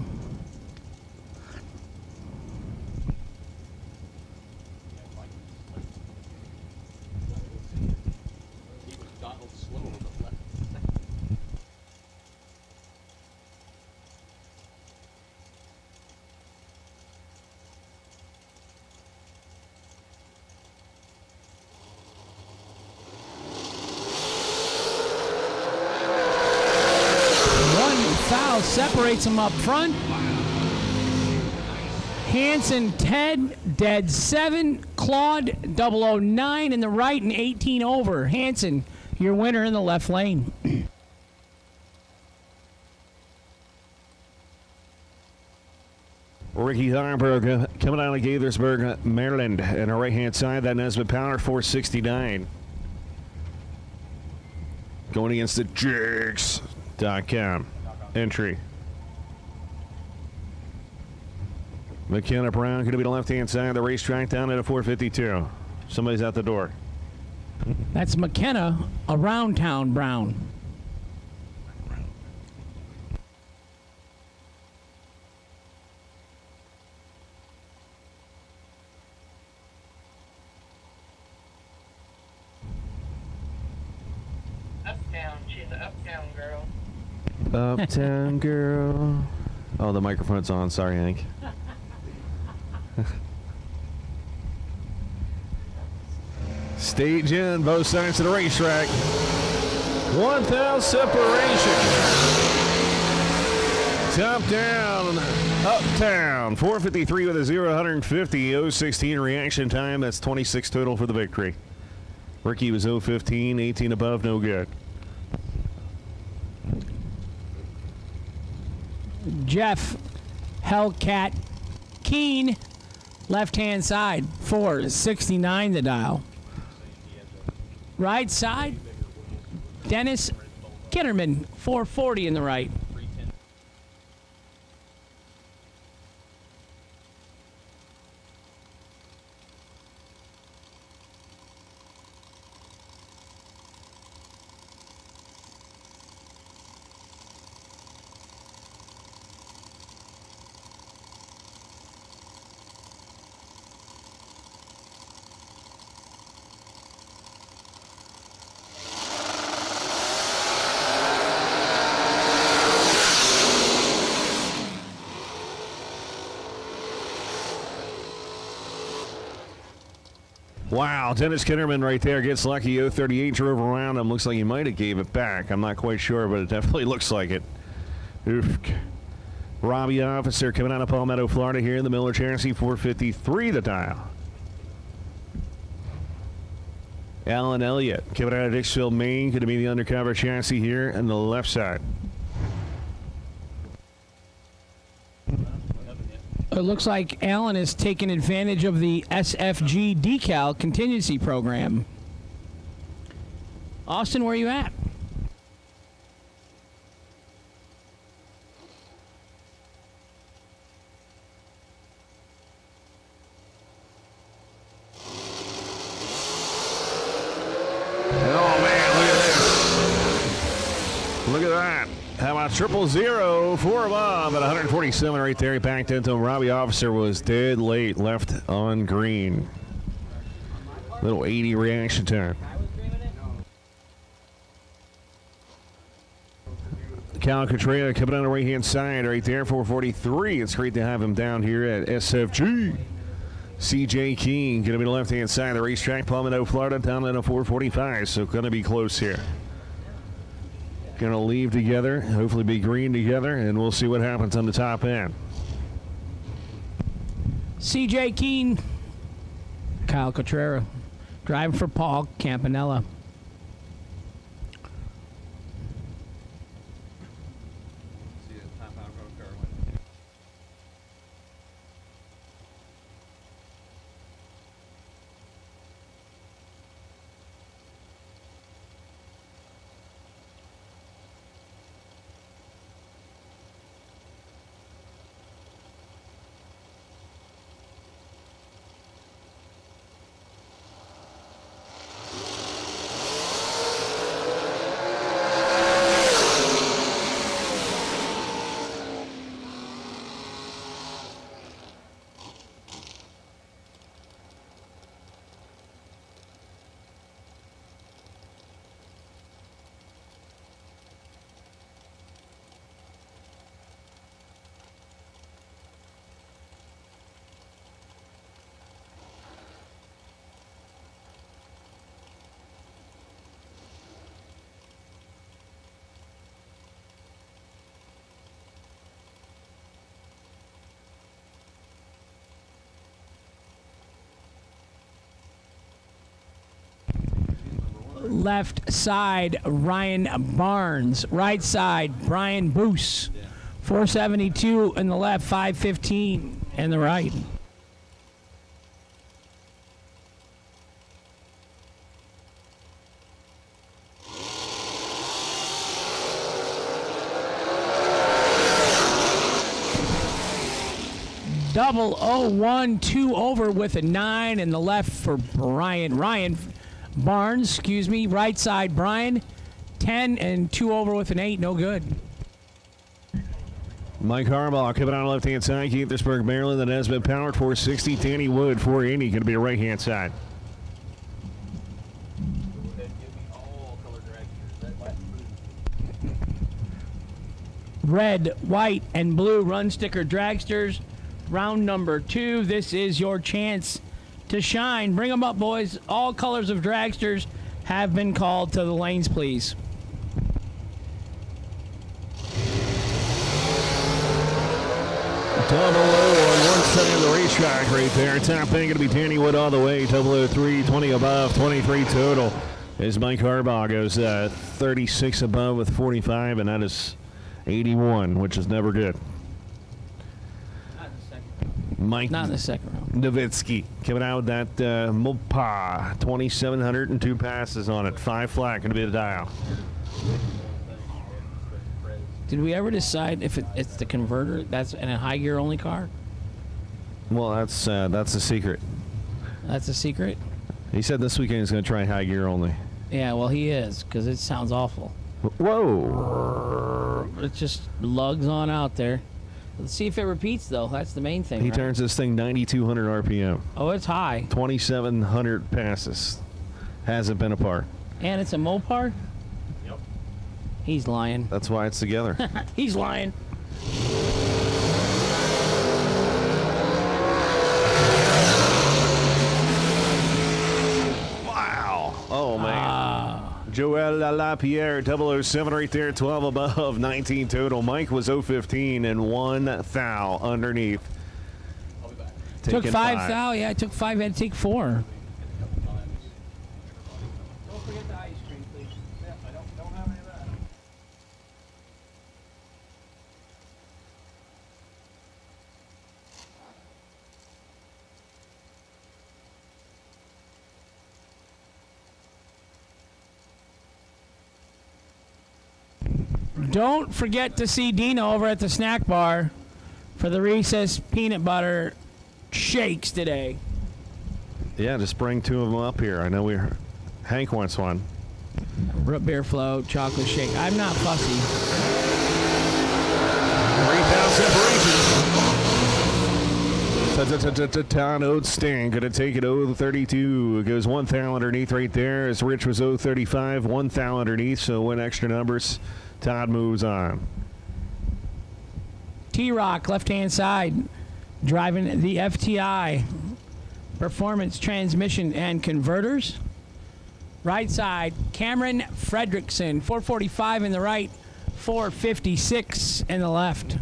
Foul separates them up front. Hansen, Ted, dead 7. Claude, 009 in the right and 18 over. Hansen, your winner in the left lane. Ricky Harburg coming out of Gaithersburg, Maryland. And our right-hand side, that Nesbitt Power, 469. Going against the Jigs.com. Entry. McKenna Brown going to be the left-hand side of the racetrack down at a 452. Somebody's at the door. That's McKenna, around town Brown. Uptown, she's an uptown girl. Uptown girl. Oh, the microphone's on. Sorry, Hank. Stage in, both sides of the racetrack. 1,000 separation. Top down, uptown. 453 with a 0-150. 016 reaction time. That's 26 total for the victory. Ricky was 015, 18 above, no good. Jeff Hellcat Keen, left-hand side, 469 the dial. Right side, Dennis Kitterman, 440 in the right. Wow, Dennis Kinnerman right there gets lucky. 038 drove around him. Looks like he might have gave it back. I'm not quite sure, but it definitely looks like it. Oof. Robbie Officer coming out of Palmetto, Florida here in the Miller Chassis, 453 the dial. Alan Elliott coming out of Dixville, Maine, going to be the undercover chassis here on the left side. It looks like Alan is taking advantage of the SFG decal contingency program. Austin, where are you at? Oh, man, look at this. Look at that. How about 000, 4 above at 147 right there. He backed into him. Robbie Officer was dead late, left on green. Little 80 reaction time. Cal Contreras coming on the right-hand side right there, 443. It's great to have him down here at SFG. CJ King going to be the left-hand side of the racetrack. Palmetto, Florida, down at a 445, so going to be close here. Going to leave together, hopefully be green together, and we'll see what happens on the top end. CJ Keen, Kyle Contreras, driving for Paul Campanella. Left side, Ryan Barnes. Right side, Brian Boos. 472 in the left, 515 in the right. Double 0-1, 2 over with a 9 in the left for Ryan Barnes, right side Brian, 10 and 2 over with an 8, no good. Mike Harbaugh coming out left-hand side, Gaithersburg, Maryland, that has been powered 460. Danny Wood, 480, going to be a right-hand side. Red, white, and blue run sticker dragsters. Round number 2. This is your chance to shine. Bring them up, boys. All colors of dragsters have been called to the lanes, please. Double O on one side of the racetrack right there. Top end going to be Danny Wood all the way. 003, 20 above, 23 total. As Mike Harbaugh goes 36 above with 45, and that is 81, which is never good. Mike Not in the second round. Nowitzki coming out with that Mopa, 2,702 passes on it. 5 flat, going to be the dial. Did we ever decide if it's the converter that's in a high gear only car? Well, that's a secret. That's a secret? He said this weekend he's going to try high gear only. Yeah, well, he is, because it sounds awful. Whoa. It just lugs on out there. Let's see if it repeats, though. That's the main thing. He right? turns this thing 9,200 RPM. Oh, it's high. 2,700 passes. Hasn't been apart. And it's a Mopar? Yep. He's lying. That's why it's together. He's lying. Wow. Oh, man. Joel LaPierre, 007 right there, 12 above, 19 total. Mike was 015 and 1 foul underneath. I'll be back. Took Taking 5 foul. Yeah, I took 5. Had to take 4. Don't forget the ice cream, please. Yeah, I don't have any of that. Don't forget to see Dino over at the snack bar for the Reese's peanut butter shakes today. Yeah, just bring 2 of them up here. I know Hank wants one. Root beer float, chocolate shake. I'm not fussy. 3 foul separation. Town Oates Sting going to take it 0-32. It goes 1 foul underneath right there as Rich was 0-35. 1 foul underneath, so 1 extra numbers. Todd moves on. T-Rock, left-hand side, driving the FTI. Performance Transmission and Converters. Right side, Cameron Fredrickson, 445 in the right, 456 in the left.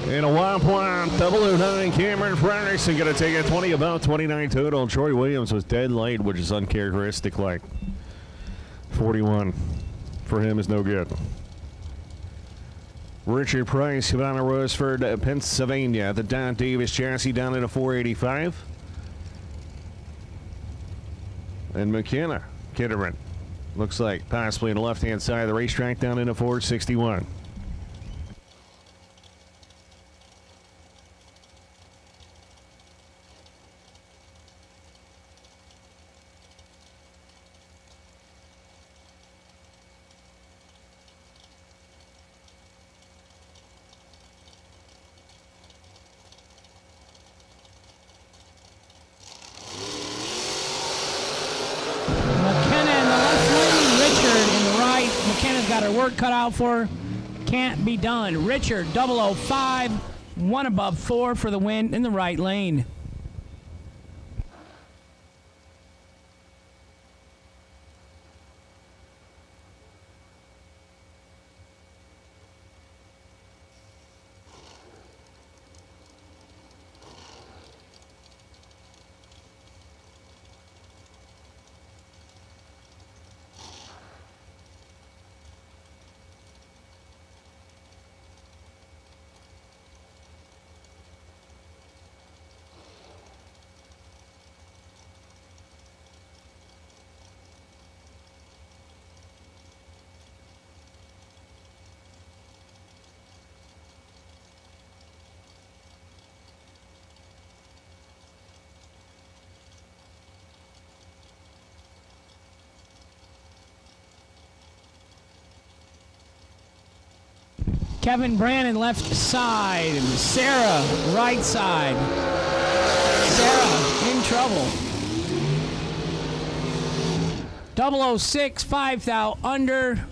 And a 009 Cameron Fredrickson going to take it 20 above, 29 total. Troy Williams was dead late, which is uncharacteristic. Like 41 for him is no good. Richard Price coming out of Roseford, Pennsylvania. The Don Davis chassis down at a 485. And McKenna Kitterin looks like possibly on the left-hand side of the racetrack down in a 461. work cut out for her. Can't be done. Richard, 005, 1 above 4 for the win in the right lane. Kevin Brannon left side. Sarah right side. Sarah in trouble. 006, 5 thou under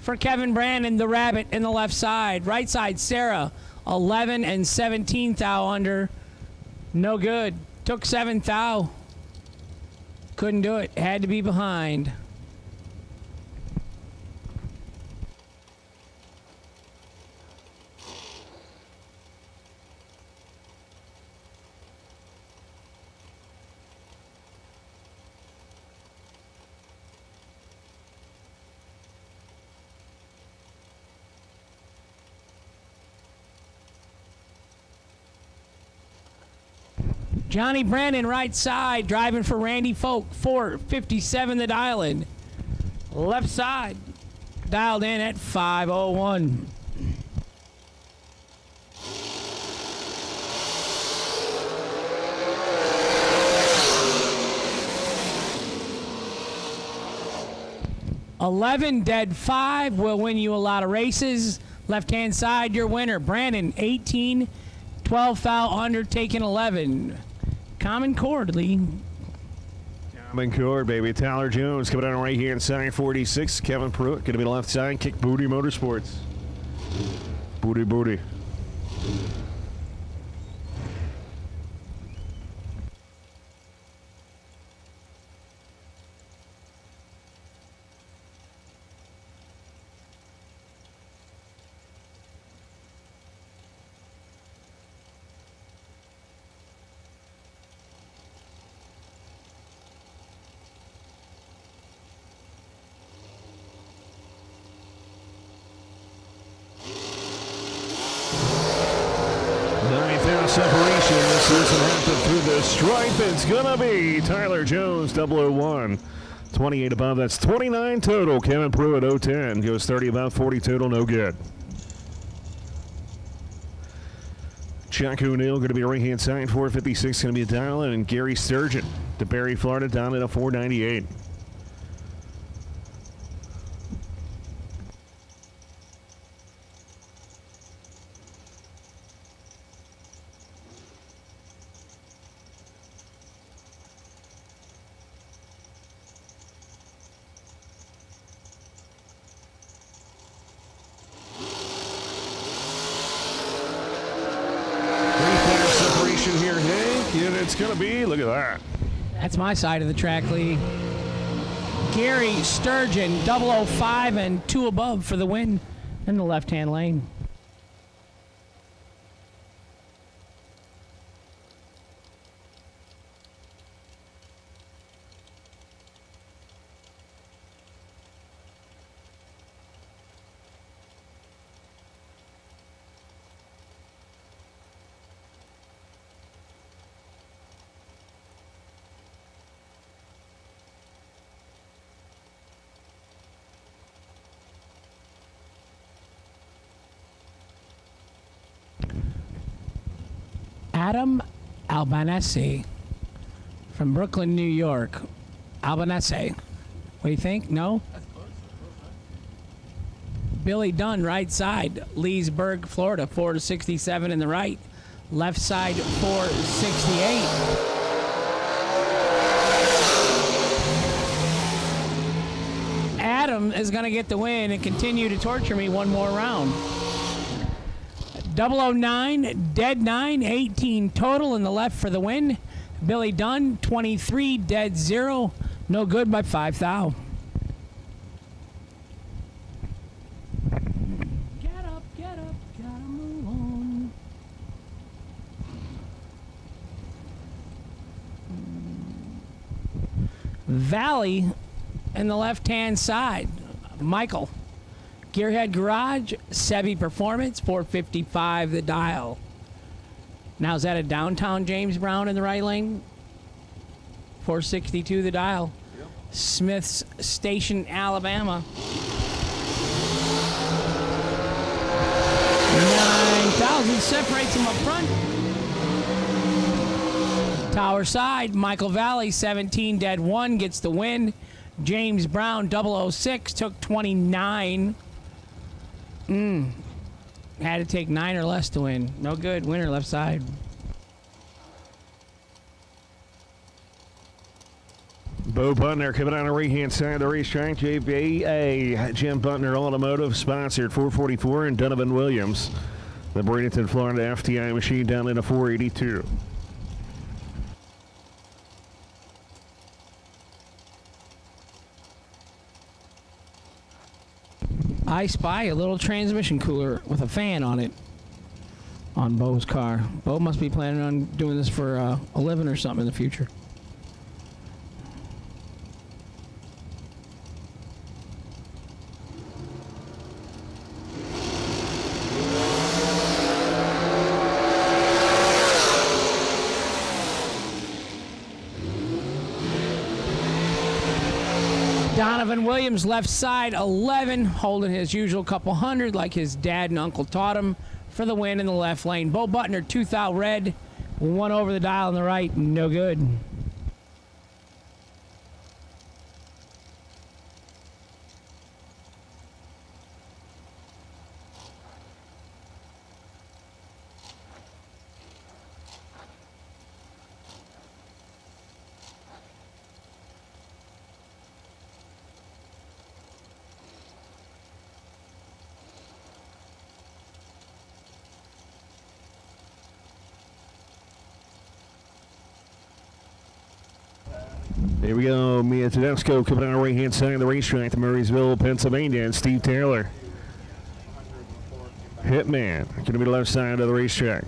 for Kevin Brannon, the rabbit in the left side. Right side, Sarah, 11 and 17 thou under. No good. Took 7 thou. Couldn't do it. Had to be behind. Johnny Brandon, right side, driving for Randy Folk, 457 the dial in. Left side, dialed in at 501. $11 dead 5 will win you a lot of races. Left-hand side, your winner, Brandon, 18, 12 thou under, taking 11. Common Cord, Lee. Common Cord, baby. Tyler Jones coming out right here inside 46. Kevin Pruitt going to be left side. Kick Booty Motorsports. Booty, booty. Separation. This doesn't happen through the stripe. It's gonna be Tyler Jones, 001. 28 above. That's 29 total. Kevin Pruitt, 010. Goes 30 above, 40 total. No good. Chuck O'Neill going to be right hand side. 456 going to be a dial in. And Gary Sturgeon to Barry, Florida, down at a 498. Here, Hank, and it's going to be, look at that. That's my side of the track, Lee. Gary Sturgeon, 005 and 2 above for the win in the left-hand lane. Adam Albanese from Brooklyn, New York. Albanese. What do you think? No? Billy Dunn, right side. Leesburg, Florida, 467 in the right. Left side, 468. Adam is going to get the win and continue to torture me one more round. 009, dead 9, 18 total in the left for the win. Billy Dunn, 23, dead 0, no good by 5 thou. Get up, gotta move on. Valley in the left-hand side. Michael. Gearhead Garage, SFG Performance, 455 the dial. Now is that a downtown James Brown in the right lane? 462 the dial. Yep. Smith's Station, Alabama. 9,000 separates him up front. Tower side, Michael Valley, 17 dead 1 gets the win. James Brown, 006, took 29. Had to take 9 or less to win. No good. Winner left side. Bo Butner coming on the right-hand side of the racetrack. JBA, Jim Butner Automotive, sponsored 444, and Donovan Williams, the Bradenton, Florida FTI machine down in a 482. I spy a little transmission cooler with a fan on it on Bo's car. Bo must be planning on doing this for a living or something in the future. Donovan Williams, left side, 11, holding his usual couple hundred like his dad and uncle taught him for the win in the left lane. Bo Butner, 2 thou red, 1 over the dial on the right, no good. Here we go. Mia Tedesco coming on the right-hand side of the racetrack to Murraysville, Pennsylvania, and Steve Taylor. Hitman going to be the left side of the racetrack.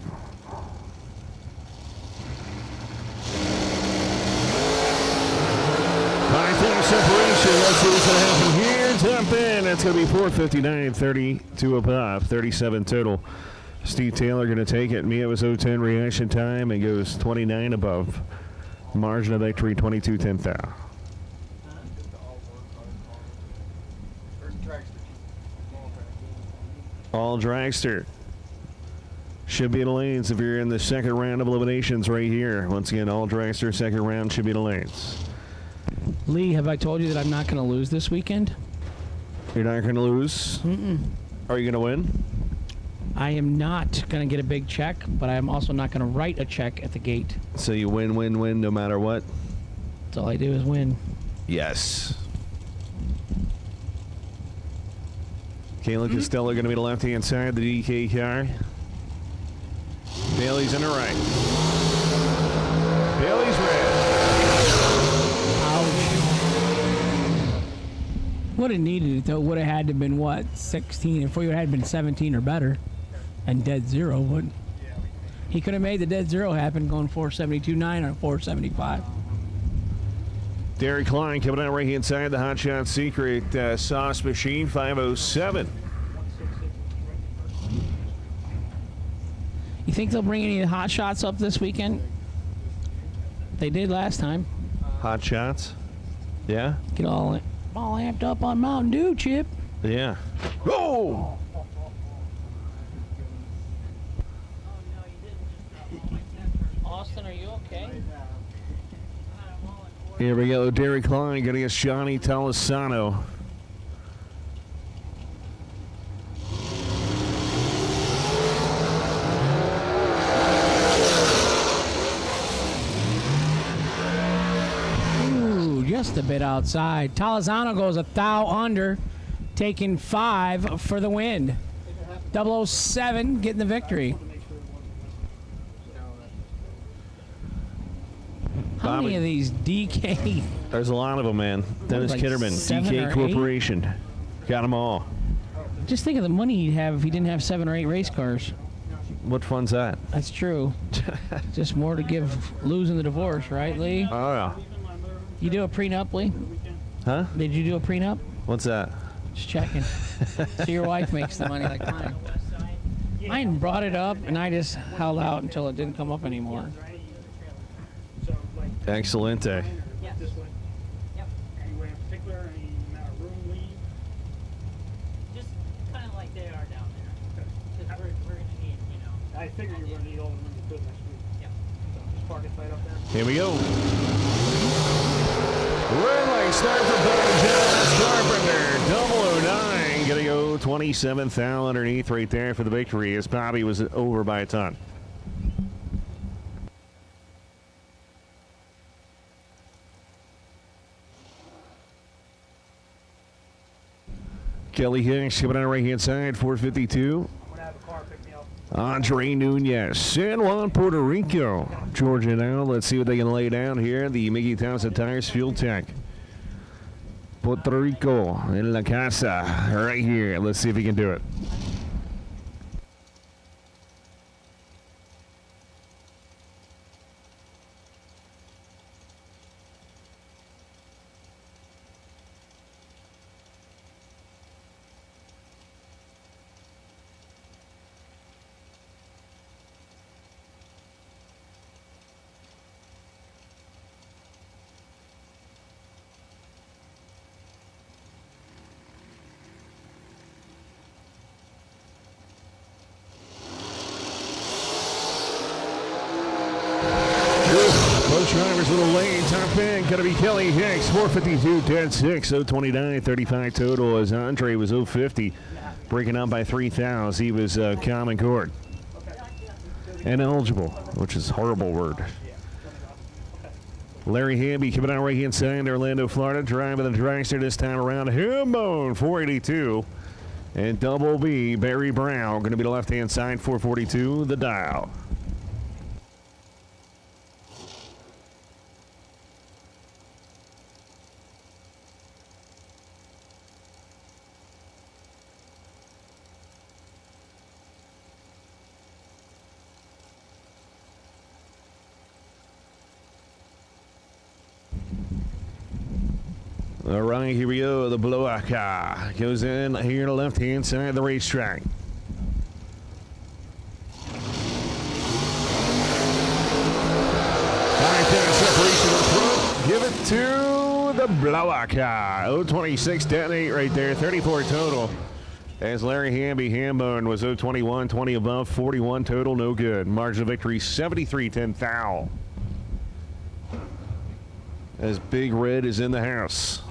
Separation. Let's see what's going to happen here. Jump in. That's going to be 459, 32 above, 37 total. Steve Taylor going to take it. Mia was 010 reaction time and goes 29 above. Margin of victory 22/10 thou. All dragster should be in the lanes if you're in the second round of eliminations right here. Once again, all dragster second round should be in the lanes. Lee, have I told you that I'm not going to lose this weekend? You're not going to lose? Are you going to win? I am not going to get a big check, but I am also not going to write a check at the gate. So you win, win, win no matter what? That's all I do is win. Yes. Kayla Costello going to be the left-hand side of the DK car. Bailey's in the right. Bailey's red. Would have needed it, though. Would have had to have been, what, 16? If we would have been 17 or better and dead 0, would he could have made the dead 0 happen going 472.9 or 475. Derek Klein coming out right-hand side, the Hot Shot Secret Sauce Machine, 507. You think they'll bring any of the hot shots up this weekend? They did last time. Hot shots? Yeah? Get all amped up on Mountain Dew, Chip. Yeah. Go! Austin, are you okay? Here we go. Derek Klein getting us Johnny Talisano. Ooh, just a bit outside. Talizano goes 1 thou under. taking 5 for the win. 007 getting the victory. How many of these DK? There's a lot of them, man. Dennis like Kitterman, 7 DK or 8? Corporation. Got them all. Just think of the money he'd have if he didn't have 7 or 8 race cars. What fun's that? That's true. Just more to give losing the divorce, right, Lee? Oh, yeah. You do a prenup, Lee? Huh? Did you do a prenup? What's that? Just checking. So your wife makes the money like mine. Mine brought it up, and I just held out until it didn't come up anymore. Excelente. Just kind of like they are down there. Because we're going to need, I figured you were going to need all the money you could next week. Yeah. So just park it right up there. Here we go. Red light start for John Carpenter. 009. Going to go 27th out underneath right there for the victory as Bobby was over by a ton. Kelly Hicks coming on the right-hand side, 452. Andre Nunez, San Juan, Puerto Rico. Georgia now. Let's see what they can lay down here. The Mickey Townsend Tires Fuel Tank. Puerto Rico in La Casa right here. Let's see if he can do it. Drivers little lane, top end, gonna be Kelly Hicks, 452, 10-6, 029, 35 total as Andre was 050, breaking out by 3 thous. He was Common Court. Ineligible, which is a horrible word. Larry Hamby coming out right hand side, Orlando, Florida, driving the dragster this time around. Hambone, 482. And Double B, Barry Brown, gonna be the left hand side, 442, the dial. All right, here we go. The blowout car goes in here on the left-hand side of the racetrack. Separation in front. Give it to the blowout car. 026, 10-8 right there. 34 total. As Larry Hamby, Hambone was 021, 20 above, 41 total, no good. Margin of victory, 73-10 thou. As Big Red is in the house.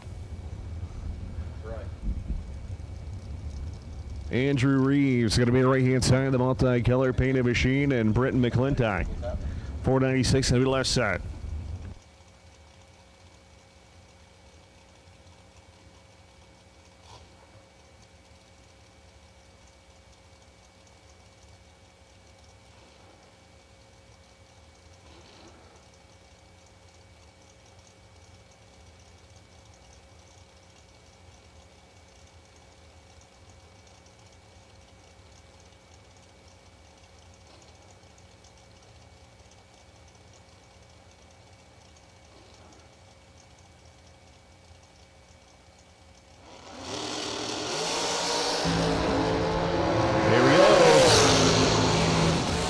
Andrew Reeves going to be the right-hand side of the multi-color painted machine, and Britton McClintock, 496 on the left side.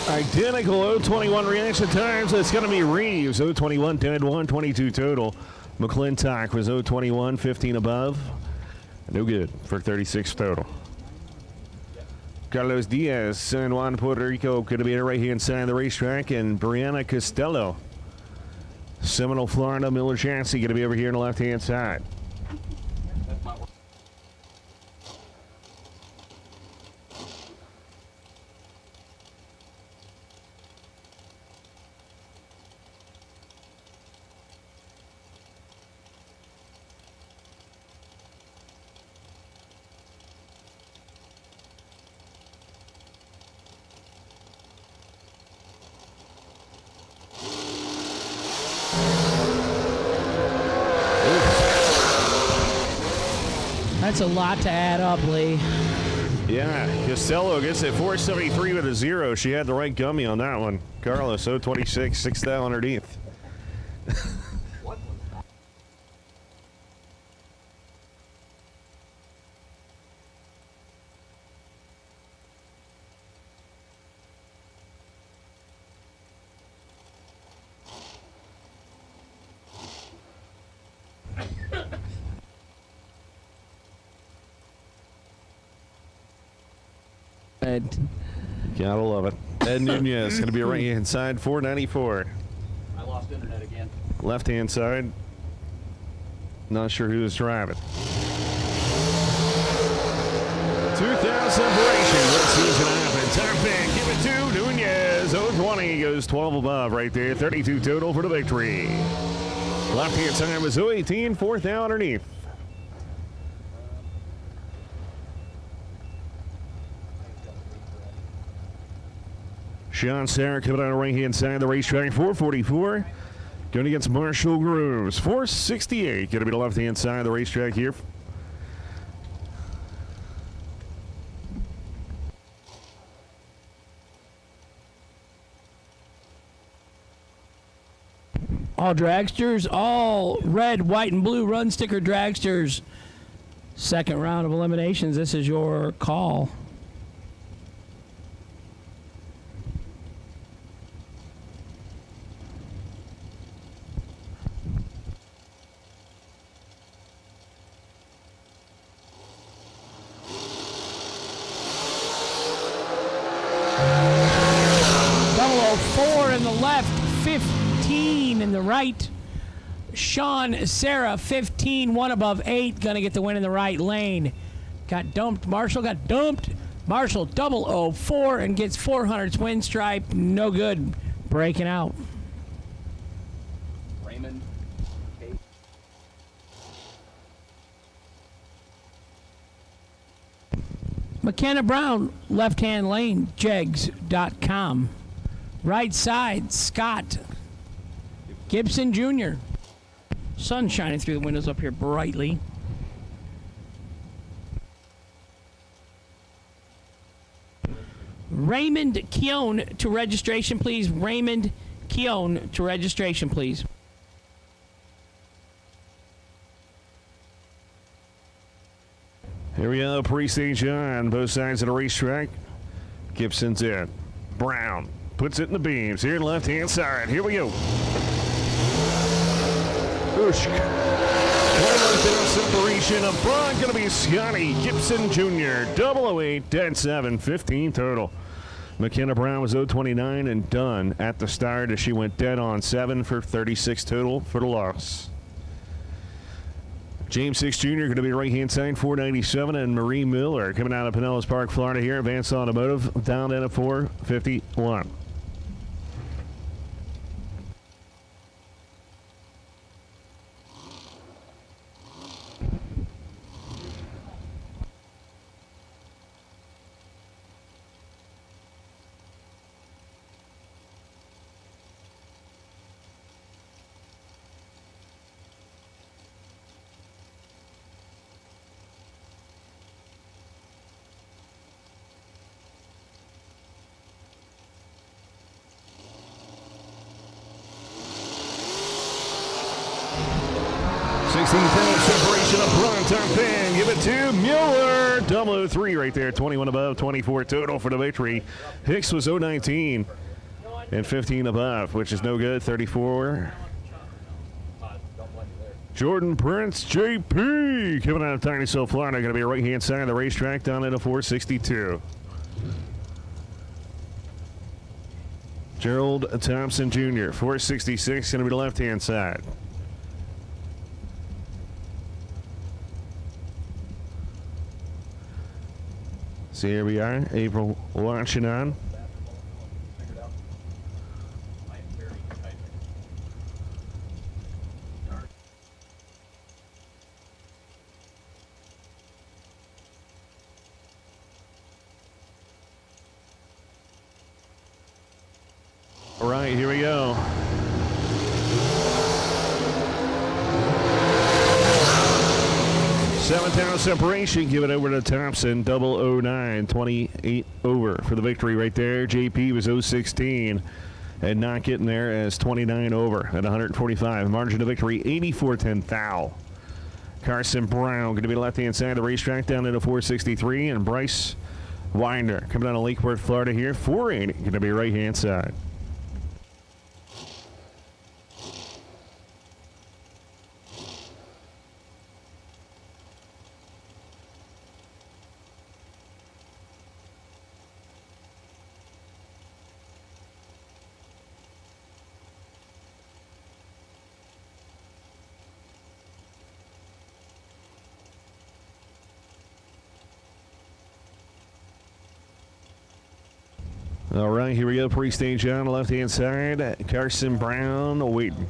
Identical 021 reaction times. It's going to be Reeves, 021, 10-1, 22 total. McClintock was 021, 15 above. No good for 36 total. Carlos Diaz, San Juan, Puerto Rico, going to be on the right-hand side of the racetrack. And Brianna Costello, Seminole, Florida, Miller Chassis, going to be over here on the left-hand side. That's a lot to add up, Lee. Yeah, Costello gets it 473 with a 0. She had the right gummy on that one. Carlos, 026, 6th down underneath. Ed. Gotta love it. Ed Nunez going to be right hand side, 494. I lost internet again. Left hand side. Not sure who's driving. 2,000 separation. Let's see what's going to happen. Top pick. Give it to Nunez. 020 goes 12 above right there. 32 total for the victory. Left hand side was 018. 4th down underneath. Sean Sarah coming out on the right-hand side of the racetrack, 444. Going against Marshall Grooves, 468. Going to be the left-hand side of the racetrack here. All dragsters, all red, white, and blue run sticker dragsters. Second round of eliminations. This is your call. In the left, 15 in the right. Sean Sarah, 15, one above 8, gonna get the win in the right lane. Got dumped. Marshall got dumped. Marshall 004 and gets 400's win stripe. No good. Breaking out. Raymond. Kate. McKenna Brown, left-hand lane, jegs.com. Right side, Scott Gibson Jr. Sun shining through the windows up here brightly. Raymond Keown to registration, please. Raymond Keown to registration, please. Here we go, pre-stage on both sides of the racetrack. Gibson's in. Brown puts it in the beams. Here, left-hand side. Here we go. Oosh. 21 separation. Up front, going to be Scotty Gibson Jr. 008, dead 7, 15 total. McKenna Brown was 029 and done at the start as she went dead on 7 for 36 total for the loss. James Six Jr. going to be right-hand side, 497, and Marie Miller coming out of Pinellas Park, Florida here. Advanced Automotive down in at 451. Separation up front, top 10. Give it to Mueller. 003 right there. 21 above, 24 total for the victory. Hicks was 019 and 15 above, which is no good. 34. Jordan Prince, JP, coming out of Tinyville, Florida. Going to be right-hand side of the racetrack down at a 462. Gerald Thompson Jr., 466, going to be the left-hand side. So here we are, April launching on. All right, here we go. 7th down separation. Give it over to Thompson. 009. 28 over for the victory right there. JP was 016. And not getting there as 29 over at 145. Margin of victory 84-10 Thal. Carson Brown going to be left-hand side of the racetrack down into 463. And Bryce Winder coming out of Lakeport, Florida here. 480 going to be right-hand side. All right, here we go. Pre-stage on the left-hand side. Carson Brown waiting.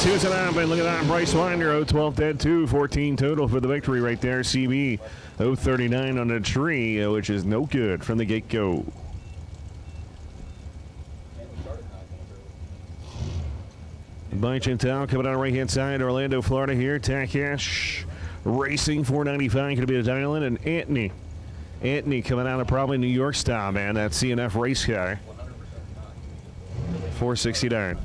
Here's an up, and look at that. Bryce Winder, 0-12 dead 2, 14 total for the victory right there. CB 0-39 on the tree, which is no good from the get-go. By Chantal coming out on the right-hand side, Orlando, Florida here. Takash Racing, 495, going to be the dial-in, and Anthony. Anthony coming out of probably New York style, man. That CNF race guy. 469.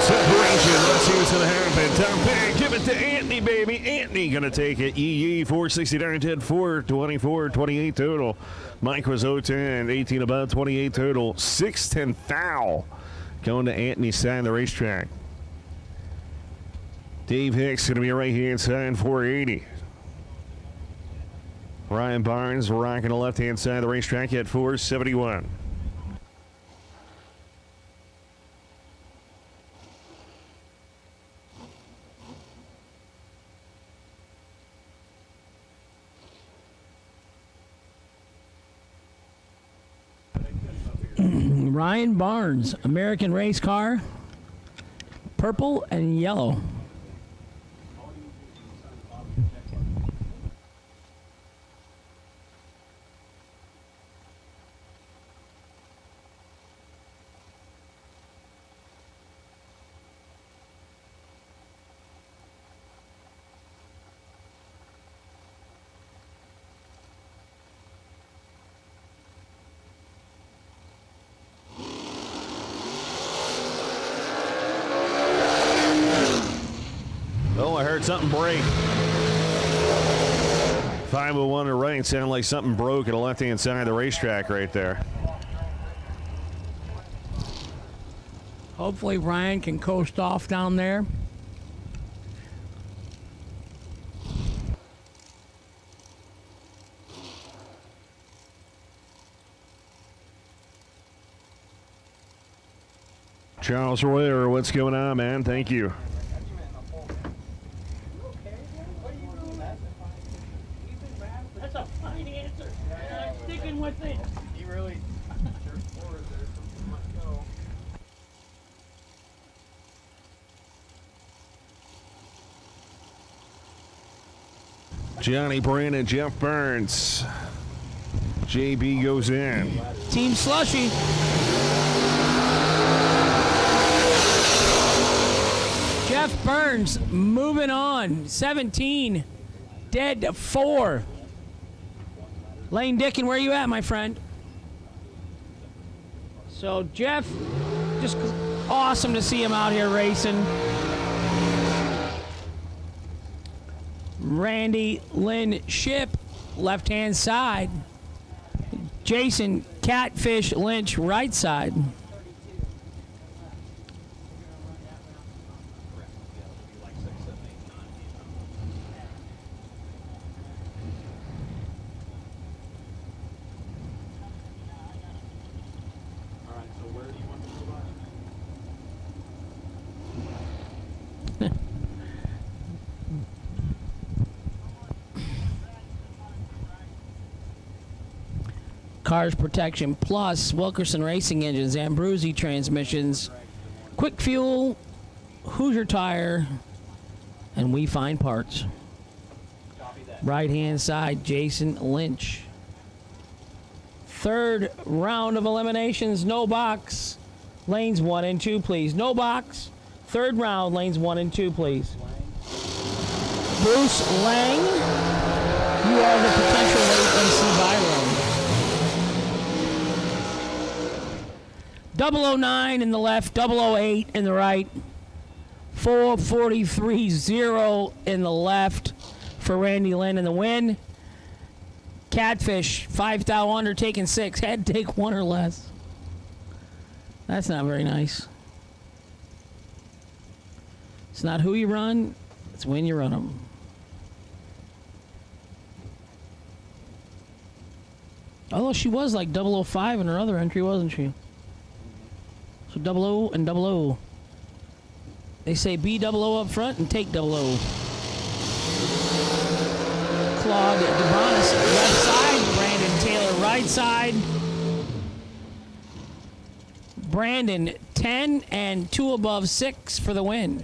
Separation. Let's see what's going to happen. Top pick. Give it to Anthony, baby. Anthony going to take it. 469 10 4 24 28 total. Mike was 010 18 about 28 total. 610 Thal going to Anthony's side of the racetrack. Dave Hicks going to be right hand side 480. Ryan Barnes rocking the left hand side of the racetrack at 471. Ryan Barnes, American race car, purple and yellow. Something break. 501 to right. Sounded like something broke at the left-hand side of the racetrack right there. Hopefully Ryan can coast off down there. Charles Royer, what's going on, man? Thank you. Johnny Brandon, Jeff Burns. JB goes in. Team Slushy. Jeff Burns moving on. 17. Dead to 4. Lane Dickin, where you at, my friend? So Jeff, just awesome to see him out here racing. Randy Lynn Ship, left-hand side. Jason Catfish Lynch, right side. Cars Protection Plus, Wilkerson Racing Engines, Ambrusi Transmissions, Quick Fuel, Hoosier Tire, and We Find Parts. Right-hand side, Jason Lynch. Third round of eliminations, no box. Lanes 1 and 2, please. No box. Third round, lanes 1 and 2, please. Bruce Lang, you are the potential late MC Byron. 009 in the left, 008 in the right. 443.0 in the left for Randy Lynn in the win. Catfish, 5 thou under, taking 6. Had to take 1 or less. That's not very nice. It's not who you run, it's when you run them. Although she was like 005 in her other entry, wasn't she? So 00 and 00. They say be 00 up front and take 00. Claude DeBonis, left side. Brandon Taylor, right side. Brandon, 10 and 2 above 6 for the win.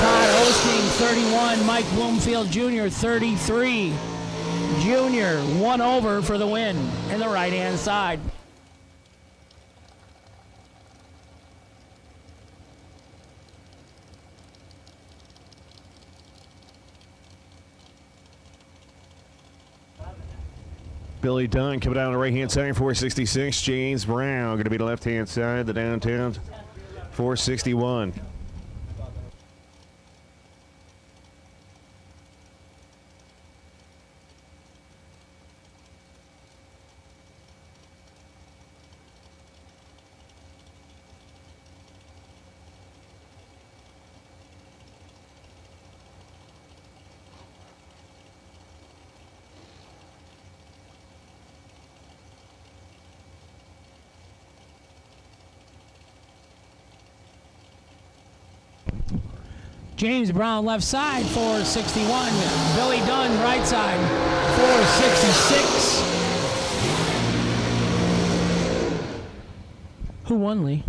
Todd Osting, 31. Mike Bloomfield Jr., 33. Junior, 1 over for the win in the right-hand side. Billy Dunn coming down on the right-hand side, 466. James Brown going to be the left-hand side, the downtown, 461. James Brown left side, 461. Billy Dunn right side, 466. Who won, Lee?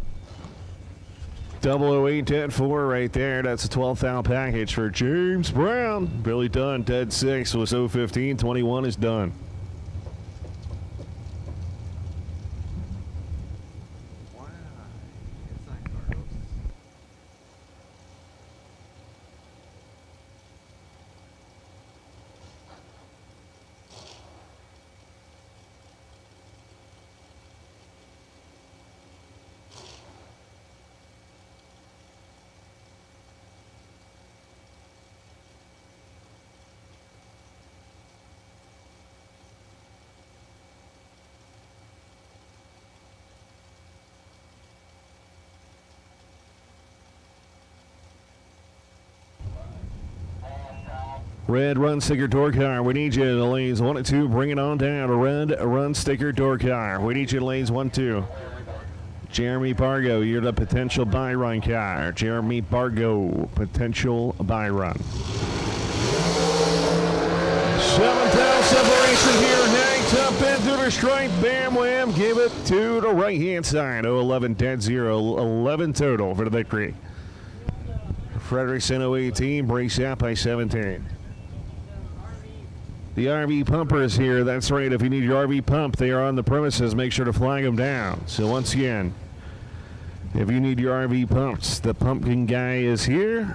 008-10-4 right there. That's a 12th out package for James Brown. Billy Dunn, dead 6 was 015-21 is done. Red run sticker door car. We need you in the lanes 1 and 2. Bring it on down. A red run sticker door car. We need you in lanes 1 and 2. Jeremy Bargo, you're the potential buy run car. Jeremy Bargo, potential buy run. 7th out separation here. Hang up into the stripe. Bam wham. Give it to the right hand side. 011-10. 11 total for the victory. Frederickson 018 breaks out by 17. The RV pumpers here. That's right. If you need your RV pump, they are on the premises. Make sure to flag them down. So once again, if you need your RV pumps, the pumpkin guy is here.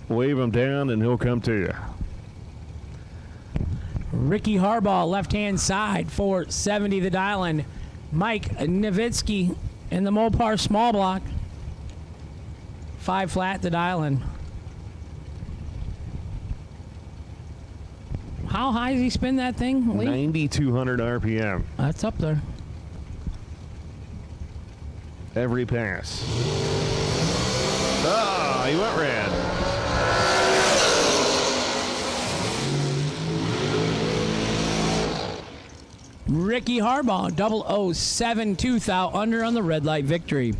Wave him down and he'll come to you. Ricky Harbaugh, left-hand side, 470 the dial-in. Mike Nowitzki in the Mopar small block. 5 flat the dial-in. How high does he spin that thing, Lee? 9,200 RPM. That's up there. Every pass. Oh, he went red. Ricky Harbaugh, 0072 thou under on the red light victory.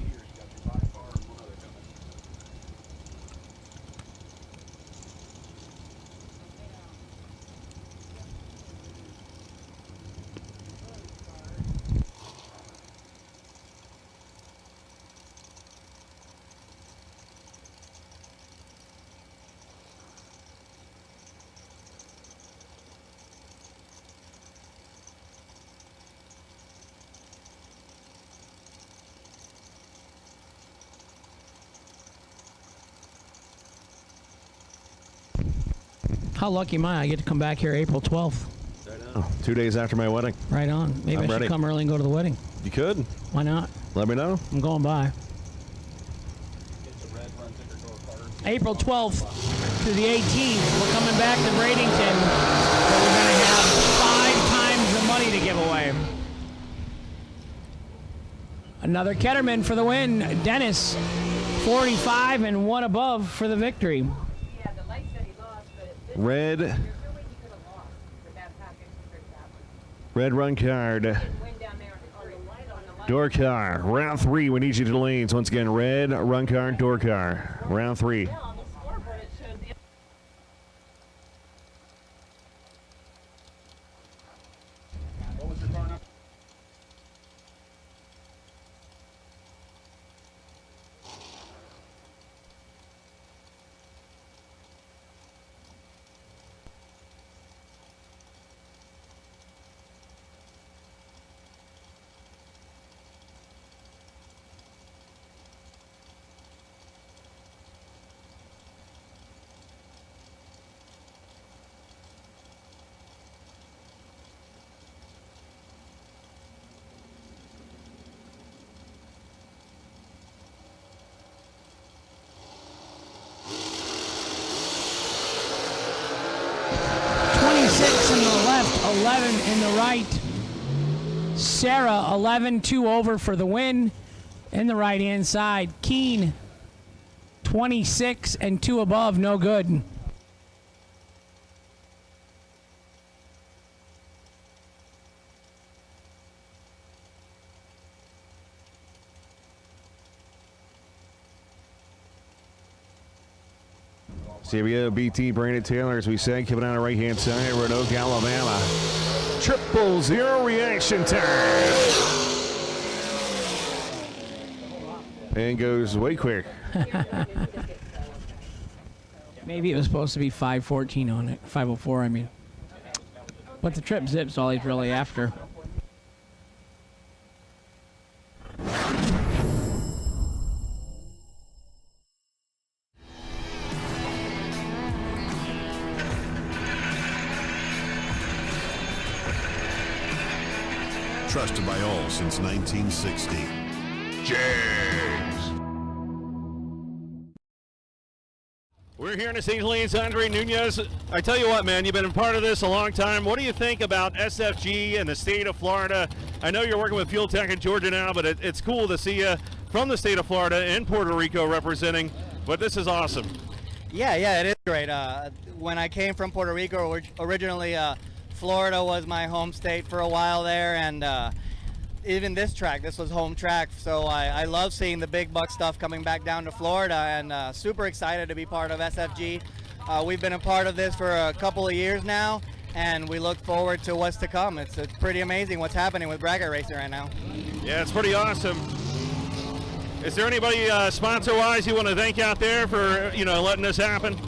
How lucky am I? I get to come back here April 12th. Oh, 2 days after my wedding. Right on. Maybe I'm I should ready. come early and go to the wedding. You could. Why not? Let me know. I'm going by. April 12th to the 18th, we're coming back to Bradenton, where we're going to have 5 times the money to give away. Another Ketterman for the win. Dennis, 45 and 1 above for the victory. Red run card. Door car. Round 3. We need you to the lanes. Once again, red run card, door car. Round 3. In the left, 11 in the right. Sarah, 11-2 over for the win. In the right-hand side, Keen, 26 and 2 above, no good. So here we go, BT Brandon Taylor, as we said, coming out on the right-hand side, Roanoke, Alabama. 000 reaction time. And goes way quick. Maybe it was supposed to be 514 on it, 504, I mean. But the trip zip's all he's really after. Trusted by all since 1960. James. We're here in the St. Lanes, Andre Nunez. I tell you what, man, you've been a part of this a long time. What do you think about SFG and the state of Florida? I know you're working with Fuel Tech in Georgia now, but it's cool to see you from the state of Florida and Puerto Rico representing, but this is awesome. Yeah, it is great. When I came from Puerto Rico, originally Florida was my home state for a while there, and even this was home track, so I love seeing the big buck stuff coming back down to Florida, and super excited to be part of SFG. We've been a part of this for a couple of years now, and we look forward to what's to come. It's pretty amazing what's happening with bracket racing right now. Yeah, it's pretty awesome. Is there anybody sponsor-wise you want to thank out there for letting this happen?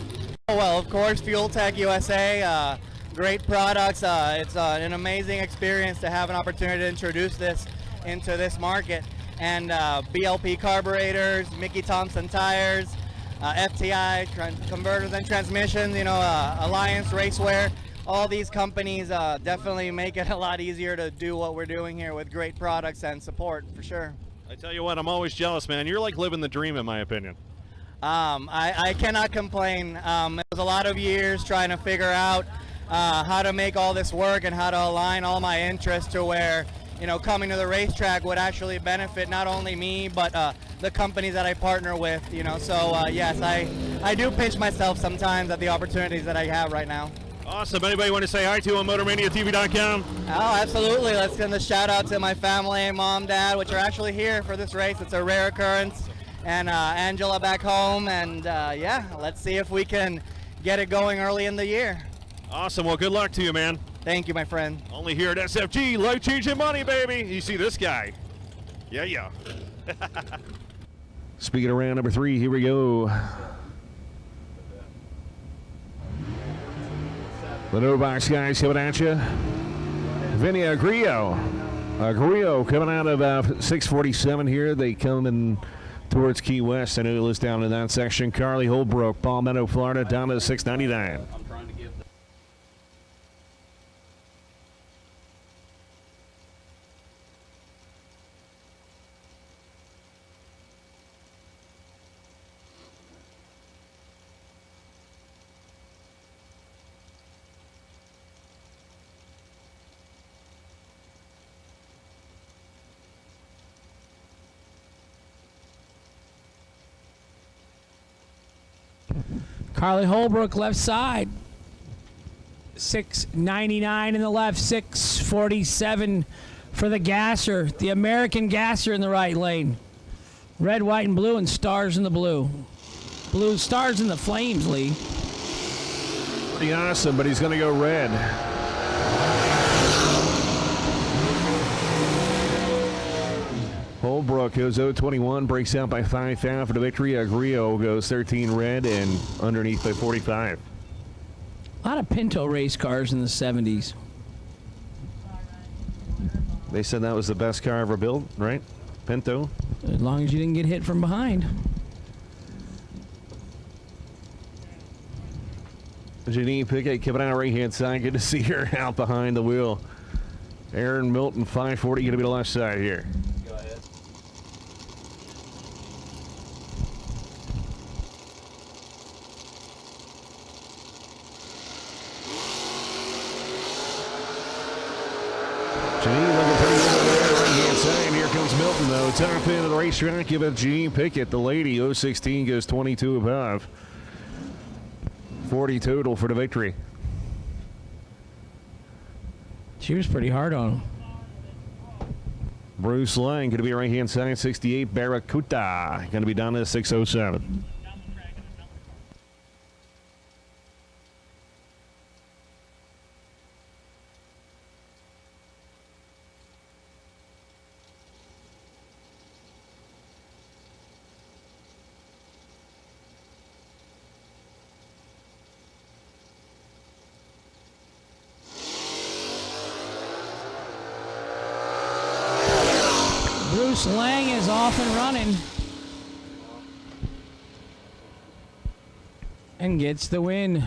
Oh, well, of course, Fuel Tech USA. Great products. It's an amazing experience to have an opportunity to introduce this into this market. And BLP carburetors, Mickey Thompson tires, FTI converters and transmissions, Alliance Racewear. All these companies definitely make it a lot easier to do what we're doing here with great products and support, for sure. I tell you what, I'm always jealous, man. You're like living the dream, in my opinion. I cannot complain. It was a lot of years trying to figure out how to make all this work and how to align all my interests to where, you know, coming to the racetrack would actually benefit not only me, but the companies that I partner with, you know. So yes, I do pinch myself sometimes at the opportunities that I have right now. Awesome. Anybody want to say hi to on MotorManiaTV.com? Oh, absolutely. Let's send a shout out to my family, mom, dad, which are actually here for this race. It's a rare occurrence. And Angela back home. And yeah, let's see if we can get it going early in the year. Awesome. Well, good luck to you, man. Thank you, my friend. Only here at SFG, life-changing money, baby. You see this guy? Yeah. Speaking of round number 3, here we go. The no box guys coming at you. Vinny Agrio coming out of 647 here. They come in towards Key West. I know he lives down in that section. Carly Holbrook, Palmetto, Florida, down to 699. Carly Holbrook, left side. 699 in the left, 647 for the gasser. The American gasser in the right lane. Red, white, and blue, and stars in the blue. Blue stars in the flames, Lee. Pretty awesome, but he's going to go red. Holbrook goes 021, breaks out by 5,000 for the victory. Agrio goes 13 red and underneath by 45. A lot of Pinto race cars in the 70s. They said that was the best car ever built, right? Pinto. As long as you didn't get hit from behind. Janine Pickett coming out right hand side. Good to see her out behind the wheel. Aaron Milton, 540, going to be the left side here. Janine looking pretty good over there, right-hand side. Here comes Milton, though. Top end of the racetrack, give it Janine Pickett. The lady, 016, goes 22 above. 40 total for the victory. She was pretty hard on him. Bruce Lang going to be right-hand side, 68. Barracuda going to be down to 607. Bruce Lang is off and running. And gets the win.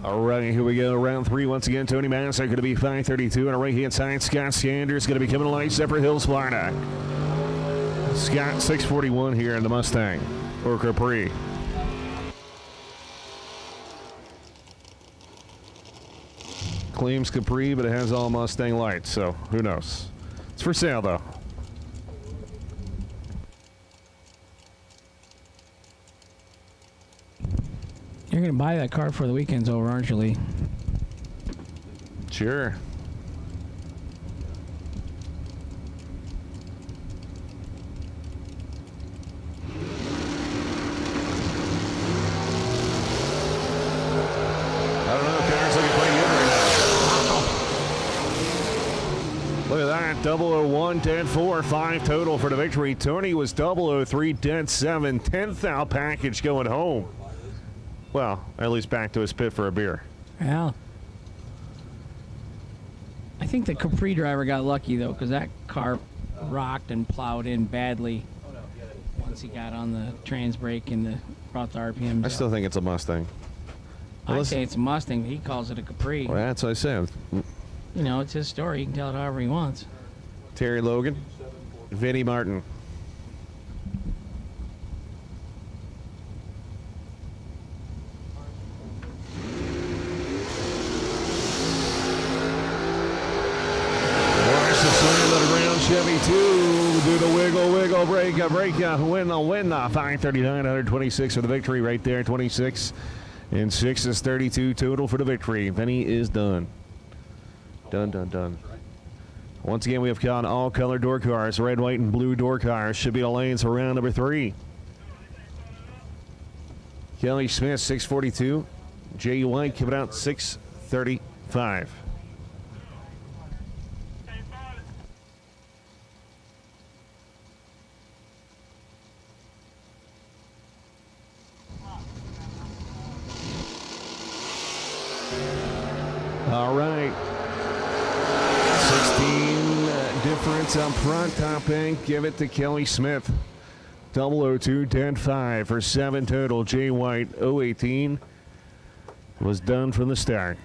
All right, here we go. Round 3 once again. Tony Massa going to be 532 on the right-hand side. Scott Sanders going to be coming light, Zephyr Hills, Florida. Scott 641 here in the Mustang or Capri. Claims Capri, but it has all Mustang lights, so who knows? It's for sale though. You're going to buy that car for the weekends over, aren't you, Lee? Sure. I don't know. Car's looking pretty good right now. Look at that. 001, dead 4, 5 total for the victory. Tony was 003, dead 7, 10th out package going home. Well, at least back to his pit for a beer. Yeah. I think the Capri driver got lucky, though, because that car rocked and plowed in badly once he got on the trans brake and brought the RPMs I still think it's a Mustang. I say it's a Mustang, but he calls it a Capri. Well, that's what I said. You know, it's his story. He can tell it however he wants. Terry Logan, Vinnie Martin. Chevy 2, do the wiggle, break, win, 539, 126 for the victory right there, 26. And 6 is 32 total for the victory. Vinny is done. Done. Once again, we have got all color door cars, red, white, and blue door cars. Should be the lanes for round number 3. Kelly Smith, 642. Jay White coming out 635. All right. 16 difference up front. Top end, give it to Kelly Smith. 002, 10-5 for 7 total. Jay White, 018, was done from the start.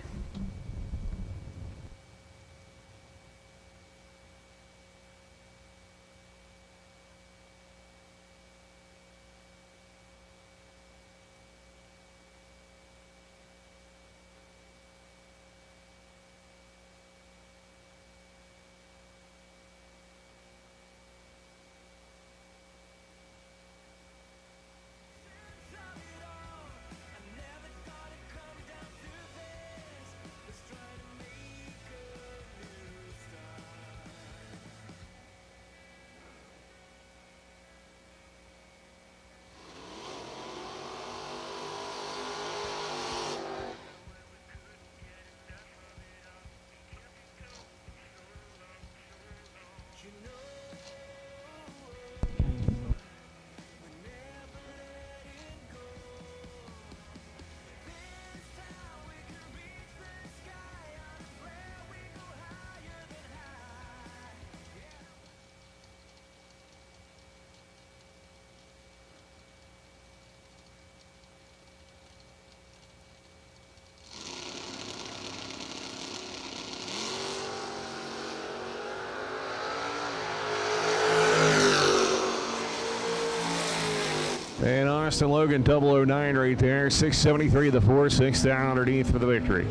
And Austin Logan, 009 right there. 673 the 4, 6 down underneath for the victory.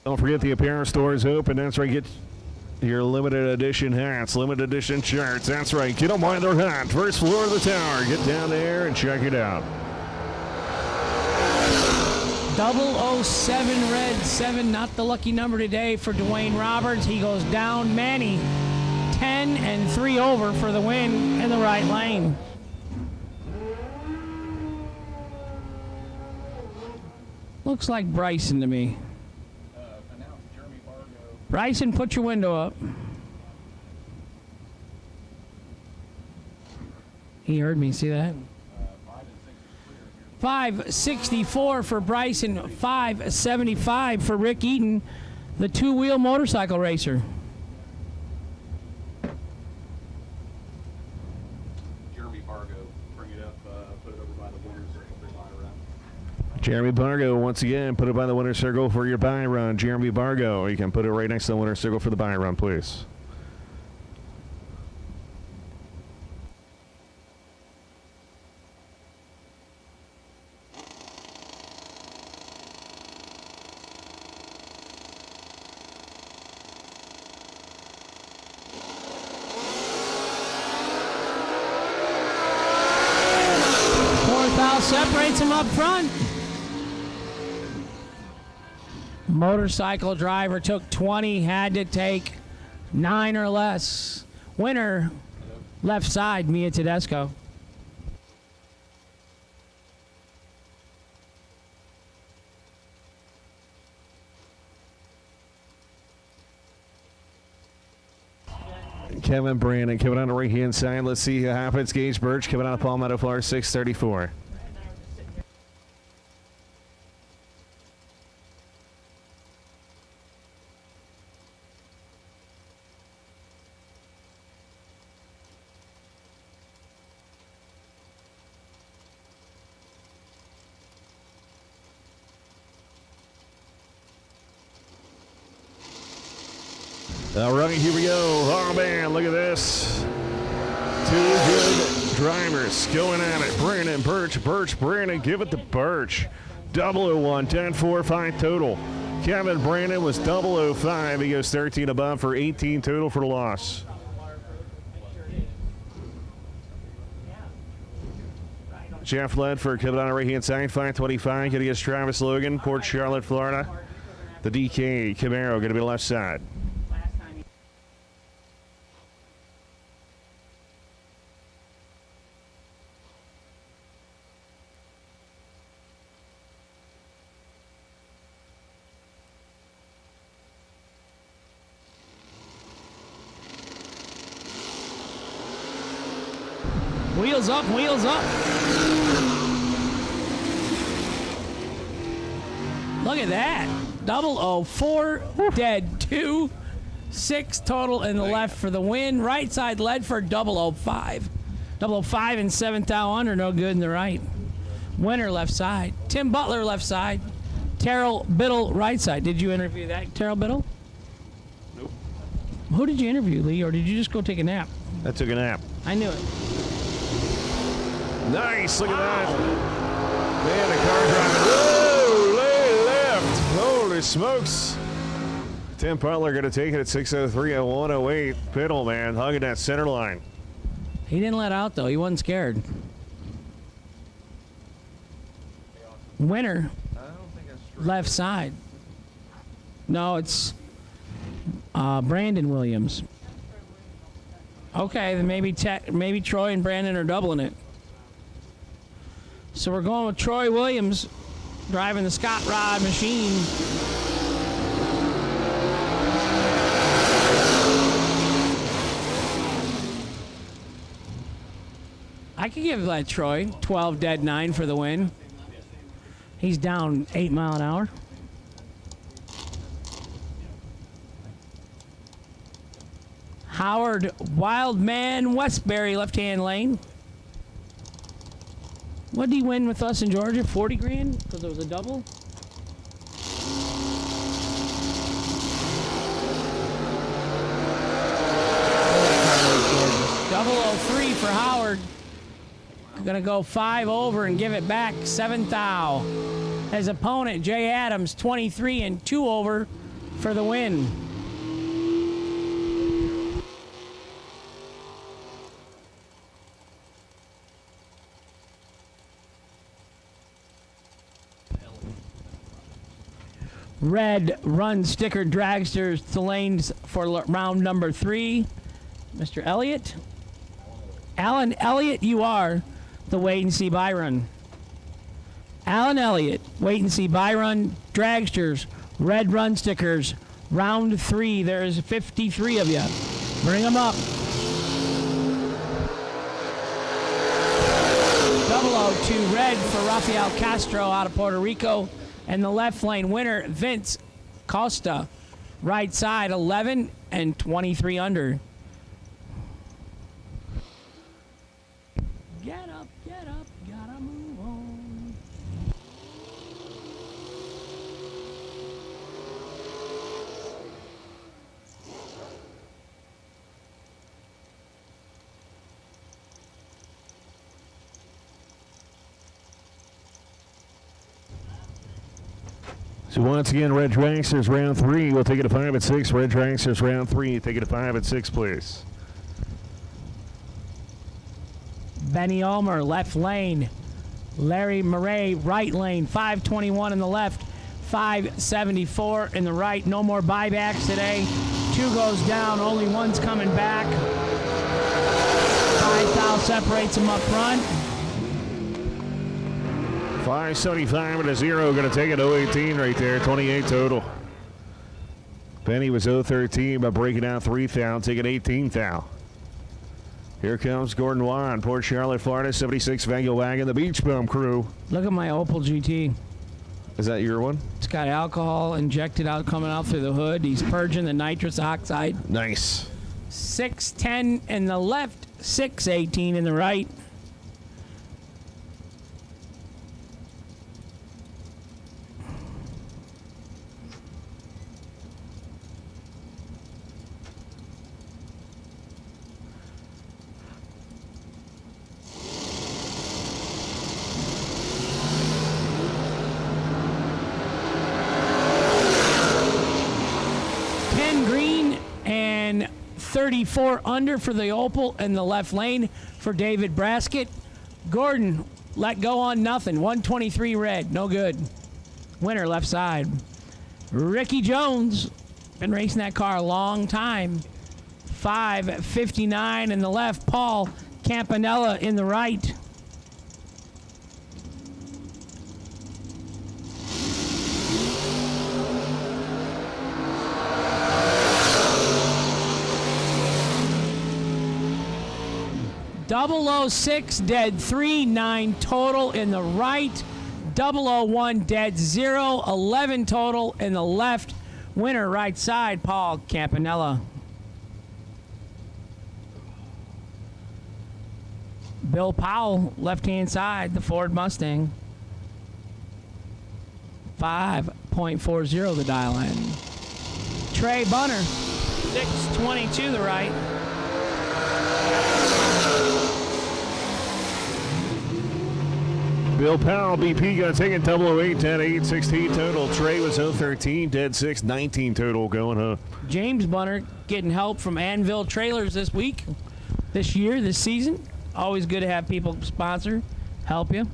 Don't forget the apparel store is open. That's right. Get your limited edition hats, limited edition shirts. That's right. Get them while they're hot. First floor of the tower. Get down there and check it out. 007 red 7, not the lucky number today for Dwayne Roberts. He goes down. Manny 10 and 3 over for the win in the right lane. Looks like Bryson to me. Bryson, put your window up. He heard me, see that? 564 for Bryson, 575 for Rick Eaton, the two-wheel motorcycle racer. Jeremy Bargo. Jeremy Bargo, once again, put it by the winner's circle for your buy run. Jeremy Bargo, you can put it right next to the winner's circle for the buy run, please. Separates him up front. Motorcycle driver took 20, had to take 9 or less. Winner, left side, Mia Tedesco. Kevin Brandon coming on the right-hand side. Let's see who happens. Gage Birch coming out of Palmetto, Florida, 634. All right, here we go. Oh, man, look at this. Two good drivers going at it. Brandon, Birch, Brandon, give it to Birch. 001, 10-4-5 total. Kevin Brandon was 005. He goes 13 above for 18 total for the loss. Jeff Ledford coming on the right-hand side, 525. Going against Travis Logan, Port Charlotte, Florida. The DK Camaro going to be left side. Wheels up, wheels up. Look at that. 004, dead 2, 6 total in the left for the win. Right side led for 005. 005 and 7th thou under, no good in the right. Winner left side. Tim Butler left side. Terrell Biddle right side. Did you interview that, Terrell Biddle? Nope. Who did you interview, Lee, or did you just go take a nap? I took a nap. I knew it. Nice, look at that. Man, the car driving. Whoa, lay left. Holy smokes. Tim Butler going to take it at 603 at 108. Biddle, man, hugging that center line. He didn't let out, though. He wasn't scared. Winner, left side. No, it's Brandon Williams. Okay, then maybe Troy and Brandon are doubling it. So we're going with Troy Williams driving the Scott Rod machine. I could give that Troy 12 dead 9 for the win. He's down 8 mile an hour. Howard Wildman Westbury left-hand lane. What did he win with us in Georgia? 40 grand? Because it was a double? Double 03 for Howard. Gonna go 5 over and give it back. 7th thou. His opponent, Jay Adams, 23 and 2 over for the win. Red run sticker dragsters to lanes for round number 3. Mr. Elliott. Alan Elliott, you are the wait and see buy run. Alan Elliott, wait and see buy run, dragsters, red run stickers, round 3. There's 53 of you. Bring them up. 002 red for Rafael Castro out of Puerto Rico. And the left lane winner, Vince Costa. Right side, 11 and 23 under. Get up, gotta move on. So once again, Red Dragsters round 3. We'll take it to 5 at 6. Red Dragsters round 3. Take it to 5 at 6, please. Benny Ulmer, left lane. Larry Murray, right lane. 521 in the left, 574 in the right. No more buybacks today. 2 goes down, only 1's coming back. 5 foul separates them up front. 575 and a 0. Going to take it 018 right there. 28 total. Benny was 013, but breaking out 3 foul. Taking 18 foul. Here comes Gordon Wan, Port Charlotte, Florida, 76 Vanguard Wagon, the Beach Bum crew. Look at my Opel GT. Is that your one? It's got alcohol injected out, coming out through the hood. He's purging the nitrous oxide. Nice. 610 in the left, 618 in the right. Green and 34 under for the Opal in the left lane for David Braskett. Gordon let go on nothing. 123 red, no good. Winner left side. Ricky Jones, been racing that car a long time. 559 in the left. Paul Campanella in the right. Double 06 dead 3, 9 total in the right. 001 dead 0, 11 total in the left. Winner right side, Paul Campanella. Bill Powell, left hand side, the Ford Mustang. 5.40 the dial in. Trey Bunner, 622 the right. Bill Powell, BP, going to take it 008, 10, 8, 16 total. Trey was 013, dead 6, 19 total going home. James Bunner getting help from Anvil Trailers this week, this year, this season. Always good to have people sponsor, help you.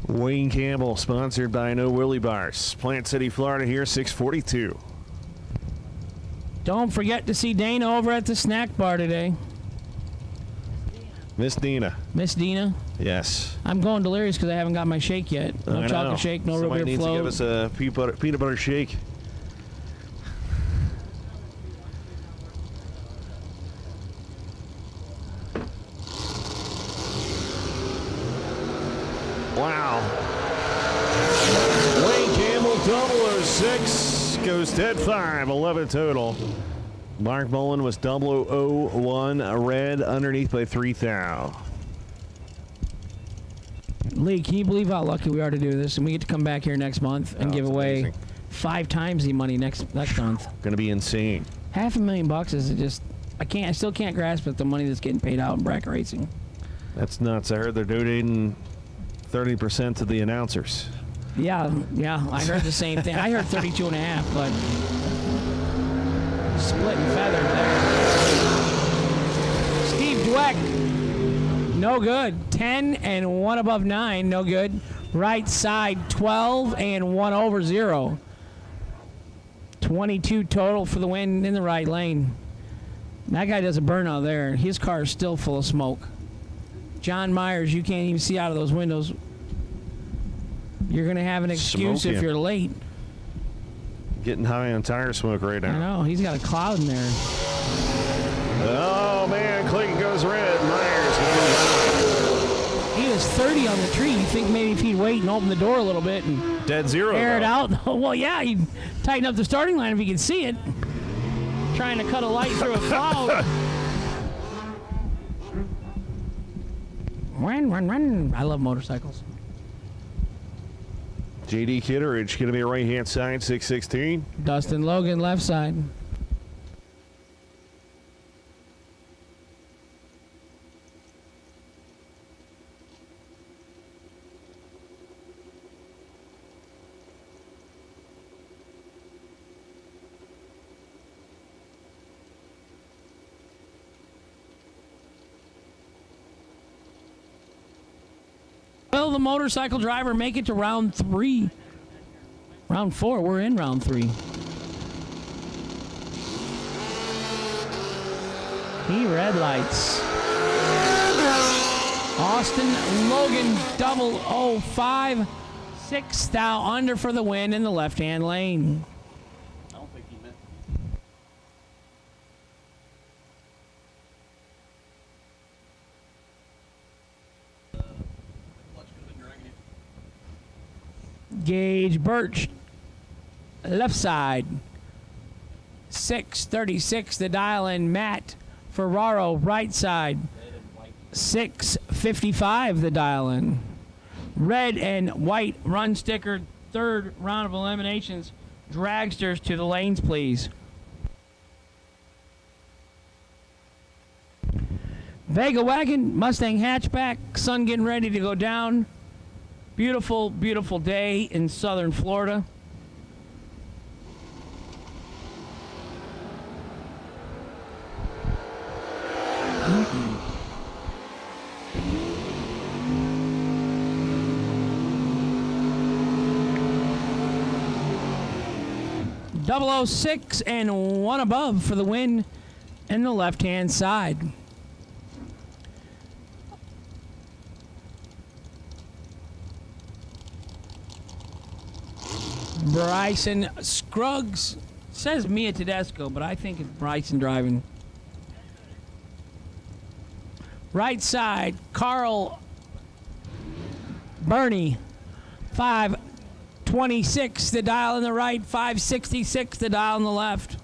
Wayne Campbell, sponsored by No Willie Bars. Plant City, Florida here, 642. Don't forget to see Dana over at the snack bar today. Miss Dina. Miss Dina? Yes. I'm going delirious because I haven't got my shake yet. No chocolate shake, no root beer needs float. to give us a peanut butter shake. Wow. Wayne Campbell, 006, goes dead 5, 11 total. Mark Mullen was 001, a red underneath by 3 thou. Lee, can you believe how lucky we are to do this? And we get to come back here next month and give away amazing. 5 times the money next month. Going to be insane. $500,000 is just, I still can't grasp it, the money that's getting paid out in bracket racing. That's nuts. I heard they're donating 30% to the announcers. Yeah, I heard the same thing. I heard 32 and a half, but splitting feathers there. Steve Dweck, no good. 10 and 1 above 9, no good. Right side, 12 and 1 over 0. 22 total for the win in the right lane. That guy does a burnout there. His car is still full of smoke. John Myers, you can't even see out of those windows. You're going to have an excuse if you're late. Getting high on tire smoke right now. I know. He's got a cloud in there. Oh, man. Clayton goes red. Myers. He was 30 on the tree. You think maybe if he'd wait and open the door a little bit and dead 0, air it out? Well, yeah, he'd tighten up the starting line if he could see it. Trying to cut a light through a cloud. Run. I love motorcycles. J.D. Kitteridge going to be a right-hand side, 616. Dustin Logan, left side. the motorcycle driver make it to round 3? Round 4, we're in round 3. He red lights. Austin Logan 005. 6th thou under for the win in the left-hand lane. I don't think he meant Gage Birch, left side. 6:36 the dial in. Matt Ferraro, right side. 6:55 the dial in. Red and white run sticker, 3rd round of eliminations. Dragsters to the lanes, please. Vega Wagon, Mustang hatchback, sun getting ready to go down. Beautiful, beautiful day in southern Florida. Mm-hmm. 006 and 1 above for the win in the left-hand side. Bryson Scruggs. Says Mia Tedesco, but I think it's Bryson driving. Right side, Carl Burney. 5:26 the dial on the right, 5:66 the dial on the left.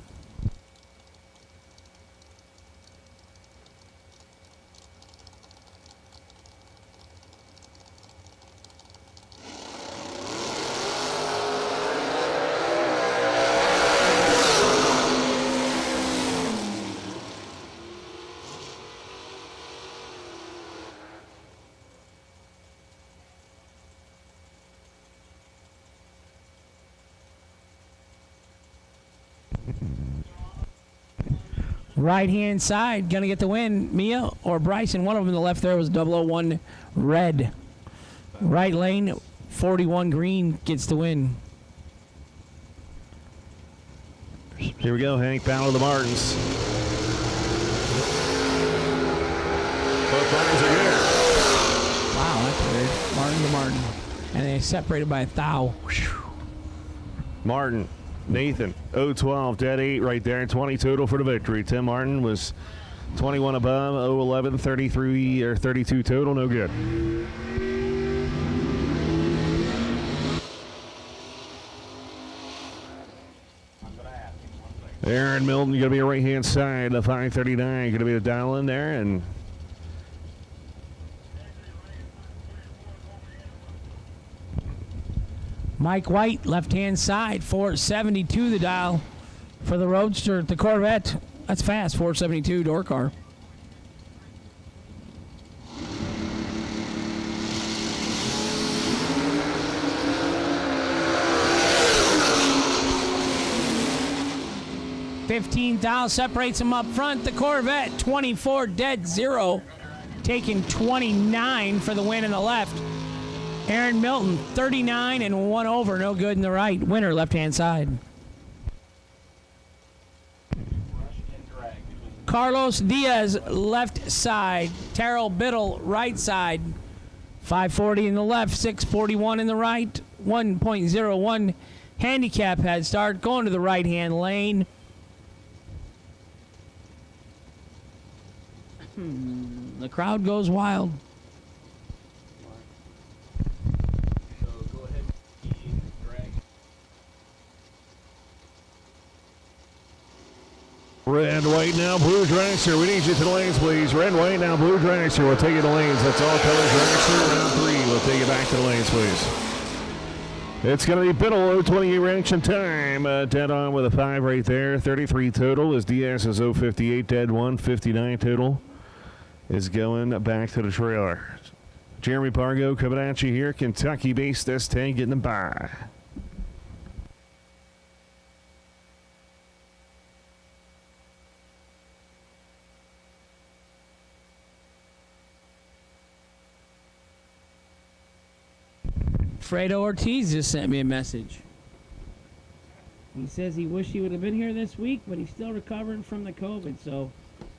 Right-hand side, going to get the win. Mia or Bryson, one of them on the left there was 001 red. Right lane, 41 green gets the win. Here we go, Hank, battle of the Martins. Both Martins are good. Wow, that's weird. Martin to Martin. And they separated by 1,000. Martin, Nathan, 012, dead 8 right there, 20 total for the victory. Tim Martin was 21 above, 011, 33 or 32 total, no good. Aaron Milton going to be a right-hand side, the 539 going to be the dial in there, and Mike White, left-hand side, 472 the dial for the Roadster, the Corvette. That's fast, 472 door car. $15,000 separates them up front. The Corvette, 24 dead 0, taking 29 for the win in the left. Aaron Milton, 39 and 1 over, no good in the right. Winner, left-hand side. Carlos Diaz, left side. Terrell Biddle, right side. 540 in the left, 641 in the right. 1.01 handicap head start, going to the right-hand lane. The crowd goes wild. red, white, now blue dragster. We need you to the lanes, please. Red, white, now blue dragster. We'll take you to the lanes. That's all colors dragster. Round 3. We'll take you back to the lanes, please. It's going to be Biddle, 028 reaction time. Dead on with a 5 right there. 33 total is Diaz is 058, dead 1. 59 total is going back to the trailer. Jeremy Pargo coming at you here. Kentucky-based S10 getting them by. Fredo Ortiz just sent me a message. He says he wished he would have been here this week, but he's still recovering from the COVID. So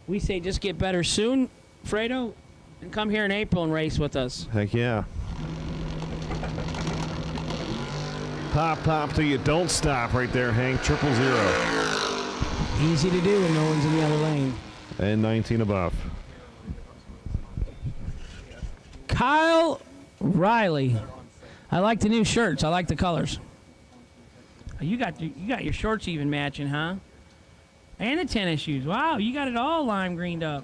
we say just get better soon, Fredo, and come here in April and race with us. Heck yeah. Pop till you don't stop right there, Hank. 000. Easy to do when no one's in the other lane. And 19 above. Kyle Riley. I like the new shirts. I like the colors. You got your shorts even matching, huh? And the tennis shoes. Wow, you got it all lime greened up.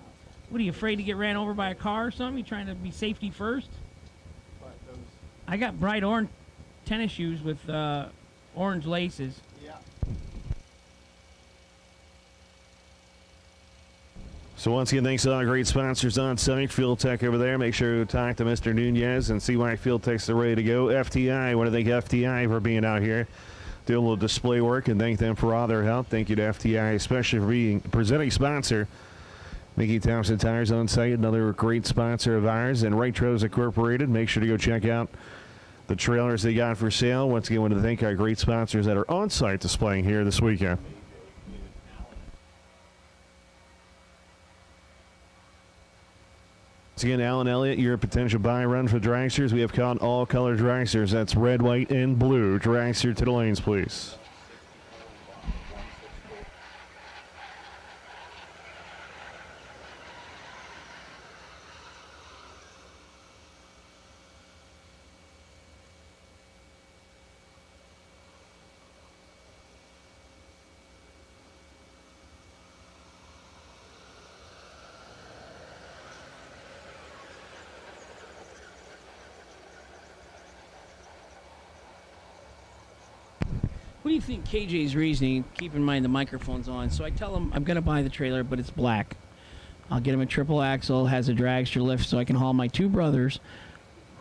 What, are you afraid to get ran over by a car or something? You trying to be safety first? I got bright orange tennis shoes with orange laces. So once again, thanks to all our great sponsors on site. Fuel Tech over there. Make sure to talk to Mr. Nunez and see why Fuel Tech's are ready to go. FTI, I want to thank FTI for being out here, doing a little display work, and thank them for all their help. Thank you to FTI, especially for being presenting sponsor. Mickey Thompson Tires on site, another great sponsor of ours. And Right Trailers Incorporated. Make sure to go check out the trailers they got for sale. Once again, I want to thank our great sponsors that are on site displaying here this weekend. Once again, Alan Elliott, you're a potential buy run for dragsters. We have caught all color dragsters. That's red, white, and blue. Dragster to the lanes, please. What do you think KJ's reasoning? Keep in mind the microphone's on. So I tell him I'm going to buy the trailer, but it's black. I'll get him a triple axle, has a dragster lift so I can haul my two brothers,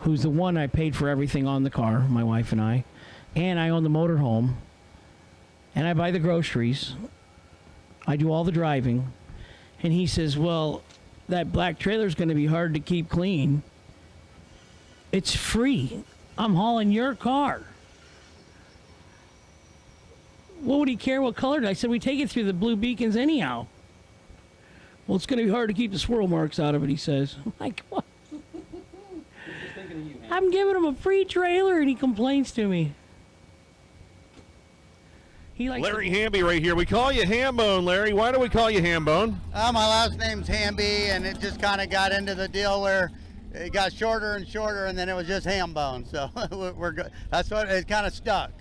who's the one I paid for everything on the car, my wife and I own the motorhome, and I buy the groceries. I do all the driving. And he says, well, that black trailer's going to be hard to keep clean. It's free. I'm hauling your car. What would he care what color? I said, we take it through the blue beacons anyhow. Well, it's going to be hard to keep the swirl marks out of it, he says. I'm like, what? I'm giving him a free trailer, and he complains to me. Larry Hamby right here. We call you Hambone, Larry. Why do we call you Hambone? My last name's Hamby, and it just kind of got into the deal where it got shorter and shorter, and then it was just Hambone. So we're good. That's what it kind of stuck.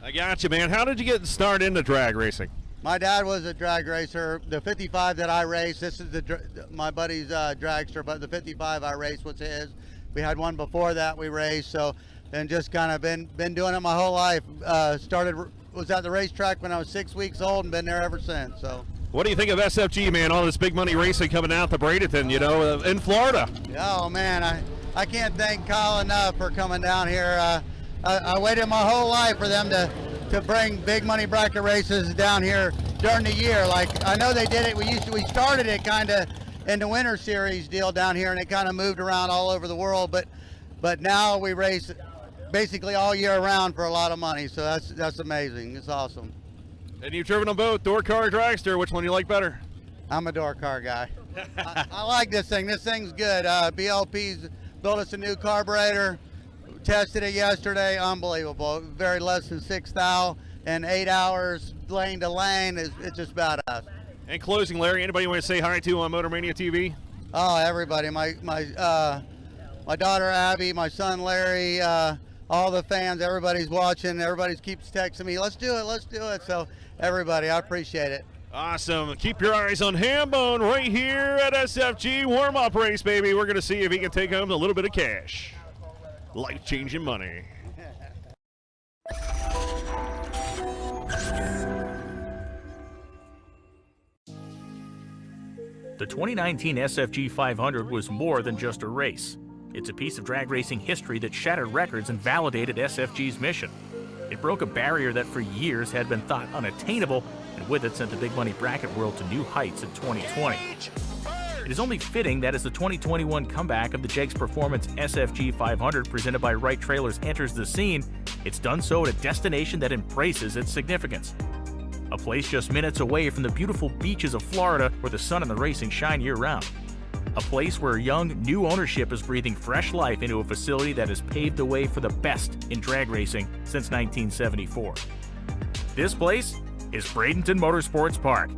I got you, man. How did you get started into drag racing? My dad was a drag racer. The 55 that I raced, this is my buddy's dragster, but the 55 I raced was his. We had one before that we raced, so then just kind of been doing it my whole life. Was at the racetrack when I was 6 weeks old and been there ever since. So. What do you think of SFG, man? All this big money racing coming out to Bradenton, you know, in Florida. Oh man, I can't thank Kyle enough for coming down here. I waited my whole life for them to bring big money bracket races down here during the year. Like, I know they did it. We started it kind of in the winter series deal down here, and it kind of moved around all over the world. But now we race basically all year round for a lot of money. So that's amazing. It's awesome. And you've driven them both, door car, dragster. Which one do you like better? I'm a door car guy. I like this thing. This thing's good. BLP's built us a new carburetor. Tested it yesterday. Unbelievable. Very less than 6 thou in 8 hours, lane to lane. It's just badass. In closing, Larry, anybody you want to say hi to on Motor Mania TV? Oh, everybody. My daughter Abby, my son Larry, all the fans, everybody's watching. Everybody keeps texting me, let's do it, let's do it. So everybody, I appreciate it. Awesome. Keep your eyes on Hambone right here at SFG warm-up race, baby. We're going to see if he can take home a little bit of cash. Life-changing money. The 2019 SFG 500 was more than just a race. It's a piece of drag racing history that shattered records and validated SFG's mission. It broke a barrier that for years had been thought unattainable, and with it sent the big money bracket world to new heights in 2020. It is only fitting that as the 2021 comeback of the Jegs Performance SFG 500 presented by Wright Trailers enters the scene, it's done so at a destination that embraces its significance. A place just minutes away from the beautiful beaches of Florida where the sun and the racing shine year-round. A place where young, new ownership is breathing fresh life into a facility that has paved the way for the best in drag racing since 1974. This place is Bradenton Motorsports Park.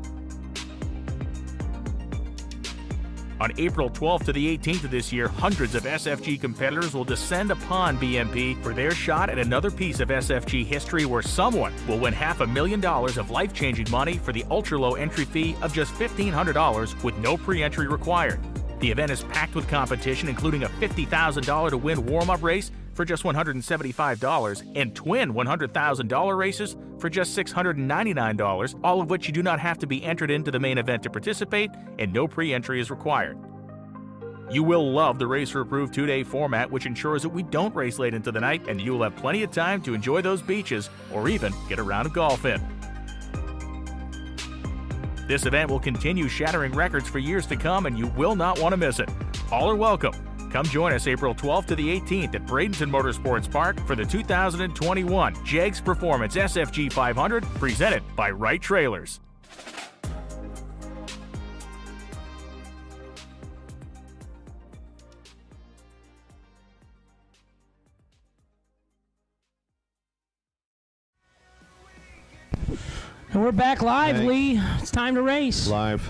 On April 12th to the 18th of this year, hundreds of SFG competitors will descend upon BMP for their shot at another piece of SFG history where someone will win $500,000 of life-changing money for the ultra-low entry fee of just $1,500 with no pre-entry required. The event is packed with competition, including a $50,000 to win warm-up race for just $175 and twin $100,000 races for just $699, all of which you do not have to be entered into the main event to participate, and no pre-entry is required. You will love the racer-approved 2-day format, which ensures that we don't race late into the night, and you will have plenty of time to enjoy those beaches or even get a round of golf in. This event will continue shattering records for years to come, and you will not want to miss it. All are welcome. Come join us April 12th to the 18th at Bradenton Motorsports Park for the 2021 Jegs Performance SFG 500 presented by Wright Trailers. And we're back live, Hey. Lee. It's time to race. Live.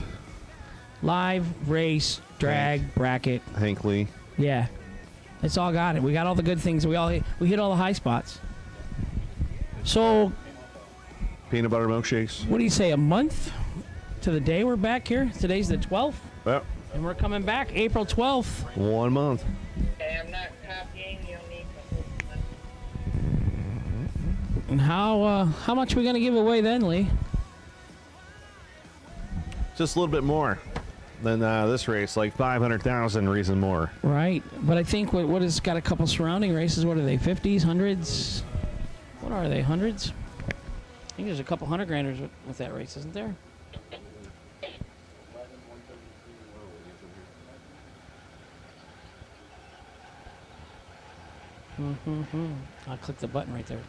Live, race, drag, bracket. Hank Lee. Yeah. It's all got it. We got all the good things. We hit all the high spots. So, Peanut butter milkshakes. what do you say, a month to the day we're back here? Today's the 12th, Yep. and we're coming back April 12th. 1 month. Okay, I'm not copying. You'll need to. And how much are we going to give away then, Lee? Just a little bit more than this race, like 500,000 reason more. Right. But I think what has got a couple surrounding races. What are they, 50s, 100s? What are they, 100s? I think there's a couple $100,000 with that race, isn't there? I'll click the button right there.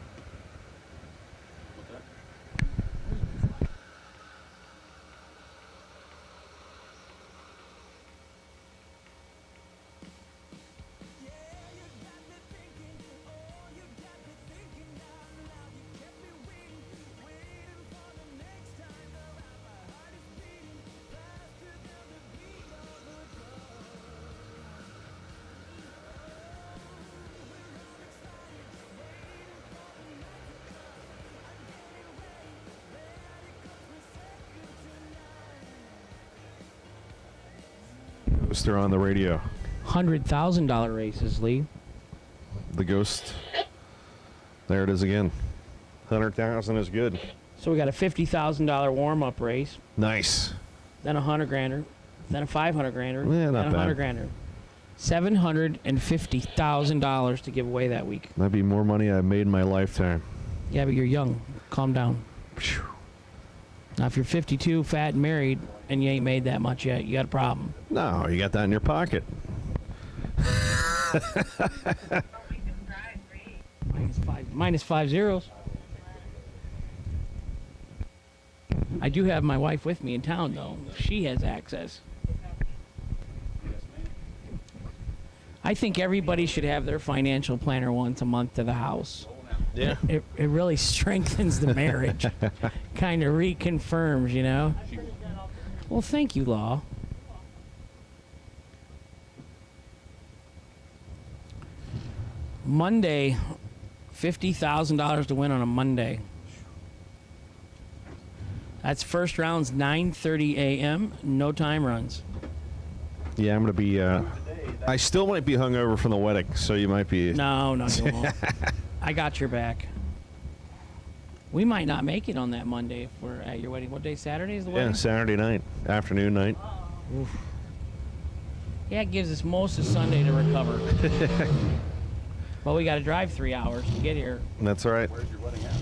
They're on the radio. $100,000 races, Lee. The Ghost. There it is again. 100,000 is good. So we got a $50,000 warm-up race, Nice. then a $100,000, then a $500,000, Yeah, not then a bad. $100,000. $750,000 to give away that week. That'd be more money I've made in my lifetime. Yeah, but you're young. Calm down. Now, if you're 52, fat, and married, and you ain't made that much yet, you got a problem. No, you got that in your pocket. Minus five zeros. I do have my wife with me in town, though. She has access. I think everybody should have their financial planner once a month to the house. Yeah. It really strengthens the marriage. Kind of reconfirms, you know? Well, thank you, Law. Monday, $50,000 to win on a Monday. That's first round's 9:30 a.m. No time runs. Yeah, I'm going to be... I still might be hungover from the wedding, so you might be... No, you won't. I got your back. We might not make it on that Monday if we're at your wedding. What day? Saturday is the wedding? Yeah, Saturday night. Afternoon night. Oof. Yeah, it gives us most of Sunday to recover. Well, we got to drive 3 hours to get here. That's all right. Where's your wedding at?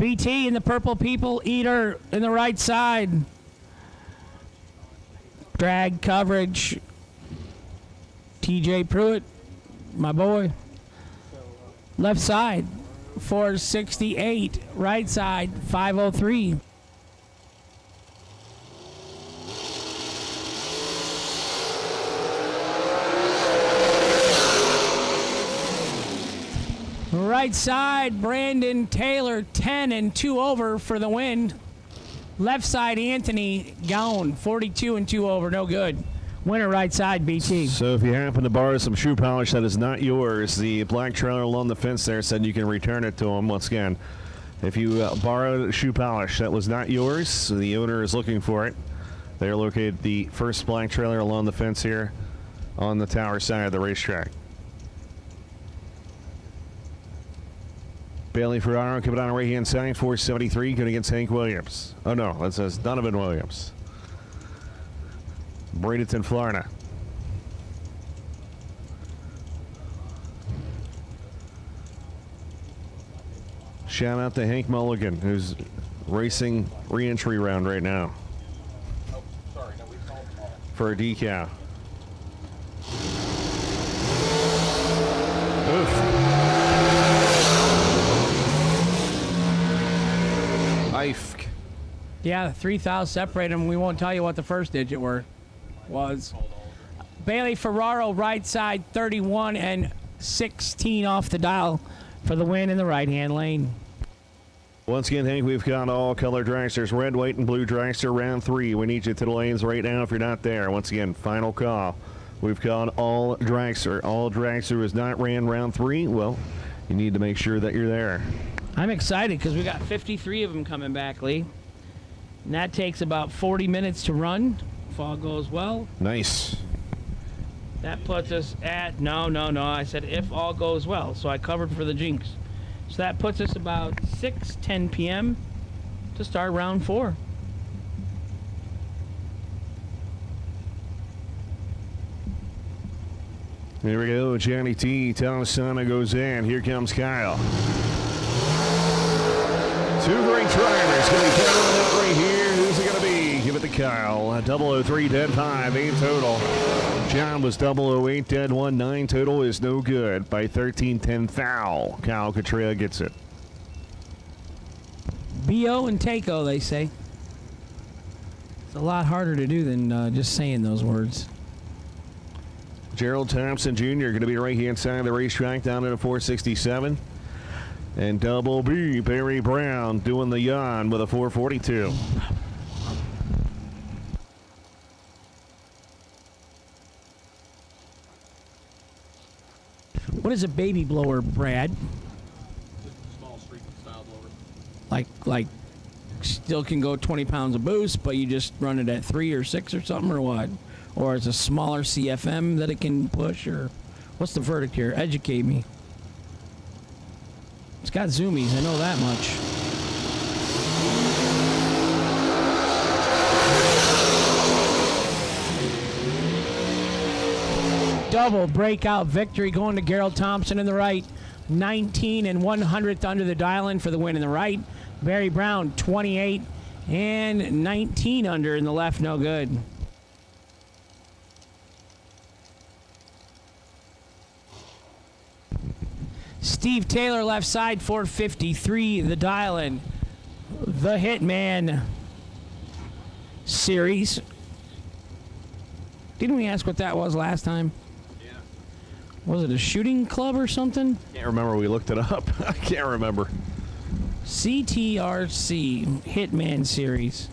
BT in the purple people eater in the right side. Drag coverage. TJ Pruitt, my boy. Left side, 468. Right side, 503. Right side, Brandon Taylor, 10 and 2 over for the win. Left side, Anthony Gown, 42 and 2 over, no good. Winner right side, BT. So if you happen to borrow some shoe polish that is not yours, the black trailer along the fence there said you can return it to him. Once again, if you borrowed shoe polish that was not yours, so the owner is looking for it. They're located at the first black trailer along the fence here on the tower side of the racetrack. Bailey Ferraro coming on the right-hand side, 473, going against Hank Williams. Oh, no, that says Donovan Williams. Bradenton, Florida. Shout out to Hank Mulligan, who's racing re-entry round right now. Oh, sorry, no, we called them all. For a decal. Oof. Ifk. Yeah, 3,000 separate them. We won't tell you what the first digit was. Bailey Ferraro, right side, 31 and 16 off the dial for the win in the right-hand lane. Once again, Hank, we've got all color dragsters, red, white, and blue dragster, round 3. We need you to the lanes right now if you're not there. Once again, final call. We've got all dragster. All dragster is not ran round 3. Well, you need to make sure that you're there. I'm excited because we got 53 of them coming back, Lee. And that takes about 40 minutes to run, if all goes well. Nice. That puts us at, no, I said if all goes well, so I covered for the jinx. So that puts us about 6:10 p.m. to start round 4. Here we go, Johnny T. Talasana goes in. Here comes Kyle. Two great drivers going to be counting it out right here. Who's it going to be? Give it to Kyle. 003, dead 5, 8 total. John was 008, dead 1, 9 total is no good by 13-10 foul. Kyle Catrea gets it. B.O. and Takeo, they say. It's a lot harder to do than just saying those words. Gerald Thompson Jr. going to be right hand side of the racetrack down at a 467. And Double B, Barry Brown, doing the yawn with a 442. What is a baby blower, Brad? Small street style blower. Like, still can go 20 pounds of boost, but you just run it at 3 or 6 or something, or what? Or it's a smaller CFM that it can push, or what's the verdict here? Educate me. It's got zoomies, I know that much. Double breakout victory going to Gerald Thompson in the right. 19 and 100th under the dial-in for the win in the right. Barry Brown, 28 and 19 under in the left, no good. Steve Taylor, left side, 453, the dial-in. The Hitman Series. Didn't we ask what that was last time? Yeah. Was it a shooting club or something? Can't remember. We looked it up. I can't remember. CTRC Hitman Series.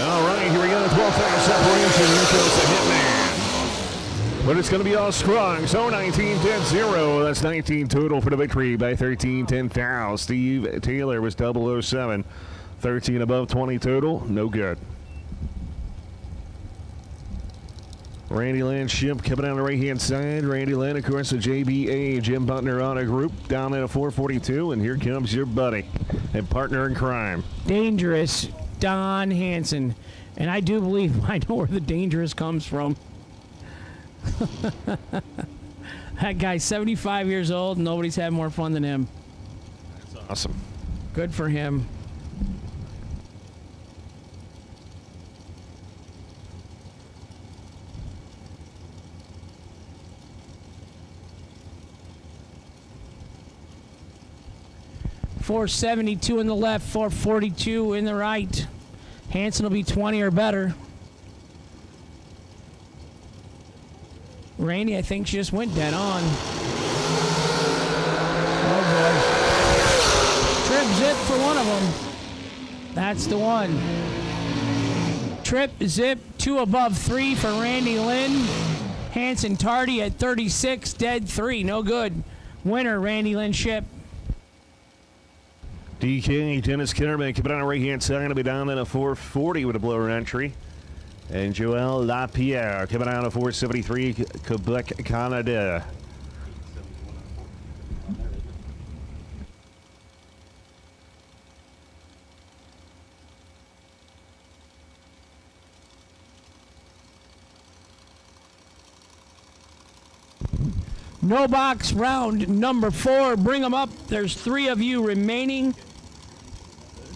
All right, here we go. 12-time separation. Here goes the Hitman. But it's going to be all strong. So 19-10-0. That's 19 total for the victory by 13-10 foul. Steve Taylor was 007. 13 above 20 total. No good. Randy Land ship coming down the right-hand side. Randy Land, of course, the JBA, Jim Butner Auto Group, down at a 442. And here comes your buddy and partner in crime. Dangerous Don Hansen. And I do believe I know where the dangerous comes from. That guy's 75 years old, and nobody's had more fun than him. That's awesome. Good for him. $472 in the left, $442 in the right. Hanson will be 20 or better. Randy, I think she just went dead on. Oh boy. Trip zip for one of them. That's the one. Trip zip, 2 above 3 for Randy Lynn. Hanson tardy at 36, dead 3, no good. Winner, Randy Lynn Ship. DK Dennis Kinnerman coming on the right-hand side. Will be down in a 440 with a blower entry. And Joel Lapierre coming out of 473, Quebec, Canada. No box round number 4. Bring them up. There's 3 of you remaining.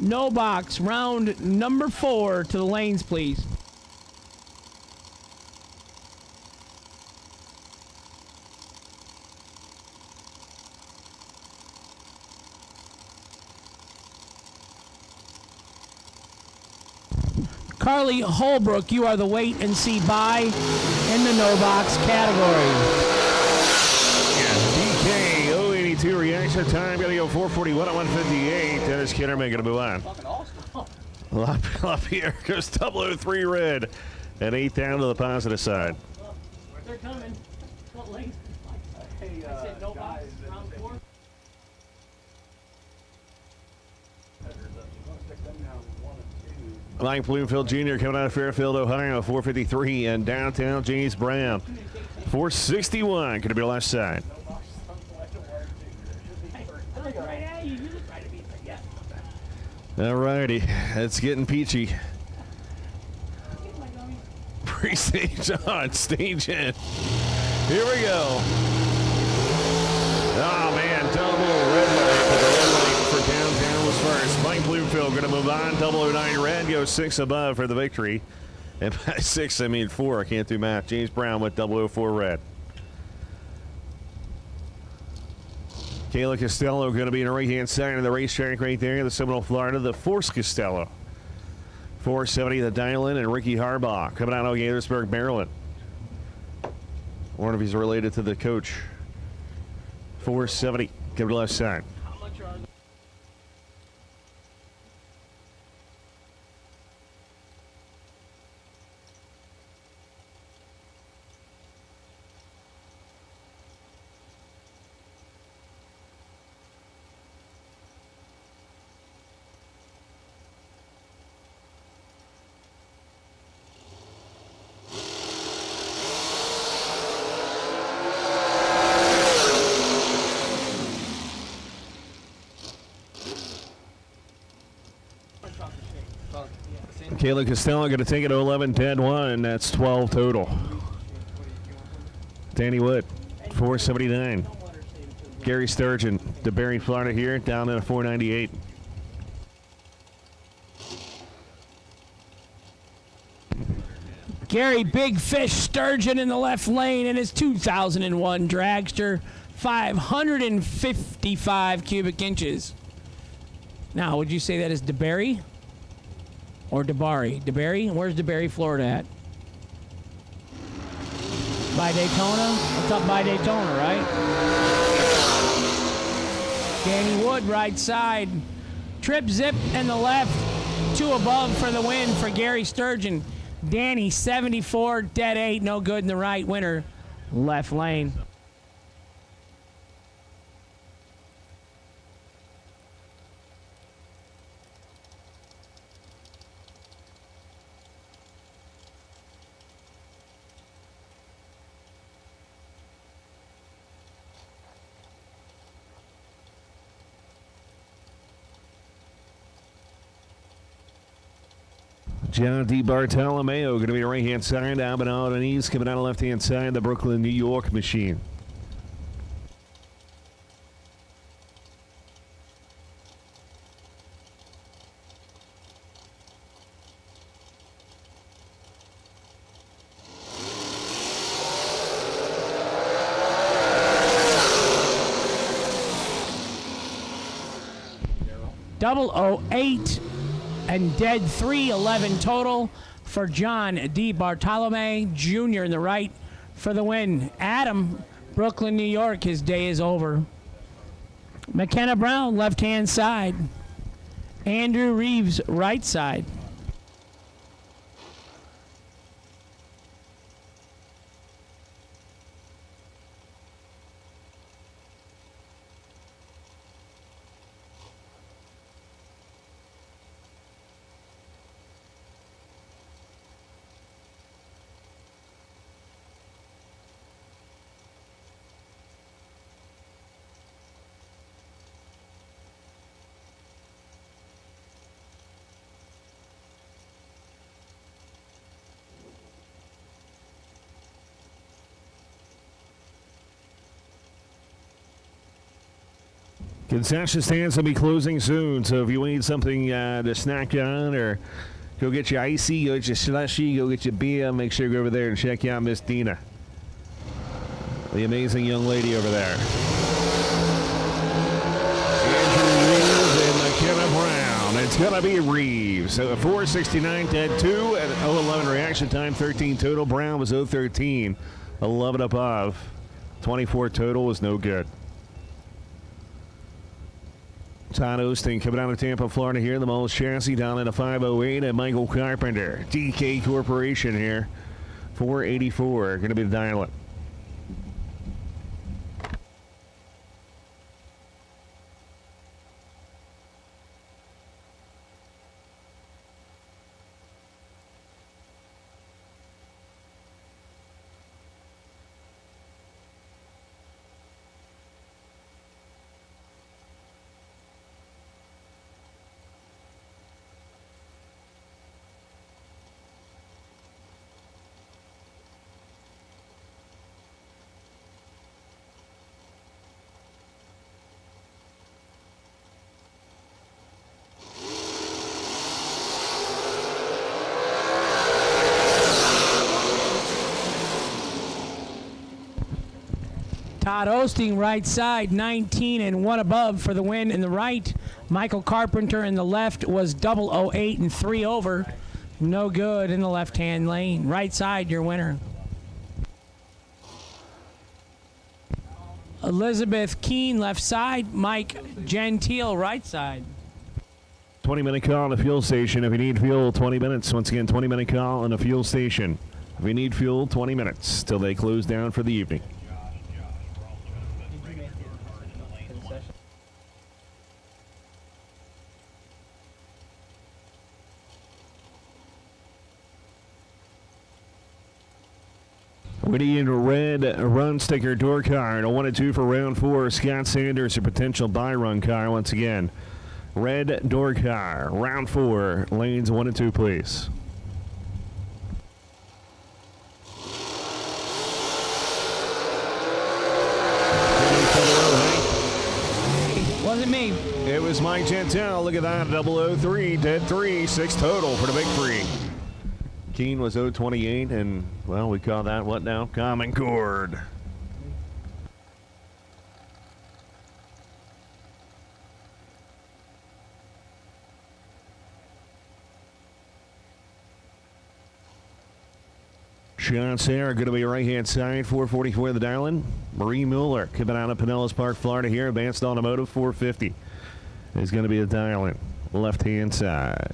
No box round number 4 to the lanes, please. Carly Holbrook, you are the wait and see buy in the no box category. DK 082 reaction time. Going to go 441 at 158. Dennis Kinnerman going to move on. LaPierre goes 003 red. And 8 down to the positive side. They're coming. What lanes? I said no box round 4. Mike Bloomfield Jr. coming out of Fairfield, Ohio, 453. And downtown James Brown, 461. Going to be the left side. All righty, it's getting peachy. Pre-stage on, stage in. Here we go. Oh man, double red light, but the red light for downtown was first. Mike Bloomfield going to move on. 009 red goes 6 above for the victory. And by 6, I mean 4. I can't do math. James Brown with 004 red. Kayla Costello going to be in the right-hand side of the racetrack right there. The Seminole, Florida, the Force Costello. 470, the Dylan, and Ricky Harbaugh coming out of Gaithersburg, Maryland. I wonder if he's related to the coach. 470, give it the left side. Kayla Costello going to take it to 11-10-1. That's 12 total. Danny Wood, 479. Gary Sturgeon, DeBerry, Florida here, down at a 498. Gary Big Fish Sturgeon in the left lane in his 2001 dragster, 555 cubic inches. Now, would you say that is DeBerry or DeBari? DeBerry? Where's DeBerry, Florida at? By Daytona? What's up by Daytona, right? Danny Wood, right side. Trip zip in the left. 2 above for the win for Gary Sturgeon. Danny, 74, dead 8, no good in the right. Winner, left lane. John D. Bartolomeo going to be the right-hand side. Albert Albanese coming out of left-hand side. The Brooklyn, New York machine. .008 and dead 311 total for John D. Bartolome Jr. in the right for the win. Adam, Brooklyn, New York, his day is over. McKenna Brown, left-hand side. Andrew Reeves, right side. Concession stands will be closing soon, so if you need something to snack on or go get your icy, go get your slushy, go get your beer, make sure you go over there and check out Miss Dina, the amazing young lady over there. Andrew Reeves and McKenna Brown. It's going to be Reeves. So 469 dead 2 and 011 reaction time, 13 total. Brown was 013, 11 above. 24 total was no good. Todd Osteen coming out of Tampa, Florida here. The Moles chassis down in a 508. And Michael Carpenter, DK Corporation here. 484. Going to be the dial-up. Todd Osteen, right side, 19 and 1 above for the win in the right. Michael Carpenter in the left was 008 and 3 over. No good in the left-hand lane. Right side, your winner. Elizabeth Keene, left side. Mike Gentile, right side. 20-minute call on the fuel station. If you need fuel, 20 minutes. Once again, 20-minute call on the fuel station. If you need fuel, 20 minutes till they close down for the evening. Woody in red run sticker door car and a 1 and 2 for round 4. Scott Sanders, a potential buy run car once again. Red door car, round 4, lanes 1 and 2, please. Wasn't me. It was Mike Gentile. Look at that, 003, dead 3, 6 total for the big 3. Keene was 028, and, well, we call that what now? Common Cord. Shots there are going to be right-hand side, 444 the dial-in. Marie Mueller coming out of Pinellas Park, Florida here. Advanced Automotive, 450 is going to be the dial-in, left-hand side.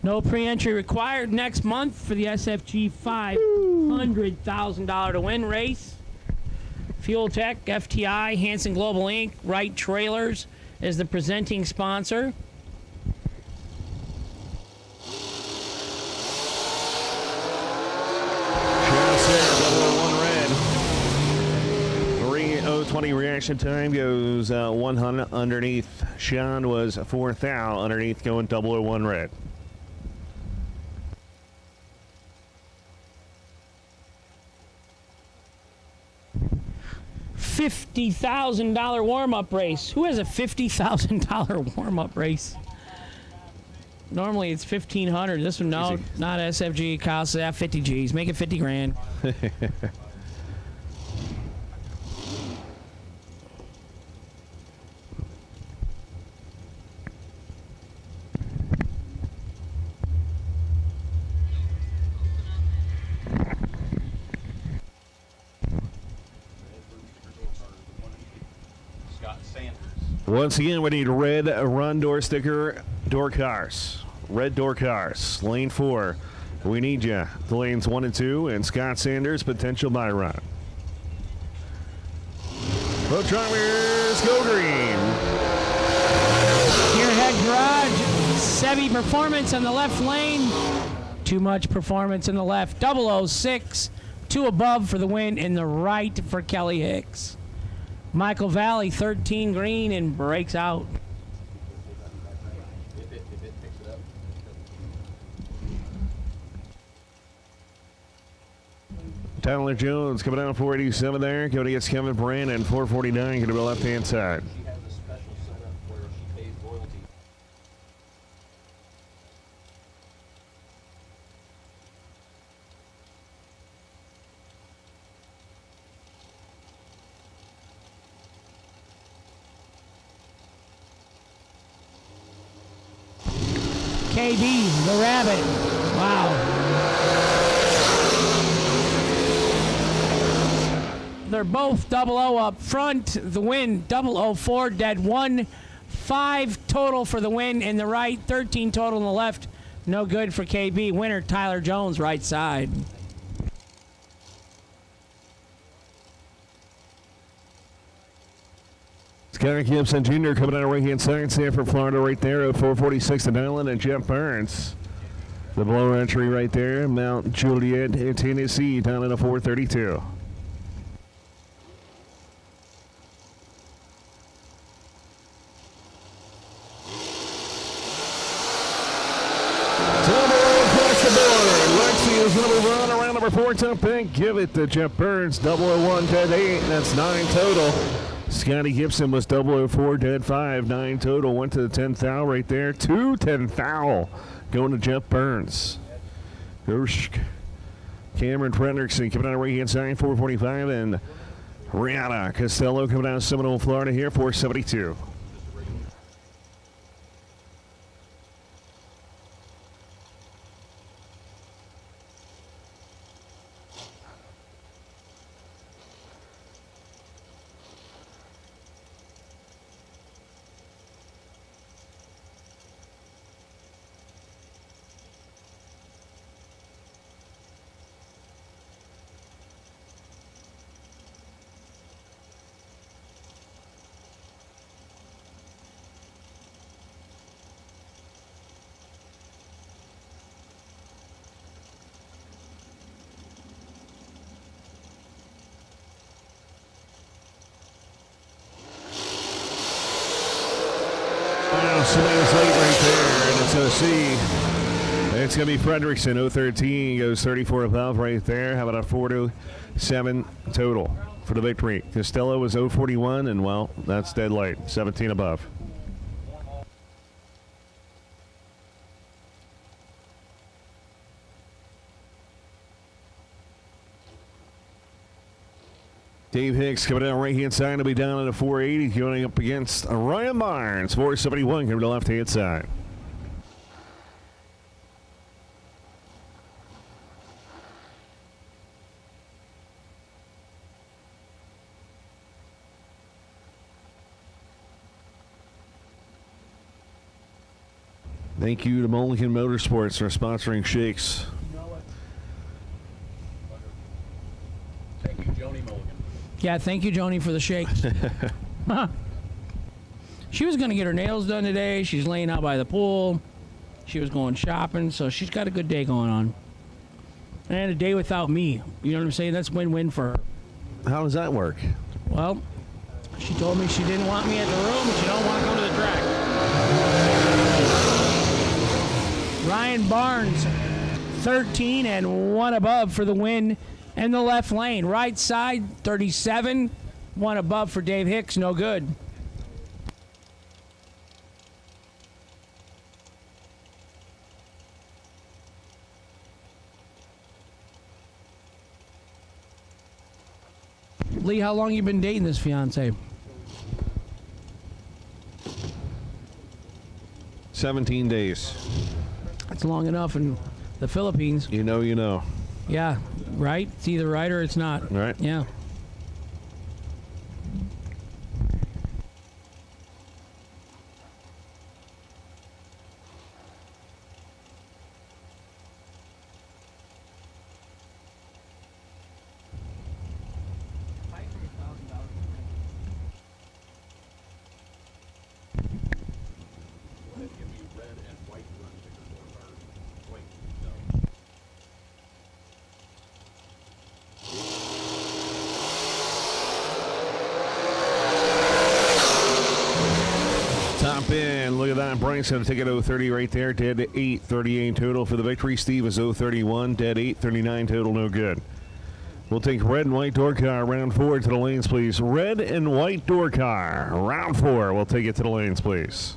No pre-entry required next month for the SFG $500,000 to win race. Fuel Tech, FTI, Hanson Global Inc., Wright Trailers is the presenting sponsor. Marie 020 reaction time goes 100 underneath. Sean was 4th out underneath, going 001 red. $50,000 warm-up race. Who has a $50,000 warm-up race? Normally it's $1,500. This one, no, not SFG. Costs 50 G's. Make it 50 grand. Once again, we need red run door sticker door cars. Red door cars. Lane 4. We need you. The lanes 1 and 2. And Scott Sanders, potential buy run. Both drivers go green. Gearhead Garage. Sevi Performance in the left lane. Too much performance in the left. 006. 2 above for the win in the right for Kelly Hicks. Michael Valley, 13 green, and breaks out. Tyler Jones coming out 487 there. Going against Kevin Brandon, 449, going to be left-hand side. She has a special setup where she pays royalty. KB, the Rabbit. Wow. They're both 00 up front. The win, 004, dead 1. 5 total for the win in the right, 13 total in the left. No good for KB. Winner, Tyler Jones, right side. Scott Gibson Jr. coming out of right-hand side. Sanford, Florida right there at 446 to Dylan and Jeff Burns. The blower entry right there. Mount Juliet in Tennessee down at a 432. Number 1 around number 4 top pick. Give it to Jeff Burns. 001 dead 8. That's 9 total. Scotty Gibson was 004 dead 5. 9 total. Went to the 10th foul right there. 2 10th foul going to Jeff Burns. Cameron Fredrickson coming out of right hand side 445, and Rihanna Costello coming out of Seminole, Florida here 472. Somebody's late right there, and it's OC. It's going to be Fredrickson, 013, goes 34 above right there. How about a 4-7 total for the victory? Costello was 041, and, well, that's dead light, 17 above. Dave Hicks coming down right-hand side. Will be down at a 480, going up against Ryan Barnes. 471 coming to the left-hand side. Thank you to Mulligan Motorsports for sponsoring Shakes. Thank you, Joni Mulligan. Yeah, thank you, Joni, for the shake. She was going to get her nails done today. She's laying out by the pool. She was going shopping, so she's got a good day going on. And a day without me. You know what I'm saying? That's win-win for her. How does that work? Well, she told me she didn't want me at the room. She don't want to go to the track. Ryan Barnes, 13 and 1 above for the win in the left lane. Right side, 37. One above for Dave Hicks, no good. Lee, how long you been dating this fiance? 17 days. That's long enough in the Philippines. You know, you know. Yeah, right? It's either right or it's not. Right. Yeah. Top in. Look at that. Bryce got a ticket 030 right there. Dead 838 total for the victory. Steve is 031. Dead 839 total. No good. We'll take red and white door car. Round 4 to the lanes, please. Red and white door car. Round 4. We'll take it to the lanes, please.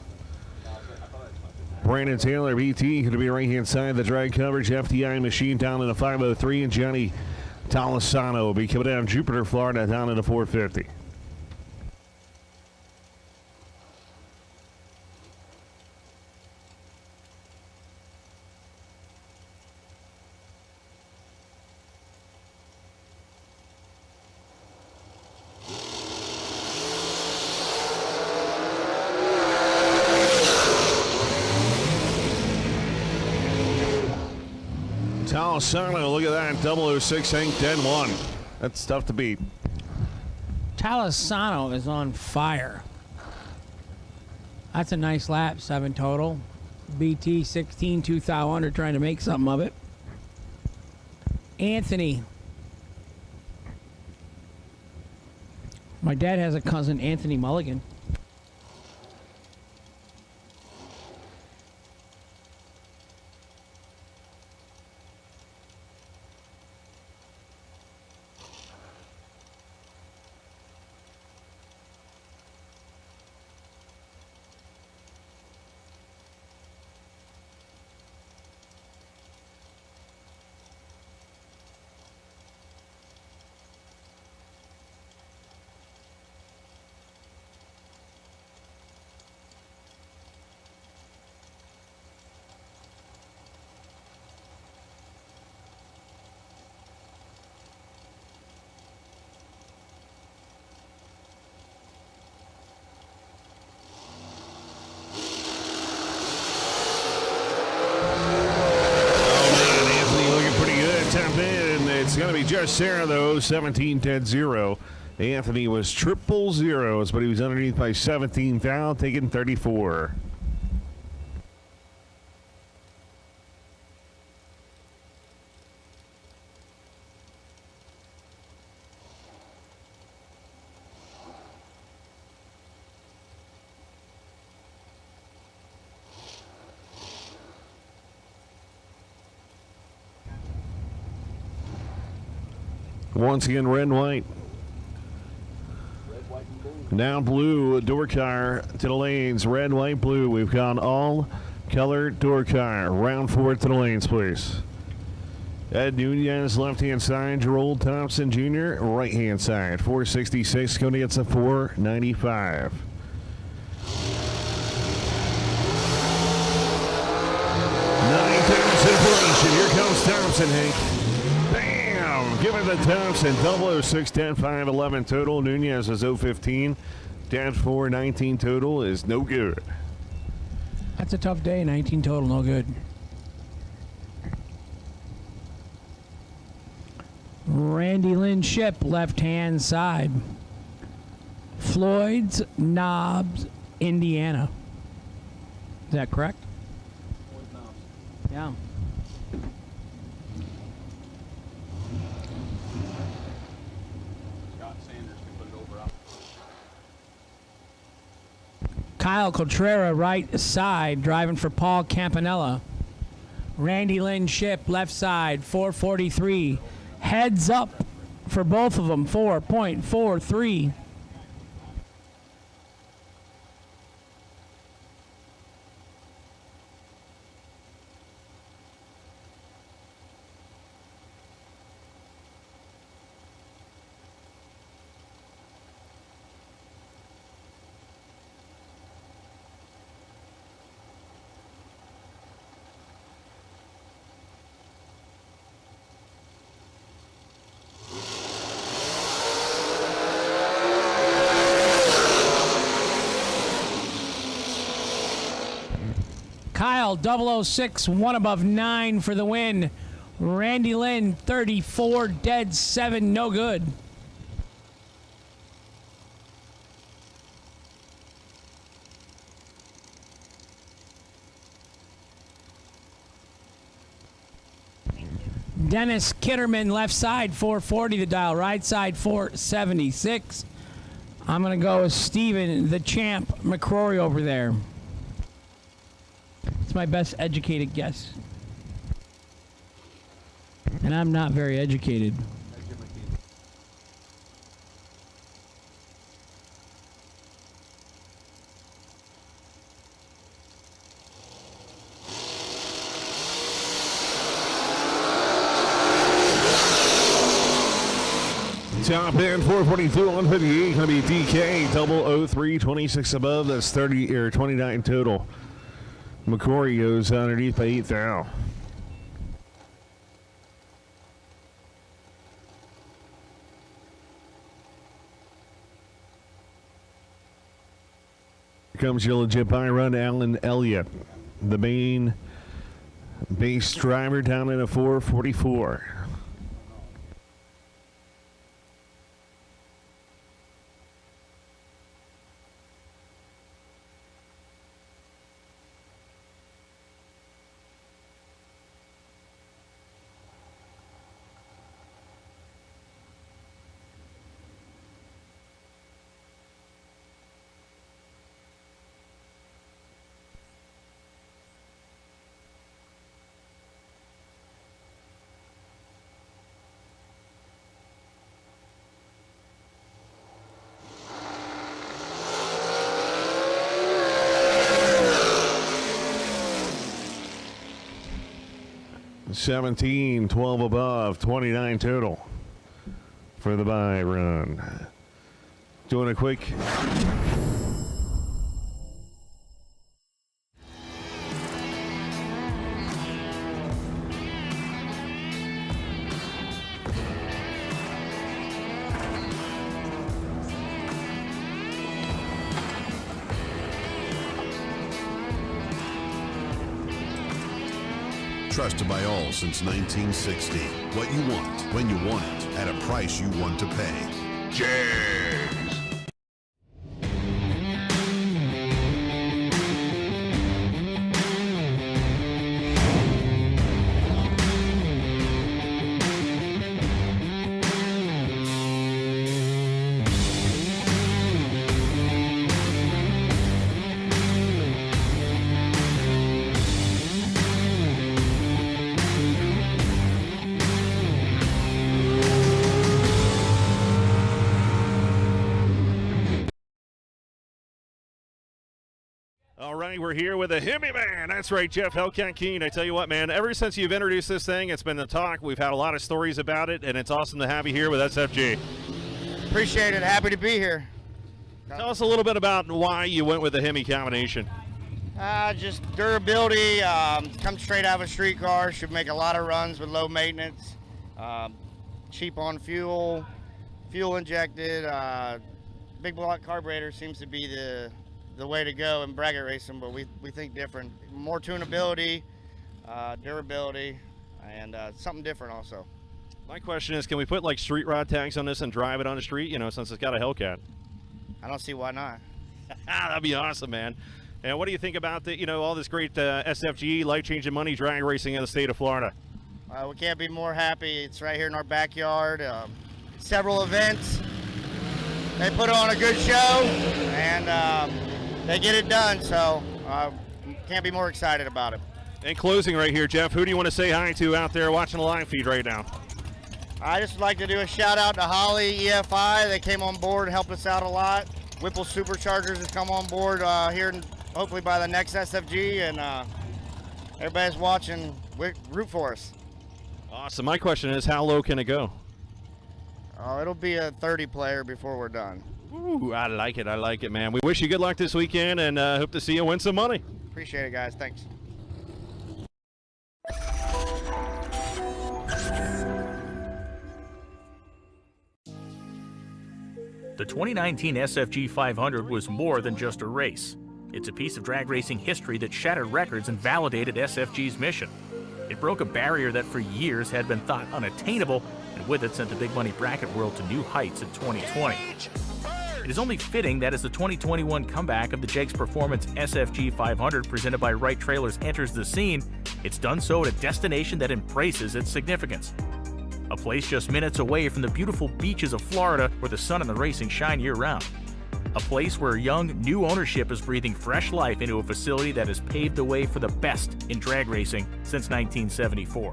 Brandon Taylor, BT, going to be right-hand side. The drag coverage. FTI machine down in the 503. And Johnny Talisano will be coming down Jupiter, Florida, down in the 450. Talisano, look at that. 006 Hank, dead 1. That's tough to beat. Talisano is on fire. That's a nice lap, 7 total. BT 16, 2,000, trying to make something of it. Anthony. My dad has a cousin, Anthony Mulligan. It's going to be just Sarah, though, 17-10-0. Anthony was 000s, but he was underneath by 17 foul, taking 34. Once again, red and white. Now blue, door car to the lanes. Red, white, blue. We've got all color door car. Round 4 to the lanes, please. Ed Nunez, left-hand side. Gerald Thompson Jr., right-hand side. 466, going to get some 495. Nine turns separation. Here comes Thompson, Hank. Give it to Thompson. 006, 10, 5, 11 total. Nunez is 015. Down 4, 19 total is no good. That's a tough day. 19 total, no good. Randy Lynn Ship, left-hand side. Floyd's Knobs, Indiana. Is that correct? Yeah. Kyle Cotrera, right side, driving for Paul Campanella. Randy Lynn Ship, left side, 443. Heads up for both of them, 4.43. Kyle 006, 1 above 9 for the win. Randy Lynn 34, dead 7, no good. Dennis Kitterman, left side, 440 the dial. Right side, 476. I'm going to go with Steven, the champ, McCrory over there. It's my best educated guess. And I'm not very educated. Top end 442 158 going to be DK 003 26 above. That's 30 or 29 total. McCrory goes underneath by 8 thou. Here comes your legit buy run, Alan Elliott, the main base driver, down in a 444. $17, 12 above, 29 total for the buy run. Doing a quick Trusted by all since 1960. What you want, when you want it, at a price you want to pay. Cheers! All right, we're here with a Hemi man. That's right, Jeff Hellcat Keen. I tell you what, man, ever since you've introduced this thing, it's been the talk. We've had a lot of stories about it, and it's awesome to have you here with SFG. Appreciate it. Happy to be here. Tell us a little bit about why you went with the Hemi combination. Just durability, comes straight out of a street car, should make a lot of runs with low maintenance, cheap on fuel, fuel injected, big block carburetor seems to be the way to go in bracket racing, but we think different. More tunability, durability, and something different also. My question is, can we put like street rod tags on this and drive it on the street, you know, since it's got a Hellcat? I don't see why not. That'd be awesome, man. And what do you think about the, you know, all this great SFG life-changing money drag racing in the state of Florida? We can't be more happy. It's right here in our backyard. Several events. They put on a good show, and they get it done, so can't be more excited about it. In closing right here, Jeff, who do you want to say hi to out there watching the live feed right now? I just like to do a shout out to Holly EFI. They came on board and helped us out a lot. Whipple Superchargers has come on board here, hopefully by the next SFG, and everybody's watching. Root for us. Awesome. My question is, how low can it go? It'll be a 30 player before we're done. Ooh, I like it, man. We wish you good luck this weekend, and hope to see you win some money. Appreciate it, guys. Thanks. The 2019 SFG 500 was more than just a race. It's a piece of drag racing history that shattered records and validated SFG's mission. It broke a barrier that for years had been thought unattainable, and with it sent the big money bracket world to new heights in 2020. It is only fitting that as the 2021 comeback of the Jake's Performance SFG 500 presented by Wright Trailers enters the scene, it's done so at a destination that embraces its significance. A place just minutes away from the beautiful beaches of Florida where the sun and the racing shine year-round. A place where young, new ownership is breathing fresh life into a facility that has paved the way for the best in drag racing since 1974.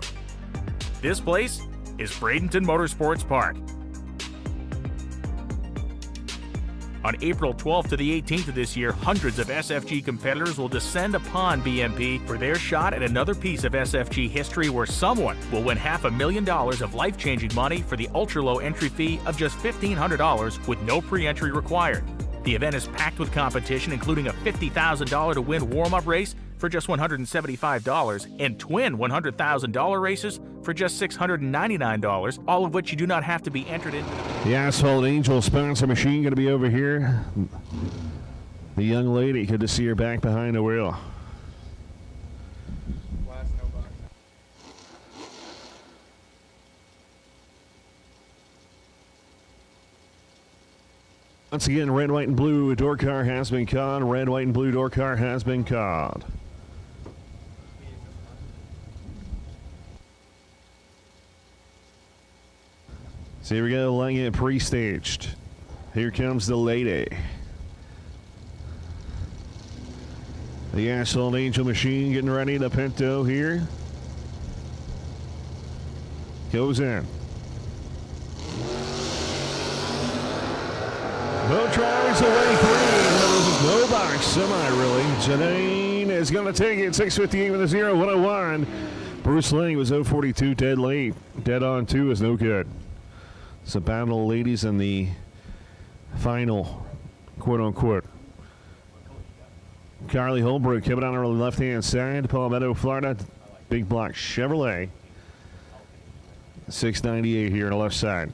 This place is Bradenton Motorsports Park. On April 12th to the 18th of this year, hundreds of SFG competitors will descend upon BMP for their shot at another piece of SFG history where someone will win $500,000 of life-changing money for the ultra-low entry fee of just $1,500 with no pre-entry required. The event is packed with competition, including a $50,000 to win warm-up race for just $175 and twin $100,000 races for just $699, all of which you do not have to be entered into. The Asphalt Angel sponsor machine going to be over here. The young lady, good to see her back behind the wheel. Once again, red, white, and blue door car has been called. Red, white, and blue door car has been called. So here we go, letting it pre-staged. Here comes the lady. The Asphalt Angel machine getting ready. The Pinto here. Goes in. Both drivers away green. No box semi, really. Janine is going to take it. 6:58 with a 0:101. Bruce Lang was 0:42, dead late. Dead on 2 is no good. It's a battle, ladies, in the final, quote-unquote. Carly Holbrook coming on our left-hand side. Palmetto, Florida. Big block Chevrolet. 698 here on the left side.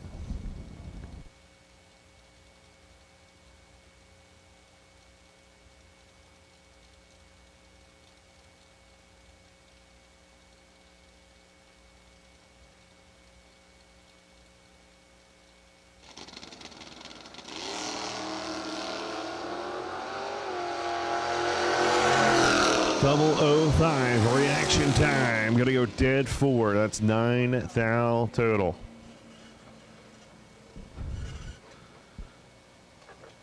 .005 reaction time. Gonna go dead 4. That's 9 thou total.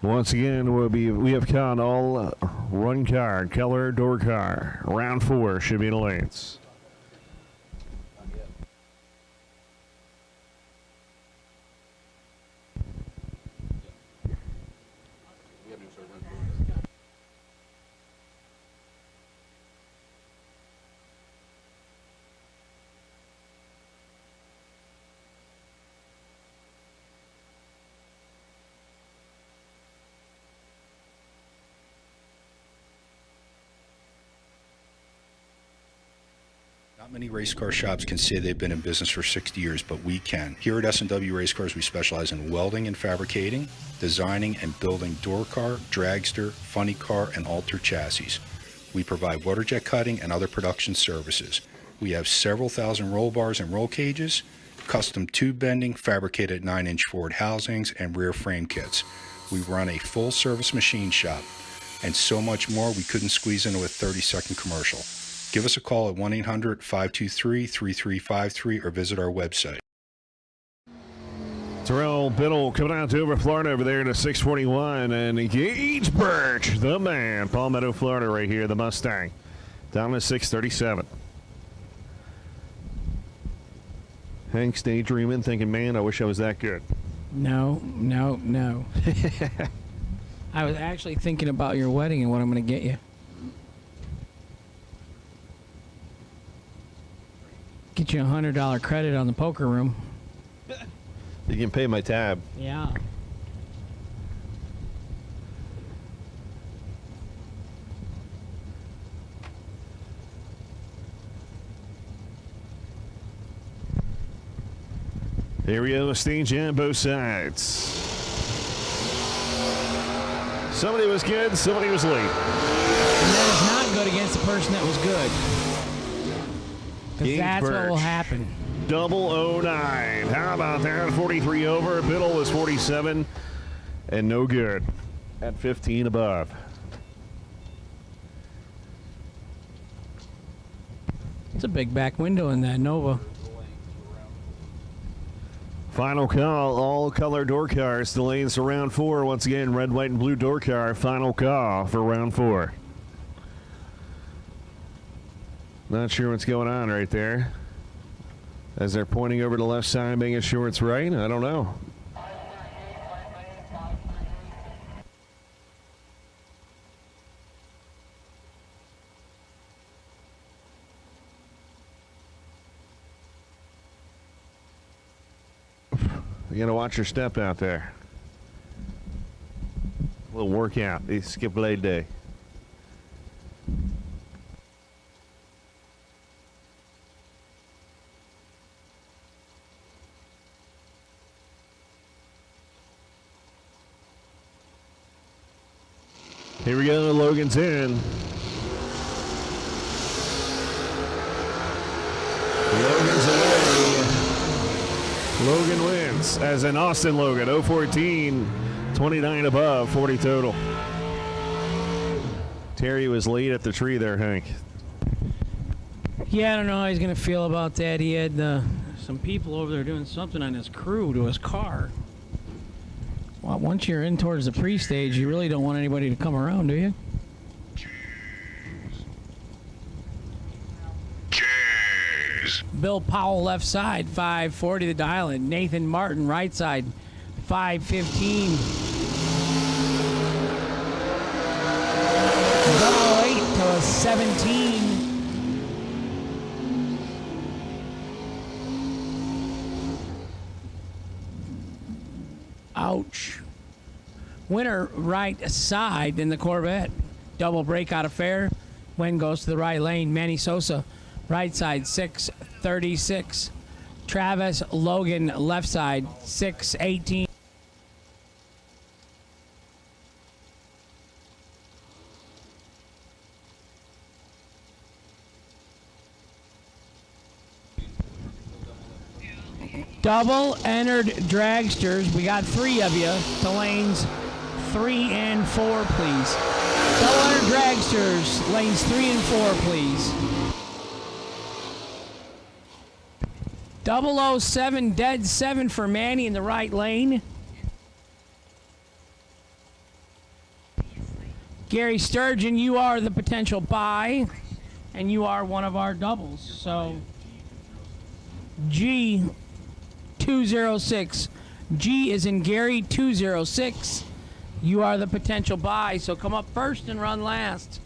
Once again, we have caught all run car, color door car. Round 4 should be in the lanes. Not many race car shops can say they've been in business for 60 years, but we can. Here at S&W Race Cars, we specialize in welding and fabricating, designing and building door car, dragster, funny car, and alter chassis. We provide water jet cutting and other production services. We have several thousand roll bars and roll cages, custom tube bending, fabricated 9-inch forward housings, and rear frame kits. We run a full-service machine shop, and so much more we couldn't squeeze into a 30-second commercial. Give us a call at 1-800-523-3353 or visit our website. Terrell Biddle coming out to over Florida over there to 641. And Gage Birch, the man. Palmetto, Florida right here, the Mustang. Down to 637. Hank's daydreaming, thinking, man, I wish I was that good. No. I was actually thinking about your wedding and what I'm going to get you. Get you a $100 credit on the poker room. You can pay my tab. Yeah. Here we go, stage on both sides. Somebody was good, somebody was late. And that is not good against the person that was good. Because that's what will happen. 009. How about that? 43 over. Biddle was 47 and no good at 15 above. It's a big back window in that Nova. Final call, all color door cars. The lanes for round 4. Once again, red, white, and blue door car. Final call for round 4. Not sure what's going on right there. As they're pointing over to the left side, making sure it's right. I don't know. You gotta watch your step out there. A little workout. They skip blade day. Here we go, Logan's in. Logan's away. Logan wins, as in Austin Logan, 014, 29 above, 40 total. Terry was late at the tree there, Hank. Yeah, I don't know how he's going to feel about that. He had some people over there doing something on his crew to his car. Well, once you're in towards the pre-stage, you really don't want anybody to come around, do you? Bill Powell left side, 540 the dial in. Nathan Martin right side, 515. 008 to a 17. Ouch. Winner right side in the Corvette. Double break out of fair. Win goes to the right lane. Manny Sosa right side 636. Travis Logan left side 618. Double entered dragsters. We got 3 of you to lanes 3 and 4, please. Double entered dragsters, lanes 3 and 4, please. 007 dead 7 for Manny in the right lane. Gary Sturgeon, you are the potential buy, and you are one of our doubles. So G 206. G is in Gary 206. You are the potential buy, so come up first and run last.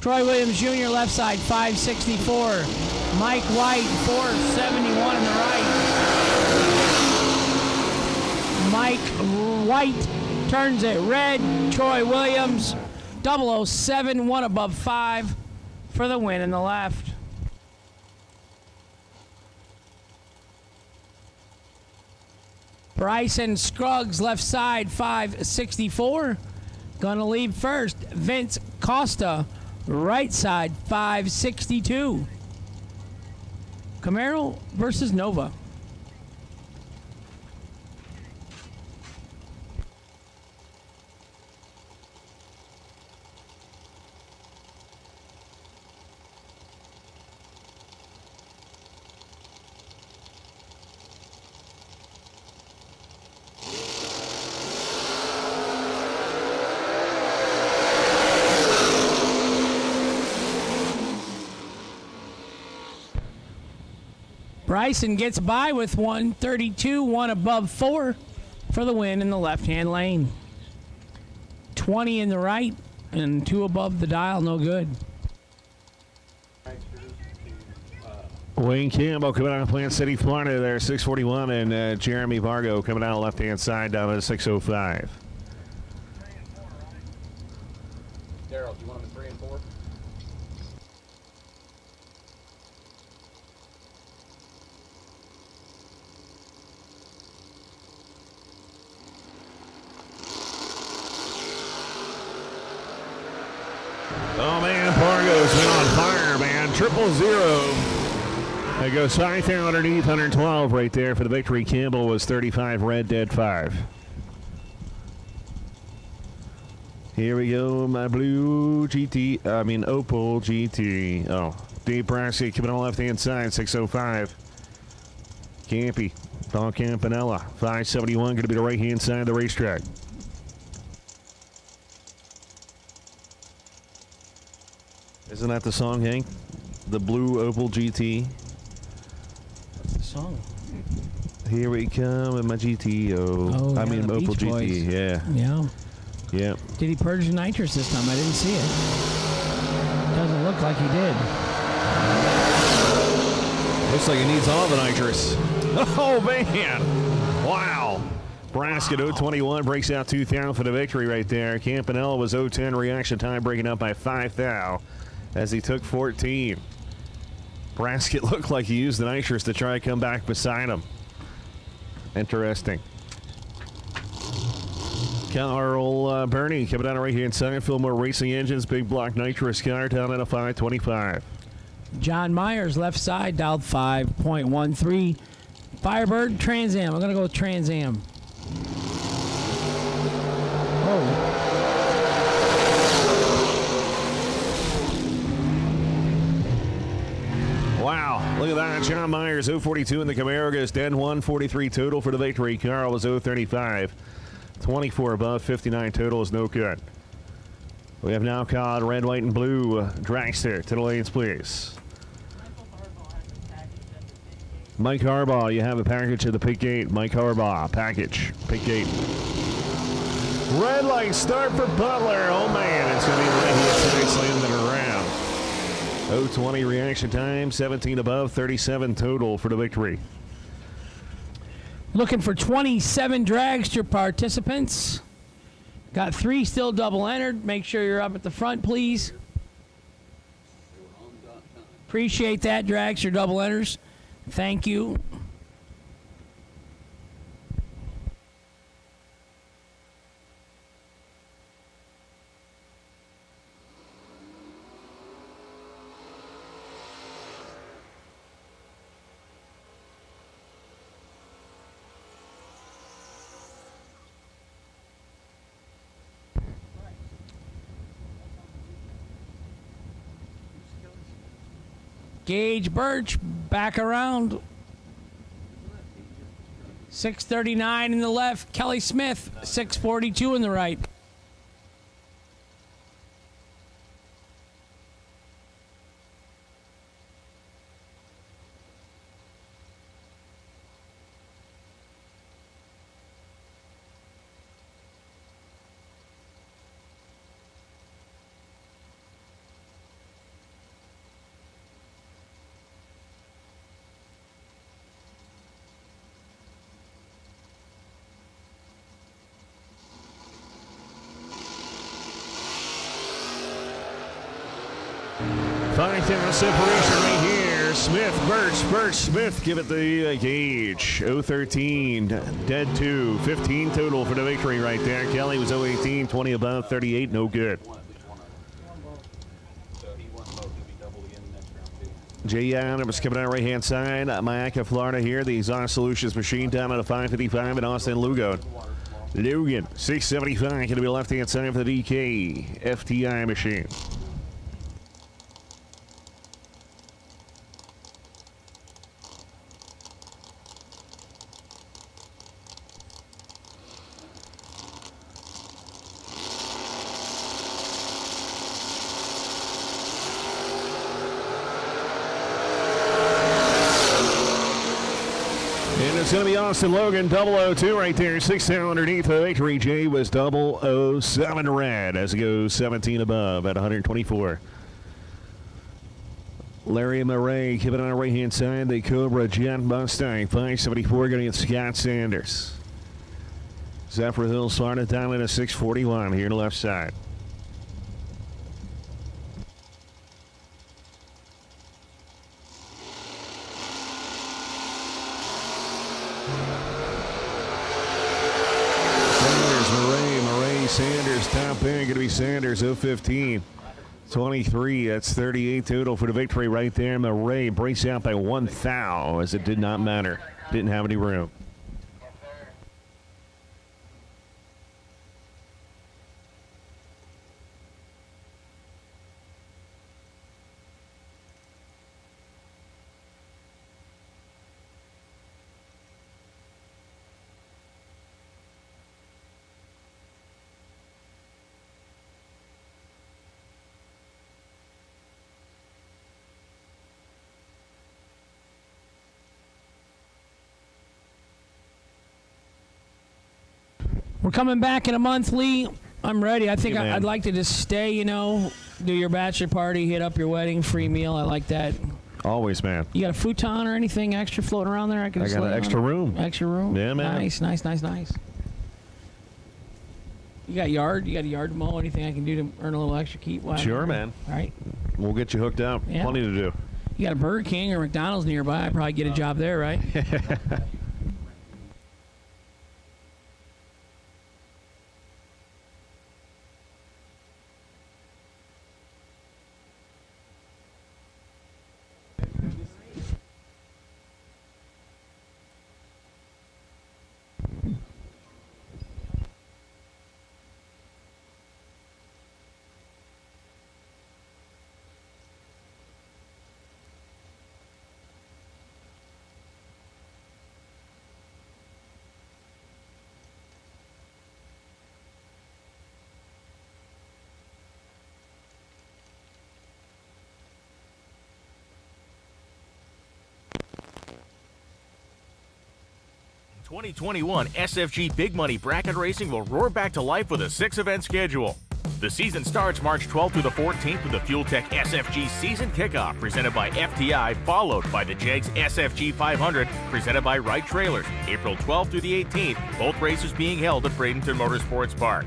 Troy Williams Jr. left side 564. Mike White 471 on the right. Mike White turns it red. Troy Williams 007, 1 above 5 for the win in the left. Bryson Scruggs left side 564. Gonna lead first. Vince Costa right side 562. Camaro versus Nova. Bryson gets by with 132, 1 above 4 for the win in the left-hand lane. 20 in the right and 2 above the dial, no good. Wayne Campbell coming out of Plant City, Florida there, 641, and Jeremy Vargo coming out left-hand side down at 605. Daryl, do you want them in 3 and 4? Oh, man, Fargo's been on fire, man. 000. It goes 5,000 underneath, 112 right there for the victory. Campbell was 35, red, dead 5. Here we go, my blue Opal GT. Oh, Dave Brassey coming on the left-hand side, 605. Campy, Don Campanella, 571, going to be the right-hand side of the racetrack. Isn't that the song, Hank? The blue Opal GT. What's the song? Here we come in my GTO. Oh, I yeah, mean, the Opal Beach GT, Boys. yeah. Yeah. Yep. Did he purge the nitrous this time? I didn't see it. Doesn't look like he did. Looks like he needs all the nitrous. Oh, man. Wow. Braskett 021 breaks out 2,000 for the victory right there. Campanella was 010 reaction time, breaking up by 5,000 as he took 14. Braskett looked like he used the nitrous to try to come back beside him. Interesting. Carl Bernie coming down right here inside. Fillmore Racing Engines, big block nitrous car down at a 525. John Myers, left side, dialed 5.13. Firebird, Trans Am. I'm going to go with Trans Am. Oh. Wow, look at that. John Myers, 042 in the Camaro, goes dead 143 total for the victory. Carl was 035. 24 above, 59 total is no good. We have now called red, white, and blue dragster to the lanes, please. Mike Harbaugh, you have a package at the pit gate. Mike Harbaugh, package, pit gate. Red light start for Butler. Oh, man, it's going to be right here. Slammed it around. 020 reaction time, 17 above, 37 total for the victory. Looking for 27 dragster participants. Got 3 still double entered. Make sure you're up at the front, please. Appreciate that, dragster double enters. Thank you. Gage Birch back around. 639 in the left. Kelly Smith, 642 in the right. Five-10 separation right here. Smith, Birch, Smith, give it the Gage. 013, dead 2, 15 total for the victory right there. Kelly was 018, 20 above, 38, no good. Jay Adams coming out right-hand side. Mayaca, Florida here. The Exhaust Solutions machine down at a 555 in Austin, Lugo. Logan, 675, going to be left-hand side for the DK FTI machine. It's going to be Austin Logan, 002 right there. 6,000 underneath the victory. Jay was 007 red as it goes 17 above at 124. Larry Murray, keep it on the right-hand side. The Cobra Jet Mustang, 574, going against Scott Sanders. Zephyr Hills started down at a 641 here to the left side. Sanders, top end, going to be Sanders, 015. 23. That's 38 total for the victory right there. And the Ray breaks out by 1 thou, as it did not matter. Didn't have any room. We're coming back in a month, Lee. I'm ready. I think Yeah, man. I'd like to just stay, do your bachelor party, hit up your wedding, free meal. I like that. Always, man. You got a futon or anything extra floating around there? I got an extra room. Extra room? Yeah, man. Nice. You got yard? You got a yard to mow? Anything I can do to earn a little extra keep? Sure, man. All right. We'll get you hooked up. Yeah. Plenty to do. You got a Burger King or McDonald's nearby. I'd probably get a job there, right? 2021 SFG Big Money Bracket Racing will roar back to life with a 6-event schedule. The season starts March 12th through the 14th with the Fuel Tech SFG Season Kickoff presented by FTI, followed by the JEGS SFG 500 presented by Wright Trailers, April 12th through the 18th, both races being held at Bradenton Motorsports Park.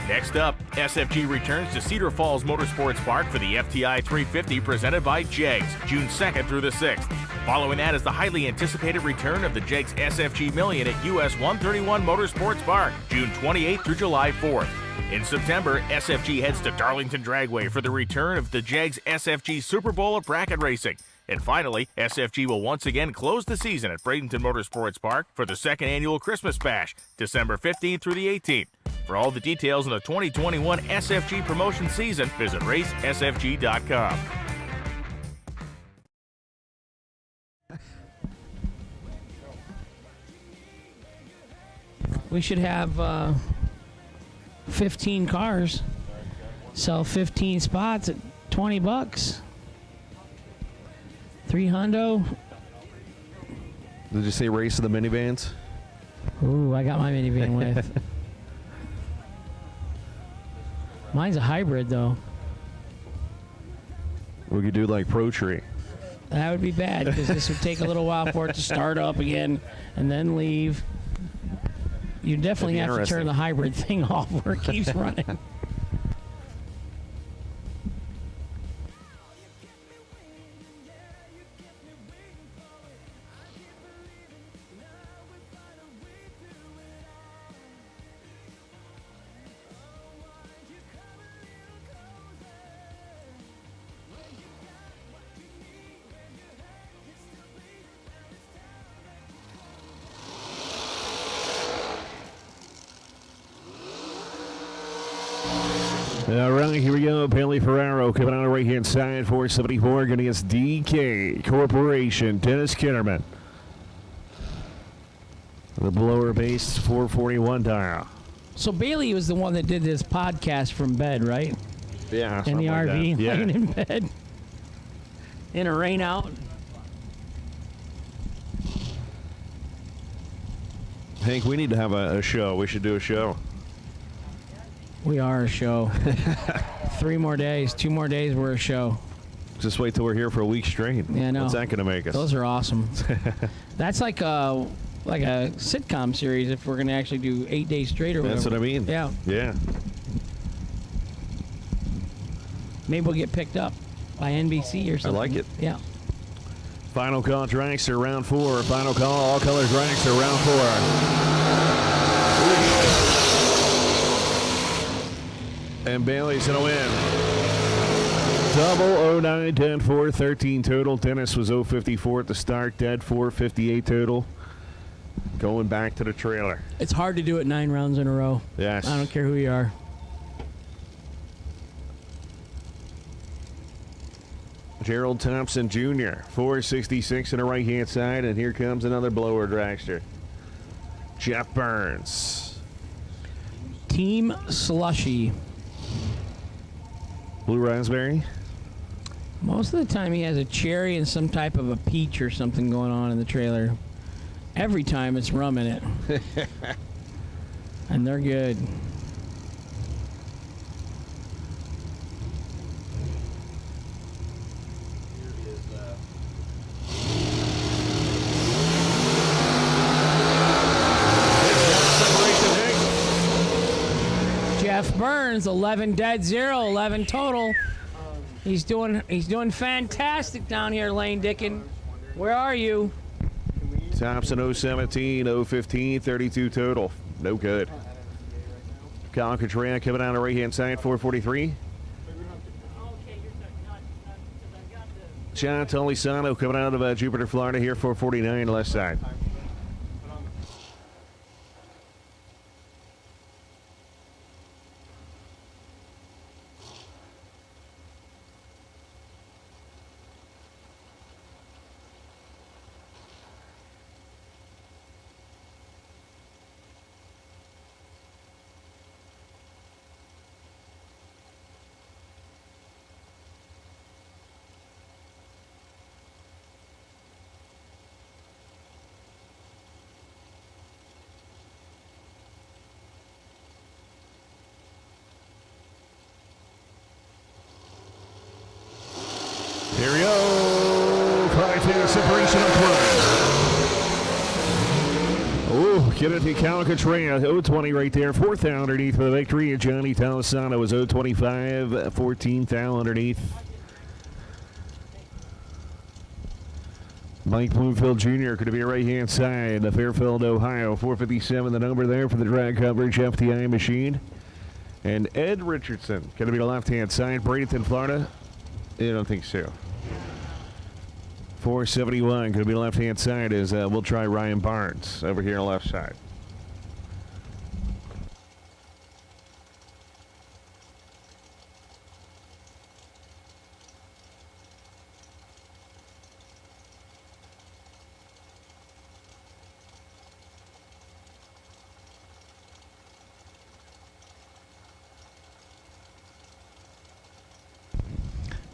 Next up, SFG returns to Cedar Falls Motorsports Park for the FTI 350 presented by JEGS, June 2nd through the 6th. Following that is the highly anticipated return of the JEGS SFG Million at US 131 Motorsports Park, June 28th through July 4th. In September, SFG heads to Darlington Dragway for the return of the JEGS SFG Super Bowl of Bracket Racing. And finally, SFG will once again close the season at Bradenton Motorsports Park for the second annual Christmas Bash, December 15th through the 18th. For all the details on the 2021 SFG Promotions season, visit racesfg.com. We should have 15 cars, sell 15 spots at $20. 3 hundo. Did you say race of the minivans? Ooh, I got my minivan with. Mine's a hybrid, though. We could do like Pro Tree. That would be bad because this would take a little while for it to start up again and then leave. You definitely have to turn the hybrid thing off where it keeps running. All right, here we go. Bailey Ferraro coming on the right-hand side, 474, going against DK Corporation, Dennis Kinnerman. The blower-based 441 dial. So Bailey was the one that did this podcast from bed, right? Yeah, in the like RV, that. Yeah. laying in bed, in a rain out. Hank, we need to have a show. We should do a show. We are a show. 3 more days, 2 more days, we're a show. Just wait till we're here for a week straight. Yeah, I know. What's that going to make us? Those are awesome. That's like a sitcom series if we're going to actually do 8 days straight or whatever. That's what I mean. Yeah. Yeah. Maybe we'll get picked up by NBC or something. I like it. Yeah. Final call, dragster, round 4. Final call, all colors, dragster, round 4. And Bailey's going to win. Double 09, dead 413 total. Dennis was 054 at the start, dead 458 total. Going back to the trailer. It's hard to do it 9 rounds in a row. Yes. I don't care who you are. Gerald Thompson Jr., 466 on the right-hand side, and here comes another blower dragster. Jeff Burns. Team Slushy. Blue raspberry. Most of the time he has a cherry and some type of a peach or something going on in the trailer. Every time it's rum in it. And they're good. Jeff Burns, 11 dead, 0, 11 total. He's doing fantastic down here, Lane Dickin. Where are you? Thompson 017, 015, 32 total. No good. Colin Contreras coming down the right-hand side, 443. John Tolisano coming out of Jupiter, Florida here, 449 left side. Here we go. 5-10 separation up front. Oh, get it to Cal Contreras. 020 right there. 4th thou underneath for the victory. And Johnny Talisano was 025. 14th thou underneath. Mike Bloomfield Jr. going to be a right-hand side. The Fairfield, Ohio. 457 the number there for the drag coverage FTI machine. And Ed Richardson going to be the left-hand side. Bradenton, Florida. I don't think so. 471 going to be left-hand side as we'll try Ryan Barnes over here on the left side.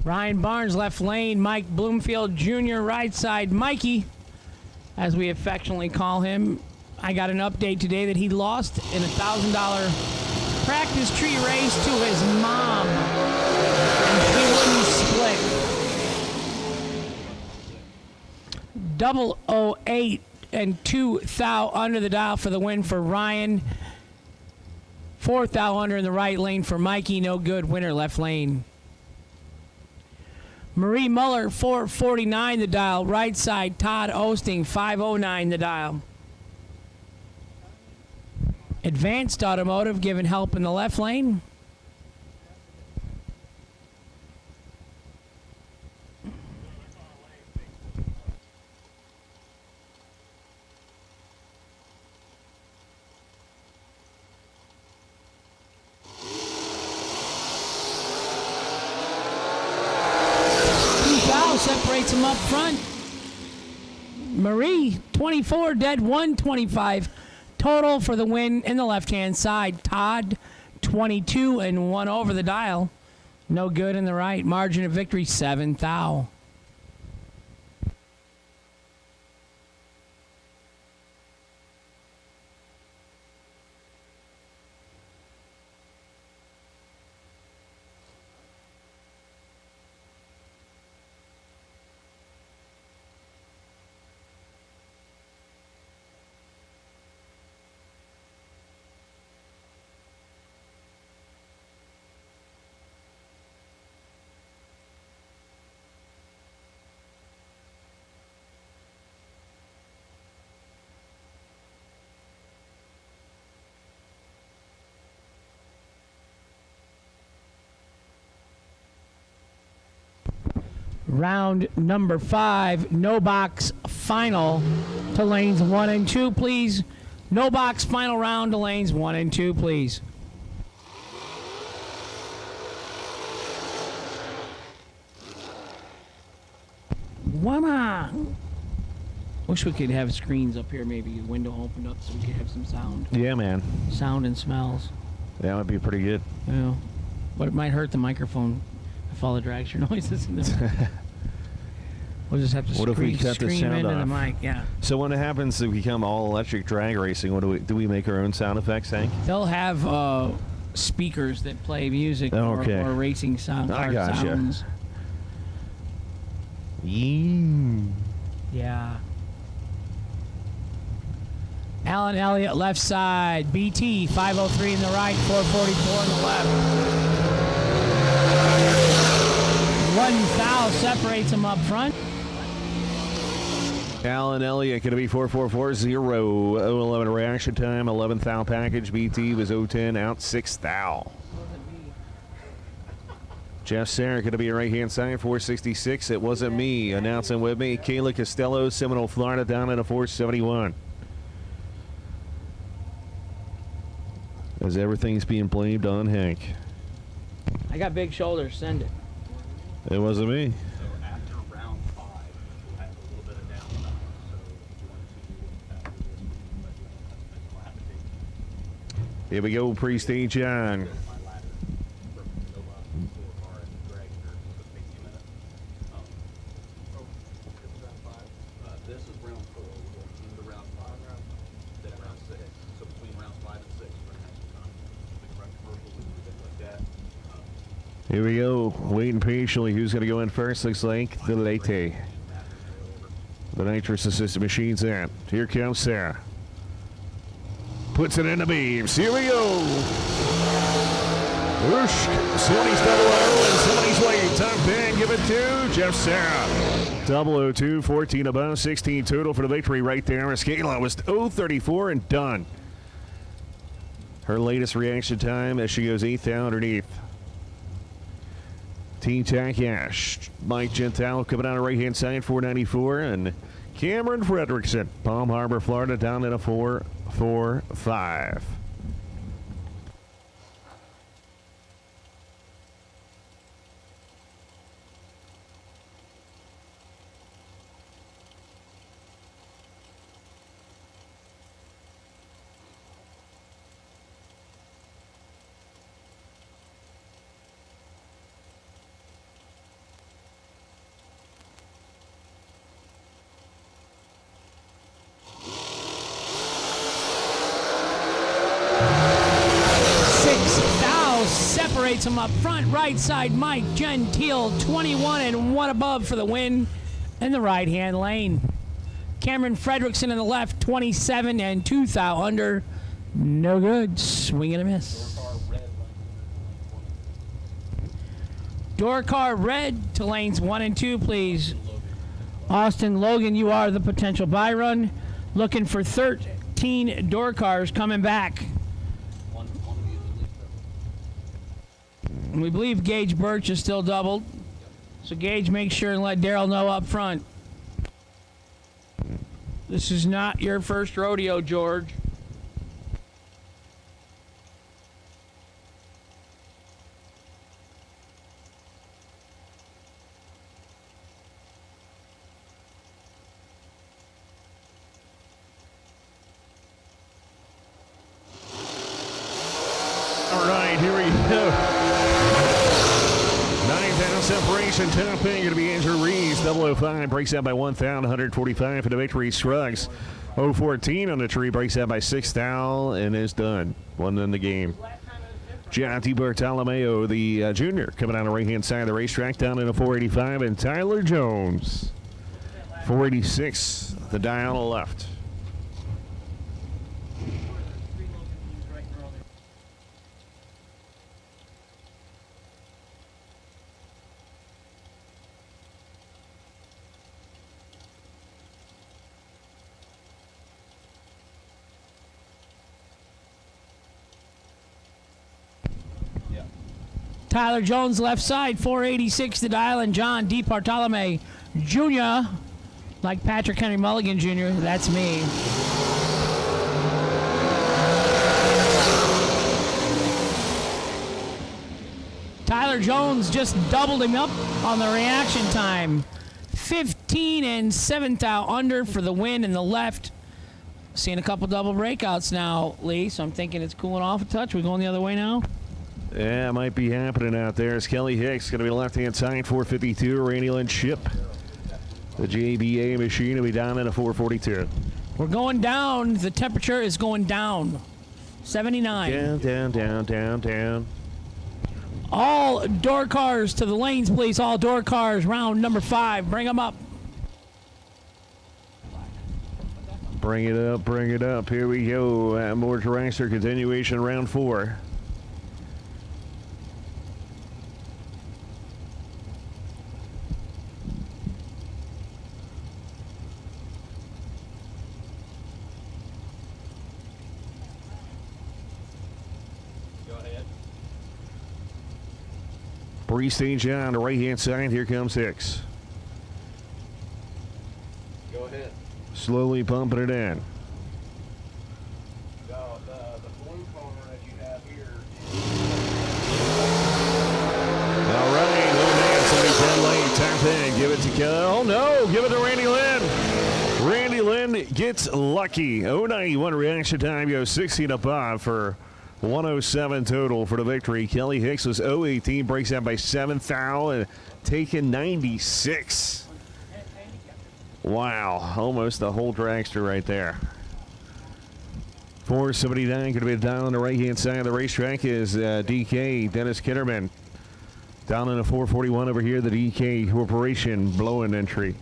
Ryan Barnes, left lane. Mike Bloomfield Jr., right side. Mikey, as we affectionately call him. I got an update today that he lost in a $1,000 practice tree race to his mom. And she wouldn't split. 008 and 2 thou under the dial for the win for Ryan. 4 thou under in the right lane for Mikey. No good. Winner left lane. Marie Muller, 449 the dial. Right side, Todd Osting, 509 the dial. Advanced Automotive giving help in the left lane. Separates him up front. Marie, 24, dead 125 total for the win in the left-hand side. Todd, 22 and 1 over the dial. No good in the right. Margin of victory, 7 thou. Round number 5, no box final to lanes 1 and 2, please. No box final round to lanes 1 and 2, please. Wama! Wish we could have screens up here, maybe a window opened up so we could have some sound. Yeah, man. Sound and smells. That would be pretty good. Yeah. But it might hurt the microphone if all the dragster noises in there. We'll just have to What if we cut the scream sound into off? the mic, yeah. So when it happens to become all electric drag racing, what do we make our own sound effects, Hank? They'll have speakers that play music Okay. or racing sound I car gotcha. sounds. Yeah. Alan Elliott, left side. BT, 503 in the right, 444 in the left. One foul separates them up front. Alan Elliott going to be 4.440, 0.11 reaction time, 11th thou package. BT was 0.10 out, 6th thou. Jeff Sarah going to be right-hand side, 466. It wasn't me. Announcing with me, Kayla Costello, Seminole, Florida, down at a 471. As everything's being blamed on Hank. I got big shoulders. Send it. It wasn't me. So after round 5, we'll have a little bit of downtime. So if you want to, we'll have to take Here we go, pre-stage on. This is round 4. We're going into round 5. Then round 6. So between rounds 5 and 6, we're going to have some time. We can run commercials and things like that. Here we go, waiting patiently. Who's going to go in first? Looks like the Late. The nitrous assisted machine's in. Here comes Sarah. Puts it in the beams. Here we go. Whoosh. Somebody's 0-0 and somebody's waiting. Top 10, give it to Jeff Sarah. 002, 14 above, 16 total for the victory right there. Kayla was 0.34 and done. Her latest reaction time as she goes 8th out underneath. Team Takash, Mike Gentile coming out of right-hand side, 494, and Cameron Fredrickson, Palm Harbor, Florida, down at a 4.45. Separates them up front. Right side, Mike Gentile, 21 and 1 above for the win in the right-hand lane. Cameron Fredrickson in the left, 27 and 2 thou under. No good. Swing and a miss. Door car red to lanes 1 and 2, please. Austin Logan, you are the potential buy run. Looking for 13 door cars coming back. And we believe Gage Birch is still doubled. So Gage, make sure and let Daryl know up front. This is not your first rodeo, George. All right, here we go. 9,000 separation. Top pin going to be Andrew Reeves. 005 breaks out by 1,145 for the victory. Scruggs 014 on the tree breaks out by 6 thou and is done. One in the game. Gianni Bartolomeo, the junior, coming out of the right-hand side of the racetrack down in a 485, and Tyler Jones 486. The dial left. Tyler Jones, left side, 486 the dial, and John D. Bartolome Jr., like Patrick Henry Mulligan Jr., that's me. Tyler Jones just doubled him up on the reaction time. 15 and 7th out under for the win in the left. Seeing a couple double breakouts now, Lee, so I'm thinking it's cooling off a touch. We going the other way now? Yeah, it might be happening out there. It's Kelly Hicks going to be left-hand side, 452. Randy Lynn Ship. The JBA machine will be down at a 442. We're going down. The temperature is going down. 79. Down. All door cars to the lanes, please. All door cars, round number 5. Bring them up. Bring it up. Here we go. More dragster continuation, round 4. Pre-stage on the right-hand side. Here comes Hicks. Go ahead. Slowly pumping it in. No, the blue car that you have here. All right, no man, somebody 10 lane, tap in, give it to Kelly. Oh no, give it to Randy Lynn. Randy Lynn gets lucky. 091 reaction time, goes 16 above for 107 total for the victory. Kelly Hicks was 018, breaks out by 7th thou and taking 96. Wow, almost the whole dragster right there. 479 going to be down on the right-hand side of the racetrack is DK, Dennis Kitterman. Down in a 441 over here, the DK Corporation blowing entry.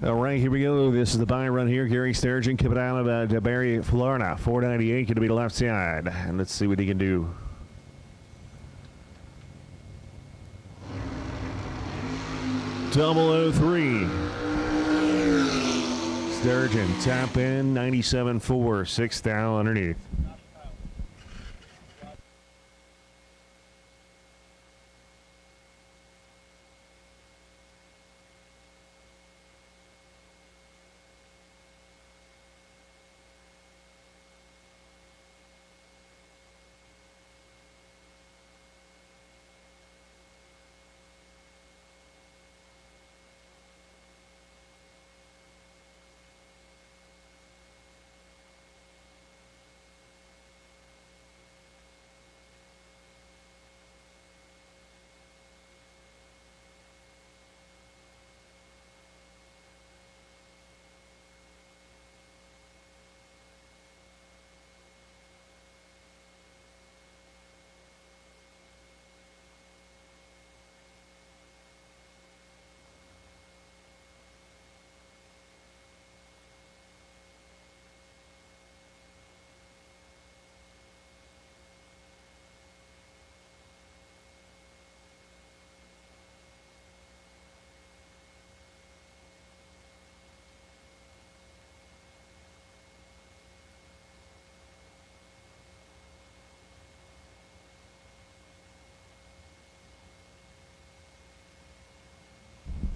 All right, here we go. This is the buy run here. Gary Sturgeon coming out of DeBerry, Florida. 498 going to be the left side. And let's see what he can do. Double 03. Sturgeon, tap in, 97.4, 6th down underneath.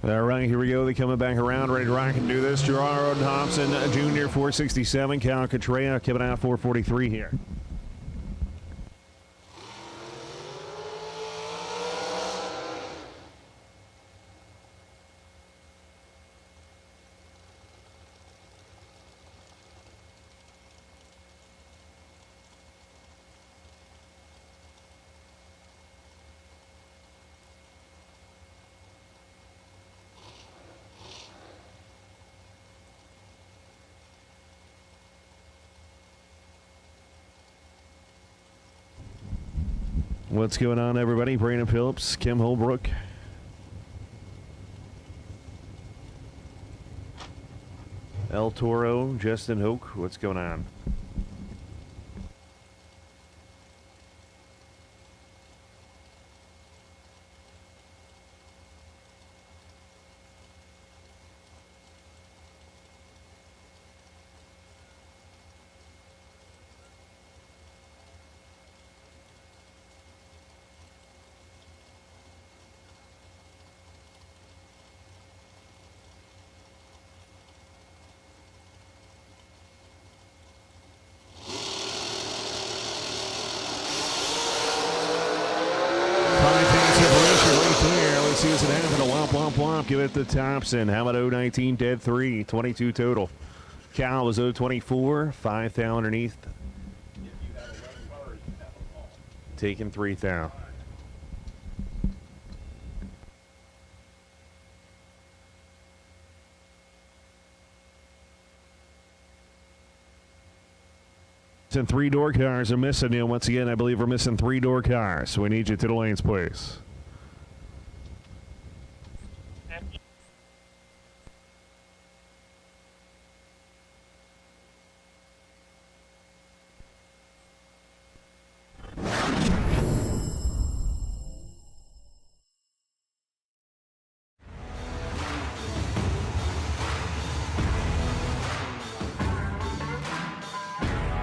All right, here we go. They're coming back around, ready to rock and do this. Gerard Thompson, Jr., 467. Cal Catrea coming out 443 here. What's going on, everybody? Brandon Phillips, Kim Holbrook. El Toro, Justin Hoke. What's going on? See what's it happen. A womp, womp, womp. Give it to Thompson. How about 019 dead 3, 22 total. Cal was 024, 5 thou underneath. Taking 3 thou. And 3 door cars are missing. You know, once again, I believe we're missing 3 door cars. So we need you to the lanes, please.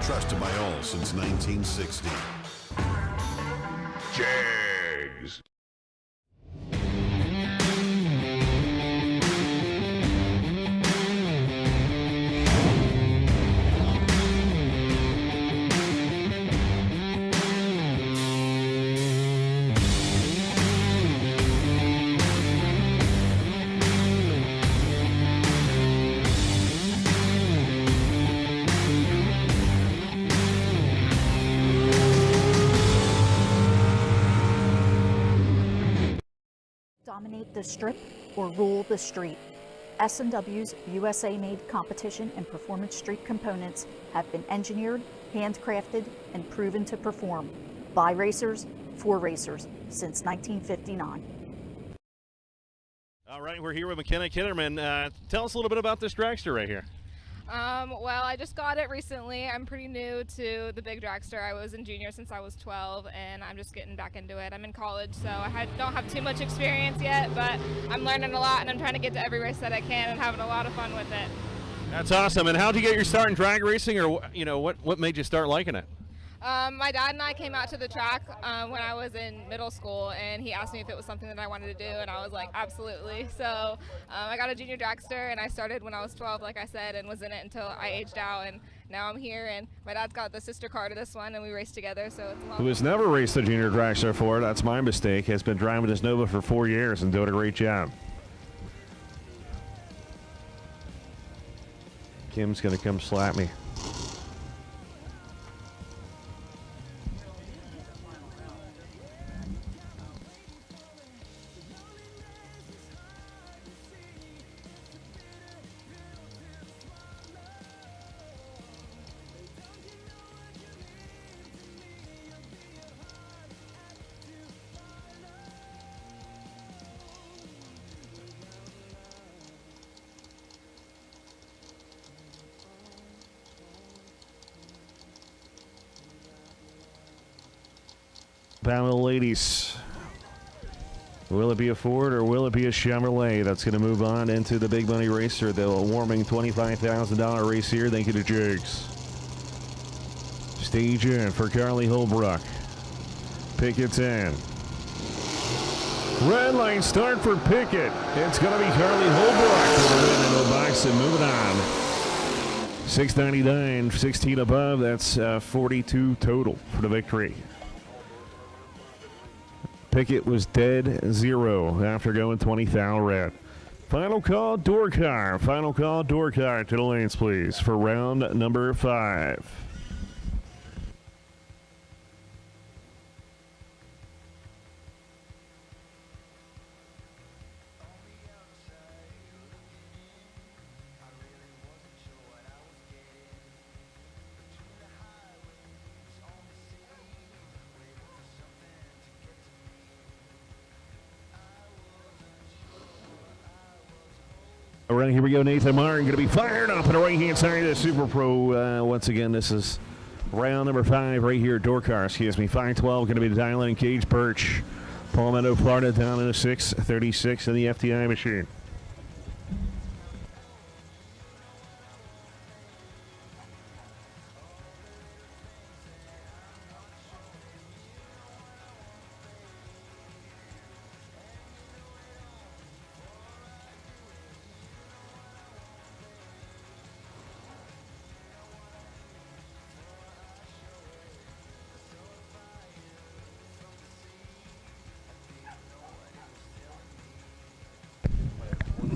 Trusted by all since 1960. Jags. Dominate the strip or rule the street. S&W's USA-made competition and performance street components have been engineered, handcrafted, and proven to perform by racers for racers since 1959. All right, we're here with McKenna Kitterman. Tell us a little bit about this dragster right here. Well, I just got it recently. I'm pretty new to the big dragster. I was in junior since I was 12, and I'm just getting back into it. I'm in college, so I don't have too much experience yet, but I'm learning a lot, and I'm trying to get to every race that I can and having a lot of fun with it. That's awesome. And how did you get your start in drag racing, or you know, what made you start liking it? My dad and I came out to the track when I was in middle school, and he asked me if it was something that I wanted to do, and I was like, absolutely. So I got a junior dragster, and I started when I was 12, like I said, and was in it until I aged out, and now I'm here, and my dad's got the sister car to this one, and we raced together, so it's a lot. Who has never raced the junior dragster before, that's my mistake, has been driving this Nova for 4 years and doing a great job. Kim's going to come slap me. Battle, ladies. Will it be a Ford or will it be a Chevrolet that's going to move on into the big money racer, the warming $25,000 race here? Thank you to Jigs. Stage in for Carly Holbrook. Pickets in. Red line start for Pickett. It's going to be Carly Holbrook for the win in O'Box and moving on. 699, 16 above. That's 42 total for the victory. Pickett was dead 0 after going 20 thou red. Final call, door car. Final call, door car to the lanes, please, for round number 5. All right, here we go. Nathan Martin going to be fired up on the right-hand side of the Super Pro. Once again, this is round number 5 right here. Door car, 512 going to be the dial in Cage Birch. Palmetto, Florida, down in a 636 in the FTI machine.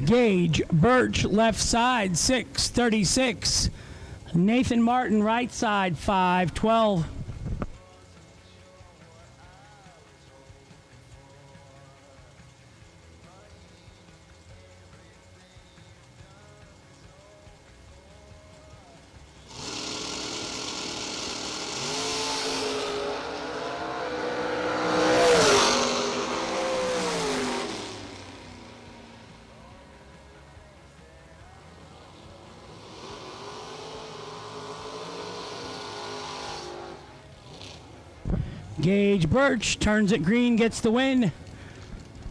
Gage Birch, left side, 636. Nathan Martin, right side, 512. Gage Birch turns it green, gets the win.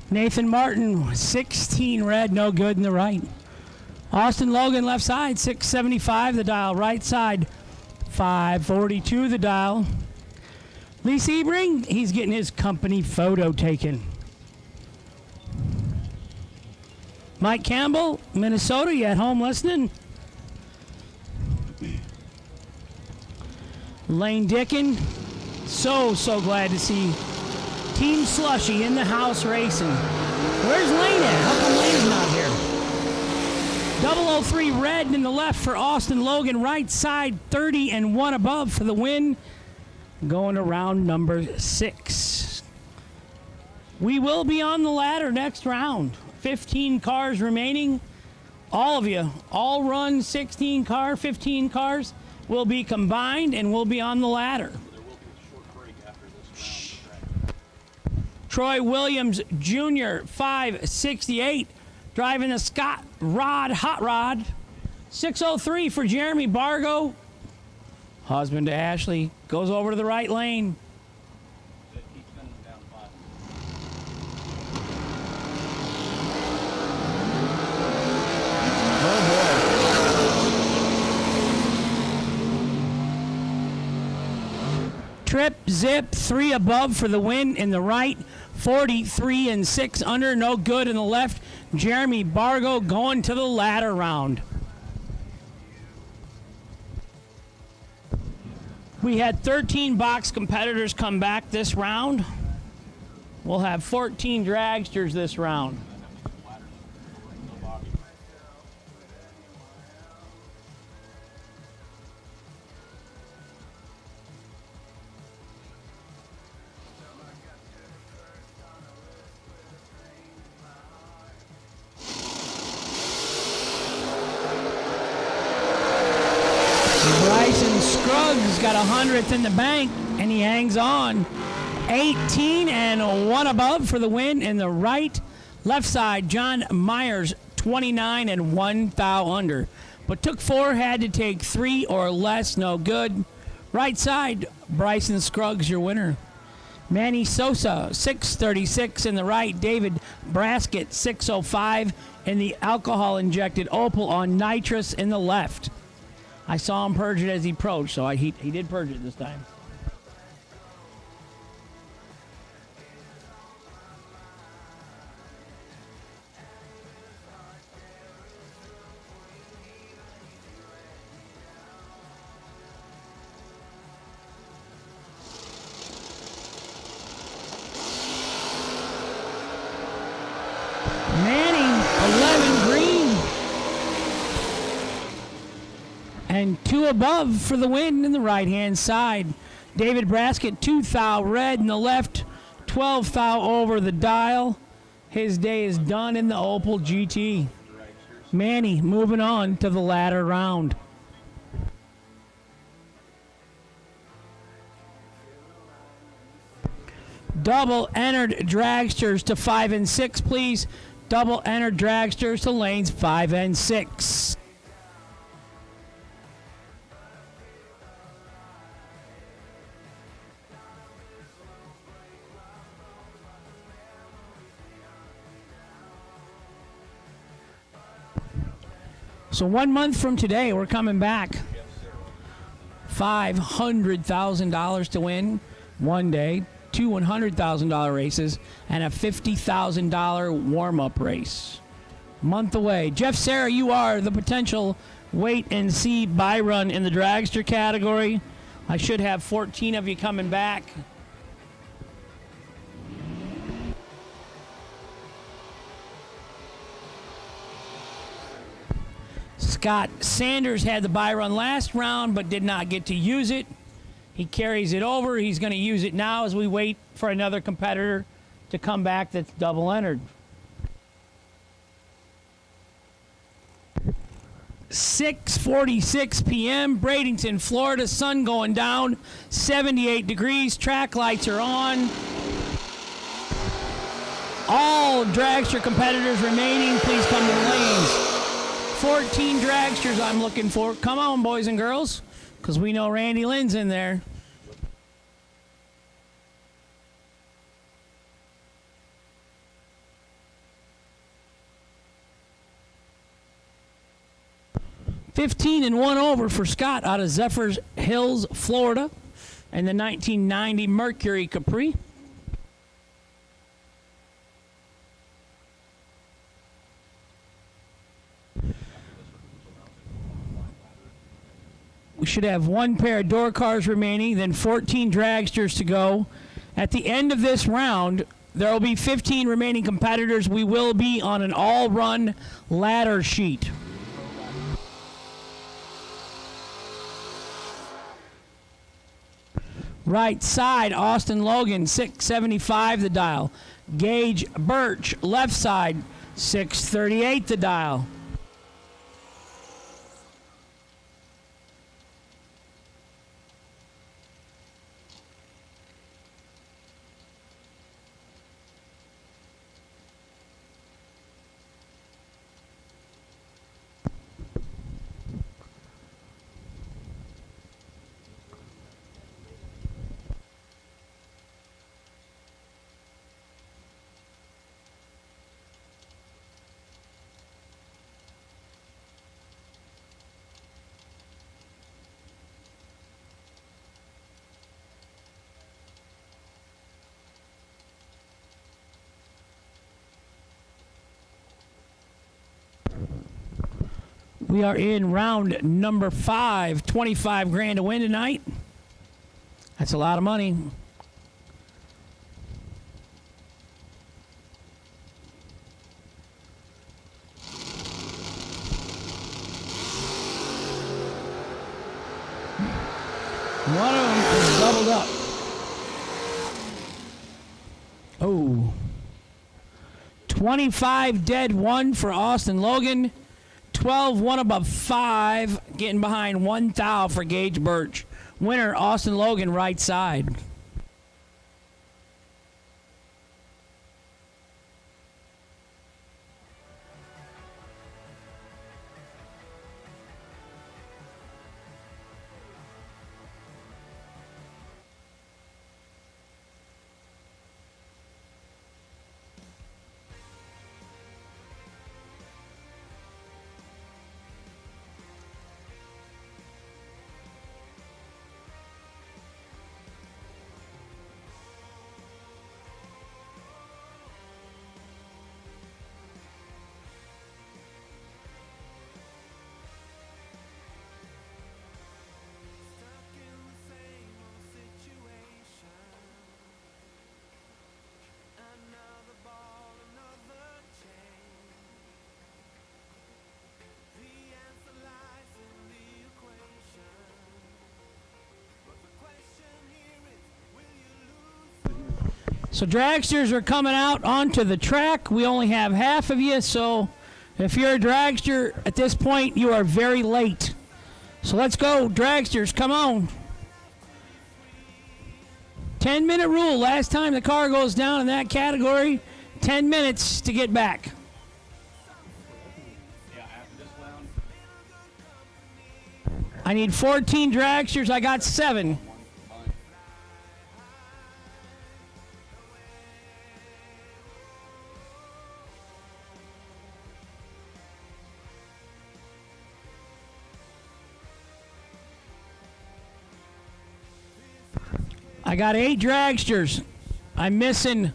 Nathan Martin, 16 red, no good in the right. Austin Logan, left side, 675 the dial. Right side, 542 the dial. Lee Sebring, he's getting his company photo taken. Mike Campbell, Minnesota, you at home listening? Lane Dickin, so glad to see Team Slushy in the house racing. Where's Lane at? How come Lane's not here? 003 red in the left for Austin Logan. Right side, 30 and 1 above for the win. Going to round number 6. We will be on the ladder next round. 15 cars remaining. All of you, all run 16 car, 15 cars will be combined and will be on the ladder. Troy Williams Jr., 568, driving the Scott Rod Hot Rod. 603 for Jeremy Bargo. Husband to Ashley goes over to the right lane. Trip, zip, 3 above for the win in the right. 43 and 6 under, no good in the left. Jeremy Bargo going to the ladder round. We had 13 box competitors come back this round. We'll have 14 dragsters this round. Scruggs got 100th in the bank, and he hangs on. 18 and 1 above for the win in the right. Left side, John Myers, 29 and 1 thou under. But took 4, had to take 3 or less, no good. Right side, Bryson Scruggs, your winner. Manny Sosa, 636 in the right. David Braskett, 605 in the alcohol-injected Opel on nitrous in the left. I saw him purge it as he approached, so he did purge it this time. Manning, 11 green. And 2 above for the win in the right-hand side. David Braskett, 2 thou red in the left, 12 thou over the dial. His day is done in the Opel GT. Manny moving on to the latter round. Double entered dragsters to 5 and 6, please. Double entered dragsters to lanes 5 and 6. So 1 month from today, we're coming back. $500,000 to win one day, 2 $100,000 races, and a $50,000 warm-up race. Month away. Jeff Serra, you are the potential wait and see buy run in the dragster category. I should have 14 of you coming back. Scott Sanders had the buy run last round but did not get to use it. He carries it over. He's going to use it now as we wait for another competitor to come back that's double entered. 6:46 p.m. Bradenton, Florida. Sun going down. 78 degrees. Track lights are on. All dragster competitors remaining, please come to the lanes. 14 dragsters I'm looking for. Come on, boys and girls, because we know Randy Lynn's in there. $15 and 1 over for Scott out of Zephyrs Hills, Florida, and the 1990 Mercury Capri. We should have 1 pair of door cars remaining, then 14 dragsters to go. At the end of this round, there will be 15 remaining competitors. We will be on an all-run ladder sheet. Right side, Austin Logan, 675 the dial. Gage Birch, left side, 638 the dial. We are in round number 5, 25 grand to win tonight. That's a lot of money. One of them is doubled up. Oh. 25 dead 1 for Austin Logan. 12, 1 above 5, getting behind 1 thou for Gage Birch. Winner, Austin Logan, right side. So dragsters are coming out onto the track. We only have half of you, so if you're a dragster at this point, you are very late. So let's go, dragsters, come on. 10-minute rule. Last time the car goes down in that category, 10 minutes to get back. I need 14 dragsters. I got 7. I got 8 dragsters. I'm missing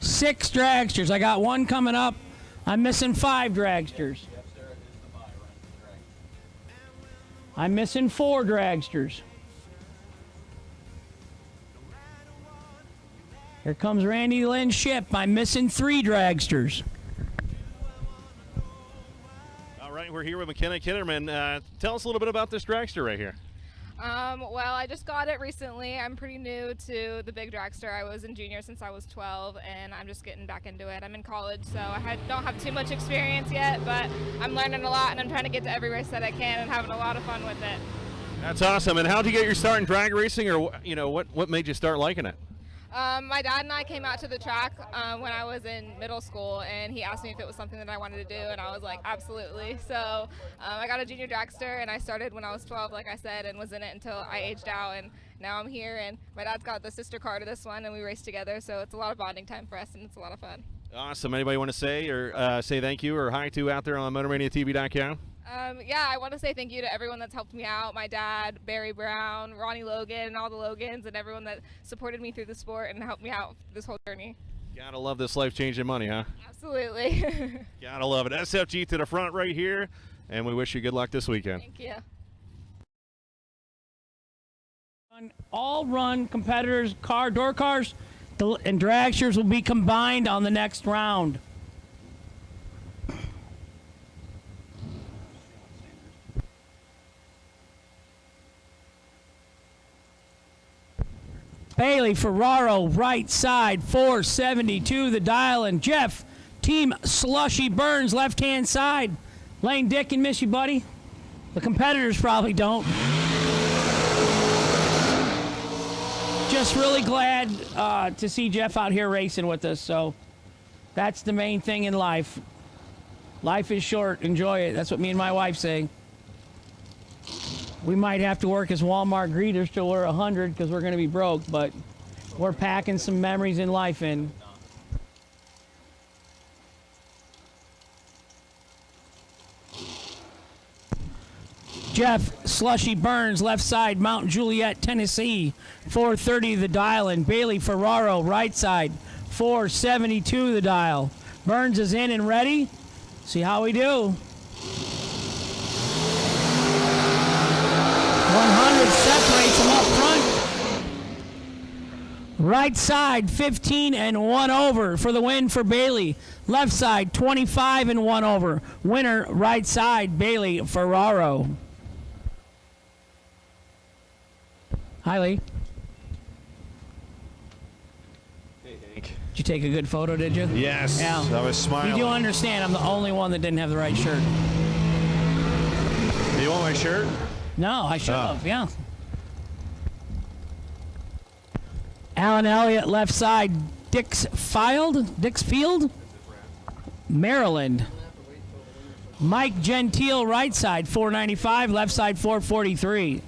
6 dragsters. I got 1 coming up. I'm missing 5 dragsters. I'm missing 4 dragsters. Here comes Randy Lynn's ship. I'm missing 3 dragsters. All right, we're here with McKenna Kinnerman. Tell us a little bit about this dragster right here. Well, I just got it recently. I'm pretty new to the big dragster. I was in junior since I was 12, and I'm just getting back into it. I'm in college, so I don't have too much experience yet, but I'm learning a lot, and I'm trying to get to every race that I can and having a lot of fun with it. That's awesome. And how did you get your start in drag racing, or what made you start liking it? My dad and I came out to the track when I was in middle school, and he asked me if it was something that I wanted to do, and I was like, absolutely. So I got a junior dragster, and I started when I was 12, like I said, and was in it until I aged out, and now I'm here, and my dad's got the sister car to this one, and we race together, so it's a lot of bonding time for us, and it's a lot of fun. Awesome. Anybody want to say or say thank you or hi to out there on MotorManiaTV.com? Yeah, I want to say thank you to everyone that's helped me out. My dad, Barry Brown, Ronnie Logan, and all the Logans, and everyone that supported me through the sport and helped me out this whole journey. Gotta love this life-changing money, huh? Absolutely. Gotta love it. SFG to the front right here, and we wish you good luck this weekend. Thank you. All run competitors, door cars, and dragsters will be combined on the next round. Bailey Ferraro, right side, 472 the dial, and Jeff, Team Slushy Burns, left-hand side. Lane Dickin, miss you, buddy. The competitors probably don't. Just really glad to see Jeff out here racing with us, so that's the main thing in life. Life is short, enjoy it. That's what me and my wife say. We might have to work as Walmart greeters till we're 100 because we're going to be broke, but we're packing some memories in life in. Jeff Slushy Burns, left side, Mount Juliet, Tennessee, 430 the dial, and Bailey Ferraro, right side, 472 the dial. Burns is in and ready. See how we do. 100 separates them up front. Right side, 15 and 1 over for the win for Bailey. Left side, 25 and 1 over. Winner, right side, Bailey Ferraro. Hi, Lee. Hey, Hank. Did you take a good photo, did you? Yes, Yeah. I was smiling. You do understand I'm the only one that didn't have the right shirt. Do you want my shirt? No, I should have, yeah. Alan Elliott, left side, Dixfield, Maryland. Mike Gentile, right side, 495, left side, 443.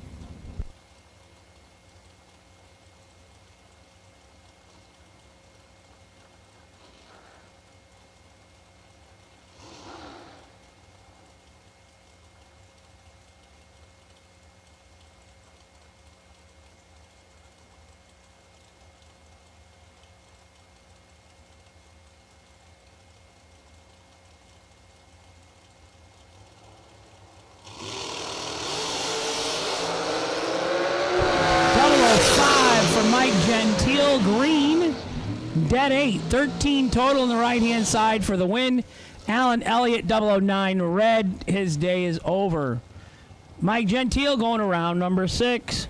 Mike Gentile, green, dead 8, 13 total on the right-hand side for the win. Alan Elliott, 009, red, his day is over. Mike Gentile going around number 6.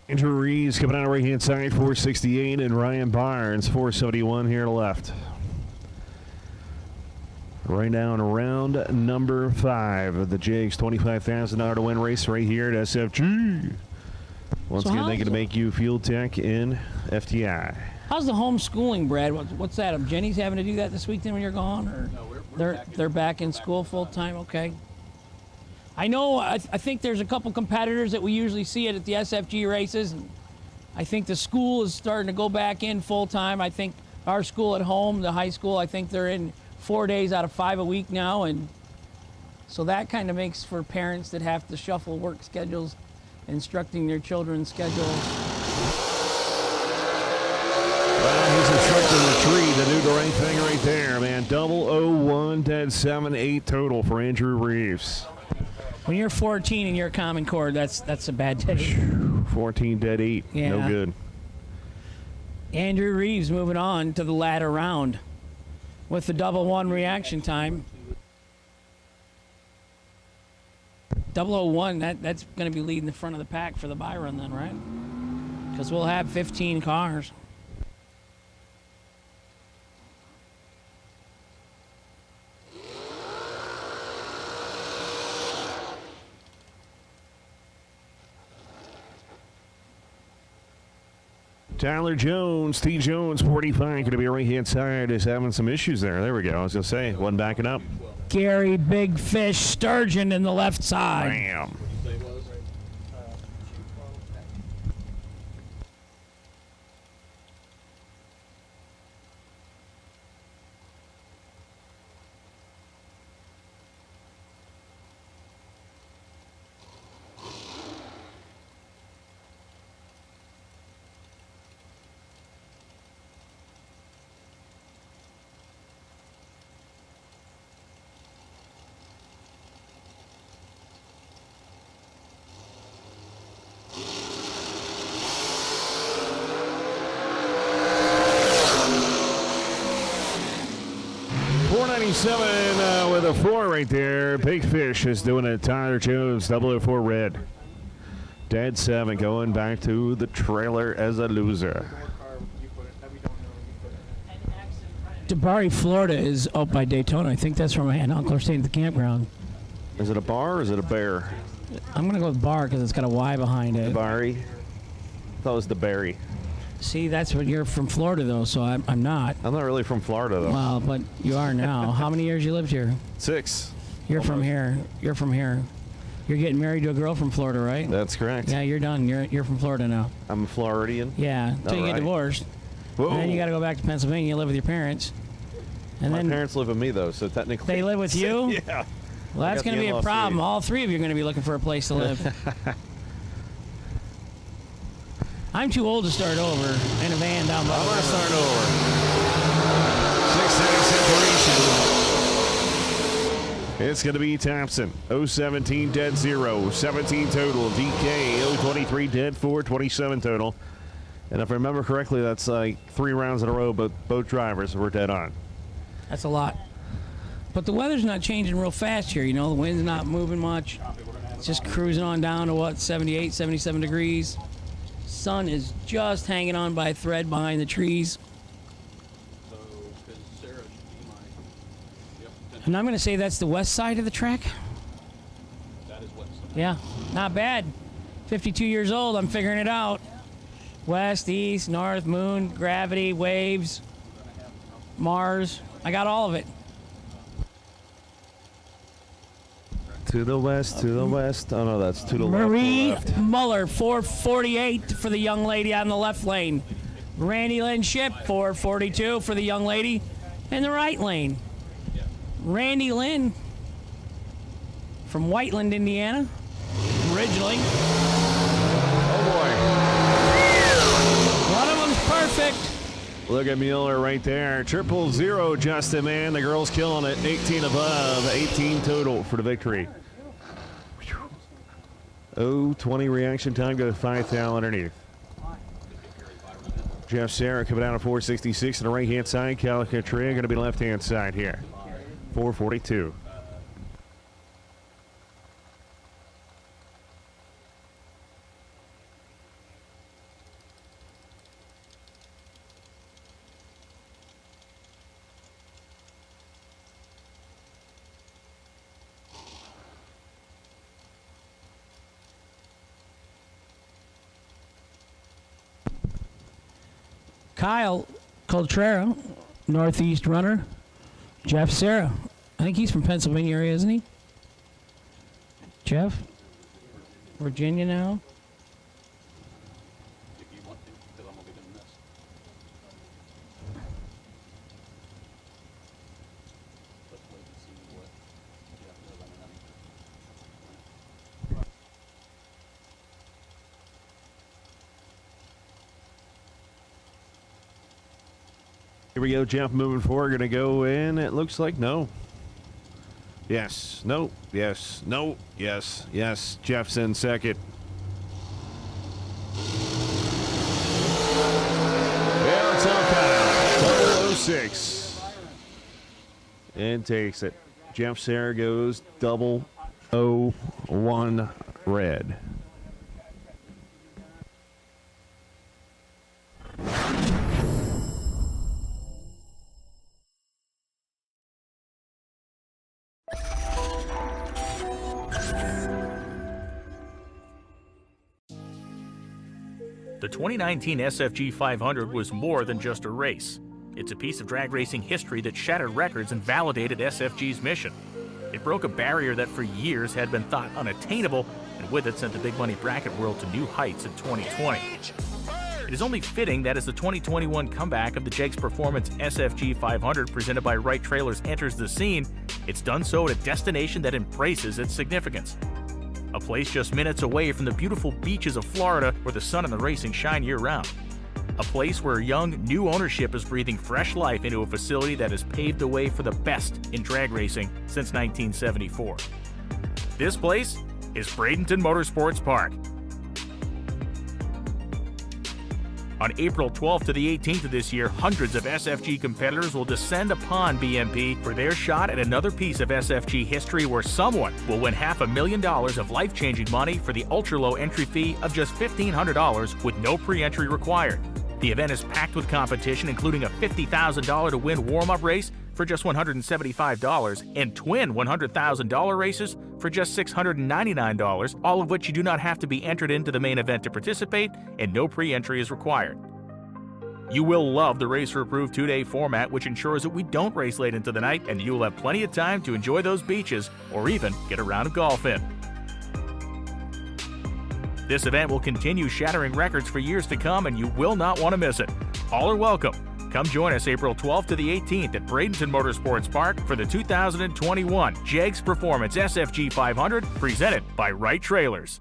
Andrew Reeves coming out right-hand side, 468, and Ryan Barnes, 471 here to left. Right now in round number 5 of the Jags $25,000 to win race right here at SFG. Once again, they going to make you Field Tech in FTI. How's the homeschooling, Brad? What's that? Jenny's having to do that this weekend when you're gone, or they're back in school full time? Okay. I know. I think there's a couple competitors that we usually see at the SFG races. And I think the school is starting to go back in full time. I think our school at home, the high school, I think they're in 4 days out of 5 a week now, and so that kind of makes for parents that have to shuffle work schedules, instructing their children's schedules. Well, he's instructing the tree to do the right thing right there, man. 001, dead 7, 8 total for Andrew Reeves. When you're 14 and you're a Common Core, that's a bad day. 14, dead 8. Yeah. No good. Andrew Reeves moving on to the latter round with the 001 reaction time. 001, that's going to be leading the front of the pack for the buy run then, right? Because we'll have 15 cars. Tyler Jones, T. Jones, 45, going to be right-hand side, is having some issues there. There we go. I was going to say, one backing up. Gary Big Fish Sturgeon in the left side. Bam. With a 4 right there. Big Fish is doing it. Tyler Jones, 004 red. Dead 7 going back to the trailer as a loser. DeBari, Florida is out by Daytona. I think that's where my aunt and uncle are staying at the campground. Is it a bar or is it a bear? I'm going to go with bar because it's got a Y behind it. DeBari? I thought it was DeBarry. See, that's what you're from Florida, though, so I'm not. I'm not really from Florida, though. Well, but you are now. How many years you lived here? 6. You're from here. You're from here. You're getting married to a girl from Florida, right? That's correct. Yeah, you're done. You're from Florida now. I'm a Floridian. Yeah, until you get divorced. Whoa. And then you got to go back to Pennsylvania and live with your parents. And My then parents live with me, though, so technically. They live with you? Yeah. Well, that's going to be a problem. All 3 of you are going to be looking for a place to live. I'm too old to start over in a van down by. I'm going to start over. 6-second separation. It's going to be Thompson. 017 dead 0. 17 total. DK 023 dead 4. 27 total. And if I remember correctly, that's like 3 rounds in a row, but both drivers were dead on. That's a lot. But the weather's not changing real fast here. You know, the wind's not moving much. It's just cruising on down to what, 78, 77 degrees. Sun is just hanging on by a thread behind the trees. And I'm going to say that's the west side of the track. That is west. Yeah, not bad. 52 years old, I'm figuring it out. West, east, north, moon, gravity, waves, Mars. I got all of it. To the west, to the west. Oh, no, that's to the Marie left. Muller, 448 for the young lady on the left lane. Randy Lynn Ship, 442 for the young lady in the right lane. Randy Lynn from Whiteland, Indiana, originally. Oh, One of them's perfect. boy. Look at Mueller right there. 000, Justin, man. The girls killing it. 18 above. 18 total for the victory. 0:20 reaction time. Go to 5,000 underneath. Jeff Serra coming down at 466 on the right-hand side. Calico Tree going to be left-hand side here. 442. Kyle Coltrera, Northeast runner. Jeff Serra. I think he's from Pennsylvania area, isn't he? Jeff? Virginia now? Here we go, Jeff moving forward. Going to go in. It looks like no. Yes. No. Yes. No. Yes. Yes. Jeff's in second. Yeah, it's on Kyle. 006. And takes it. Jeff Serra goes 001 red. The 2019 SFG 500 was more than just a race. It's a piece of drag racing history that shattered records and validated SFG's mission. It broke a barrier that for years had been thought unattainable, and with it sent the big money bracket world to new heights in 2020. It is only fitting that as the 2021 comeback of the Jegs Performance SFG 500 presented by Wright Trailers enters the scene, it's done so at a destination that embraces its significance. A place just minutes away from the beautiful beaches of Florida where the sun and the racing shine year-round. A place where young, new ownership is breathing fresh life into a facility that has paved the way for the best in drag racing since 1974. This place is Bradenton Motorsports Park. On April 12th to the 18th of this year, hundreds of SFG competitors will descend upon BMP for their shot at another piece of SFG history where someone will win $500,000 of life-changing money for the ultra-low entry fee of just $1,500 with no pre-entry required. The event is packed with competition, including a $50,000 to win warm-up race for just $175 and twin $100,000 races for just $699, all of which you do not have to be entered into the main event to participate, and no pre-entry is required. You will love the racer-approved 2-day format, which ensures that we don't race late into the night, and you will have plenty of time to enjoy those beaches or even get a round of golf in. This event will continue shattering records for years to come, and you will not want to miss it. All are welcome. Come join us April 12th to the 18th at Bradenton Motorsports Park for the 2021 Jegs Performance SFG 500 presented by Wright Trailers.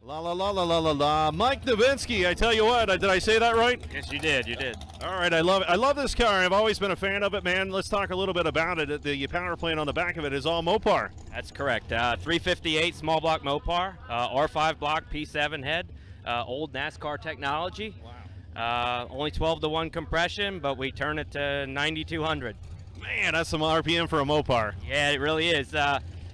La la la la la la la. Mike Novinsky, I tell you what, did I say that right? Yes, you did. You did. All right, I love it. I love this car. I've always been a fan of it, man. Let's talk a little bit about it. The power plant on the back of it is all Mopar. That's correct. 358 small block Mopar, R5 block P7 head, old NASCAR technology. Wow. Only 12-to-1 compression, but we turn it to 9,200. Man, that's some RPM for a Mopar. Yeah, it really is.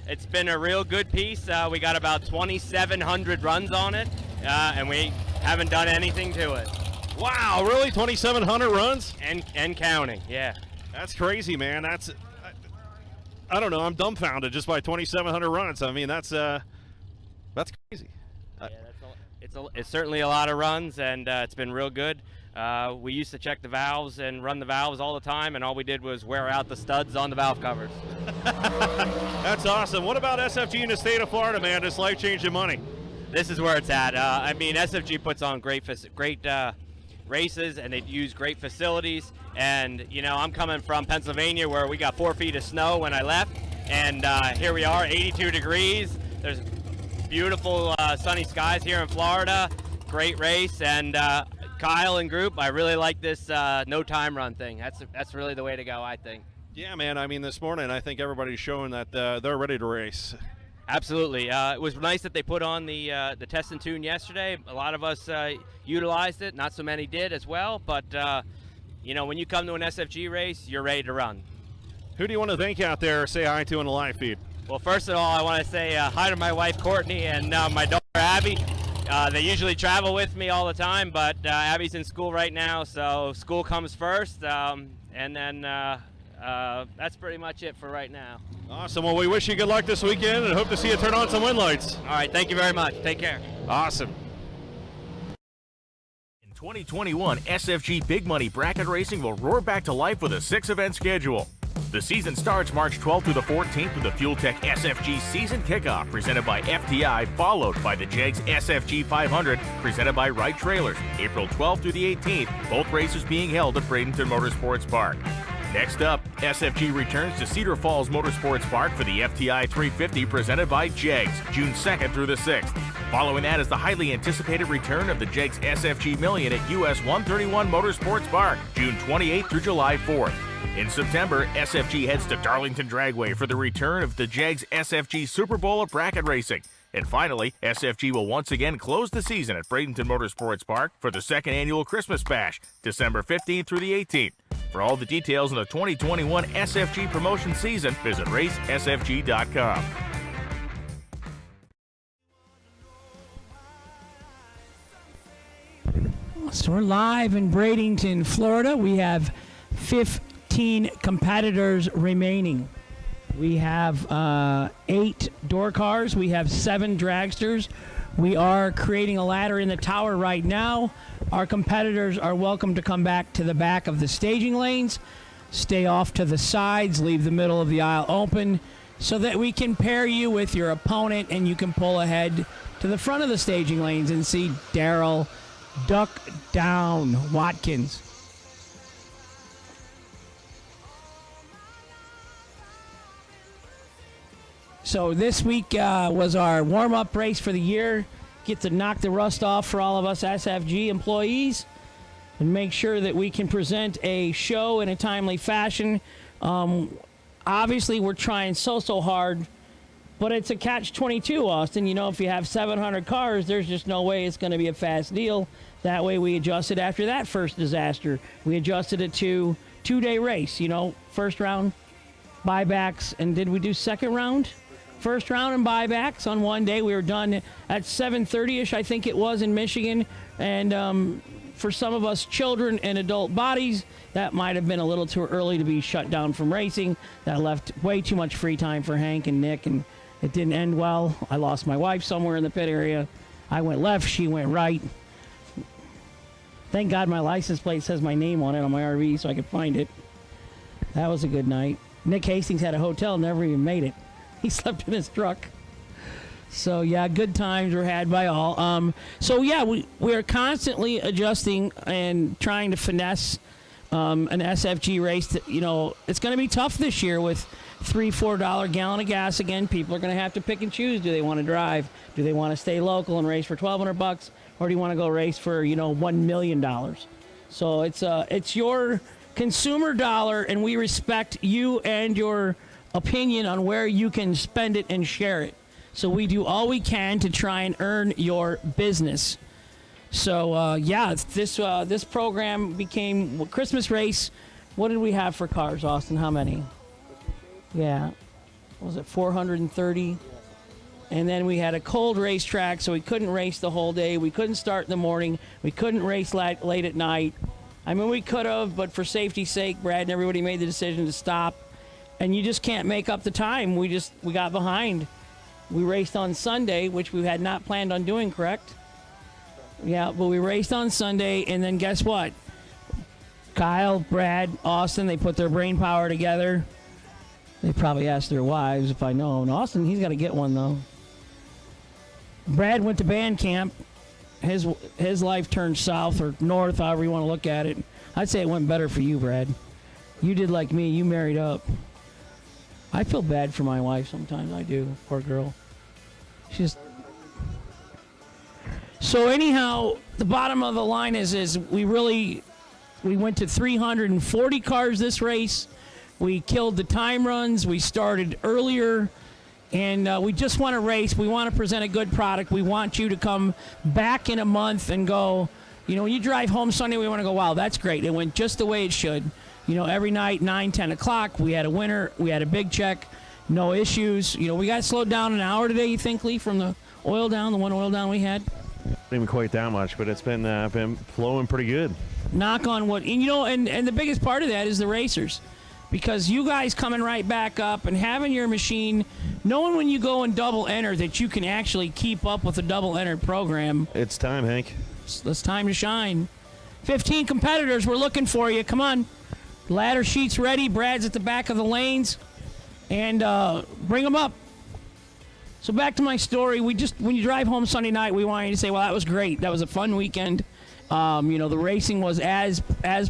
It's been a real good piece. We got about 2,700 runs on it, and we haven't done anything to it. Wow, really? 2,700 runs? And counting, yeah. That's crazy, man. I don't know. I'm dumbfounded just by 2,700 runs. I mean, that's crazy. Yeah, it's certainly a lot of runs, and it's been real good. We used to check the valves and run the valves all the time, and all we did was wear out the studs on the valve covers. That's awesome. What about SFG in the state of Florida, man? This life-changing money. This is where it's at. I mean, SFG puts on great races, and they use great facilities. And, you know, I'm coming from Pennsylvania where we got 4 feet of snow when I left, and here we are, 82 degrees. There's beautiful sunny skies here in Florida. Great race, and Kyle and group, I really like this no time run thing. That's really the way to go, I think. Yeah, man. I mean, this morning I think everybody's showing that they're ready to race. Absolutely. It was nice that they put on the test and tune yesterday. A lot of us utilized it. Not so many did as well. But you know, when you come to an SFG race, you're ready to run. Who do you want to thank out there or say hi to in the live feed? Well, first of all, I want to say hi to my wife Courtney and my daughter Abby. They usually travel with me all the time, but Abby's in school right now, so school comes first, and then that's pretty much it for right now. Awesome. Well, we wish you good luck this weekend and hope to see you turn on some win lights. All right, thank you very much. Take care. Awesome. In 2021, SFG Big Money Bracket Racing will roar back to life with a 6-event schedule. The season starts March 12th through the 14th with the Fuel Tech SFG Season Kickoff presented by FTI, followed by the JEGS SFG 500 presented by Wright Trailers, April 12th through the 18th, both races being held at Bradenton Motorsports Park. Next up, SFG returns to Cedar Falls Motorsports Park for the FTI 350 presented by JEGS, June 2nd through the 6th. Following that is the highly anticipated return of the JEGS SFG Million at US 131 Motorsports Park, June 28th through July 4th. In September, SFG heads to Darlington Dragway for the return of the JEGS SFG Super Bowl of Bracket Racing. And finally, SFG will once again close the season at Bradenton Motorsports Park for the second annual Christmas Bash, December 15th through the 18th. For all the details on the 2021 SFG Promotions season, visit racesfg.com. So we're live in Bradenton, Florida. We have 15 competitors remaining. We have 8 door cars. We have 7 dragsters. We are creating a ladder in the tower right now. Our competitors are welcome to come back to the back of the staging lanes, stay off to the sides, leave the middle of the aisle open so that we can pair you with your opponent and you can pull ahead to the front of the staging lanes and see Daryl duck down Watkins. So this week was our warm-up race for the year. Get to knock the rust off for all of us SFG employees and make sure that we can present a show in a timely fashion. Obviously, we're trying so hard, but it's a catch-22, Austin. You know, if you have 700 cars, there's just no way it's going to be a fast deal. That way we adjusted after that first disaster. We adjusted it to 2-day race, you know, first round, buybacks, and did we do second round? First round and buybacks on one day. We were done at 7:30ish, I think it was, in Michigan. And for some of us children and adult bodies, that might have been a little too early to be shut down from racing. That left way too much free time for Hank and Nick, and it didn't end well. I lost my wife somewhere in the pit area. I went left, she went right. Thank God my license plate says my name on it on my RV so I could find it. That was a good night. Nick Hastings had a hotel, never even made it. He slept in his truck. So, yeah, good times were had by all. So, yeah, we are constantly adjusting and trying to finesse an SFG race. That, you know, it's going to be tough this year with $3-4 gallon of gas again. People are going to have to pick and choose. Do they want to drive? Do they want to stay local and race for $1,200? Or do you want to go race for, you know, $1 million? So it's your consumer dollar, and we respect you and your opinion on where you can spend it and share it. So we do all we can to try and earn your business. So yeah, this program became Christmas race. What did we have for cars, Austin? How many? Yeah, what was it 430? And then we had a cold racetrack, so we couldn't race the whole day. We couldn't start in the morning. We couldn't race late at night. I mean, we could have, but for safety's sake, Brad and everybody made the decision to stop. And you just can't make up the time. We got behind. We raced on Sunday, which we had not planned on doing, correct? Yeah, but we raced on Sunday, and then guess what? Kyle, Brad, Austin, they put their brain power together. They probably asked their wives if I know. And Austin, he's got to get one, though. Brad went to band camp. His life turned south or north, however you want to look at it. I'd say it went better for you, Brad. You did like me. You married up. I feel bad for my wife sometimes. I do. Poor girl. So anyhow, the bottom of the line is we went to 340 cars this race. We killed the time runs. We started earlier. And we just want to race. We want to present a good product. We want you to come back in a month and go, you know, when you drive home Sunday, we want to go, wow, that's great. It went just the way it should. You know, every night, 9, 10 o'clock, we had a winner. We had a big check. No issues. You know, we got slowed down an hour today, you think, Lee, from the oil down, the one oil down we had? Not even quite that much, but it's been flowing pretty good. Knock on wood. And, you know, and the biggest part of that is the racers. because you guys coming right back up and having your machine, knowing when you go and double enter that you can actually keep up with the double enter program. It's time, Hank. It's time to shine. 15 competitors, we're looking for you. Come on. Ladder sheet's ready. Brad's at the back of the lanes. And bring them up. So back to my story. When you drive home Sunday night, we want you to say, well, that was great. That was a fun weekend. The racing was as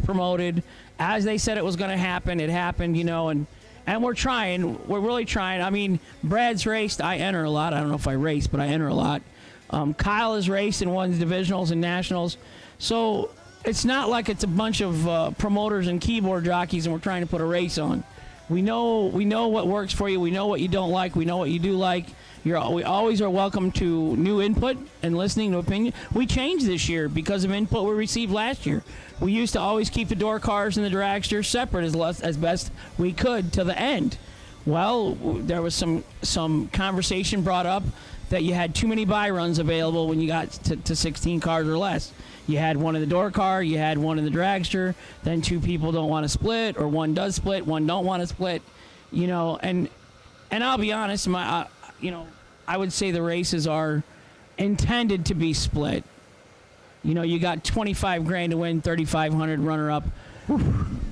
promoted, as they said it was going to happen. It happened, and we're trying. We're really trying. I mean, Brad's raced. I enter a lot. I don't know if I race, but I enter a lot. Kyle has raced and won divisionals and nationals. So it's not like it's a bunch of promoters and keyboard jockeys and we're trying to put a race on. We know what works for you. We know what you don't like. We know what you do like. We always are welcome to new input and listening to opinion. We changed this year because of input we received last year. We used to always keep the door cars and the dragsters separate as best we could to the end. Well, there was some conversation brought up that you had too many buy runs available when you got to 16 cars or less. You had one in the door car, you had one in the dragster, then two people don't want to split, or one does split, one don't want to split, and I'll be honest, I would say the races are intended to be split. You got 25 grand to win, 3,500 runner up.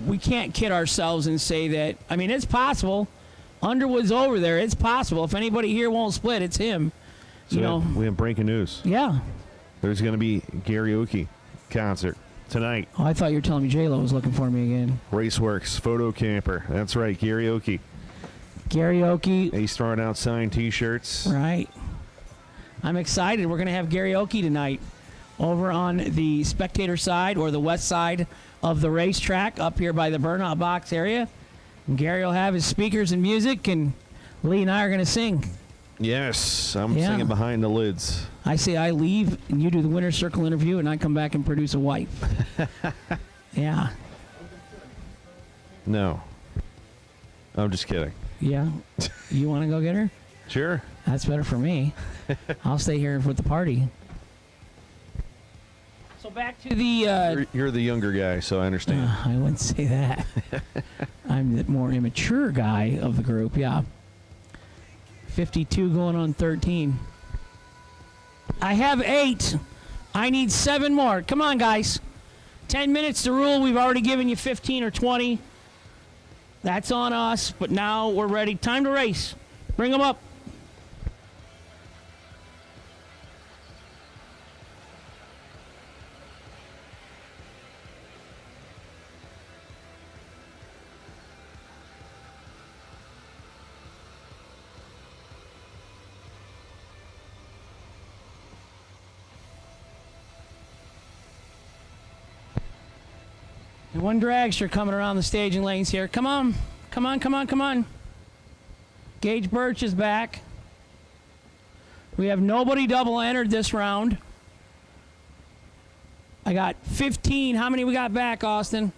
We can't kid ourselves and say that. I mean, it's possible. Underwood's over there. It's possible. If anybody here won't split, it's him. So we have breaking news. Yeah. There's going to be karaoke concert tonight. Oh, I thought you were telling me J-Lo was looking for me again. Raceworks, Photo Camper. That's right, karaoke. Karaoke. He's throwing out signed T-shirts. Right. I'm excited. We're going to have karaoke tonight over on the spectator side or the west side of the racetrack up here by the burnout box area. And Gary will have his speakers and music, and Lee and I are going to sing. Yes, I'm singing behind the lids. I say I leave, and you do the winner's circle interview, and I come back and produce a wife. Yeah. No. I'm just kidding. Yeah. You want to go get her? Sure. That's better for me. I'll stay here with the party. So back to the... You're the younger guy, so I understand. I wouldn't say that. I'm the more immature guy of the group, yeah. 52 going on 13. I have 8. I need 7 more. Come on, guys. 10 minutes to rule. We've already given you 15 or 20. That's on us, but now we're ready. Time to race. Bring them up. And one dragster coming around the staging lanes here. Come on. Come on, come on, come on. Gage Birch is back. We have nobody double entered this round. I got 15. How many we got back, Austin?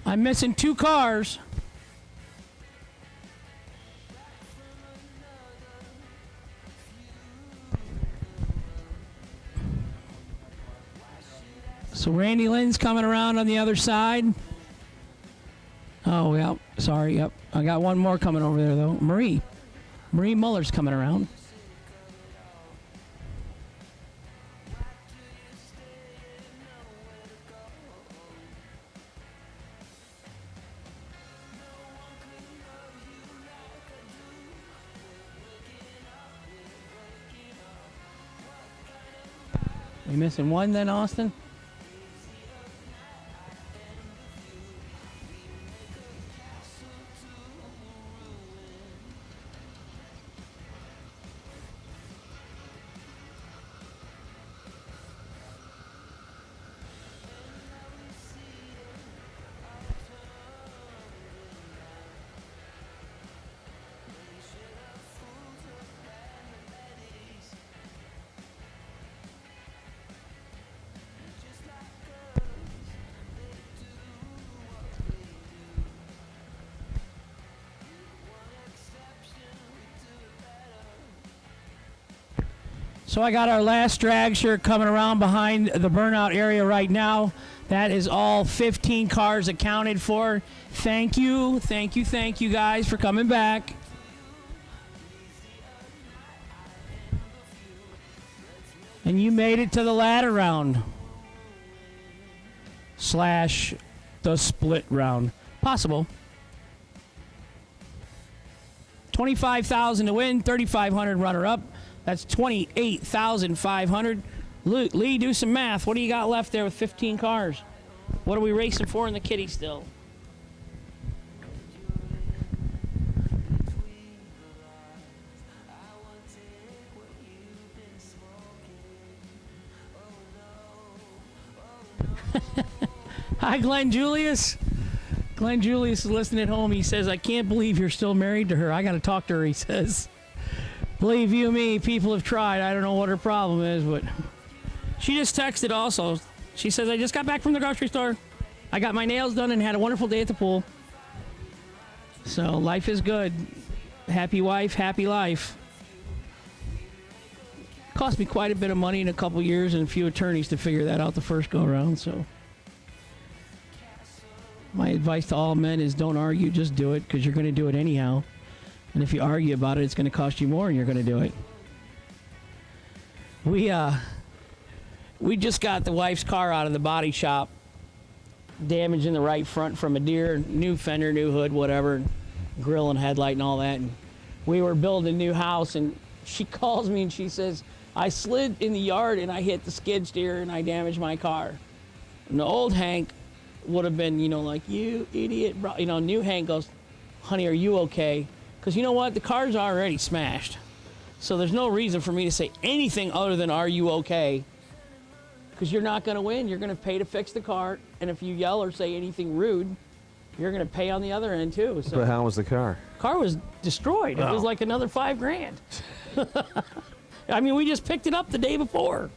I'm missing 2 cars. So Randy Lynn's coming around on the other side. Oh, yeah. Sorry. Yep. I got one more coming over there, though. Marie Muller's coming around. We missing one then, Austin? So I got our last dragster coming around behind the burnout area right now. That is all 15 cars accounted for. Thank you guys for coming back. And you made it to the ladder round. / the split round. Possible. $25,000 to win, $3,500 runner-up. That's $28,500. Lee, do some math. What do you got left there with 15 cars? What are we racing for in the kitty still? Hi, Glenn Julius. Glenn Julius is listening at home. He says, I can't believe you're still married to her. I got to talk to her, he says. Believe you me, people have tried. I don't know what her problem is, but she just texted also. She says, I just got back from the grocery store. I got my nails done and had a wonderful day at the pool. So life is good. Happy wife, happy life. Cost me quite a bit of money in a couple years and a few attorneys to figure that out the first go around, so. My advice to all men is don't argue, just do it, because you're going to do it anyhow. And if you argue about it, it's going to cost you more and you're going to do it. We just got the wife's car out of the body shop. Damage in the right front from a deer, new fender, new hood, whatever, grill and headlight and all that. And we were building a new house and she calls me and she says, I slid in the yard and I hit the skid steer and I damaged my car. And the old Hank would have been, like, you idiot, bro. New Hank goes, honey, are you okay? Because you know what? The car's already smashed. So there's no reason for me to say anything other than, are you okay? Because you're not going to win. You're going to pay to fix the car. And if you yell or say anything rude, you're going to pay on the other end, too. So But how was the car? Car was destroyed. It was like another $5,000. I mean, we just picked it up the day before.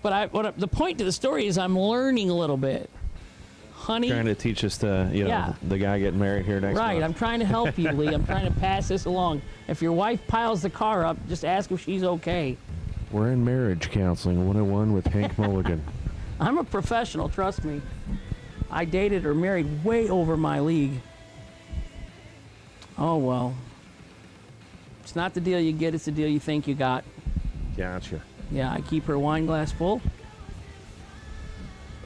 But the point to the story is I'm learning a little bit. Honey. Trying to teach us to, the guy getting married here next month. Right. I'm trying to help you, Lee. I'm trying to pass this along. If your wife piles the car up, just ask if she's okay. We're in marriage counseling 101 with Hank Mulligan. I'm a professional, trust me. I dated or married way over my league. Oh, well. It's not the deal you get, it's the deal you think you got. Gotcha. Yeah, I keep her wine glass full.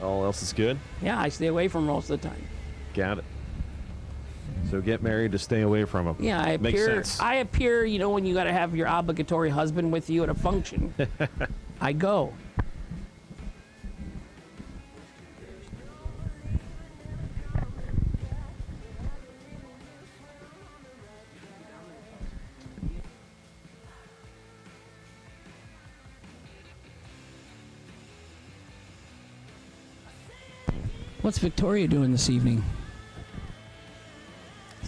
All else is good? Yeah, I stay away from her most of the time. Got it. So get married to stay away from him. Yeah, I Makes appear, sense. when you got to have your obligatory husband with you at a function. I go. What's Victoria doing this evening?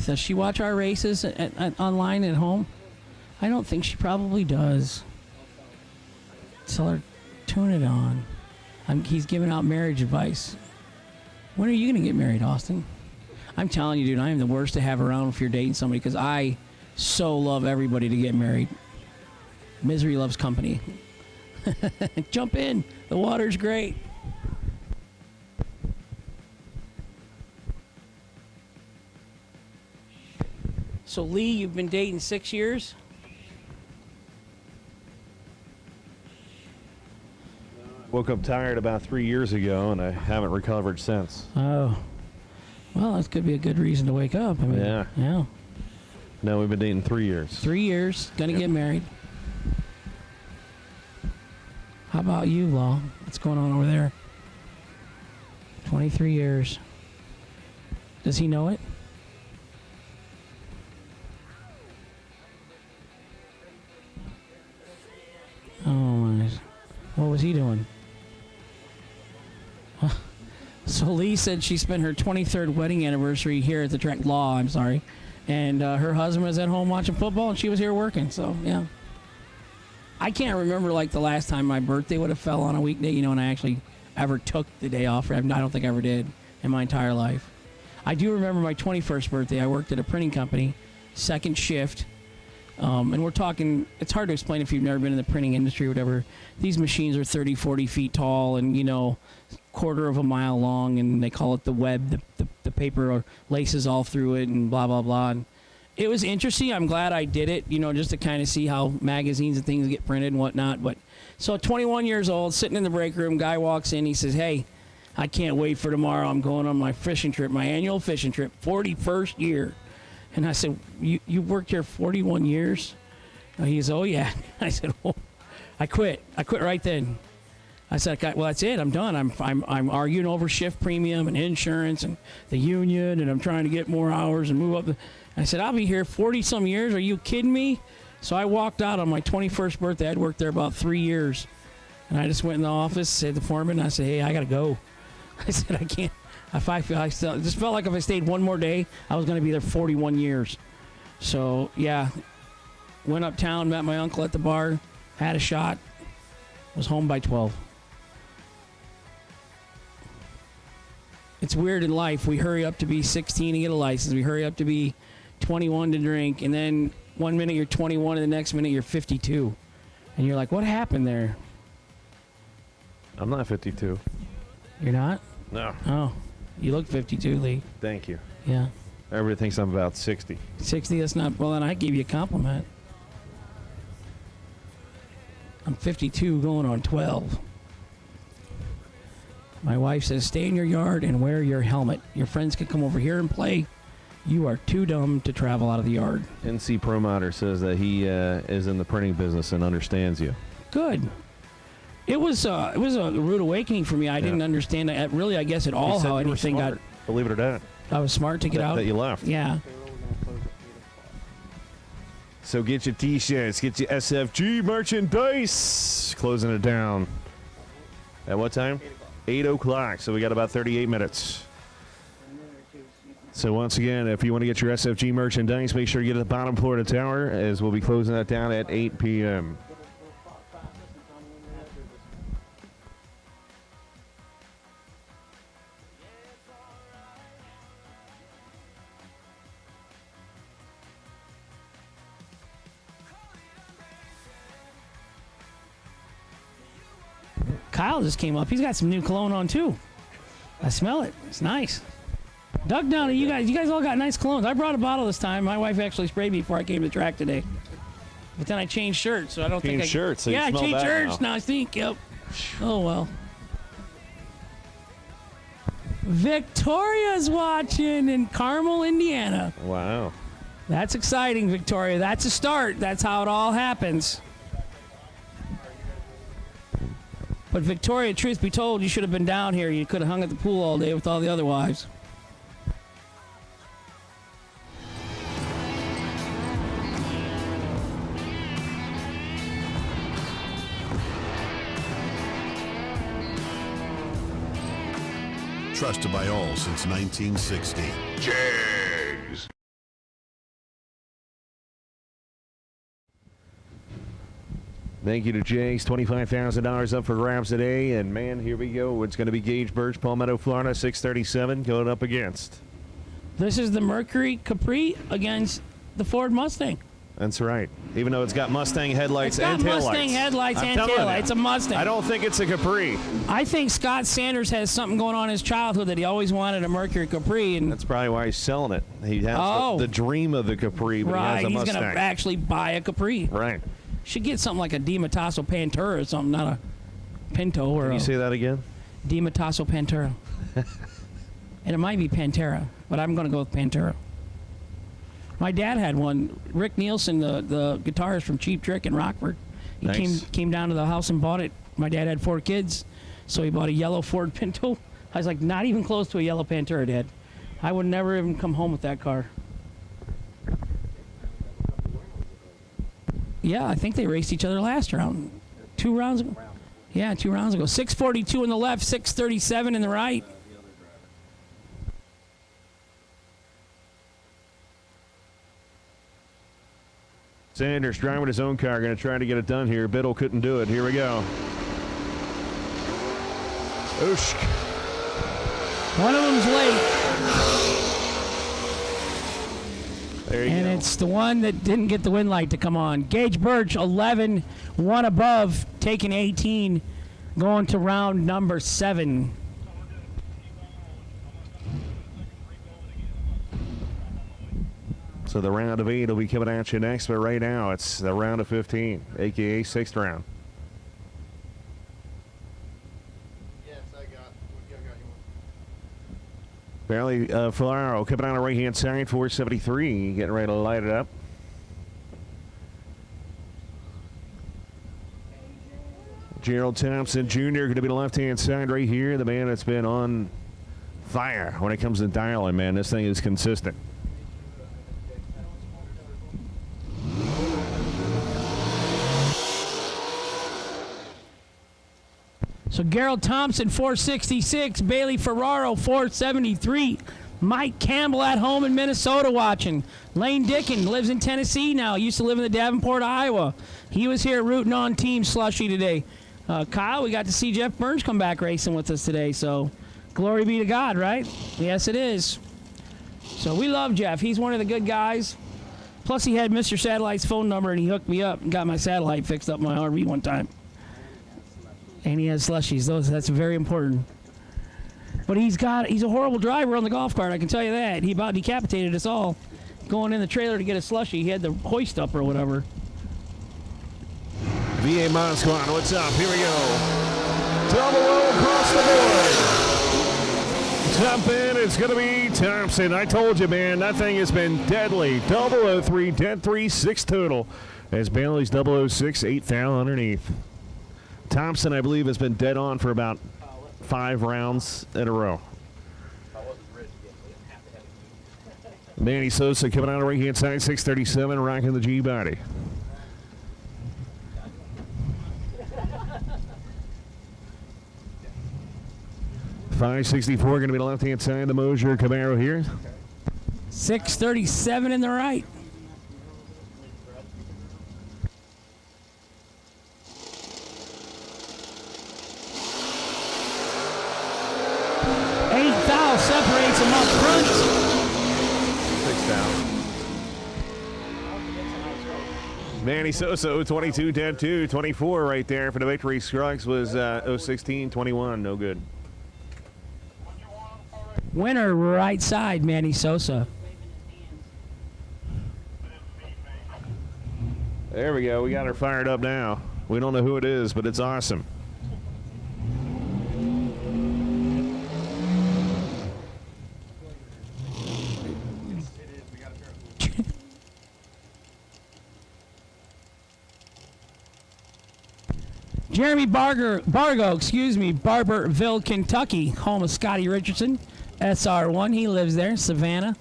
Does she watch our races online at home? I don't think she probably does. Tell her, tune it on. He's giving out marriage advice. When are you going to get married, Austin? I'm telling you, dude, I am the worst to have around if you're dating somebody because I so love everybody to get married. Misery loves company. Jump in. The water's great. So, Lee, you've been dating 6 years? Woke up tired about 3 years ago, and I haven't recovered since. Oh. Well, that could be a good reason to wake up. I mean, yeah. No, we've been dating 3 years. 3 years. Gonna get married. How about you, Law? What's going on over there? 23 years. Does he know it? Oh, my. What was he doing? So Lee said she spent her 23rd wedding anniversary here at the track. I'm sorry. And her husband was at home watching football, and she was here working. So, yeah. I can't remember, the last time my birthday would have fell on a weekday, and I actually ever took the day off. I don't think I ever did in my entire life. I do remember my 21st birthday. I worked at a printing company, second shift. And we're talking, it's hard to explain if you've never been in the printing industry or whatever. These machines are 30, 40 feet tall and, quarter of a mile long, and they call it the web. The paper laces all through it and blah, blah, blah. And it was interesting. I'm glad I did it, just to kind of see how magazines and things get printed and whatnot. But so 21 years old, sitting in the break room, guy walks in, he says, "Hey, I can't wait for tomorrow. I'm going on my fishing trip, my annual fishing trip, 41st year." And I said, you worked here 41 years? He says, "Oh, yeah." I said, "Oh, I quit. I quit right then." I said, "Well, that's it. I'm done. I'm arguing over shift premium and insurance and the union, and I'm trying to get more hours and move up." I said, "I'll be here 40-some years. Are you kidding me?" So I walked out on my 21st birthday. I'd worked there about 3 years. And I just went in the office, said to the foreman, I said, "Hey, I got to go." I said, "I can't. I just felt like if I stayed one more day, I was going to be there 41 years. So, yeah, went uptown, met my uncle at the bar, had a shot, was home by 12. It's weird in life. We hurry up to be 16 to get a license. We hurry up to be 21 to drink, and then one minute you're 21 and the next minute you're 52. And you're like, what happened there? I'm not 52. You're not? No. Oh. You look 52, Lee. Thank you. Yeah. Everybody thinks I'm about 60. 60, that's not... Well, then I give you a compliment. I'm 52 going on 12. My wife says, "Stay in your yard and wear your helmet. Your friends can come over here and play. You are too dumb to travel out of the yard." NC Promoter says that he is in the printing business and understands you. Good. It was a rude awakening for me. I didn't understand really, I guess, at all how anything got... Believe it or not. I was smart to get out. That you left. Yeah. So get your T-shirts, get your SFG merchandise. Closing it down. At what time? 8 o'clock. So we got about 38 minutes. So once again, if you want to get your SFG merchandise, make sure you get at the bottom floor of the tower, as we'll be closing that down at 8 p.m. Kyle just came up. He's got some new cologne on, too. I smell it. It's nice. Doug Downey, you guys all got nice colognes. I brought a bottle this time. My wife actually sprayed me before I came to the track today. But then I changed shirts, so I don't think I... Changed shirts, so yeah, you smell I changed that shirts. now. Now I stink, yep. Oh, well. Victoria's watching in Carmel, Indiana. Wow. That's exciting, Victoria. That's a start. That's how it all happens. But Victoria, truth be told, you should have been down here. You could have hung at the pool all day with all the other wives. Trusted by all since 1960. Jays. Thank you to Jays. $25,000 up for grabs today. And, man, here we go. It's going to be Gage Birch, Palmetto, Florida, 637 going up against. This is the Mercury Capri against the Ford Mustang. That's right. Even though it's got Mustang headlights and taillights. It's got Mustang headlights and taillights. It's a Mustang. I don't think it's a Capri. I think Scott Sanders has something going on in his childhood that he always wanted a Mercury Capri. And that's probably why he's selling it. He has the dream of the Capri, but right, he has a he's Mustang. going to actually buy a Capri. Right. Should get something like a DiMattaso Pantera or something, not a Pinto or Can you say that again? DiMattaso Pantera. And it might be Pantera, but I'm going to go with Pantera. My dad had one. Rick Nielsen, the guitarist from Cheap Trick in Rockford, he came down to the house and bought it. My dad had 4 kids, so he bought a yellow Ford Pinto. I was like, not even close to a yellow Pantera, Dad. I would never even come home with that car. Yeah, I think they raced each other last round. 2 rounds ago? Yeah, 2 rounds ago. 642 in the left, 637 in the right. Sanders driving his own car, going to try to get it done here. Biddle couldn't do it. Here we go. Oosh. One of them's late. There you and go. it's the one that didn't get the wind light to come on. Gage Birch, 11, one above, taking 18, going to round number 7. So the round of 8 will be coming at you next, but right now it's the round of 15, a.k.a. 6th round. Barely Ferraro coming on the right-hand side, 473, getting ready to light it up. Gerald Thompson Jr. going to be the left-hand side right here. The man that's been on fire when it comes to dialing, man. This thing is consistent. So Gerald Thompson, 466. Bailey Ferraro, 473. Mike Campbell at home in Minnesota watching. Lane Dickin lives in Tennessee now. Used to live in the Davenport, Iowa. He was here rooting on Team Slushy today. Kyle, we got to see Jeff Burns come back racing with us today. So glory be to God, right? Yes, it is. So we love Jeff. He's one of the good guys. Plus, he had Mr. Satellite's phone number, and he hooked me up and got my satellite fixed up in my RV one time. And he has slushies. That's very important. But he's a horrible driver on the golf cart, I can tell you that. He about decapitated us all going in the trailer to get a slushie. He had the hoist up or whatever. VA Mod Squad, what's up? Here we go. Double O across the board. Top in, it's going to be Thompson. I told you, man, that thing has been deadly. 003, dead 3, 6 total. As Bailey's 006, 8th down underneath. Thompson, I believe, has been dead on for about 5 rounds in a row. Manny Sosa coming out of right-hand side, 637, rocking the G-body. $564 going to be the left-hand side, the Mosier Camaro here. 637 in the right. Separates him up front. 6 down. Manny Sosa, 22, dead 2, 24 right there for the victory. Scruggs was 016, 21, no good. Winner right side, Manny Sosa. There we go. We got her fired up now. We don't know who it is, but it's awesome. Jeremy Barberville, Kentucky, home of Scotty Richardson, SR1. He lives there. Savannah,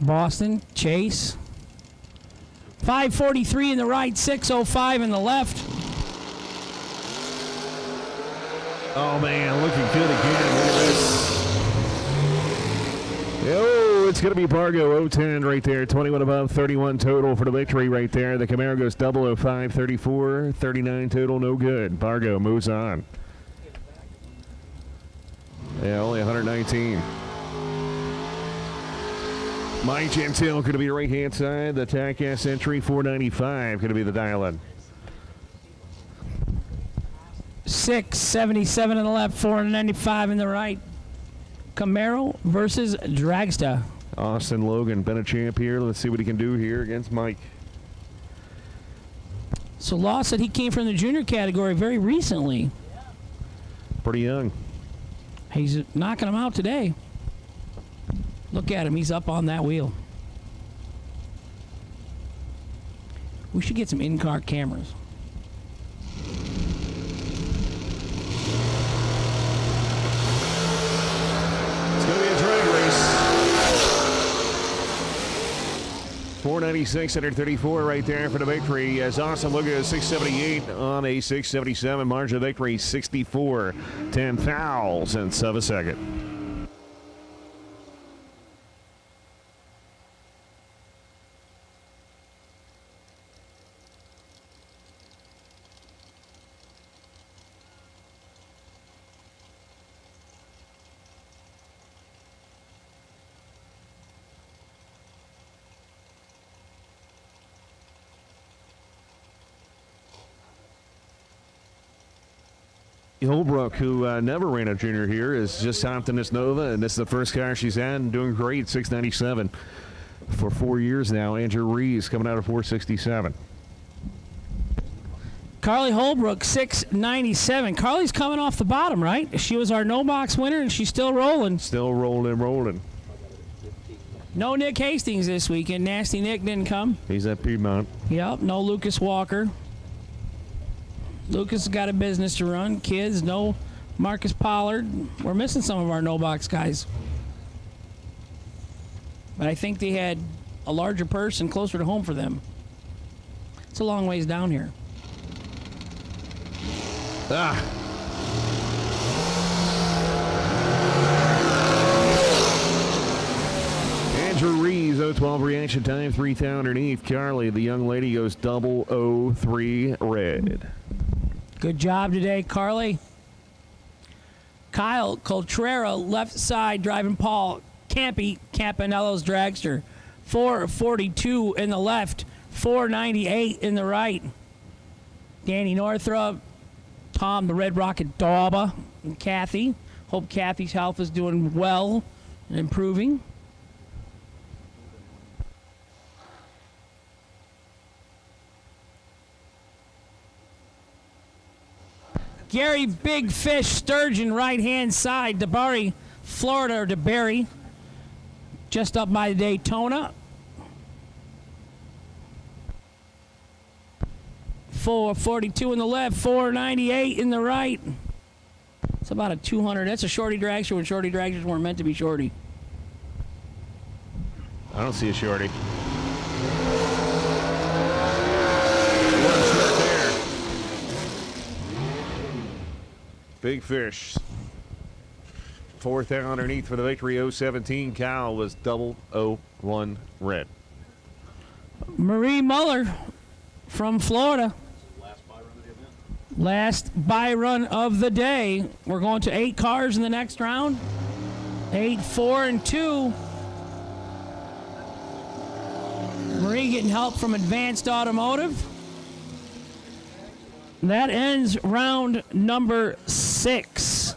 Boston, Chase. 543 in the right, 605 in the left. Oh, man, looking good again. Look at this. Oh, it's going to be Bargo 010 right there. 21 above, 31 total for the victory right there. The Camaro goes 005, 34, 39 total, no good. Bargo moves on. Yeah, only 119. Mike Gentile going to be right-hand side. The TAC S entry, 495 going to be the dial-in. 677 in the left, 495 in the right. Camaro versus Dragster. Austin Logan, been a champ here. Let's see what he can do here against Mike. So Law said he came from the junior category very recently. Pretty young. He's knocking him out today. Look at him. He's up on that wheel. We should get some in-car cameras. It's going to be a drag race. 496 under 34 right there for the victory. As Austin looking at 678 on a 677. Margin of victory 64 10,000ths of a second. Holbrook, who never ran a junior here, is just hopped in this Nova, and this is the first car she's had, and doing great, 697 for 4 years now. Andrew Rees coming out of 467. Carly Holbrook, 697. Carly's coming off the bottom, right? She was our no-box winner, and she's still rolling. Still rolling. No Nick Hastings this weekend. Nasty Nick didn't come. He's at Piedmont. Yep, no Lucas Walker. Lucas has got a business to run. Kids, no Marcus Pollard. We're missing some of our no-box guys. But I think they had a larger purse and closer to home for them. It's a long ways down here. Andrew Rees, 012 reaction time, 3,000 underneath. Carly, the young lady, goes 003 red. Good job today, Carly. Kyle Coltrera, left side, driving Paul Campanello's dragster. 442 in the left, 498 in the right. Danny Northrup, Tom the Red Rocket Dauba, and Kathy. Hope Kathy's health is doing well and improving. Gary Big Fish Sturgeon, right-hand side. DeBarry, Florida, or DeBarry, just up by Daytona. 442 in the left, 498 in the right. It's about a 200. That's a shorty dragster when shorty dragsters weren't meant to be shorty. I don't see a shorty. Big Fish. 4,000 underneath for the victory. 017. Kyle was 001 red. Marie Muller from Florida. Last buy run of the day. We're going to 8 cars in the next round. 8, 4, and 2. Marie getting help from Advanced Automotive. That ends round number 6.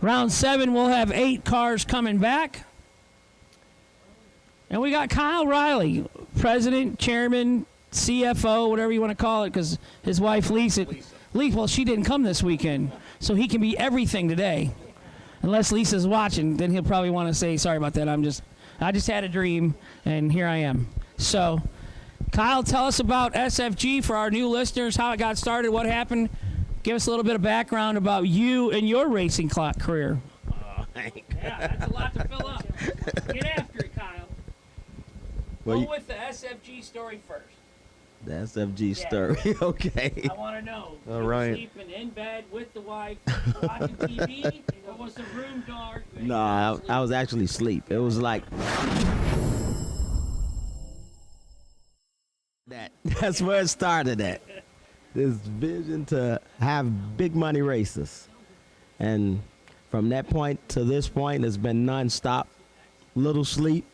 Round 7, we'll have 8 cars coming back. And we got Kyle Riley, president, chairman, CFO, whatever you want to call it, because his wife Lisa, well, she didn't come this weekend, so he can be everything today. Unless Lisa's watching, then he'll probably want to say, sorry about that, I just had a dream, and here I am. So, Kyle, tell us about SFG for our new listeners, how it got started, what happened. Give us a little bit of background about you and your racing career. Yeah, that's a lot to fill up. Get after it, Kyle. Go with the SFG story first. The SFG story, okay. I want to know. All you right. Were sleeping in bed with the wife, watching TV, or was the room dark? No, I was actually asleep. It was like that's where it started at. This vision to have big money races. And from that point to this point, it's been nonstop, little sleep.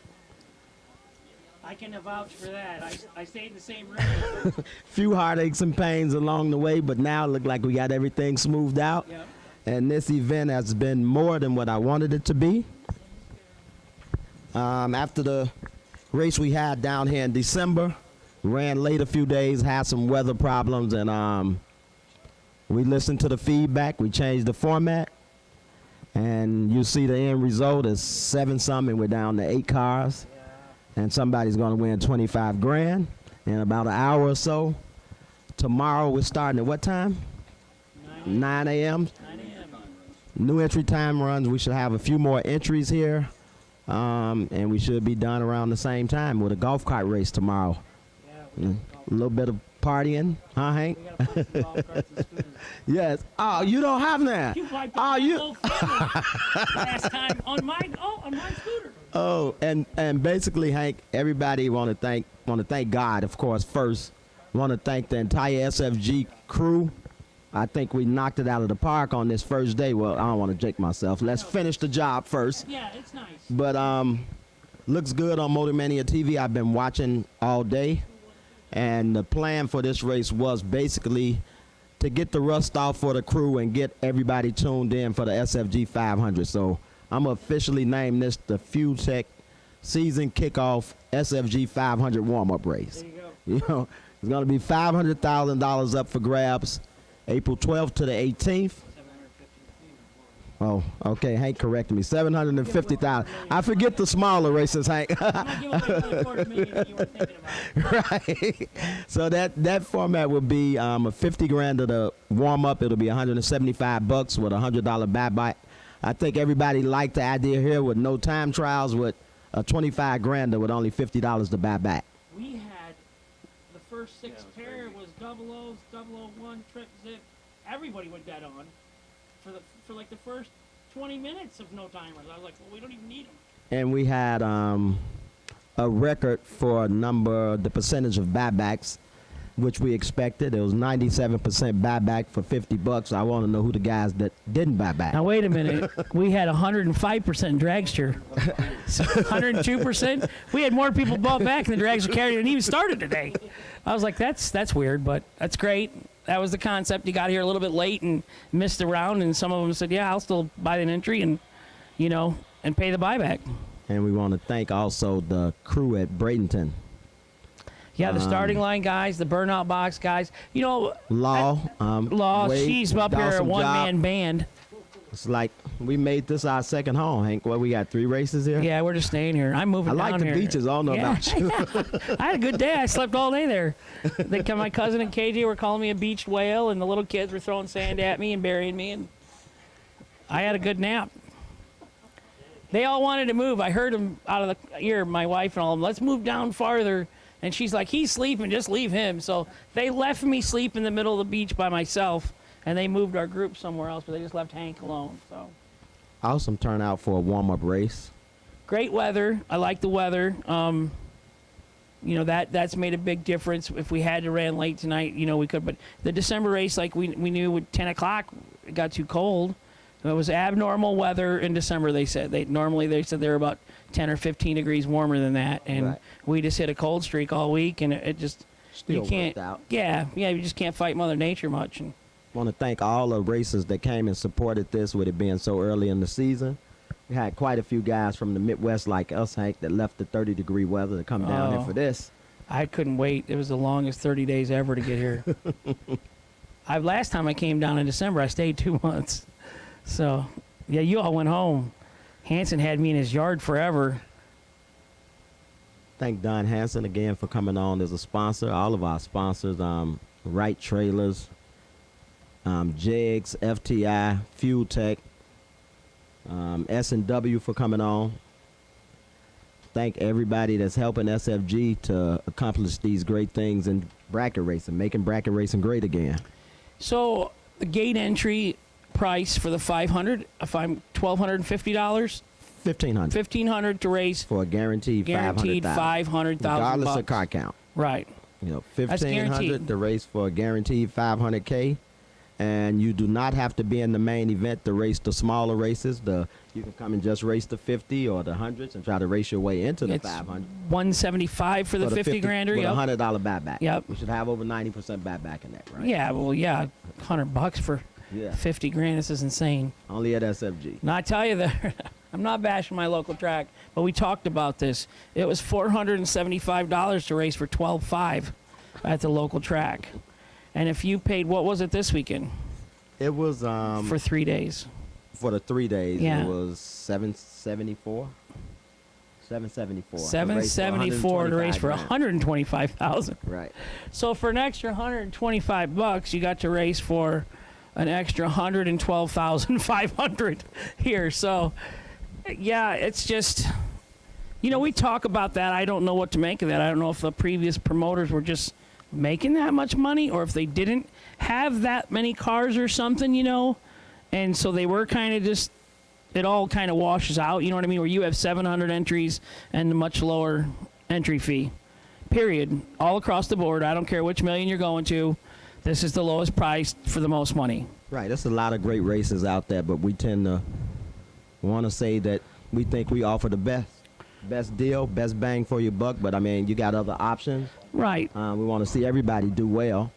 I can vouch for that. I stayed in the same room. Few heartaches and pains along the way, but now it look like we got everything smoothed out. Yep. And this event has been more than what I wanted it to be. After the race we had down here in December, ran late a few days, had some weather problems, and we listened to the feedback. We changed the format, and you see the end result is 7-something. We're down to 8 cars. And somebody's going to win 25 grand in about an hour or so. Tomorrow we're starting at what time? 9 a.m. 9 a.m. New entry time runs. We should have a few more entries here. And we should be done around the same time with a golf cart race tomorrow. A little bit of partying, huh, Hank? Yes. Oh, you don't have that. You wiped out the whole family last time on my scooter. Oh, and basically, Hank, everybody want to thank God, of course, first. Want to thank the entire SFG crew. I think we knocked it out of the park on this first day. Well, I don't want to jinx myself. Let's finish the job first. Yeah, it's nice. But looks good on Motor Mania TV. I've been watching all day, and the plan for this race was basically to get the rust off for the crew and get everybody tuned in for the SFG 500. So I'm going to officially name this the Fuel Tech Season Kickoff SFG 500 warm-up race. There you go. You know, it's going to be $500,000 up for grabs April 12th to the 18th. Oh, okay. Hank corrected me. 750,000. I forget the smaller races, Hank. Right. So that format will be a 50 grand of the warm up. It'll be $175 with a $100 buyback. I think everybody liked the idea here with no time trials with a 25 grander with only $50 to buy back. We had the first 6 pair was 00s, 001, trip zip. Everybody went dead on for like the first 20 minutes of no timers. I was like, well, we don't even need them. And we had a record for the percentage of buybacks, which we expected. It was 97% buyback for $50. I want to know who the guys that didn't buy back. Now wait a minute. We had 105% dragster. 102%. We had more people bought back than the dragster carried and even started today. I was like, that's weird, but that's great. That was the concept. You got here a little bit late and missed the round, and some of them said, yeah, I'll still buy an entry and, and pay the buyback. And we want to thank also the crew at Bradenton. Yeah, the starting line guys, the burnout box guys. Law. Wade, she's up here, a one-man band. It's like we made this our second home, Hank. Well, we got 3 races here. Yeah, we're just staying here. I'm moving down here. I like the beaches. I don't know about you. I had a good day. I slept all day there. My cousin and KJ were calling me a beached whale, and the little kids were throwing sand at me and burying me, and I had a good nap. They all wanted to move. I heard them out of the ear, my wife and all of them, let's move down farther. And she's like, he's sleeping, just leave him. So they left me sleep in the middle of the beach by myself, and they moved our group somewhere else, but they just left Hank alone. So awesome turnout for a warm-up race. Great weather. I like the weather. That's made a big difference. If we had to run late tonight, we could. But the December race, like we knew at 10 o'clock, it got too cold. It was abnormal weather in December, they said. They said they were about 10 or 15 degrees warmer than that. And right. We just hit a cold streak all week, and it just, Still you can't. worked out. Yeah, you just can't fight Mother Nature much. And want to thank all the racers that came and supported this with it being so early in the season. We had quite a few guys from the Midwest like us, Hank, that left the 30-degree weather to come down here for this. I couldn't wait. It was the longest 30 days ever to get here. Last time I came down in December, I stayed 2 months. So, yeah, you all went home. Hanson had me in his yard forever. Thank Don Hanson again for coming on as a sponsor. All of our sponsors, Wright Trailers, Jegs, FTI, Fuel Tech, S&W for coming on. Thank everybody that's helping SFG to accomplish these great things in bracket racing, making bracket racing great again. So the gate entry price for the 500, if I'm $1,250, $1,500 to race for a guaranteed $500,000, regardless of car count. Right. $1,500 to race for a guaranteed $500K, and you do not have to be in the main event to race the smaller races. You can come and just race the 50 or the 100s and try to race your way into the 500. $175 for the 50 grander. With yep. a $100 buyback. Yep. We should have over 90% buyback in that, right? Yeah. Well, yeah, $100 for 50 grand. This is insane. Only at SFG. Now I tell you that I'm not bashing my local track, but we talked about this. It was $475 to race for $12,500 at the local track, and if you paid, what was it this weekend? It was for 3 days. For the 3 days, yeah. It was $774. $774 to race for $125,000. Right. So for an extra $125, you got to race for an extra $112,500 here. So, yeah, it's just, we talk about that. I don't know what to make of that. I don't know if the previous promoters were just making that much money or if they didn't have that many cars or something, and so they were kind of just, it all kind of washes out, you know what I mean, where you have 700 entries and a much lower entry fee, period, all across the board. I don't care which million you're going to. This is the lowest price for the most money. Right. There's a lot of great races out there, but we tend to want to say that we think we offer the best deal, best bang for your buck. But, I mean, you got other options. Right. We want to see everybody do well.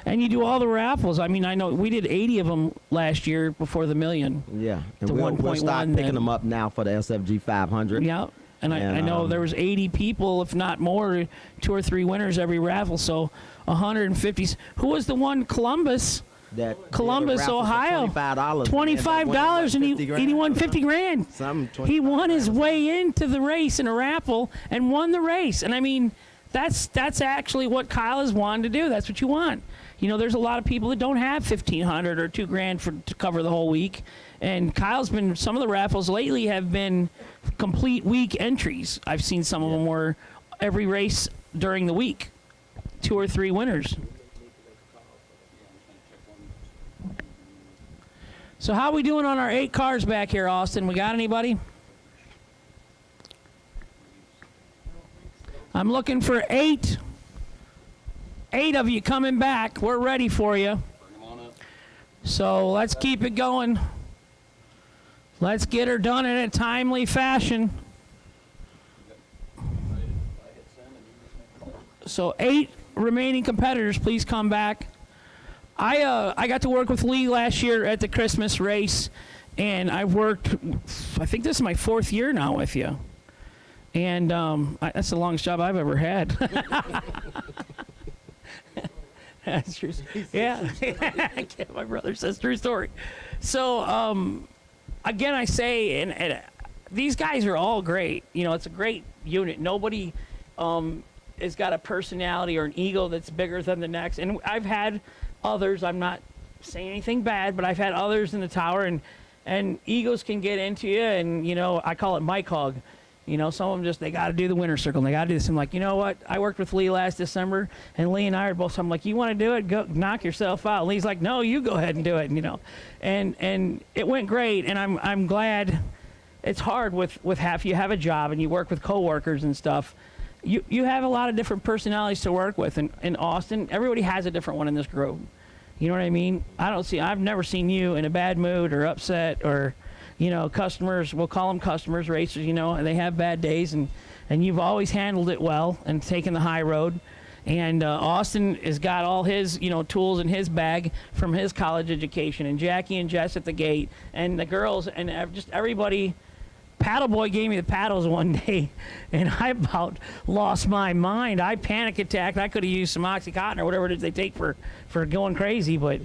And you do all the raffles. I mean, I know we did 80 of them last year before the million. Yeah, and The we'll 1.1 start picking then. them up now for the SFG 500. Yeah, and I know there was 80 people, if not more, 2 or 3 winners every raffle. So 150. Who was the one? Columbus. Columbus, Ohio. $25, and he won 50 grand. He won his way into the race in a raffle and won the race. And I mean, that's actually what Kyle has wanted to do. That's what you want. You know, there's a lot of people that don't have $1,500 or $2 grand to cover the whole week. And Kyle's been, some of the raffles lately have been complete week entries. I've seen some of them were every race during the week, 2 or 3 winners. So how are we doing on our 8 cars back here, Austin? We got anybody? I'm looking for 8. 8 of you coming back. We're ready for you. So let's keep it going. Let's get her done in a timely fashion. So 8 remaining competitors, please come back. I got to work with Lee last year at the Christmas race, and I've worked, I think this is my 4th year now with you. And that's the longest job I've ever had. That's true. Yeah. My brother says true story. So, again, I say, and these guys are all great. You know, it's a great unit. Nobody has got a personality or an ego that's bigger than the next. And I've had others, I'm not saying anything bad, but I've had others in the tower, and egos can get into you, and, you know, I call it mic hog. You know, some of them just, they got to do the winner's circle, and they got to do this. I'm like, you know what? I worked with Lee last December, and Lee and I are both, I'm like, you want to do it? Go knock yourself out. And Lee's like, no, you go ahead and do it, and, you know. And it went great, and I'm glad. It's hard with half, you have a job, and you work with coworkers and stuff. You have a lot of different personalities to work with, and in Austin, everybody has a different one in this group. You know what I mean? I've never seen you in a bad mood or upset, or, you know, customers, we'll call them customers, racers, you know, and they have bad days, and you've always handled it well and taken the high road. And Austin has got all his, you know, tools in his bag from his college education, and Jackie and Jess at the gate, and the girls, and just everybody. Paddle boy gave me the paddles one day, and I about lost my mind. I panic attacked. I could have used some Oxycontin or whatever it is they take for going crazy, but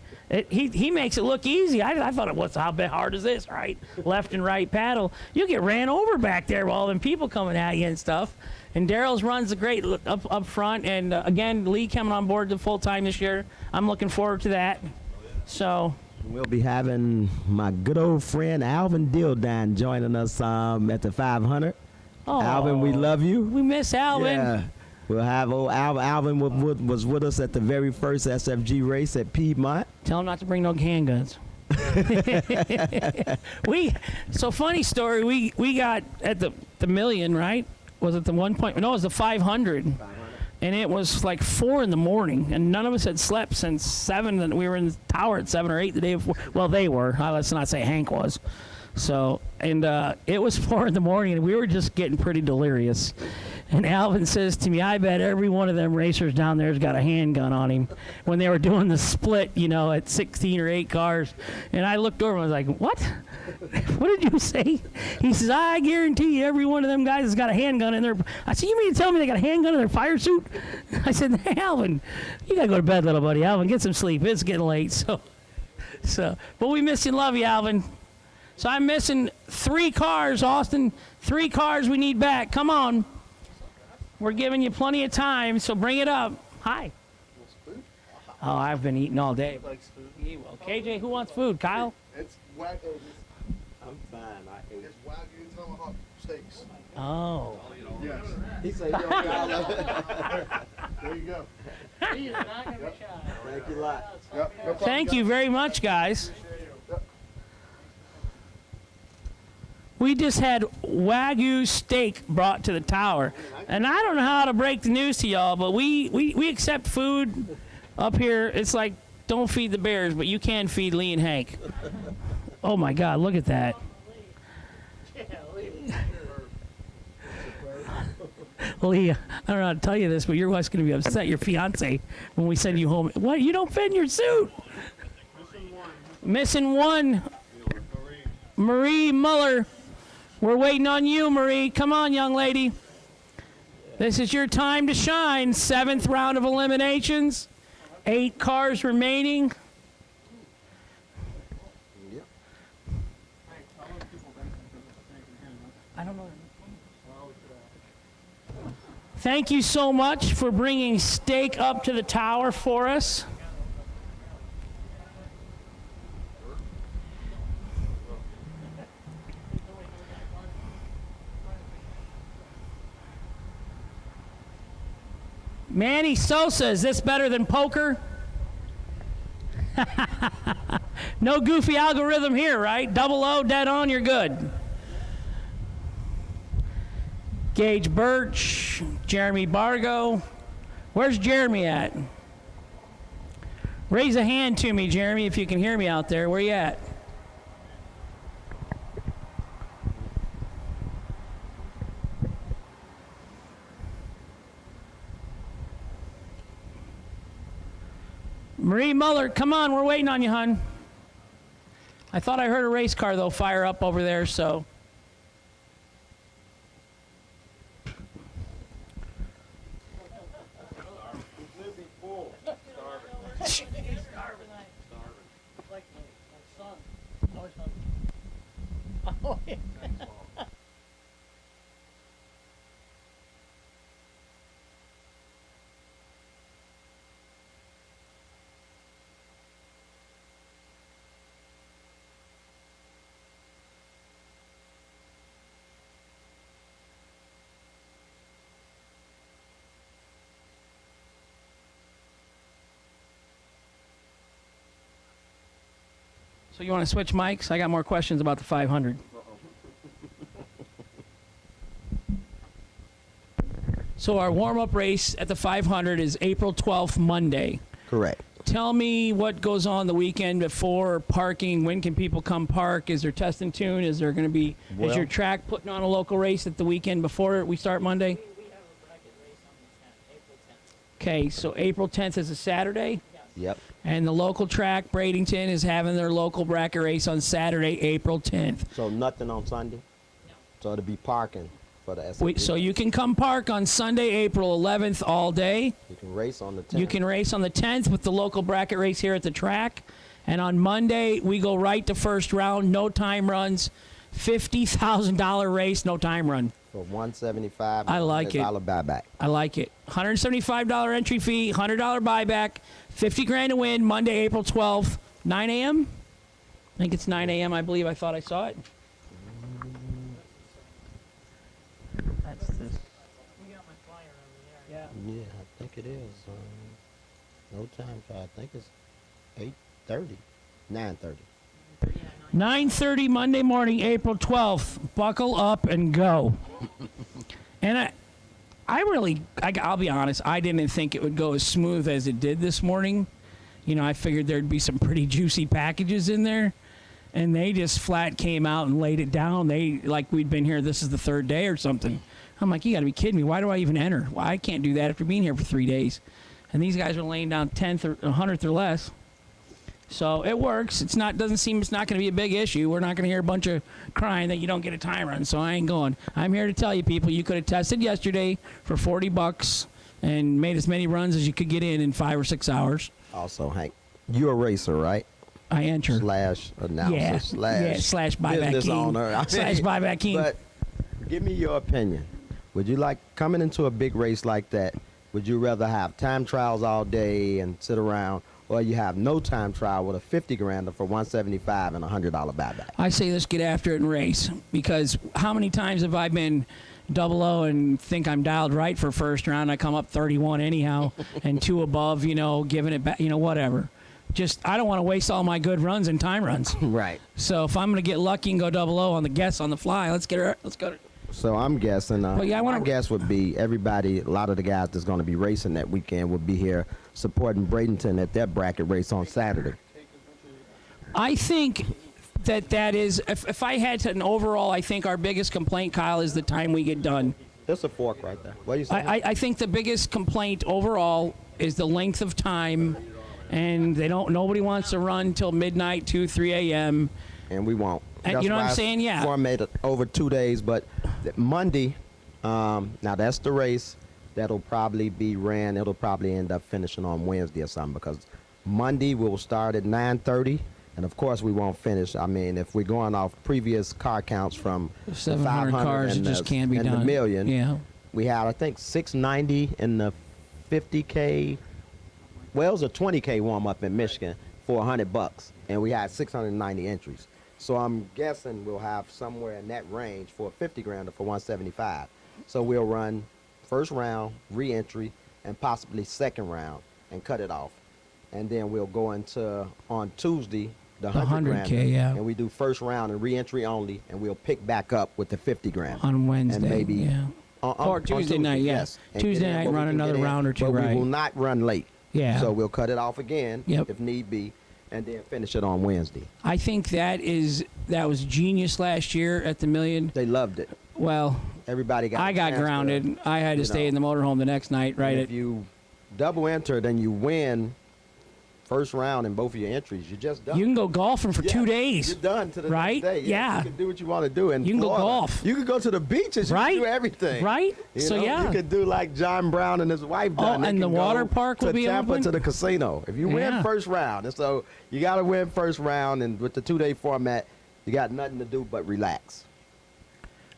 he makes it look easy. I thought it was, how hard is this, right? Left and right paddle. You get ran over back there with all them people coming at you and stuff. And Daryl's runs a great up front, and again, Lee coming on board to full time this year. I'm looking forward to that. So. We'll be having my good old friend Alvin Dildine joining us at the 500. Oh, Alvin, we love you. We miss Alvin. Yeah. We'll have old Alvin. Alvin was with us at the very first SFG race at Piedmont. Tell him not to bring no handguns. So funny story, we got at the million, right? Was it the 1 point? No, it was the 500. And it was like 4 in the morning, and none of us had slept since 7. And we were in the tower at 7 or 8 the day before. Well, they were. Let's not say Hank was. So, and it was 4 in the morning, and we were just getting pretty delirious. And Alvin says to me, I bet every one of them racers down there's got a handgun on him when they were doing the split, you know, at 16 or 8 cars. And I looked over and I was like, what? What did you say? He says, I guarantee you every one of them guys has got a handgun in their. I said, you mean to tell me they got a handgun in their fire suit? I said, hey, Alvin, you got to go to bed, little buddy. Alvin, get some sleep. It's getting late. So, but we miss you and love you, Alvin. So I'm missing 3 cars, Austin. 3 cars we need back. Come on. We're giving you plenty of time, so bring it up. Hi. Oh, I've been eating all day. Well, KJ, who wants food? Kyle? It's Wagyu. I'm fine. It's Wagyu tomahawk steaks. Oh. Yes. He said, there you go. Thank you a lot. Yep, no problem, Thank you very much, guys. We just had Wagyu steak brought to the tower. And I don't know how to break the news to y'all, but we accept food up here. It's like, don't feed the bears, but you can feed Lee and Hank. Oh, my God, look at that. Lee, I don't know how to tell you this, but your wife's going to be upset, your fiance, when we send you home. What? You don't fit in your suit? Missing one. Marie Muller. We're waiting on you, Marie. Come on, young lady. This is your time to shine. 7th round of eliminations. 8 cars remaining. I don't know. Thank you so much for bringing steak up to the tower for us. Manny Sosa, is this better than poker? No goofy algorithm here, right? 00, dead on, you're good. Gage Birch, Jeremy Bargo. Where's Jeremy at? Raise a hand to me, Jeremy, if you can hear me out there. Where you at? Marie Muller, come on, we're waiting on you, hon. I thought I heard a race car, though, fire up over there, so. Oh, yeah. So you want to switch mics? I got more questions about the 500. So our warm-up race at the 500 is April 12th, Monday. Correct. Tell me what goes on the weekend before parking. When can people come park? Is there test and tune? Is there going to be, is your track putting on a local race at the weekend before we start Monday? Okay, so April 10th is a Saturday? Yep. And the local track, Bradenton, is having their local bracket race on Saturday, April 10th. So nothing on Sunday? No. So it'll be parking for the SFG. So you can come park on Sunday, April 11th all day. You can race on the 10th. You can race on the 10th with the local bracket race here at the track. And on Monday, we go right to first round, no time runs, $50,000 race, no time run. For $175. I like it. $100 buyback. I like it. $175 entry fee, $100 buyback, $50,000 to win. Monday, April 12th, 9 a.m. I think it's 9 a.m. I believe. I thought I saw it. That's this. Yeah. Yeah, I think it is. No time for. I think it's 8:30, 9:30. 9:30 Monday morning, April 12th. Buckle up and go. And I'll be honest, I didn't think it would go as smooth as it did this morning. You know, I figured there'd be some pretty juicy packages in there. And they just flat came out and laid it down. They, like we'd been here, this is the 3rd day or something. I'm like, you got to be kidding me. Why do I even enter? Well, I can't do that after being here for 3 days. And these guys are laying down 10th or 100th or less. So it works. Doesn't seem it's not going to be a big issue. We're not going to hear a bunch of crying that you don't get a time run. So I ain't going. I'm here to tell you, people, you could have tested yesterday for $40 and made as many runs as you could get in 5 or 6 hours. Also, Hank, you're a racer, right? I enter. Slash announcer. Slash buyback business king. owner. Slash buyback king. But give me your opinion. Would you like, coming into a big race like that, would you rather have time trials all day and sit around, or you have no time trial with a $50,000 for $175 and $100 buyback? I say let's get after it and race, because how many times have I been 00 and think I'm dialed right for first round? I come up 31 anyhow and 2 above, giving it back, whatever. Just, I don't want to waste all my good runs and time runs. Right. So if I'm going to get lucky and go 00 on the guess on the fly, let's go. So I'm guessing, my guess would be everybody, a lot of the guys that's going to be racing that weekend would be here supporting Bradenton at their bracket race on Saturday. I think that is, if I had to, an overall, I think our biggest complaint, Kyle, is the time we get done. It's a fork right there. What do you say? I think the biggest complaint overall is the length of time, and nobody wants to run till midnight, 2, 3 a.m. And we won't. And you know what I'm saying? Yeah. Formatted over 2 days, but Monday, now that's the race that'll probably be ran. It'll probably end up finishing on Wednesday or something, because Monday we'll start at 9:30. And of course, we won't finish. I mean, if we're going off previous car counts from 700 cars, it just can't be and done. the million, Yeah. we had, I think, 690 in the 50K. Well, it was a 20K warm up in Michigan for $100, and we had 690 entries. So I'm guessing we'll have somewhere in that range for 50 grand or for 175. So we'll run first round, re-entry, and possibly second round, and cut it off. And then we'll go into on Tuesday the 100 grand, K, yeah. and we do first round and re-entry only, and we'll pick back up with the 50 grand On Wednesday, and maybe yeah. Or Tuesday night, yes. And Tuesday get in night, what we run can another get in, round or two, but right. we will not run late. Yeah. So we'll cut it off again Yep. if need be, and then finish it on Wednesday. I think that was genius last year at the Million. They loved it. Well, everybody got. I got grounded. I had to stay in the motorhome the next night. Right. And if you double enter, then you win first round in both of your entries. You're just done. You can go golfing for 2 days. You're done to the right? next day. Yeah. You can do what you want to do in You can go Florida. golf. You can go to the beaches. You Right? can do everything. Right? You So, know? yeah. You could do like John Brown and his wife done. They and the can go water park will to be Tampa open? to the casino. If you Yeah. win first round. And so you got to win first round. And with the 2-day format, you got nothing to do but relax.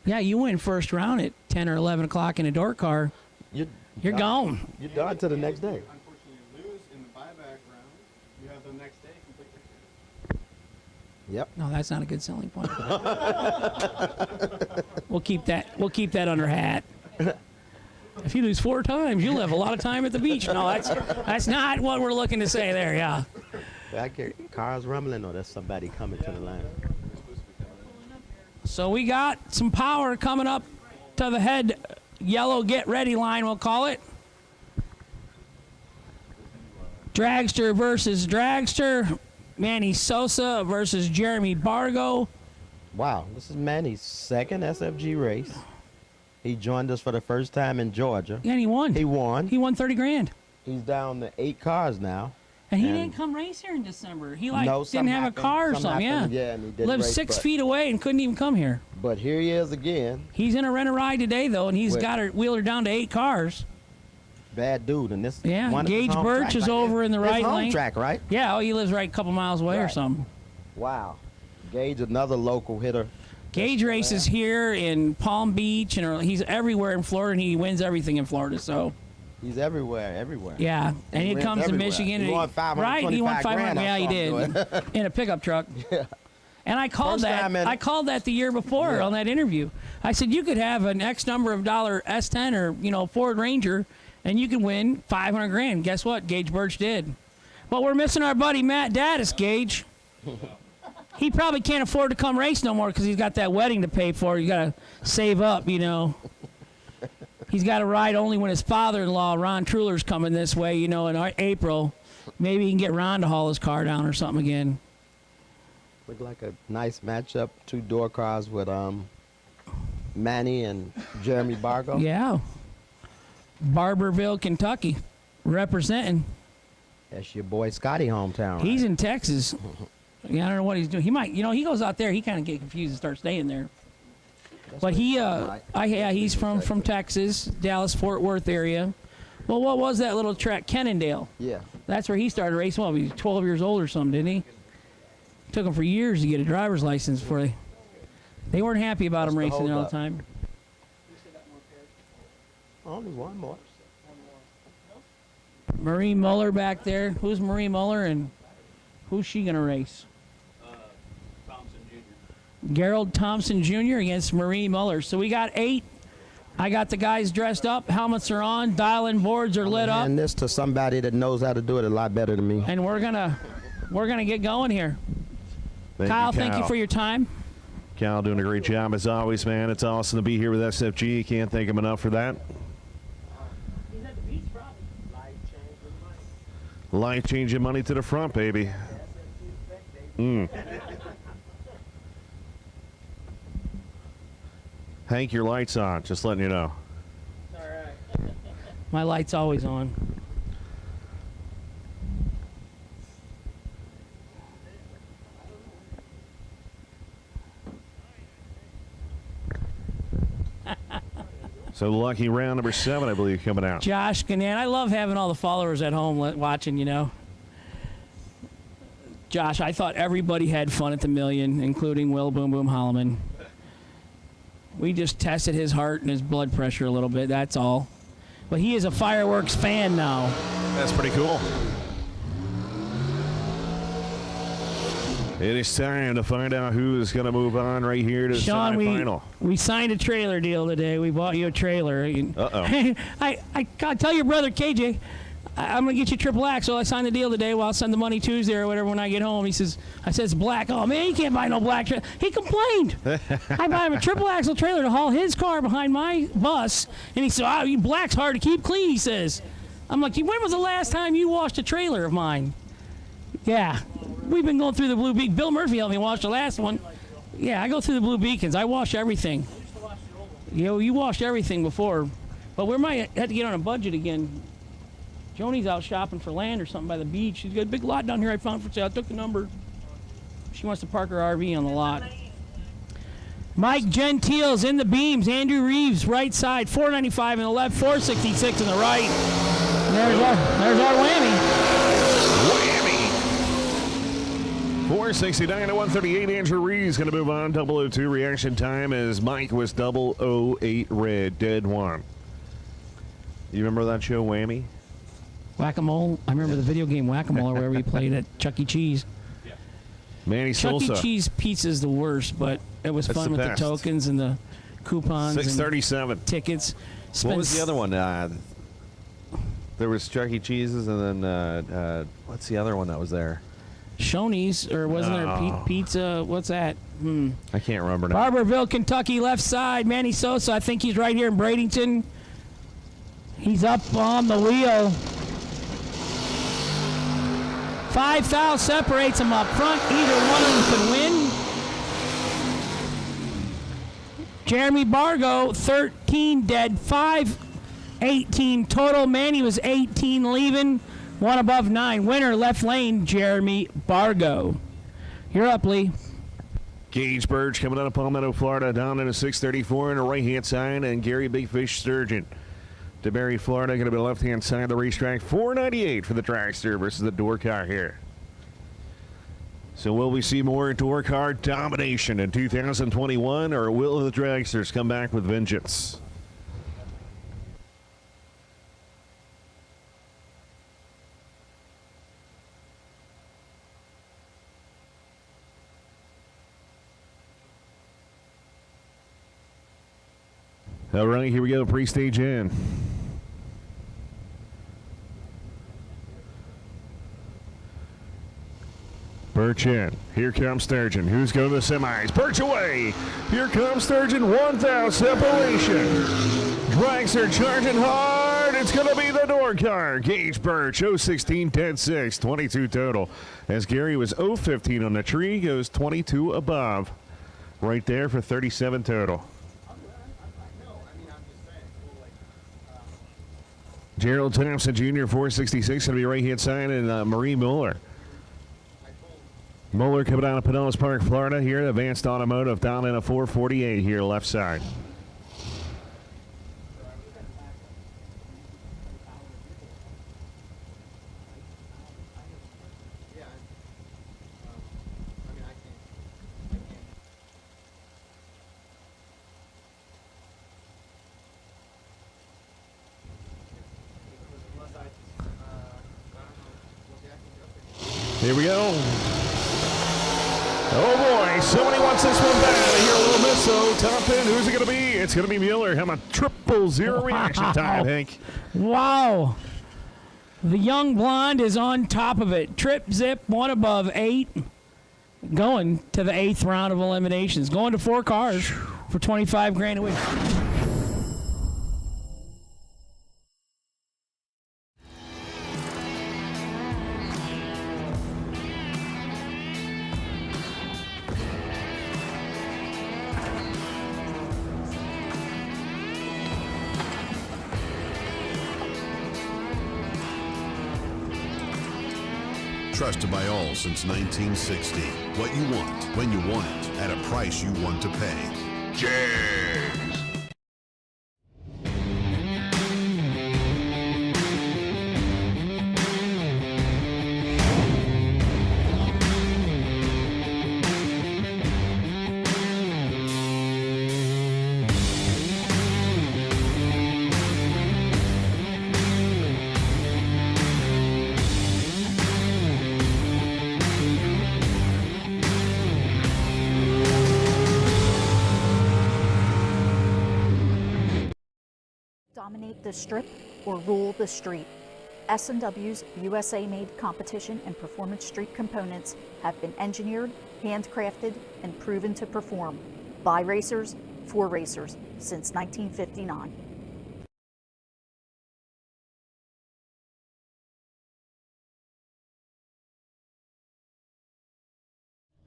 Yeah, you win first round at 10 or 11 o'clock in a door car. You're done. gone. You're done to the next day. Unfortunately, you lose in the buyback round. You have the next day completely. Yep. No, that's not a good selling point. We'll keep that under hat. If you lose 4 times, you'll have a lot of time at the beach. No, that's not what we're looking to say there. Yeah. Back here, cars rumbling, or there's somebody coming to the line. So we got some power coming up to the head yellow get ready line, we'll call it. Dragster versus Dragster. Manny Sosa versus Jeremy Bargo. Wow, this is Manny's second SFG race. He joined us for the first time in Georgia. Yeah, and he won. He won. He won 30 grand. He's down to 8 cars now. And he didn't come race here in December. He didn't have something a car or happened. something. Yeah. Yeah, and he did Lived race, 6 but- feet away and couldn't even come here. But here he is again. He's in a rent-a-ride today though, and he's With- got her wheeler down to 8 cars. Bad dude, and this. Yeah, one of his Gage home Birch track, is like, over in the his right home lane. track, right? Yeah, oh, he lives right a couple miles away or Right. something. Wow. Gage, another local hitter. Gage races here in Palm Beach, and he's everywhere in Florida, and he wins everything in Florida. So He's everywhere. yeah, and he wins comes to everywhere. Michigan. He and won right, he won 525 500. grand, I Yeah, he saw him did doing. in a pickup truck. Yeah. And I called First time in- I called that the year before Yeah. on that interview. I said you could have an X number of dollar S10 or Ford Ranger, and you can win 500 grand. Guess what? Gage Birch did. But we're missing our buddy Matt Daddis, Gage. He probably can't afford to come race no more because he's got that wedding to pay for. You got to save up, He's got to ride only when his father-in-law, Ron Truller's coming this way, in April. Maybe he can get Ron to haul his car down or something again. Looked like a nice matchup. 2 door cars with Manny and Jeremy Bargo. Yeah. Barberville, Kentucky, representing. That's your boy Scotty hometown. He's right? in Texas. Yeah, I don't know what he's doing. He might, he goes out there. He kind of get confused and starts staying there. But he's from Texas, Dallas, Fort Worth area. Well, what was that little track? Cannondale. Yeah. That's where he started racing. Well, he was 12 years old or something, didn't he? Took him for years to get a driver's license before they weren't happy about him racing there all the time. Only one more. Marie Muller back there. Who's Marie Muller and who's she going to race? Gerald Thompson Jr. against Marie Muller. So we got 8. I got the guys dressed up. Helmets are on. Dial-in boards are lit up. And this to somebody that knows how to do it a lot better than me. And we're gonna get going here. Kyle, Thank you for your time. Cal doing a great job as always, man. It's awesome to be here with SFG. Can't thank him enough for that. Life-changing money to the front, baby. Hank, your light's on. Just letting you know. My light's always on. So lucky round number 7, I believe, coming out. Josh Ganan. I love having all the followers at home watching, you know. Josh, I thought everybody had fun at the Million, including Will Boom Boom Holloman. We just tested his heart and his blood pressure a little bit, that's all. But he is a fireworks fan now. That's pretty cool. It is time to find out who is going to move on right here to the Sean, semifinal. we signed a trailer deal today. We bought you a trailer. Uh-oh. I tell your brother, KJ, I'm going to get you triple axle. I signed the deal today. Well, I'll send the money Tuesday or whatever when I get home. He says, I says, black. Oh, man, you can't buy no black trailer. He complained. I buy him a triple axle trailer to haul his car behind my bus. And he said, oh, black's hard to keep clean, he says. I'm like, when was the last time you washed a trailer of mine? Yeah. We've been going through the Blue Beacon. Bill Murphy helped me wash the last one. Yeah, I go through the Blue Beacons. I wash everything. You washed everything before. But we might have to get on a budget again. Joni's out shopping for land or something by the beach. She's got a big lot down here I found for sale. I took the number. She wants to park her RV on the lot. Mike Gentile's in the beams. Andrew Reeves, right side, 495 in the left, 466 in the right. There's our whammy. 469 to 138. Andrew Reeves going to move on. 002 reaction time as Mike was 008 red. Dead one. You remember that show, Whammy? Whack-a-mole. I remember the video game Whack-a-mole where we played at Chuck E. Cheese. Manny Sosa. Chuck E. Cheese pizza's the worst, but it was fun with the tokens and the coupons. 637. And tickets. What was the other one? There was Chuck E. Cheese's, and then what's the other one that was there? Shoney's, or wasn't there pizza? What's that? I can't remember now. Barberville, Kentucky, left side. Manny Sosa, I think he's right here in Bradenton. He's up on the wheel. 5 thou separates them up front. Either one of them can win. Jeremy Bargo, 13 dead, 5-18 total. Manny was 18 leaving. One above 9. Winner, left lane, Jeremy Bargo. You're up, Lee. Gage Burge coming out of Palmetto, Florida, down in a 634 on the right-hand side, and Gary Big Fish Sturgeon. DeBerry, Florida, going to be the left-hand side of the racetrack. 498 for the dragster versus the door car here. So will we see more door car domination in 2021, or will the dragsters come back with vengeance? All right, here we go, pre-stage in. Birch in. Here comes Sturgeon. Who's going to the semis? Birch away. Here comes Sturgeon. 1,000 separation. Dragster charging hard. It's going to be the door car. Gage Birch, 016, 10-6, 22 total. As Gary was 015 on the tree, goes 22 above. Right there for 37 total. Gerald Thompson Jr., 466, going to be right-hand side, and Marie Mueller. Mueller coming out of Pinellas Park, Florida here. Advanced Automotive down in a 448 here, left side. Here we go. Oh boy, somebody wants this one bad. I hear a little miss, so top end. Who's it going to be? It's going to be Mueller. Have a 000 reaction time, Hank. Wow. The young blonde is on top of it. Trip, zip, one above 8. Going to the 8th round of eliminations. Going to 4 cars for 25 grand a week. Trusted by all since 1960. What you want, when you want it, at a price you want to pay. Jags. Dominate the strip or rule the street. S&W's USA-made competition and performance street components have been engineered, handcrafted, and proven to perform by racers for racers since 1959.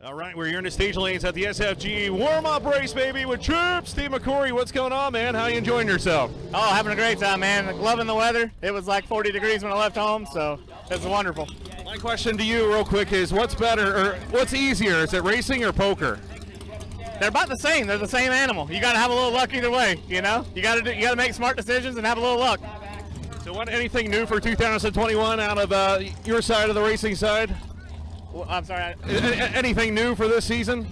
All right, we're here in the stage lanes at the SFG warm-up race, baby, with Chirp. Steve McCory, what's going on, man? How you enjoying yourself? Oh, having a great time, man. Loving the weather. It was like 40 degrees when I left home, so it's wonderful. My question to you real quick is, what's better, or what's easier? Is it racing or poker? They're about the same. They're the same animal. You got to have a little luck either way, you know? You got to make smart decisions and have a little luck. So anything new for 2021 out of your side of the racing side? Well, I'm sorry. Anything new for this season?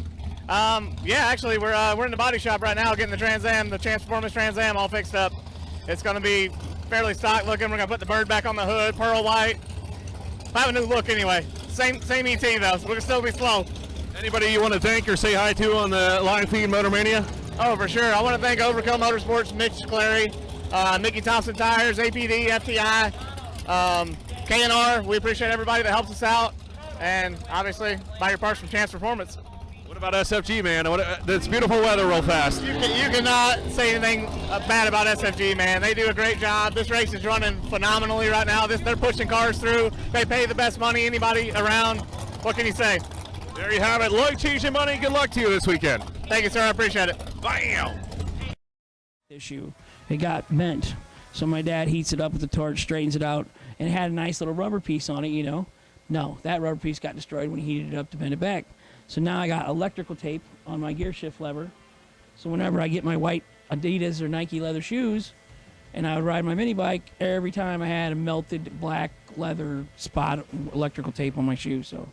Yeah, actually, we're in the body shop right now getting the Trans Am, the Chance Performance Trans Am all fixed up. It's going to be fairly stock looking. We're going to put the bird back on the hood, pearl white. I have a new look anyway. Same ET though, so we're going to still be slow. Anybody you want to thank or say hi to on the live feed Motor Mania? Oh, for sure. I want to thank Overkill Motorsports, Mitch Clary, Mickey Thompson Tires, APD, FTI, K&R. We appreciate everybody that helps us out. And obviously, buy your parts from Chance Performance. What about SFG, man? It's beautiful weather real fast. You cannot say anything bad about SFG, man. They do a great job. This race is running phenomenally right now. They're pushing cars through. They pay the best money anybody around. What can you say? There you have it. Like changing money. Good luck to you this weekend. Thank you, sir. I appreciate it. Bam! Issue. It got bent. So my dad heats it up with the torch, straightens it out, and it had a nice little rubber piece on it, you know. No, that rubber piece got destroyed when he heated it up to bend it back. So now I got electrical tape on my gear shift lever. So whenever I get my white Adidas or Nike leather shoes and I would ride my mini bike, every time I had a melted black leather spot electrical tape on my shoe. So,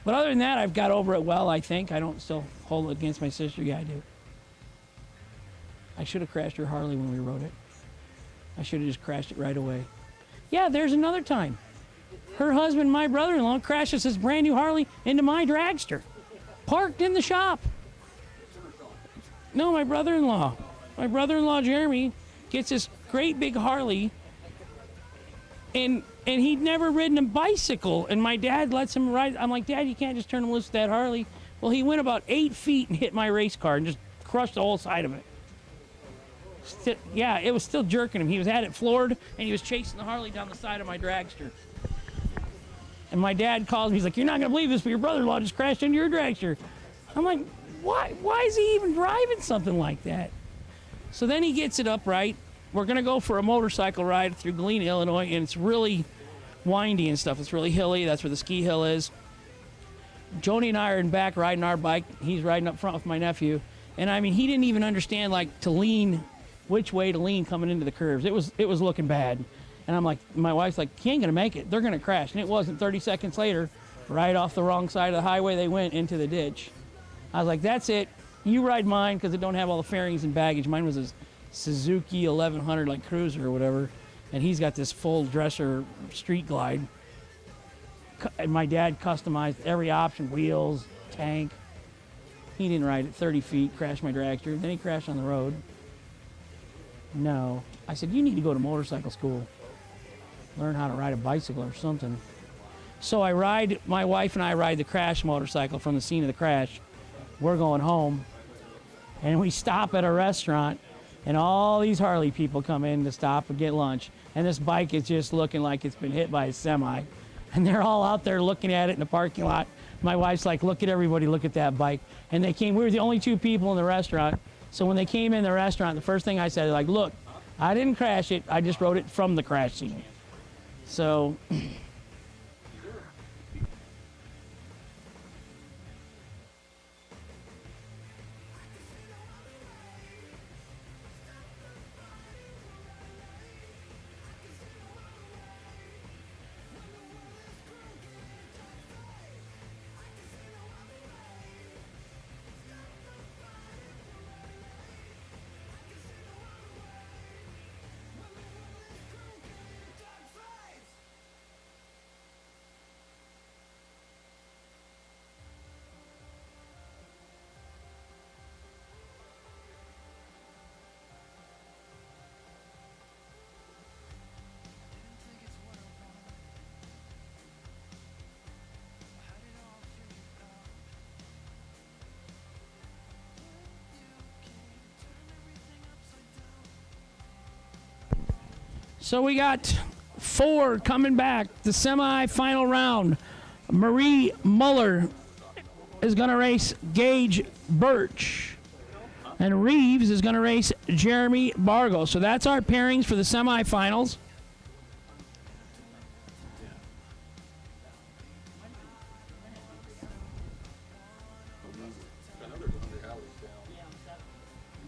but other than that, I've got over it well, I think. I don't still hold it against my sister. Yeah, I do. I should have crashed her Harley when we rode it. I should have just crashed it right away. Yeah, there's another time. Her husband, my brother-in-law, crashes his brand new Harley into my dragster, parked in the shop. No, my brother-in-law. My brother-in-law, Jeremy, gets this great big Harley, and he'd never ridden a bicycle, and my dad lets him ride. I'm like, Dad, you can't just turn him loose with that Harley. Well, he went about 8 feet and hit my race car and just crushed the whole side of it. Yeah, it was still jerking him. He had it floored, and he was chasing the Harley down the side of my dragster. And my dad calls me. He's like, "You're not going to believe this, but your brother-in-law just crashed into your dragster." I'm like, why is he even driving something like that? So then he gets it upright. We're going to go for a motorcycle ride through Galena, Illinois, and it's really windy and stuff. It's really hilly. That's where the ski hill is. Joni and I are in back riding our bike. He's riding up front with my nephew. And, I mean, he didn't even understand, like, to lean, which way to lean coming into the curves. It was looking bad. And I'm like, my wife's like, he ain't going to make it. They're going to crash. And it wasn't 30 seconds later, right off the wrong side of the highway, they went into the ditch. I was like, that's it. You ride mine because it don't have all the fairings and baggage. Mine was a Suzuki 1100, like cruiser or whatever. And he's got this full dresser street glide. And my dad customized every option, wheels, tank. He didn't ride it 30 feet, crashed my dragster. Then he crashed on the road. No. I said, you need to go to motorcycle school. Learn how to ride a bicycle or something. So my wife and I ride the crash motorcycle from the scene of the crash. We're going home, and we stop at a restaurant, and all these Harley people come in to stop and get lunch. And this bike is just looking like it's been hit by a semi. And they're all out there looking at it in the parking lot. My wife's like, look at everybody, look at that bike. And we were the only 2 people in the restaurant. So when they came in the restaurant, the first thing I said, like, look, I didn't crash it, I just rode it from the crash scene. So, So we got 4 coming back. The semi-final round. Marie Muller is going to race Gage Birch. And Reeves is going to race Jeremy Bargo. So that's our pairings for the semifinals.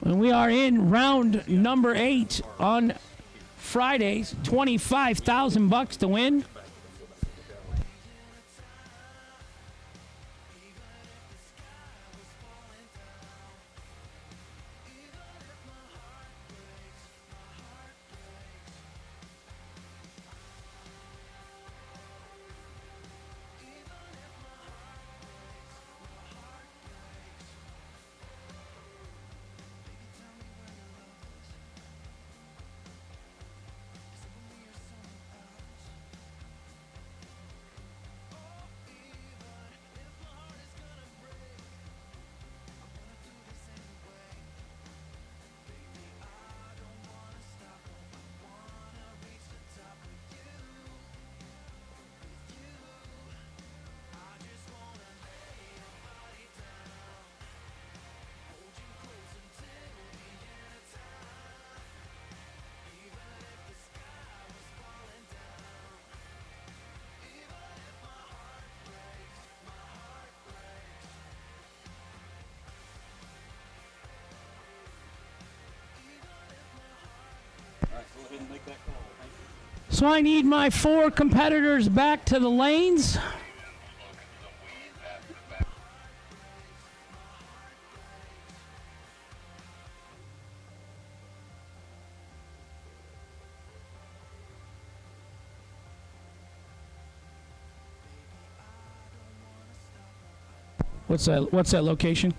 And we are in round number 8 on Fridays. $25,000 to win. So I need my 4 competitors back to the lanes. What's that location?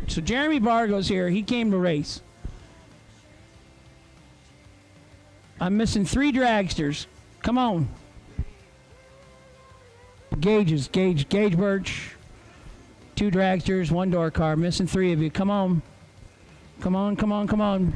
So Jeremy Bargo's here. He came to race. I'm missing 3 dragsters. Come on. Gage Birch, 2 dragsters, 1 door car. Missing 3 of you. Come on. Come on, come on, come on.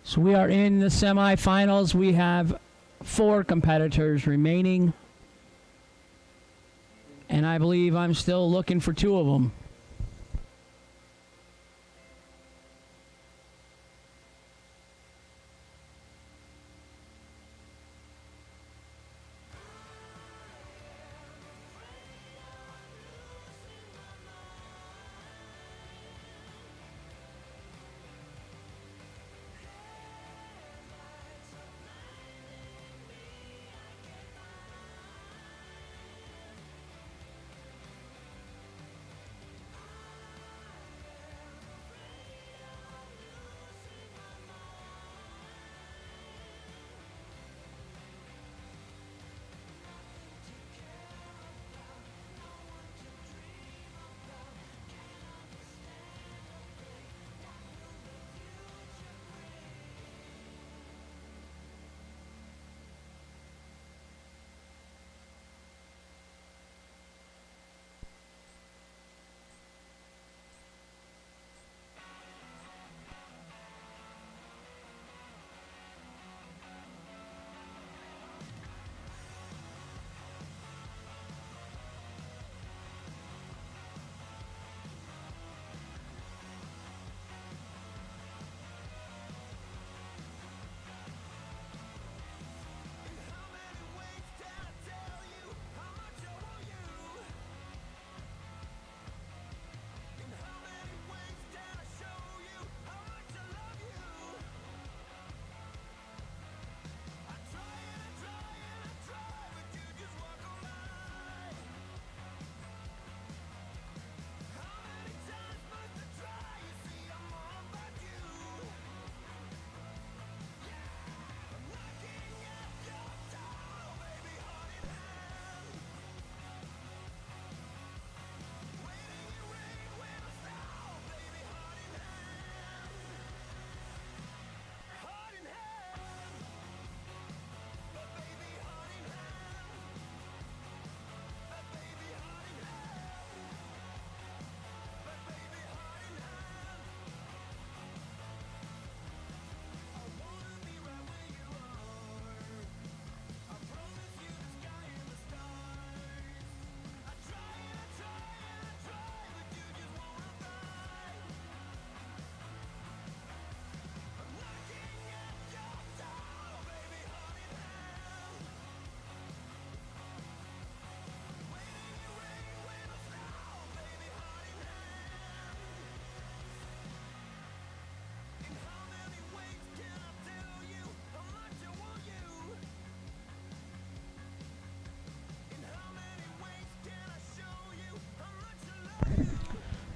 So we are in the semifinals. We have 4 competitors remaining. And I believe I'm still looking for 2 of them.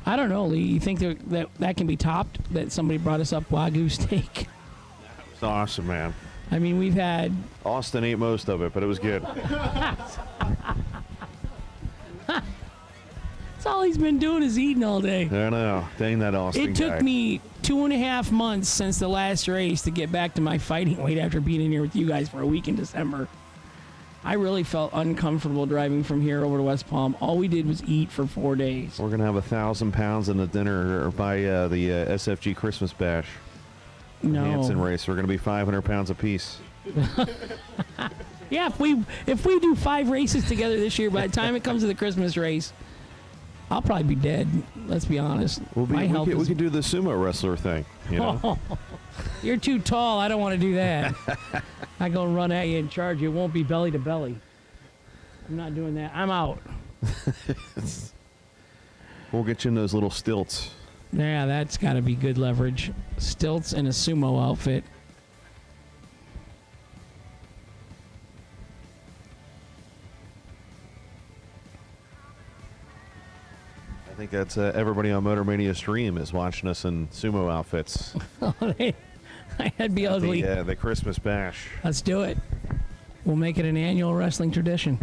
I don't know, Lee. You think that can be topped? That somebody brought us up Wagyu steak? It's awesome, man. I mean, we've had... Austin ate most of it, but it was good. That's all he's been doing is eating all day. I know. Dang that Austin It took guy. me 2.5 months since the last race to get back to my fighting weight after being in here with you guys for a week in December. I really felt uncomfortable driving from here over to West Palm. All we did was eat for 4 days. We're going to have 1,000 pounds in the dinner by the SFG Christmas Bash. No. Hanson race. We're going to be 500 pounds apiece. Yeah, if we do 5 races together this year, by the time it comes to the Christmas race, I'll probably be dead. Let's be honest. We could do the sumo wrestler thing, you know? You're too tall. I don't want to do that. I go and run at you and charge you. It won't be belly to belly. I'm not doing that. I'm out. We'll get you in those little stilts. Yeah, that's got to be good leverage. Stilts and a sumo outfit. I think that's everybody on Motor Mania stream is watching us in sumo outfits. That'd be ugly. The Christmas bash. Let's do it. We'll make it an annual wrestling tradition.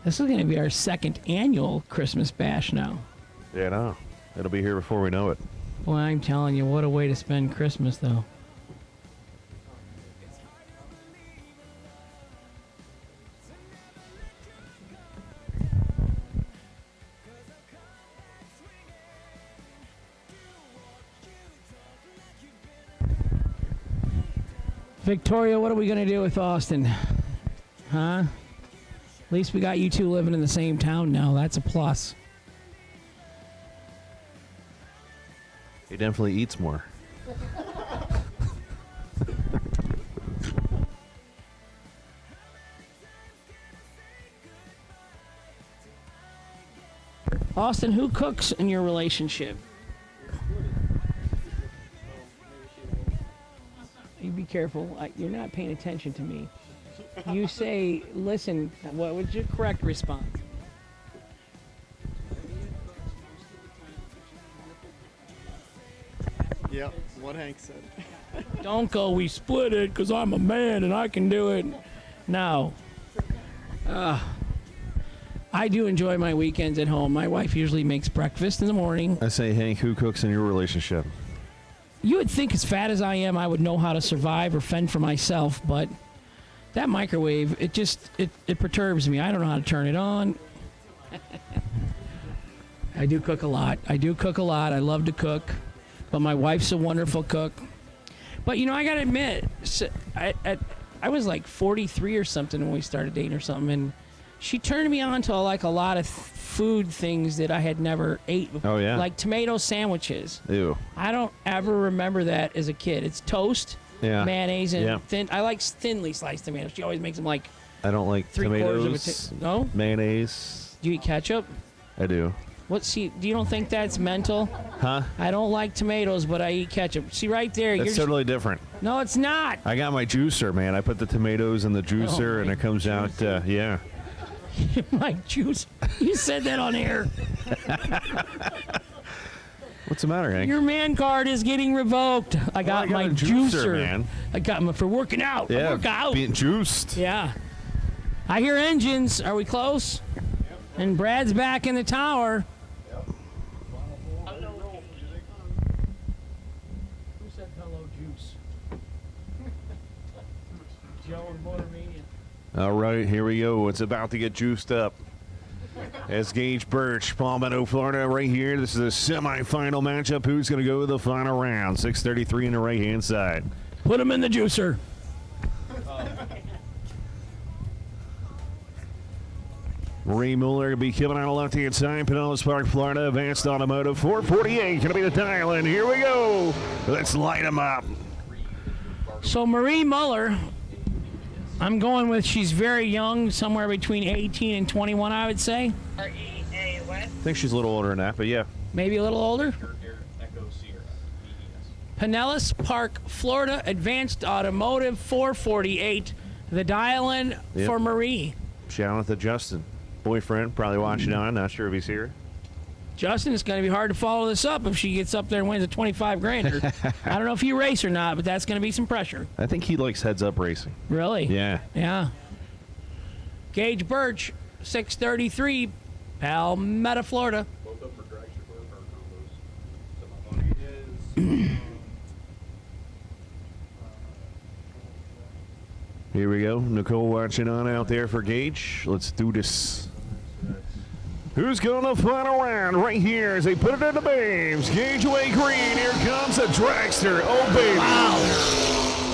This is going to be our second annual Christmas bash now. Yeah, no. It'll be here before we know it. Boy, I'm telling you, what a way to spend Christmas, though. Victoria, what are we going to do with Austin? Huh? At least we got you two living in the same town now. That's a plus. He definitely eats more. Austin, who cooks in your relationship? You be careful. You're not paying attention to me. You say, listen, what was your correct response? Yep, what Hank said. Don't go, we split it because I'm a man and I can do it. No. I do enjoy my weekends at home. My wife usually makes breakfast in the morning. I say, Hank, who cooks in your relationship? You would think as fat as I am, I would know how to survive or fend for myself, but that microwave, it perturbs me. I don't know how to turn it on. I do cook a lot. I I love to cook, but my wife's a wonderful cook. But, I got to admit, I was like 43 or something when we started dating or something, and she turned me on to like a lot of food things that I had never ate before. Oh, yeah? Like tomato sandwiches. Ew. I don't ever remember that as a kid. It's toast, mayonnaise, and thin. I like thinly sliced tomatoes. She always makes them like I don't like 3/4 tomatoes. of a no? Mayonnaise. Do you eat ketchup? I do. Do you don't think that's mental? Huh? I don't like tomatoes, but I eat ketchup. See right there. That's totally different. No, it's not. I got my juicer, man. I put the tomatoes in the juicer, and it comes out, yeah. My juice. You said that on air. What's the matter, Hank? Your man card is getting revoked. I got my a juicer, man. I got him for working out. Yeah, work out. being juiced. Yeah. I hear engines. Are we close? Yep. And Brad's back in the tower. Yep. Who said hello, juice? Joe and Motor Mania. All right, here we go. It's about to get juiced up. As Gage Birch, Palmetto, Florida, right here. This is a semifinal matchup. Who's going to go to the final round? 6:33 on the right-hand side. Put him in the juicer. Marie Mueller going to be coming out of left-hand side. Pinellas Park, Florida, Advanced Automotive. 448 going to be the dial-in. Here we go. Let's light them up. So Marie Mueller, I'm going with she's very young, somewhere between 18 and 21, I would say. I think she's a little older than that, but yeah. Maybe a little older. Pinellas Park, Florida, Advanced Automotive, 448. The dial-in for Marie. Shout out to Justin. Boyfriend, probably watching on. Not sure if he's here. Justin, it's going to be hard to follow this up if she gets up there and wins a 25-grander. I don't know if you race or not, but that's going to be some pressure. I think he likes heads-up racing. Really? Yeah. Yeah. Gage Birch, 633, Palmetto, Florida. Here we go. Nicole watching on out there for Gage. Let's do this. Who's going to final round right here as they put it in the beams? Gage away green. Here comes a dragster. Oh, baby. Wow.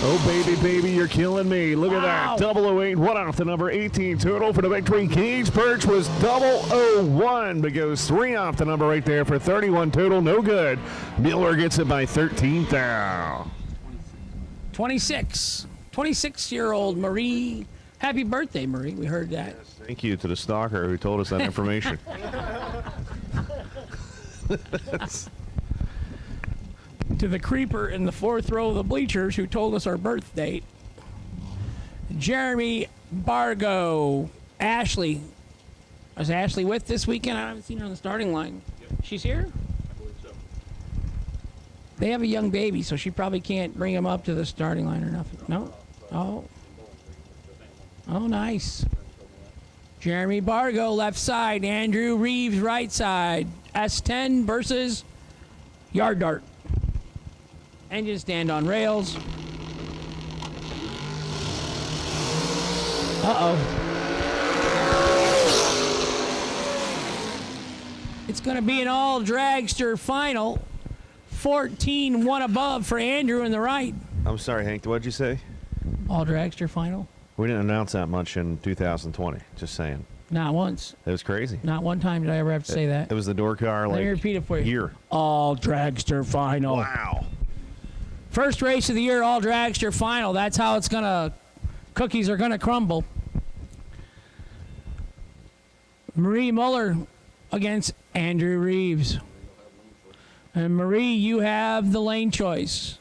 Oh, baby, you're killing me. Look at that. 008, one off the number 18 total for the victory. Cage Perch was 001, but goes 3 off the number right there for 31 total. No good. Miller gets it by 13 thou. 26-year-old Marie. Happy birthday, Marie. We heard that. Thank you to the stalker who told us that information. To the creeper in the 4th row of the bleachers who told us our birth date. Jeremy Bargo. Ashley. Was Ashley with this weekend? I haven't seen her on the starting line. She's here? I believe so. They have a young baby, so she probably can't bring him up to the starting line or nothing. No? Oh. Oh, nice. Jeremy Bargo, left side. Andrew Reeves, right side. S10 versus Yard Dart. Engine stand on rails. Uh-oh. It's going to be an all dragster final. 14-1 above for Andrew in the right. I'm sorry, Hank. What'd you say? All dragster final. We didn't announce that much in 2020. Just saying. Not once. It was crazy. Not one time did I ever have to say that. It was the door car. Let me repeat it for you. Here. All dragster final. Wow. First race of the year, all dragster final. That's how it's gonna. Cookies are gonna crumble. Marie Muller against Andrew Reeves. And Marie, you have the lane choice.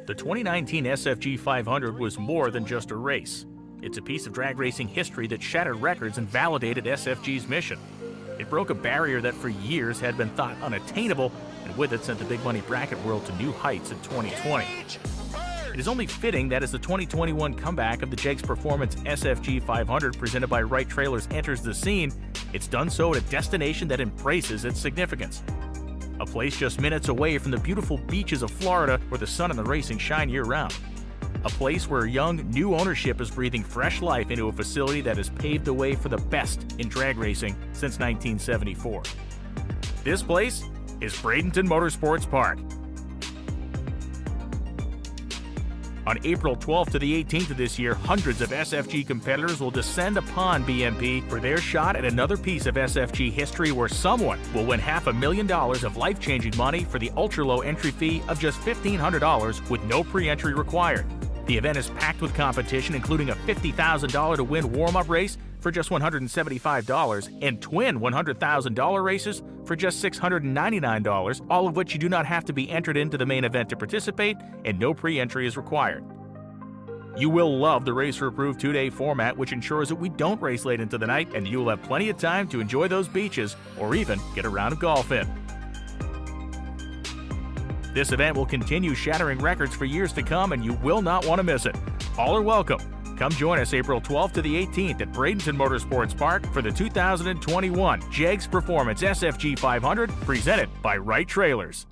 The 2019 SFG 500 was more than just a race. It's a piece of drag racing history that shattered records and validated SFG's mission. It broke a barrier that for years had been thought unattainable, and with it sent the big money bracket world to new heights in 2020. It is only fitting that as the 2021 comeback of the Jegs Performance SFG 500 presented by Wright Trailers enters the scene, it's done so at a destination that embraces its significance. A place just minutes away from the beautiful beaches of Florida where the sun and the racing shine year-round. A place where young, new ownership is breathing fresh life into a facility that has paved the way for the best in drag racing since 1974. This place is Bradenton Motorsports Park. On April 12th to the 18th of this year, hundreds of SFG competitors will descend upon BMP for their shot at another piece of SFG history where someone will win $500,000 of life-changing money for the ultra-low entry fee of just $1,500 with no pre-entry required. The event is packed with competition, including a $50,000 to win warm-up race for just $175 and twin $100,000 races for just $699, all of which you do not have to be entered into the main event to participate, and no pre-entry is required. You will love the racer-approved 2-day format, which ensures that we don't race late into the night, and you will have plenty of time to enjoy those beaches or even get a round of golf in. This event will continue shattering records for years to come, and you will not want to miss it. All are welcome. Come join us April 12th to the 18th at Bradenton Motorsports Park for the 2021 Jegs Performance SFG 500 presented by Wright Trailers.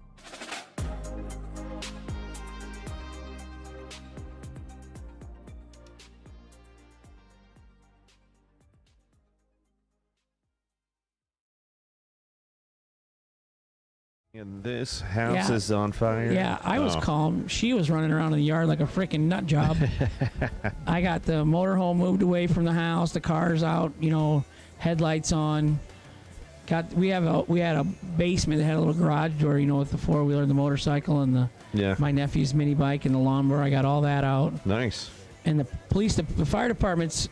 And this house is on fire? Yeah, I was calm. She was running around in the yard like a freaking nut job. I got the motorhome moved away from the house, the car's out, headlights on. We had a basement that had a little garage door, with the four-wheeler, the motorcycle, and my nephew's mini bike and the lawnmower. I got all that out. Nice. And the fire department's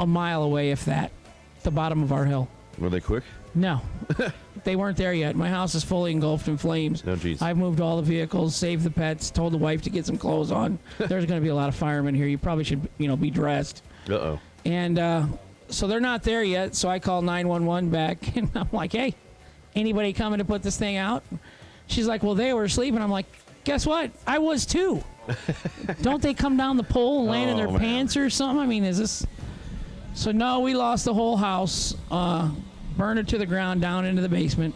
a mile away, if that, the bottom of our hill. Were they quick? No. They weren't there yet. My house is fully engulfed in flames. No, geez. I've moved all the vehicles, saved the pets, told the wife to get some clothes on. There's going to be a lot of firemen here. You probably should, be dressed. Uh-oh. And so they're not there yet, so I call 911 back, and I'm like, hey, anybody coming to put this thing out? She's like, well, they were asleep. And I'm like, guess what? I was too. Don't they come down the pole and land in their pants or something? I mean, is this... So, no, we lost the whole house, burned it to the ground down into the basement.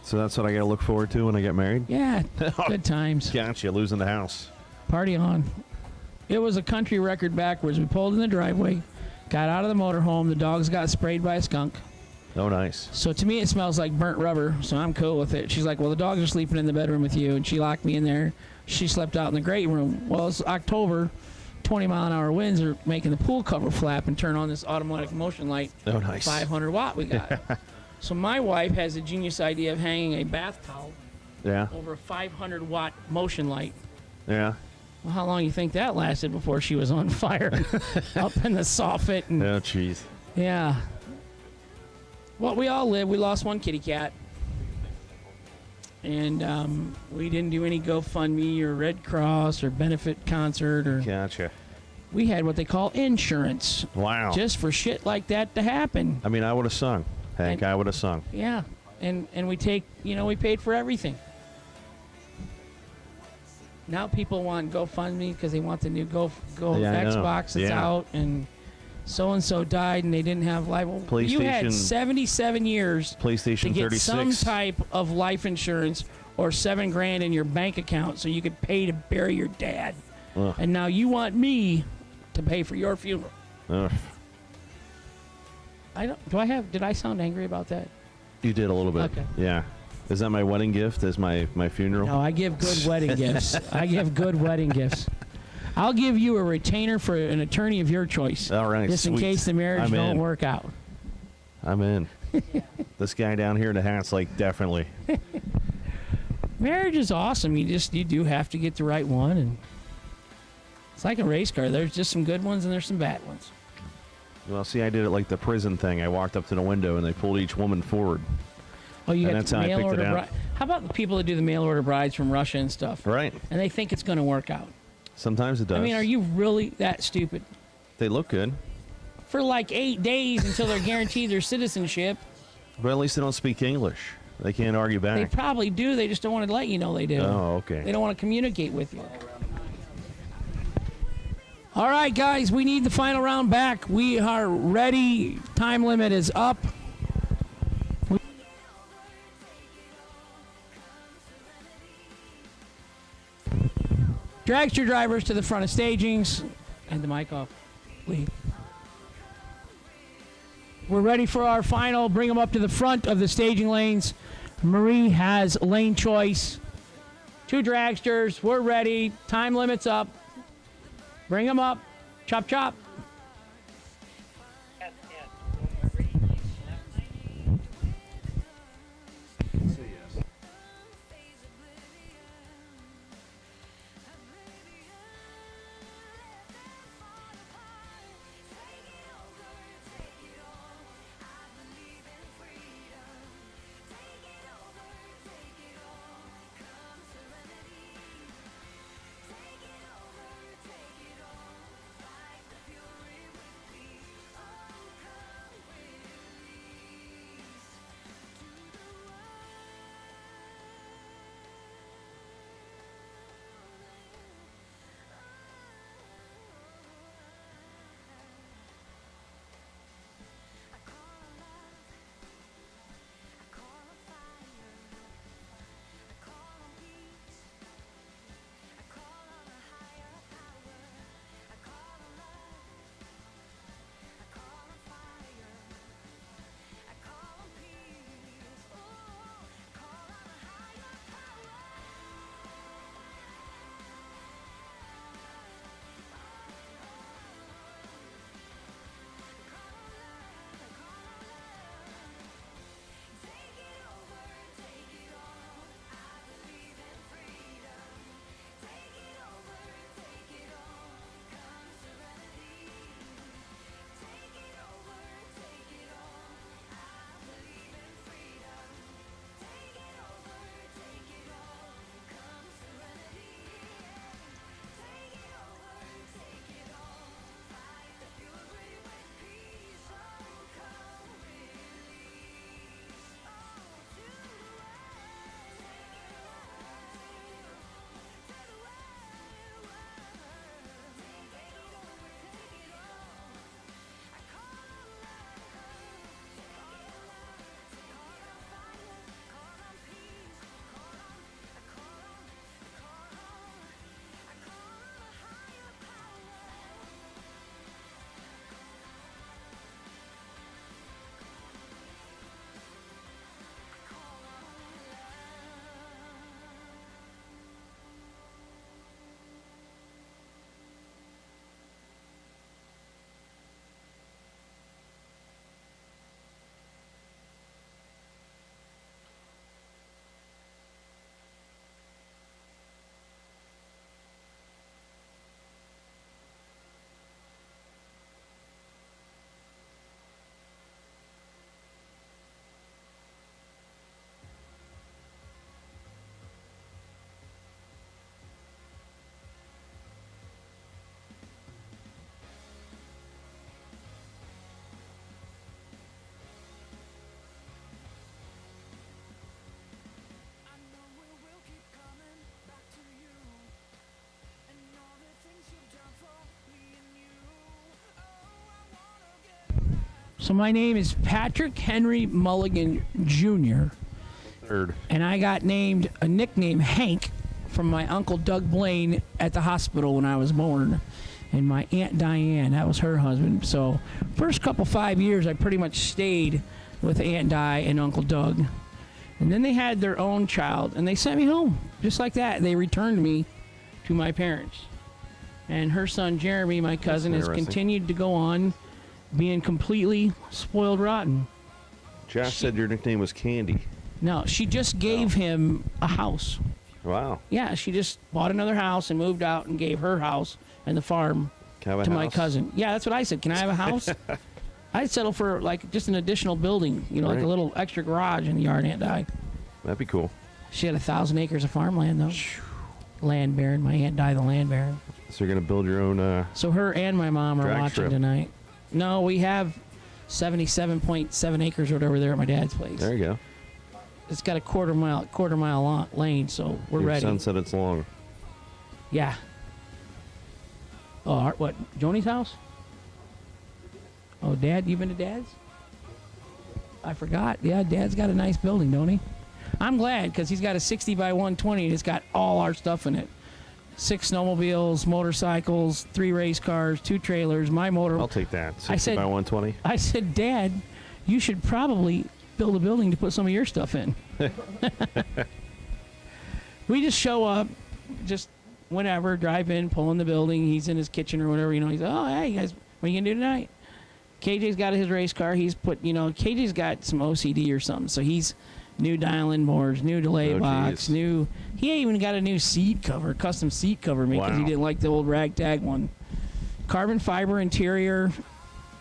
So that's what I got to look forward to when I get married? Yeah, good times. Gotcha, losing the house. Party on. It was a country record backwards. We pulled in the driveway, got out of the motorhome. The dogs got sprayed by a skunk. Oh, nice. So to me, it smells like burnt rubber, so I'm cool with it. She's like, well, the dogs are sleeping in the bedroom with you, and she locked me in there. She slept out in the great room. Well, it's October. 20-mile-an-hour winds are making the pool cover flap and turn on this automatic motion light. Oh, nice. 500 watt we got. So my wife has a genius idea of hanging a bath towel over a 500 watt motion light. Yeah. Well, how long do you think that lasted before she was on fire up in the soffit? And, oh, jeez. Yeah. Well, we all live. We lost one kitty cat. And we didn't do any GoFundMe or Red Cross or benefit concert or. Gotcha. We had what they call insurance. Wow. Just for shit like that to happen. I mean, I would have sung. Hank, I would have sung. Yeah. And we take, we paid for everything. Now people want GoFundMe because they want the new Xbox that's out, and so-and-so died and they didn't have life. You had 77 years PlayStation to get 36. some type of life insurance or $7,000 in your bank account so you could pay to bury your dad. Ugh. And now you want me to pay for your funeral. Ugh. Did I sound angry about that? You did a little bit. Okay. Yeah. Is that my wedding gift as my funeral? No, I give good wedding gifts. I give good wedding gifts. I'll give you a retainer for an attorney of your choice. All right, just in sweet. case the marriage don't work out. I'm in. This guy down here in the hat's like, definitely. Marriage is awesome. You do have to get the right one, and it's like a race car. There's just some good ones and there's some bad ones. Well, see, I did it like the prison thing. I walked up to the window and they pulled each woman forward. Oh, you and got that's the how I mail picked order it out. bride. How about the people that do the mail order brides from Russia and stuff? Right. And they think it's going to work out. Sometimes it does. I mean, are you really that stupid? They look good. For like 8 days until they're guaranteed their citizenship. But at least they don't speak English. They can't argue back. They probably do. They just don't want to let you know they do. Oh, okay. They don't want to communicate with you. All right, guys, we need the final round back. We are ready. Time limit is up. Dragster drivers to the front of stagings. And the mic off, please. We're ready for our final. Bring them up to the front of the staging lanes. Marie has lane choice. 2 dragsters. We're ready. Time limit's up. Bring them up. Chop, chop. So my name is Patrick Henry Mulligan Jr. Third. And I got named a nickname Hank from my Uncle Doug Blaine at the hospital when I was born. And my Aunt Diane, that was her husband. So first couple 5 years, I pretty much stayed with Aunt Di and Uncle Doug. And then they had their own child, and they sent me home. Just like that. They returned me to my parents. And her son, Jeremy, my cousin, has continued to go on being completely spoiled rotten. Josh said your nickname was Candy. No, she just gave him a house. Wow. Yeah, she just bought another house and moved out and gave her house and the farm to my cousin. Yeah, that's what I said. Can I have a house? I'd settle for like just an additional building, like a little extra garage in the yard, Aunt Di. That'd be cool. She had 1,000 acres of farmland, though. Land baron. My Aunt Di, the land baron. So you're going to build your own... So her and my mom are watching strip tonight. No, we have 77.7 acres or whatever there at my dad's place. There you go. It's got a quarter mile lane, so we're Your ready. son said it's long. Yeah. Oh, what? Joni's house? Oh, Dad, you been to Dad's? I forgot. Yeah, Dad's got a nice building, don't he? I'm glad, because he's got a 60 by 120, and it's got all our stuff in it. 6 snowmobiles, motorcycles, 3 race cars, 2 trailers, my motor. I'll take that. 60 by 120. I said, Dad, you should probably build a building to put some of your stuff in. We just show up, just whenever, drive in, pull in the building. He's in his kitchen or whatever. He's like, oh, hey, guys, what are you going to do tonight? KJ's got his race car. He's put, KJ's got some OCD or something. So he's new dial-in boards, new delay box, he even got a new seat cover, custom seat cover made because he didn't like the old ragtag one. Carbon fiber interior.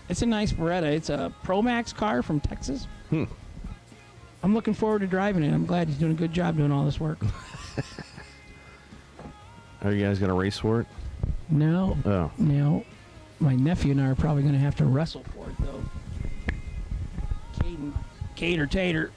It's a nice Beretta. It's a Pro Max car from Texas. I'm looking forward to driving it. I'm glad he's doing a good job doing all this work. Are you guys going to race for it? No. Oh. No. My nephew and I are probably going to have to wrestle for it, though. Cater Tater.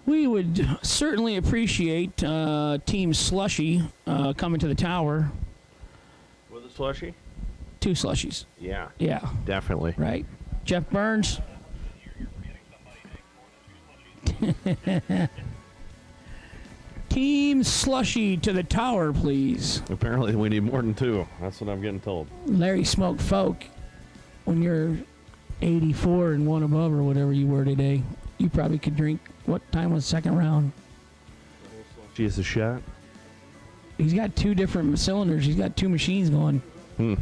We would certainly appreciate Team Slushy coming to the tower. With a slushy? 2 slushies. Yeah. Yeah. Definitely. Right. Jeff Burns. Team Slushy to the tower, please. Apparently we need more than 2. That's what I'm getting told. Larry Smoke Folk, when you're 84 and 1 above or whatever you were today, you probably could drink. What time was second round? She has a shot. He's got 2 different cylinders. He's got 2 machines going. And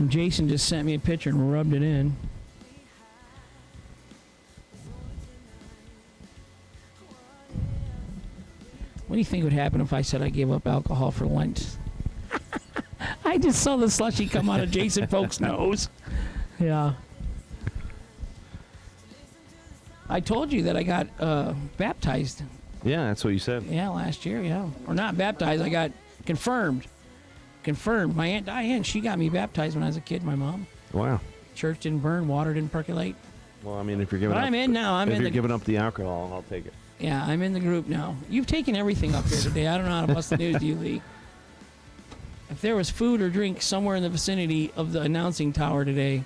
Jason just sent me a picture and rubbed it in. What do you think would happen if I said I gave up alcohol for Lent? I just saw the slushy come out of Jason Folk's nose. Yeah. I told you that I got baptized. Yeah, that's what you said. Yeah, last year, yeah. Or not baptized, I got confirmed. Confirmed. My Aunt Diane, she got me baptized when I was a kid, my mom. Wow. Church didn't burn, water didn't percolate. Well, I mean, if you're giving But up... I'm in now. If you're giving up the alcohol, I'll take it. Yeah, I'm in the group now. You've taken everything up here today. I don't know how to bust the news to you, Lee. If there was food or drink somewhere in the vicinity of the announcing tower today,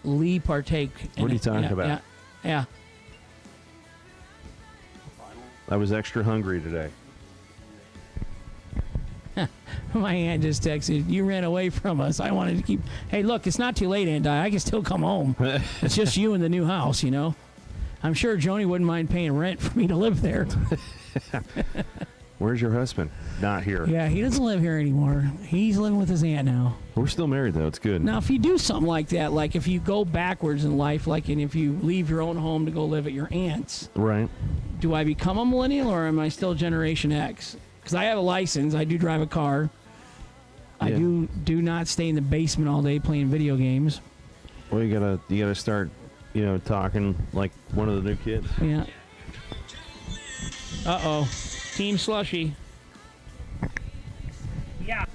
Lee partake. What are you talking about? Yeah. I was extra hungry today. My aunt just texted, you ran away from us. I wanted to keep... Hey, look, it's not too late, Aunt Di. I can still come home. It's just you in the new house, you know? I'm sure Joni wouldn't mind paying rent for me to live there. Where's your husband? Not here. Yeah, he doesn't live here anymore. He's living with his aunt now. We're still married, though. It's good. Now, if you do something like that, like if you go backwards in life, like if you leave your own home to go live at your aunt's, right? Do I become a millennial or am I still Generation X? Because I have a license. I do drive a car. I do not stay in the basement all day playing video games. Well, you gotta start, talking like one of the new kids. Yeah. Uh-oh. Team Slushy. Yeah.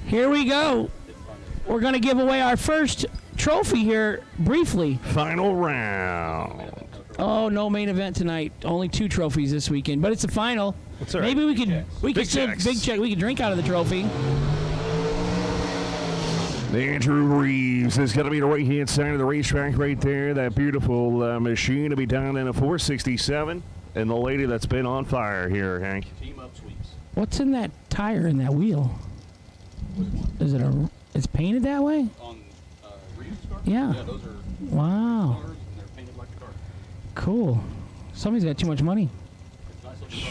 Here we go. We're going to give away our first trophy here briefly. Final round. Oh, no main event tonight. Only 2 trophies this weekend, but it's a final. That's all right. Maybe we could Big still checks. big check. We could drink out of the trophy. Andrew Reeves is going to be the right-hand side of the racetrack right there. That beautiful machine to be down in a 467. And the lady that's been on fire here, Hank. Team up sweeps. What's in that tire in that wheel? Is it it's painted that way? On Reeves' car? Yeah. Yeah, those are Wow. cars, and they're painted like a car. Cool. Somebody's got too much money. It's nice looking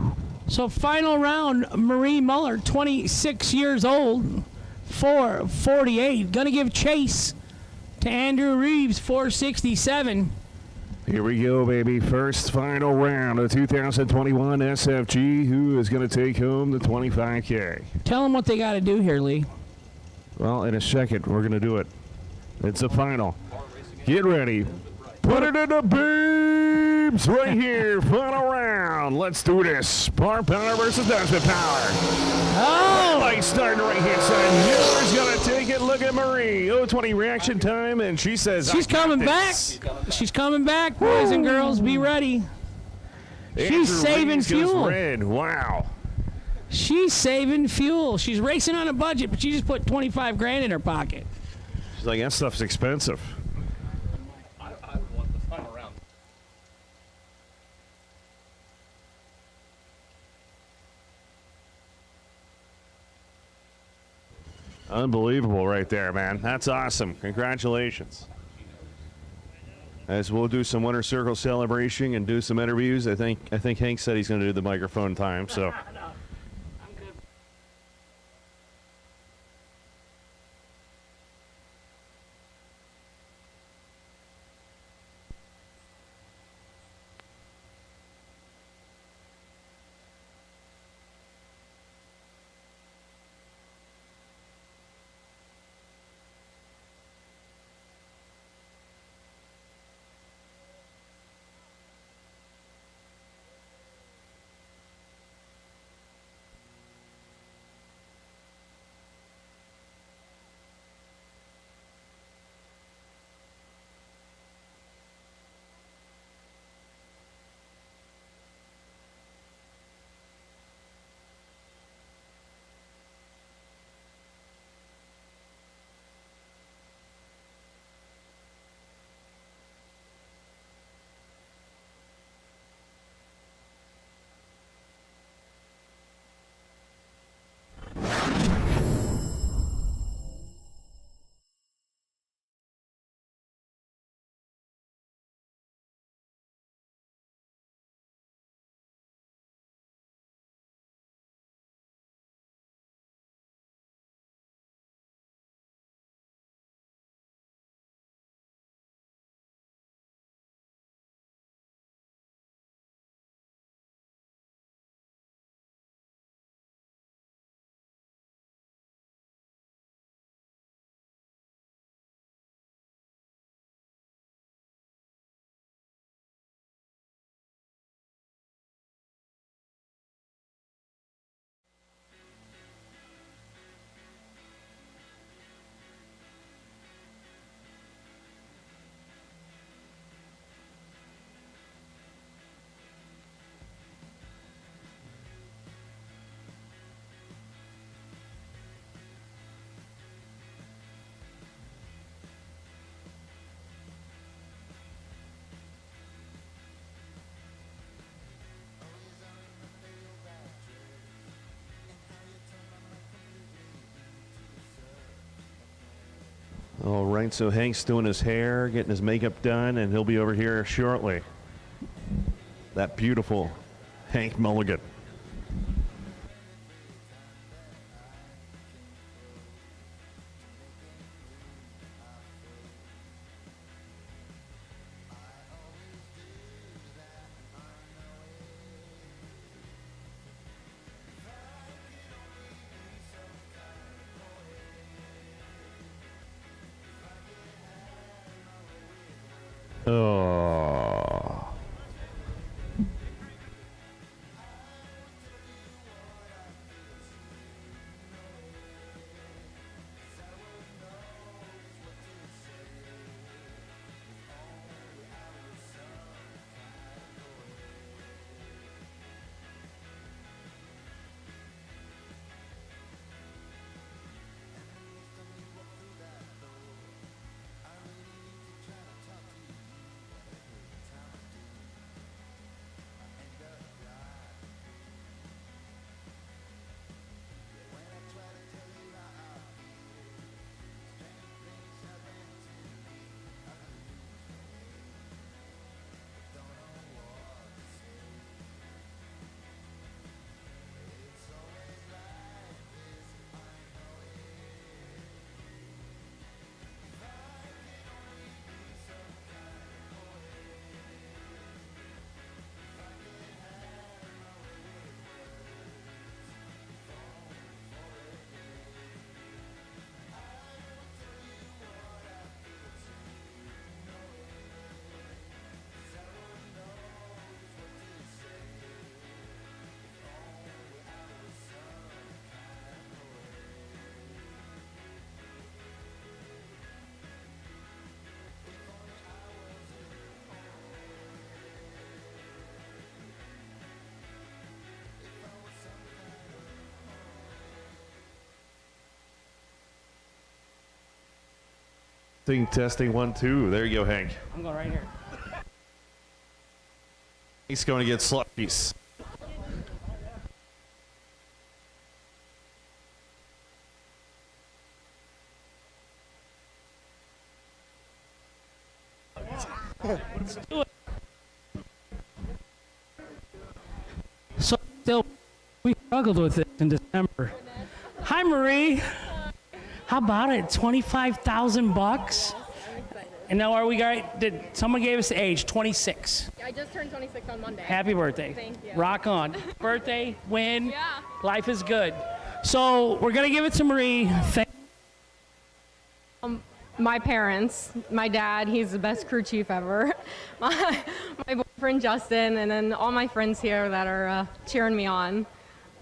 car. So final round, Marie Muller, 26 years old, 448. Gonna give chase to Andrew Reeves, 467. Here we go, baby. First final round of 2021 SFG. Who is going to take home the 25K? Tell them what they got to do here, Lee. Well, in a second, we're going to do it. It's a final. Get ready. Put it in the beams right here. Final round. Let's do this. Bar power versus Dutchman power. Oh! Light starting right hand side. Miller's going to take it. Look at Marie. 020 reaction time, and she says, She's coming back. She's coming back, boys and girls. Be ready. She's saving fuel. Red. Wow. She's saving fuel. She's racing on a budget, but she just put 25 grand in her pocket. She's like, that stuff's expensive. I want the final round. Unbelievable right there, man. That's awesome. Congratulations. As we'll do some winner circle celebration and do some interviews. I think Hank said he's going to do the microphone time, so. All right, so Hank's doing his hair, getting his makeup done, and he'll be over here shortly. That beautiful Hank Mulligan. Oh. Testing 1, 2. There you go, Hank. I'm going right here. He's going to get slurpees. Let's do it. So still, we struggled with it in December. Hi, Marie. How about it? $25,000. And now are we right? Did someone gave us the age? 26. I just turned 26 on Monday. Happy birthday. Thank you. Rock on. Birthday, win. Yeah. Life is good. So we're gonna give it to Marie. My parents, my dad, he's the best crew chief ever. My boyfriend Justin, and then all my friends here that are cheering me on.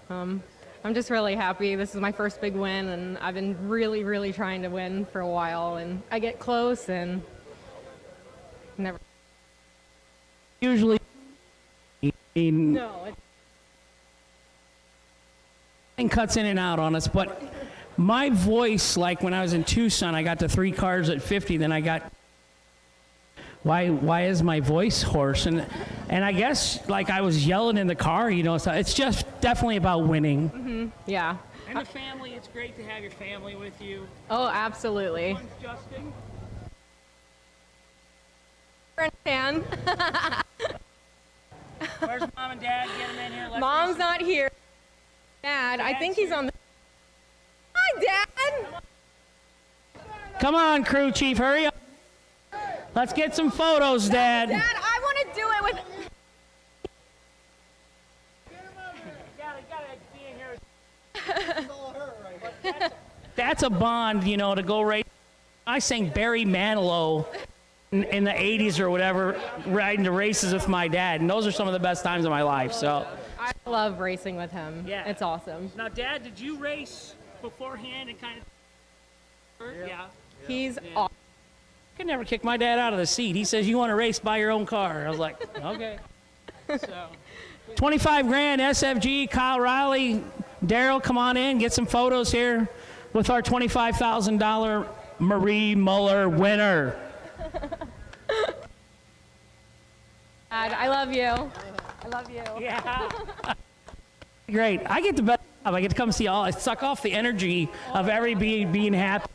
I'm just really happy. This is my first big win, and I've been really, really trying to win for a while, and I get close and never. Usually, No. It cuts in and out on us, but my voice, like when I was in Tucson, I got to 3 cars at 50, then I got. Why is my voice hoarse? And I guess like I was yelling in the car, you know. So it's just definitely about winning. Mm-hmm. Yeah. And the family, it's great to have your family with you. Oh, absolutely. Justin. Fan. Where's mom and dad? Get them in here. Mom's not here. Dad, I think he's on the. Hi, Dad. Come on, crew chief, hurry up. Let's get some photos, Dad. Dad, I want to do it with. That's a bond, you know, to go race. I sang Barry Manilow in the 80s or whatever, riding the races with my dad, and those are some of the best times of my life. So I love racing with him. Yeah. It's awesome. Now, Dad, did you race beforehand and kind of? Yeah. He's awesome. I could never kick my dad out of the seat. He says, "You want to race, buy your own car." I was like, okay. So, 25 grand, SFG, Kyle Riley, Daryl, come on in, get some photos here with our $25,000 Marie Muller winner. Dad, I love you. I love you. Yeah. Great. I get the best job. I get to come see all. I suck off the energy of everybody being happy.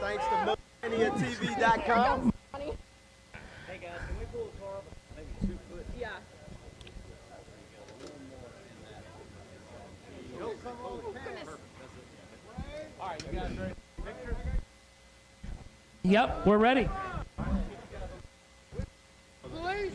Thanks to MotorManiaTV.com. Hey guys, can we pull the car up maybe 2 foot? Yeah. All right, you guys ready? Picture? Yep, we're ready. Police!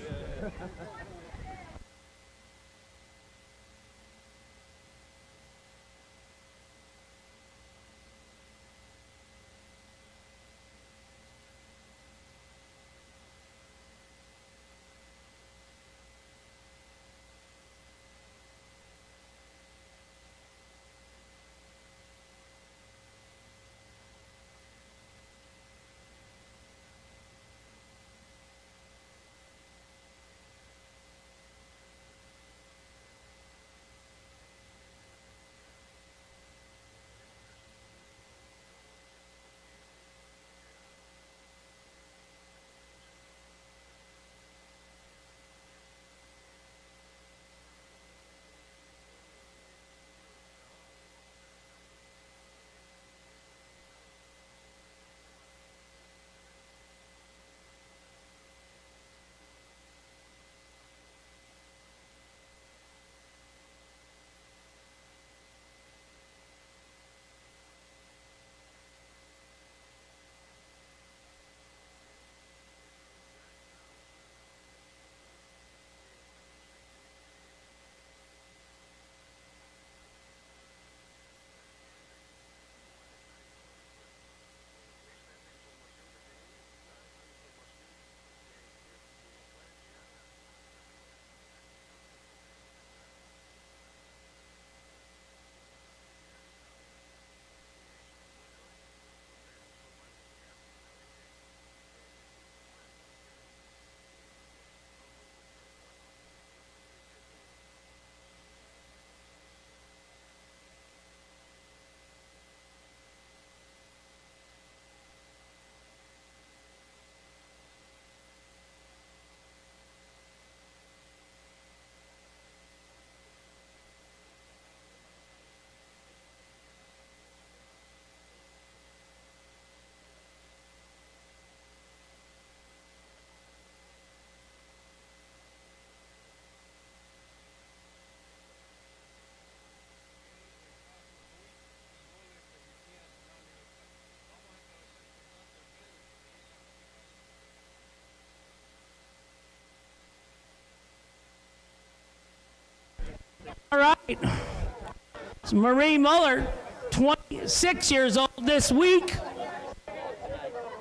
All right. It's Marie Muller, 26 years old this week.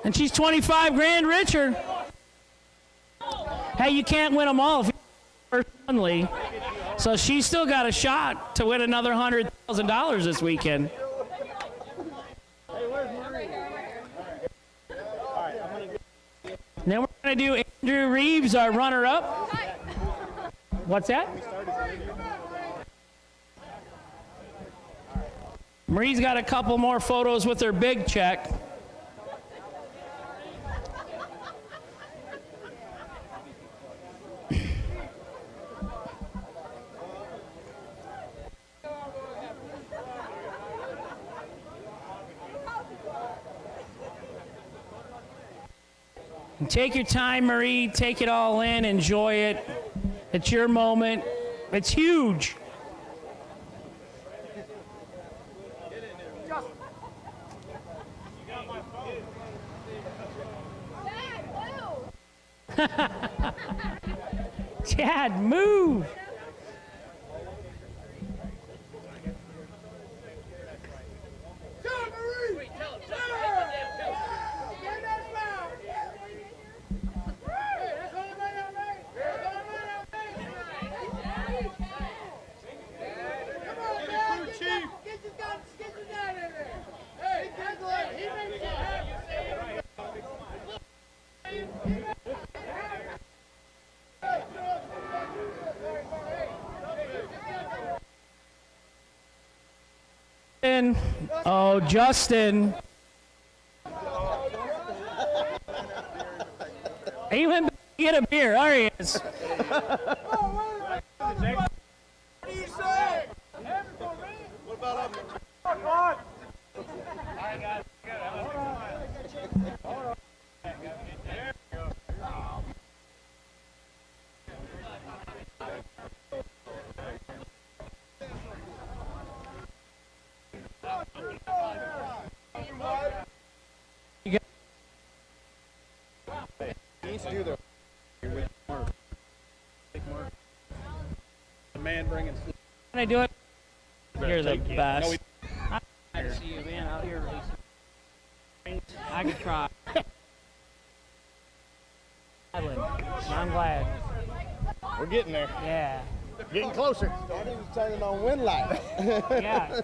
And she's 25 grand richer. Hey, you can't win them all if you're first only. So she's still got a shot to win another $100,000 this weekend. Then we're going to do Andrew Reeves, our runner-up. What's that? Marie's got a couple more photos with her big check. Take your time, Marie. Take it all in. Enjoy it. It's your moment. It's huge. Chad, move. Oh, Justin. He went back to get a beer. There he is. What do you say? What about up? The man bringing. Can I do it? You're the Thank you. best. No, I see you, man, out here racing. I could try. I'm glad. We're getting there. Yeah. Getting closer. Starting turning on wind light. Yeah.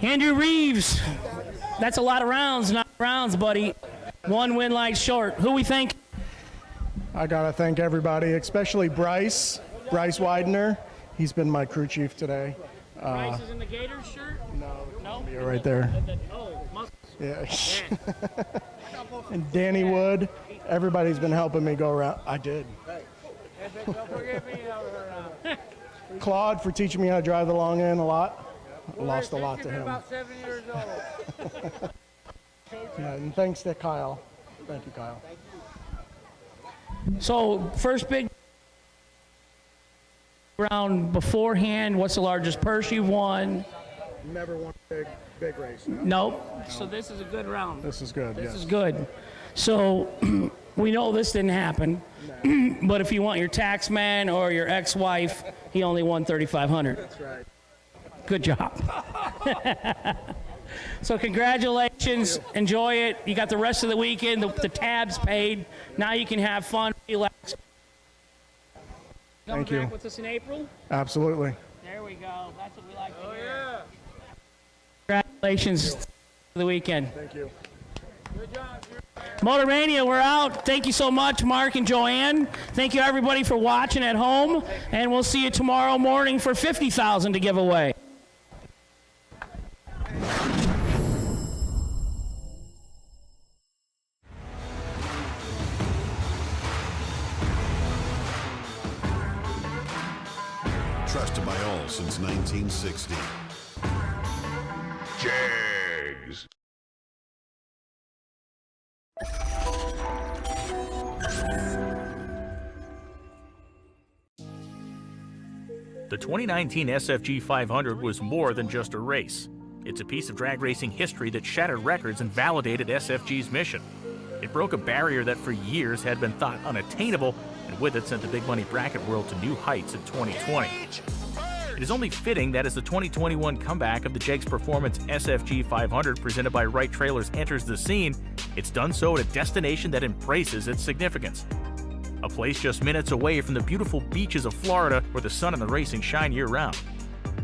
Andrew Reeves. That's a lot of rounds, not rounds, buddy. One win light short. Who we think? I gotta thank everybody, especially Bryce Widener. He's been my crew chief today. Bryce is in the Gators shirt? No. You're right there. Oh, must. Yeah. And Danny Wood. Everybody's been helping me go around. I did. Don't forget me over Claude for teaching me how to drive the long end a lot. I lost a lot to him. About 7 years old. Yeah, and thanks to Kyle. Thank you, Kyle. So, first big round beforehand, what's the largest purse you've won? Never won a big race. Nope. So this is a good round. This is good, This yes. is good. So we know this didn't happen, but if you want your tax man or your ex-wife, he only won $3,500. That's right. Good job. So congratulations. Enjoy it. You got the rest of the weekend. The tab's paid. Now you can have fun, relax. Coming Thank you. back with us in April? Absolutely. There we go. That's what we like to hear. Congratulations for the weekend. Thank you. Motor Mania, we're out. Thank you so much, Mark and Joanne. Thank you, everybody, for watching at home. And we'll see you tomorrow morning for $50,000 to give away. Trusted by all since 1960. Jags. The 2019 SFG 500 was more than just a race. It's a piece of drag racing history that shattered records and validated SFG's mission. It broke a barrier that for years had been thought unattainable, and with it sent the big money bracket world to new heights in 2020. It is only fitting that as the 2021 comeback of the Jegs Performance SFG 500 presented by Wright Trailers enters the scene, it's done so at a destination that embraces its significance. A place just minutes away from the beautiful beaches of Florida where the sun and the racing shine year-round.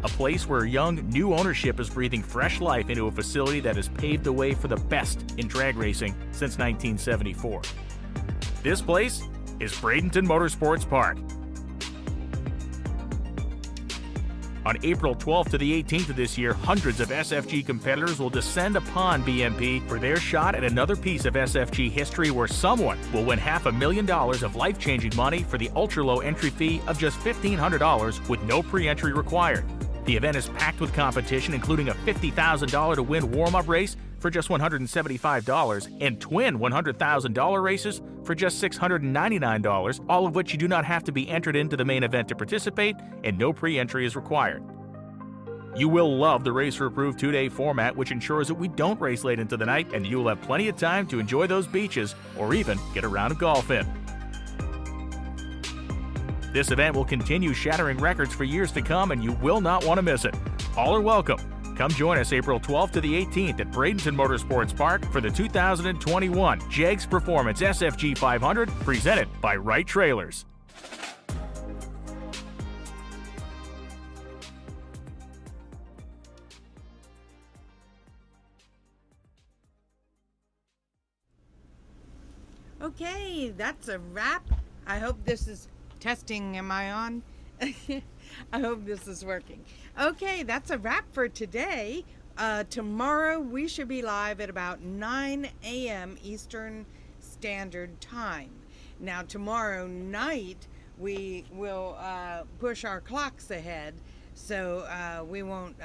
A place where young, new ownership is breathing fresh life into a facility that has paved the way for the best in drag racing since 1974. This place is Bradenton Motorsports Park. On April 12th to the 18th of this year, hundreds of SFG competitors will descend upon BMP for their shot at another piece of SFG history where someone will win $500,000 of life-changing money for the ultra-low entry fee of just $1,500 with no pre-entry required. The event is packed with competition, including a $50,000 to win warm-up race for just $175 and twin $100,000 races for just $699, all of which you do not have to be entered into the main event to participate, and no pre-entry is required. You will love the racer-approved 2-day format, which ensures that we don't race late into the night, and you will have plenty of time to enjoy those beaches or even get a round of golf in. This event will continue shattering records for years to come, and you will not want to miss it. All are welcome. Come join us April 12th to the 18th at Bradenton Motorsports Park for the 2021 Jegs Performance SFG 500 presented by Wright Trailers. Okay, that's a wrap. I hope this is testing. Am I on? I hope this is working. Okay, that's a wrap for today. Tomorrow we should be live at about 9 a.m. Eastern Standard Time. Now tomorrow night we will push our clocks ahead, so we won't,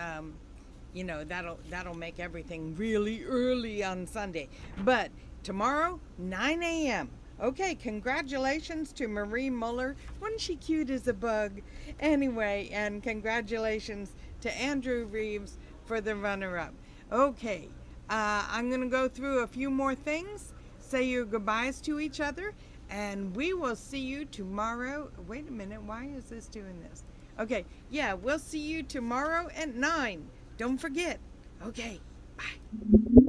you know, that'll make everything really early on Sunday. But tomorrow, 9 a.m. Okay, congratulations to Marie Muller. Wasn't she cute as a bug? Anyway, and congratulations to Andrew Reeves for the runner-up. Okay, I'm going to go through a few more things, say your goodbyes to each other, and we will see you tomorrow. Wait a minute, why is this doing this? Okay, yeah, we'll see you tomorrow at 9. Don't forget. Okay, bye.